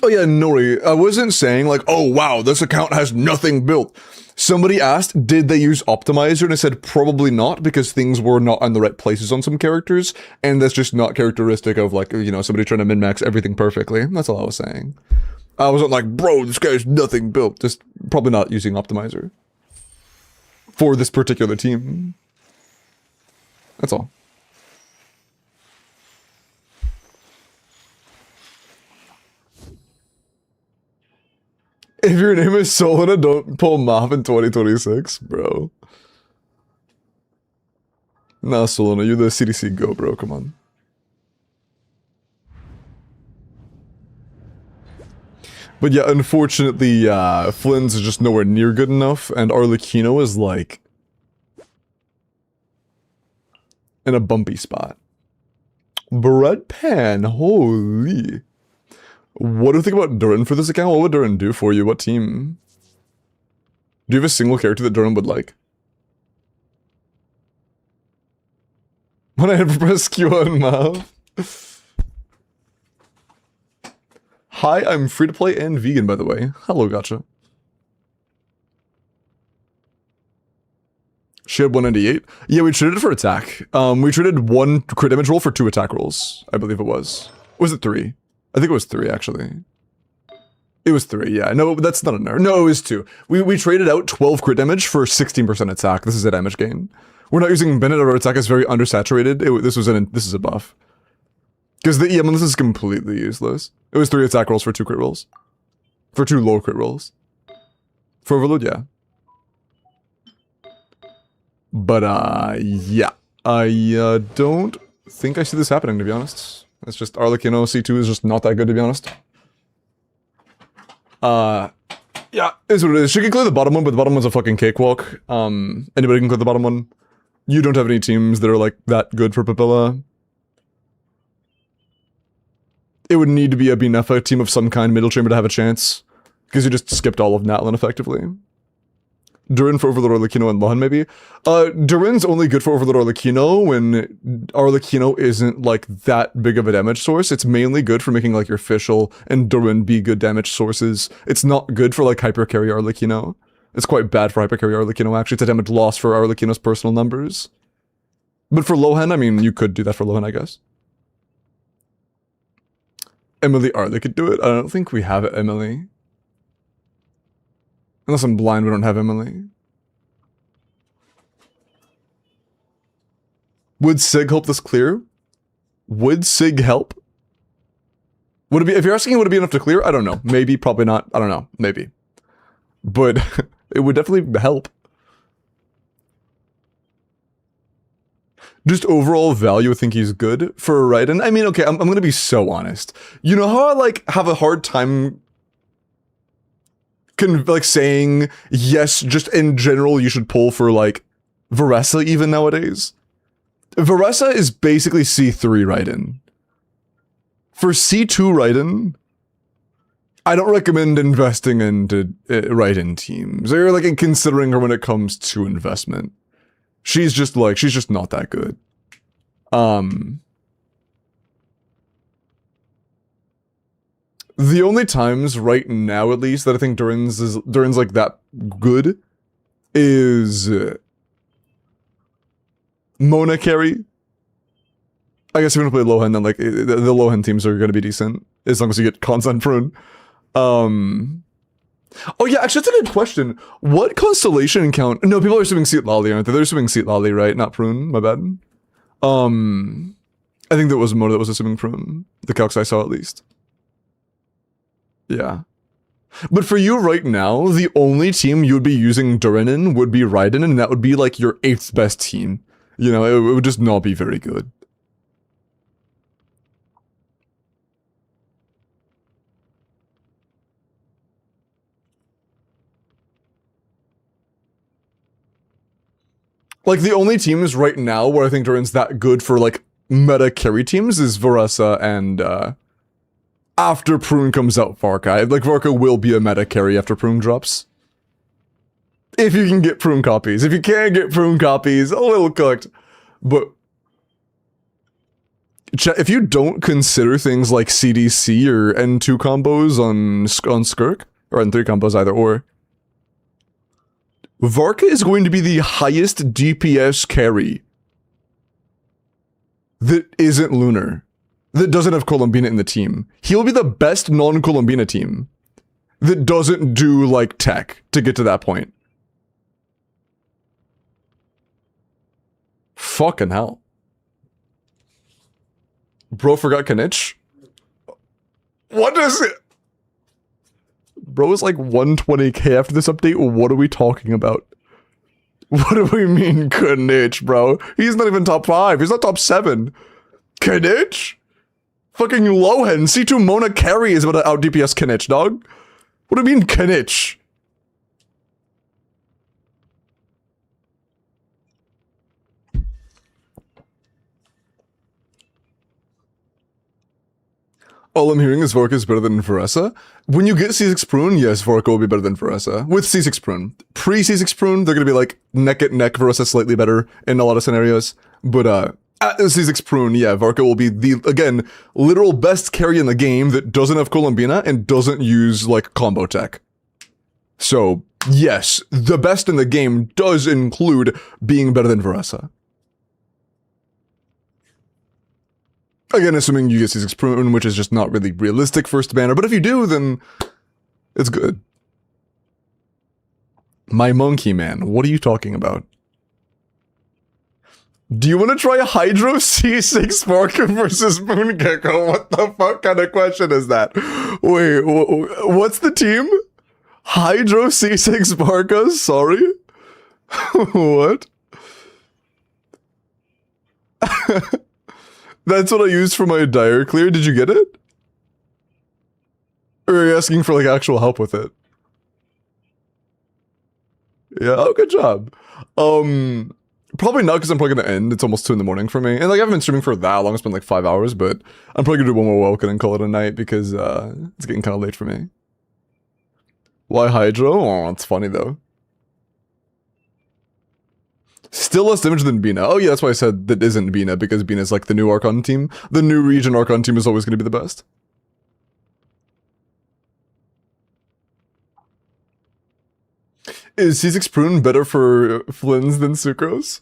Oh yeah, Nori, I wasn't saying like, oh wow, this account has nothing built. Somebody asked, did they use Optimizer? And I said, probably not, because things were not in the right places on some characters, and that's just not characteristic of like, you know, somebody trying to min-max everything perfectly. That's all I was saying. I wasn't like, bro, this guy's nothing built. Just probably not using Optimizer. For this particular team. That's all. If your name is Solana, don't pull Moth in 2026, bro. Nah, Solana, you're the CDC go, bro. Come on. But yeah, unfortunately, Flynn's is just nowhere near good enough, and Arlecchino is like in a bumpy spot. Bread pan, holy. What do you think about Durin for this account? What would Durin do for you? What team? Do you have a single character that Durin would like? When I ever press Q on Mav. Hi, I'm free to play and vegan, by the way. Hello, gotcha. She had 198. Yeah, we traded it for attack. We traded 1 crit damage roll for 2 attack rolls. I believe it was. Was it 3? I think it was 3, actually. It was 3, yeah. No, that's not a nerf. No, it was 2. We traded out 12 crit damage for 16% attack. This is a damage gain. We're not using Bennett. Our attack is very undersaturated. This is a buff. Because the EM on this is completely useless. It was 3 attack rolls for 2 crit rolls. For 2 low crit rolls. For Overload, yeah. But, yeah. I don't think I see this happening, to be honest. It's just Arlecchino C2 is just not that good, to be honest. Yeah, is what it is. She can clear the bottom one, but the bottom one's a fucking cakewalk. Anybody can clear the bottom one. You don't have any teams that are like that good for Papilla. It would need to be a Binefa team of some kind, middle chamber, to have a chance. Because you just skipped all of Natlin effectively. Durin for Overlord Arlecchino and Lohan, maybe? Durin's only good for Overlord Arlecchino when Arlecchino isn't, like, that big of a damage source. It's mainly good for making, like, your Fischl and Durin be good damage sources. It's not good for, like, Hypercarry Arlecchino. It's quite bad for Hypercarry Arlecchino, actually. It's a damage loss for Arlecchino's personal numbers. But for Lohan, I mean, you could do that for Lohan, I guess. Emily Arlie could do it. I don't think we have it, Emily. Unless I'm blind, we don't have Emily. Would Sig help this clear? Would Sig help? Would it be, if you're asking would it be enough to clear? I don't know. Maybe, probably not. I don't know. Maybe. But it would definitely help. Just overall value, I think he's good for Raiden. I mean, okay, I'm gonna be so honest. You know how I, like, have a hard time like saying, yes, just in general, you should pull for, like, Varessa even nowadays? Varessa is basically C3 Raiden. For C2 Raiden, I don't recommend investing into Raiden teams. Or, like, considering her when it comes to investment. She's just not that good. The only times right now, at least, that I think Durin's like that good is Mona carry. I guess if you're gonna play Lohan, then like the Lohan teams are gonna be decent as long as you get constant Prune. Oh yeah, actually that's a good question. What constellation count? No, people are assuming Seat Lolly, aren't they? They're assuming Seat Lolly, right? Not Prune. My bad. I think that was Mona that was assuming Prune. The calcs I saw, at least. Yeah. But for you right now, the only team you would be using Durin in would be Raiden, and that would be like your 8th best team. You know, it would just not be very good. Like, the only teams right now where I think Durin's that good for, like, meta carry teams is Varessa and, after Prune comes out, Varka. Like, Varka will be a meta carry after Prune drops. If you can get Prune copies. If you can't get Prune copies, a little cooked. But if you don't consider things like CDC or N2 combos on Skirk, or N3 combos either or, Varka is going to be the highest DPS carry that isn't Lunar. That doesn't have Colombina in the team. He'll be the best non-Colombina team that doesn't do, like, tech to get to that point. Fucking hell. Bro forgot Kanich? What is it? Bro is like 120k after this update. What are we talking about? What do we mean Kanich, bro? He's not even top 5. He's not top 7. Kanich? Fucking Lohan, C2 Mona carry is about to out DPS Kanich, dog. What do you mean Kanich? All I'm hearing is Vorka is better than Varessa. When you get C6 Prune, yes, Vorka will be better than Varessa. With C6 Prune. Pre-C6 Prune, they're gonna be like neck and neck, Varessa slightly better in a lot of scenarios. But at C6 Prune, yeah, Varka will be the, again, literal best carry in the game that doesn't have Colombina and doesn't use, like, combo tech. So, yes, the best in the game does include being better than Varessa. Again, assuming you get C6 Prune, which is just not really realistic first banner, but if you do, then it's good. My monkey man, what are you talking about? Do you want to try Hydro C6 Vorka versus Moon Gecko? What the fuck kind of question is that? Wait, what's the team? Hydro C6 Vorka? Sorry? What? That's what I used for my dire clear. Did you get it? Or are you asking for like actual help with it? Yeah, oh, good job. Probably not because I'm probably gonna end. It's almost 2 in the morning for me. And like I haven't been streaming for that long, it's been like 5 hours, but I'm probably gonna do one more Welkin and call it a night because it's getting kind of late for me. Why Hydro? Oh, it's funny though. Still less damage than Bina. Oh yeah, that's why I said that isn't Bina, because Bina is like the new Archon team. The new region Archon team is always gonna be the best. Is C6 Prune better for Flynn's than Sucrose?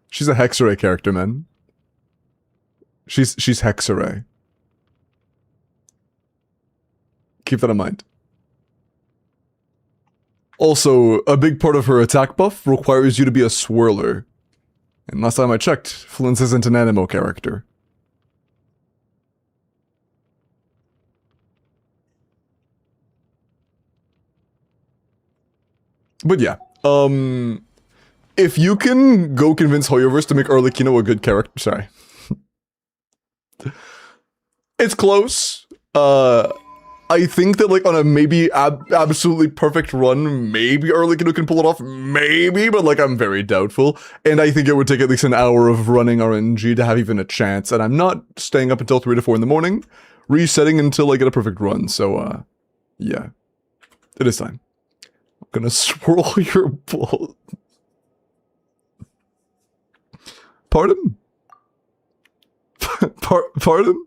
She's a Hexaray character, man. She's Hexaray. Keep that in mind. Also, a big part of her attack buff requires you to be a swirler. And last time I checked, Flynn's isn't an animo character. But yeah, if you can go convince Hoyoverse to make Arlecchino a good character, sorry. It's close. I think that like on a maybe absolutely perfect run, maybe Arlecchino can pull it off, maybe, but like I'm very doubtful. And I think it would take at least an hour of running RNG to have even a chance. And I'm not staying up until 3 to 4 in the morning, resetting until I get a perfect run. So, yeah, it is time. I'm gonna swirl your bull. Pardon? Pardon?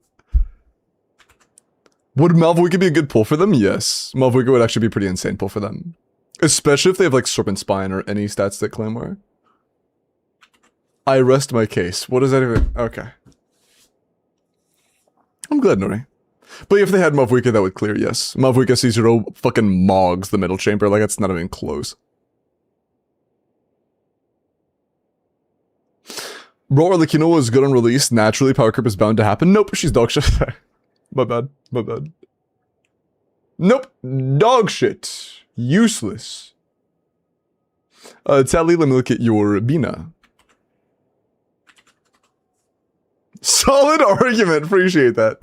Would Malvoica be a good pull for them? Yes. Malvoica would actually be a pretty insane pull for them. Especially if they have like Serpent Spine or any stats that Claymore. I rest my case. What does that even... Okay. I'm glad, Nori. But if they had Malvoica, that would clear, yes. Malvoica C0 fucking mogs the middle chamber, like that's not even close. Bro, Arlecchino was good on release, naturally power creep is bound to happen. Nope, she's dog shit. My bad, my bad. Nope, dog shit. Useless. Tally, let me look at your Bina. Solid argument, appreciate that.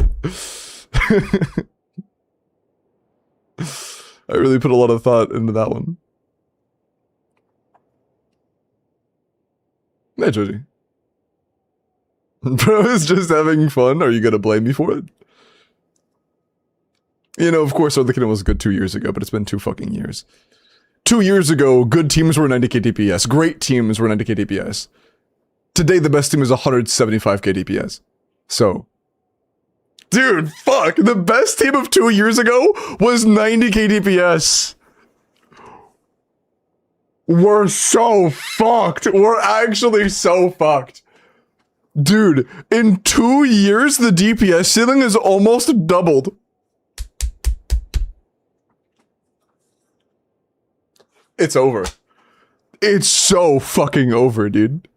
I really put a lot of thought into that one. Hey, Joji. Bro is just having fun. Are you gonna blame me for it? You know, of course, Arlecchino was good 2 years ago, but it's been 2 fucking years. 2 years ago, good teams were 90k DPS. Great teams were 90k DPS. Today, the best team is 175k DPS. So... Dude, fuck! The best team of 2 years ago was 90k DPS! We're so fucked! We're actually so fucked! Dude, in 2 years, the DPS ceiling is almost doubled. It's over. It's so fucking over, dude.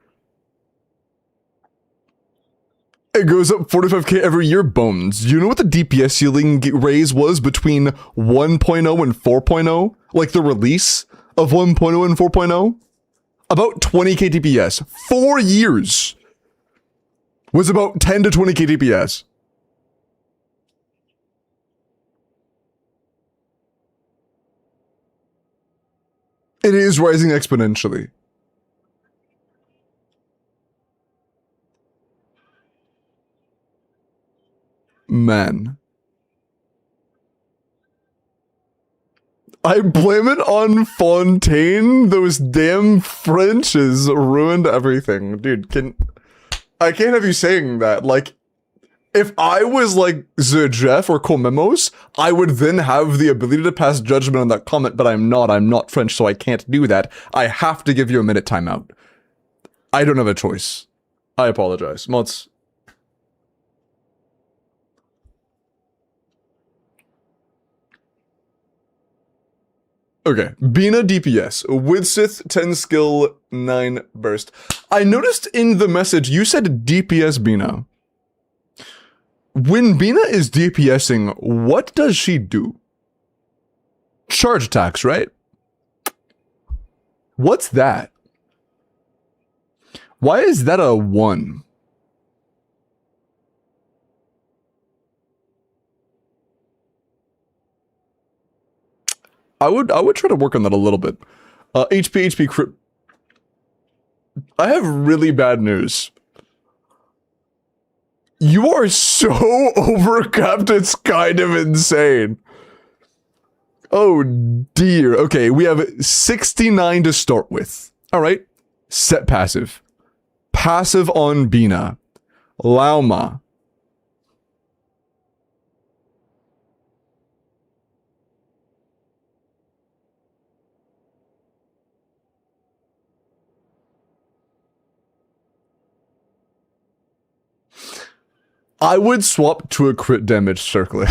It goes up 45k every year, Bones. Do you know what the DPS ceiling raise was between 1.0 and 4.0? Like the release of 1.0 and 4.0? About 20k DPS. 4 years was about 10 to 20k DPS. It is rising exponentially. Man. I blame it on Fontaine. Those damn Frenches ruined everything. Dude, I can't have you saying that. Like, if I was like the Jeff or Comemos, I would then have the ability to pass judgment on that comment, but I'm not French, so I can't do that. I have to give you a minute timeout. I don't have a choice. I apologize. Mods. Okay, Bina DPS, with Sith 10 skill 9 burst. I noticed in the message you said DPS Bina. When Bina is DPSing, what does she do? Charge attacks, right? What's that? Why is that a 1? I would try to work on that a little bit. HP crit. I have really bad news. You are so overcapped, it's kind of insane. Oh dear. Okay, we have 69 to start with. Alright. Set passive. Passive on Bina. Lauma. I would swap to a crit damage circlet.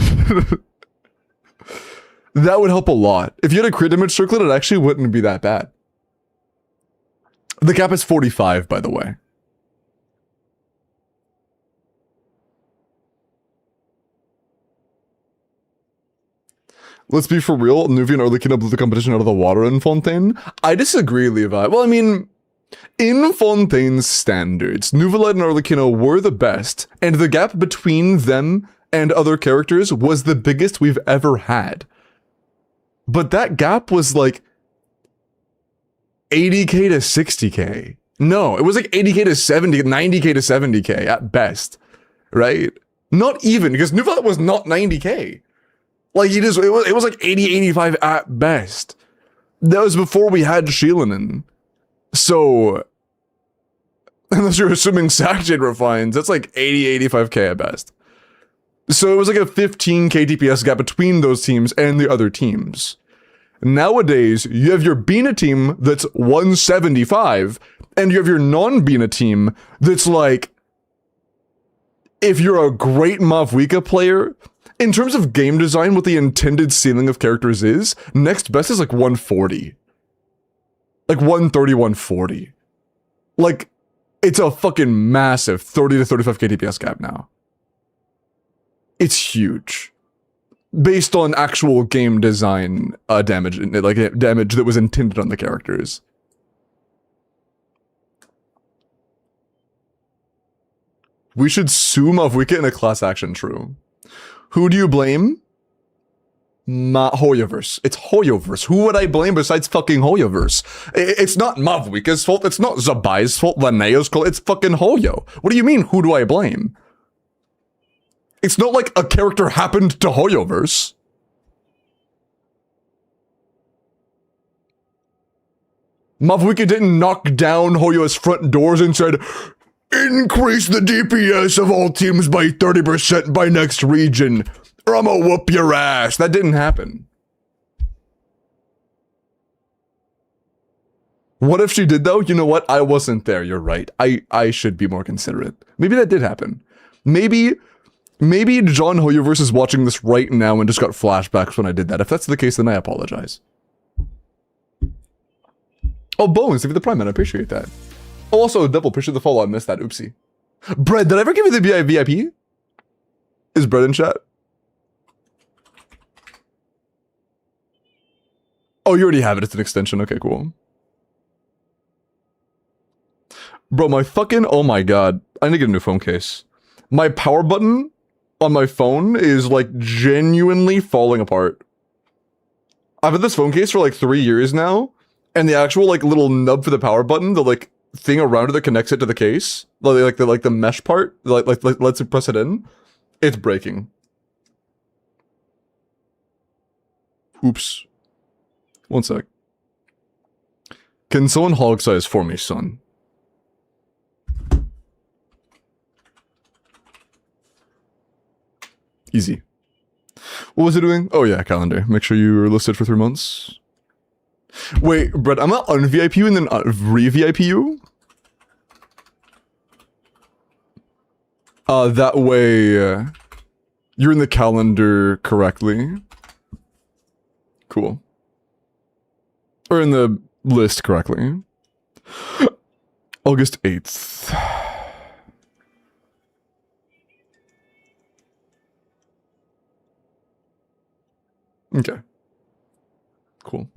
That would help a lot. If you had a crit damage circlet, it actually wouldn't be that bad. The cap is 45, by the way. Let's be for real, Nuvi and Arlecchino blew the competition out of the water in Fontaine. I disagree, Levi. Well, I mean, in Fontaine's standards, Nuvolite and Arlecchino were the best, and the gap between them and other characters was the biggest we've ever had. But that gap was like 80k to 60k. No, it was like 80k to 70, 90k to 70k at best, right? Not even, because Nuvolite was not 90k. Like, it was like 80, 85 at best. That was before we had Sheelanen. So, unless you're assuming Sackjade refines, that's like 80, 85k at best. So it was like a 15k DPS gap between those teams and the other teams. Nowadays, you have your Bina team that's 175, and you have your non-Bina team that's like, if you're a great Mavwika player, in terms of game design, what the intended ceiling of characters is, next best is like 140. Like 130, 140. Like, it's a fucking massive 30 to 35k DPS gap now. It's huge. Based on actual game design damage, like damage that was intended on the characters. We should sue Mavwika in a class action, true. Who do you blame? Hoyoverse. It's Hoyoverse. Who would I blame besides fucking Hoyoverse? It's not Mavwika's fault. It's not Zabai's fault. Linnea's fault. It's fucking Hoyo. What do you mean, who do I blame? It's not like a character happened to Hoyoverse. Mavwika didn't knock down Hoyo's front doors and said, increase the DPS of all teams by 30% by next region, or I'm gonna whoop your ass. That didn't happen. What if she did though? You know what? I wasn't there, you're right. I should be more considerate. Maybe that did happen. Maybe John Hoyoverse is watching this right now and just got flashbacks when I did that. If that's the case, then I apologize. Oh, Bones, give you the Prime, man. I appreciate that. Oh, also, double, appreciate the follow. I missed that. Oopsie. Bread, did I ever give you the VIP? Is Bread in chat? Oh, you already have it. It's an extension. Okay, cool. Bro, my fucking... Oh my god. I need to get a new phone case. My power button on my phone is, like, genuinely falling apart. I've had this phone case for, like, 3 years now, and the actual, like, little nub for the power button, the, like, thing around it that connects it to the case, like the mesh part, like lets it press it in, it's breaking. Oops. One sec. Can someone hog size for me, son? Easy. What was it doing? Oh yeah, calendar. Make sure you are listed for 3 months. Wait, Brett, I'm gonna un-VIP you and then re-VIP you? That way, you're in the calendar correctly. Cool. Or in the list correctly. August 8th. Okay. Cool.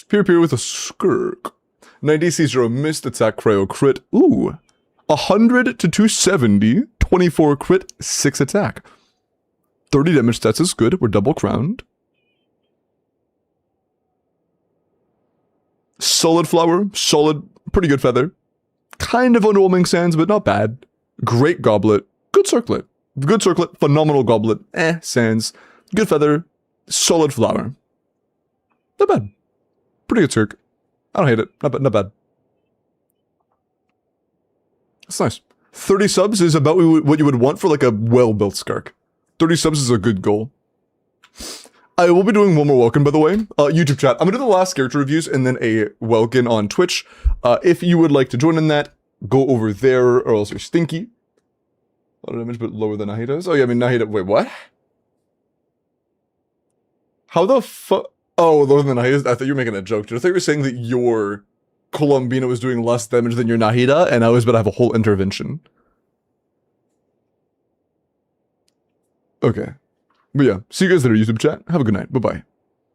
Peer with a skirk. 90 C0 missed attack cryo crit. Ooh. 100 to 270. 24 crit, 6 attack. 30 damage stats is good. We're double crowned. Solid flower. Solid. Pretty good feather. Kind of underwhelming sands, but not bad. Great goblet. Good circlet. Good circlet. Phenomenal goblet. Sands. Good feather. Solid flower. Not bad. Pretty good circ. I don't hate it. Not bad. That's nice. 30 subs is about what you would want for like a well-built Skark. 30 subs is a good goal. I will be doing one more Welkin, by the way. YouTube chat. I'm gonna do the last character reviews and then a Welkin on Twitch. If you would like to join in that, go over there or else you're stinky. A lot of damage, but lower than Nahida's. Oh yeah, I mean Nahida. Wait, what? How the fuck? Oh, lower than Nahida's? I thought you were making a joke, dude. I thought you were saying that your Columbina was doing less damage than your Nahida, and I was about to have a whole intervention. Okay. But yeah, see you guys later, YouTube chat. Have a good night. Bye-bye.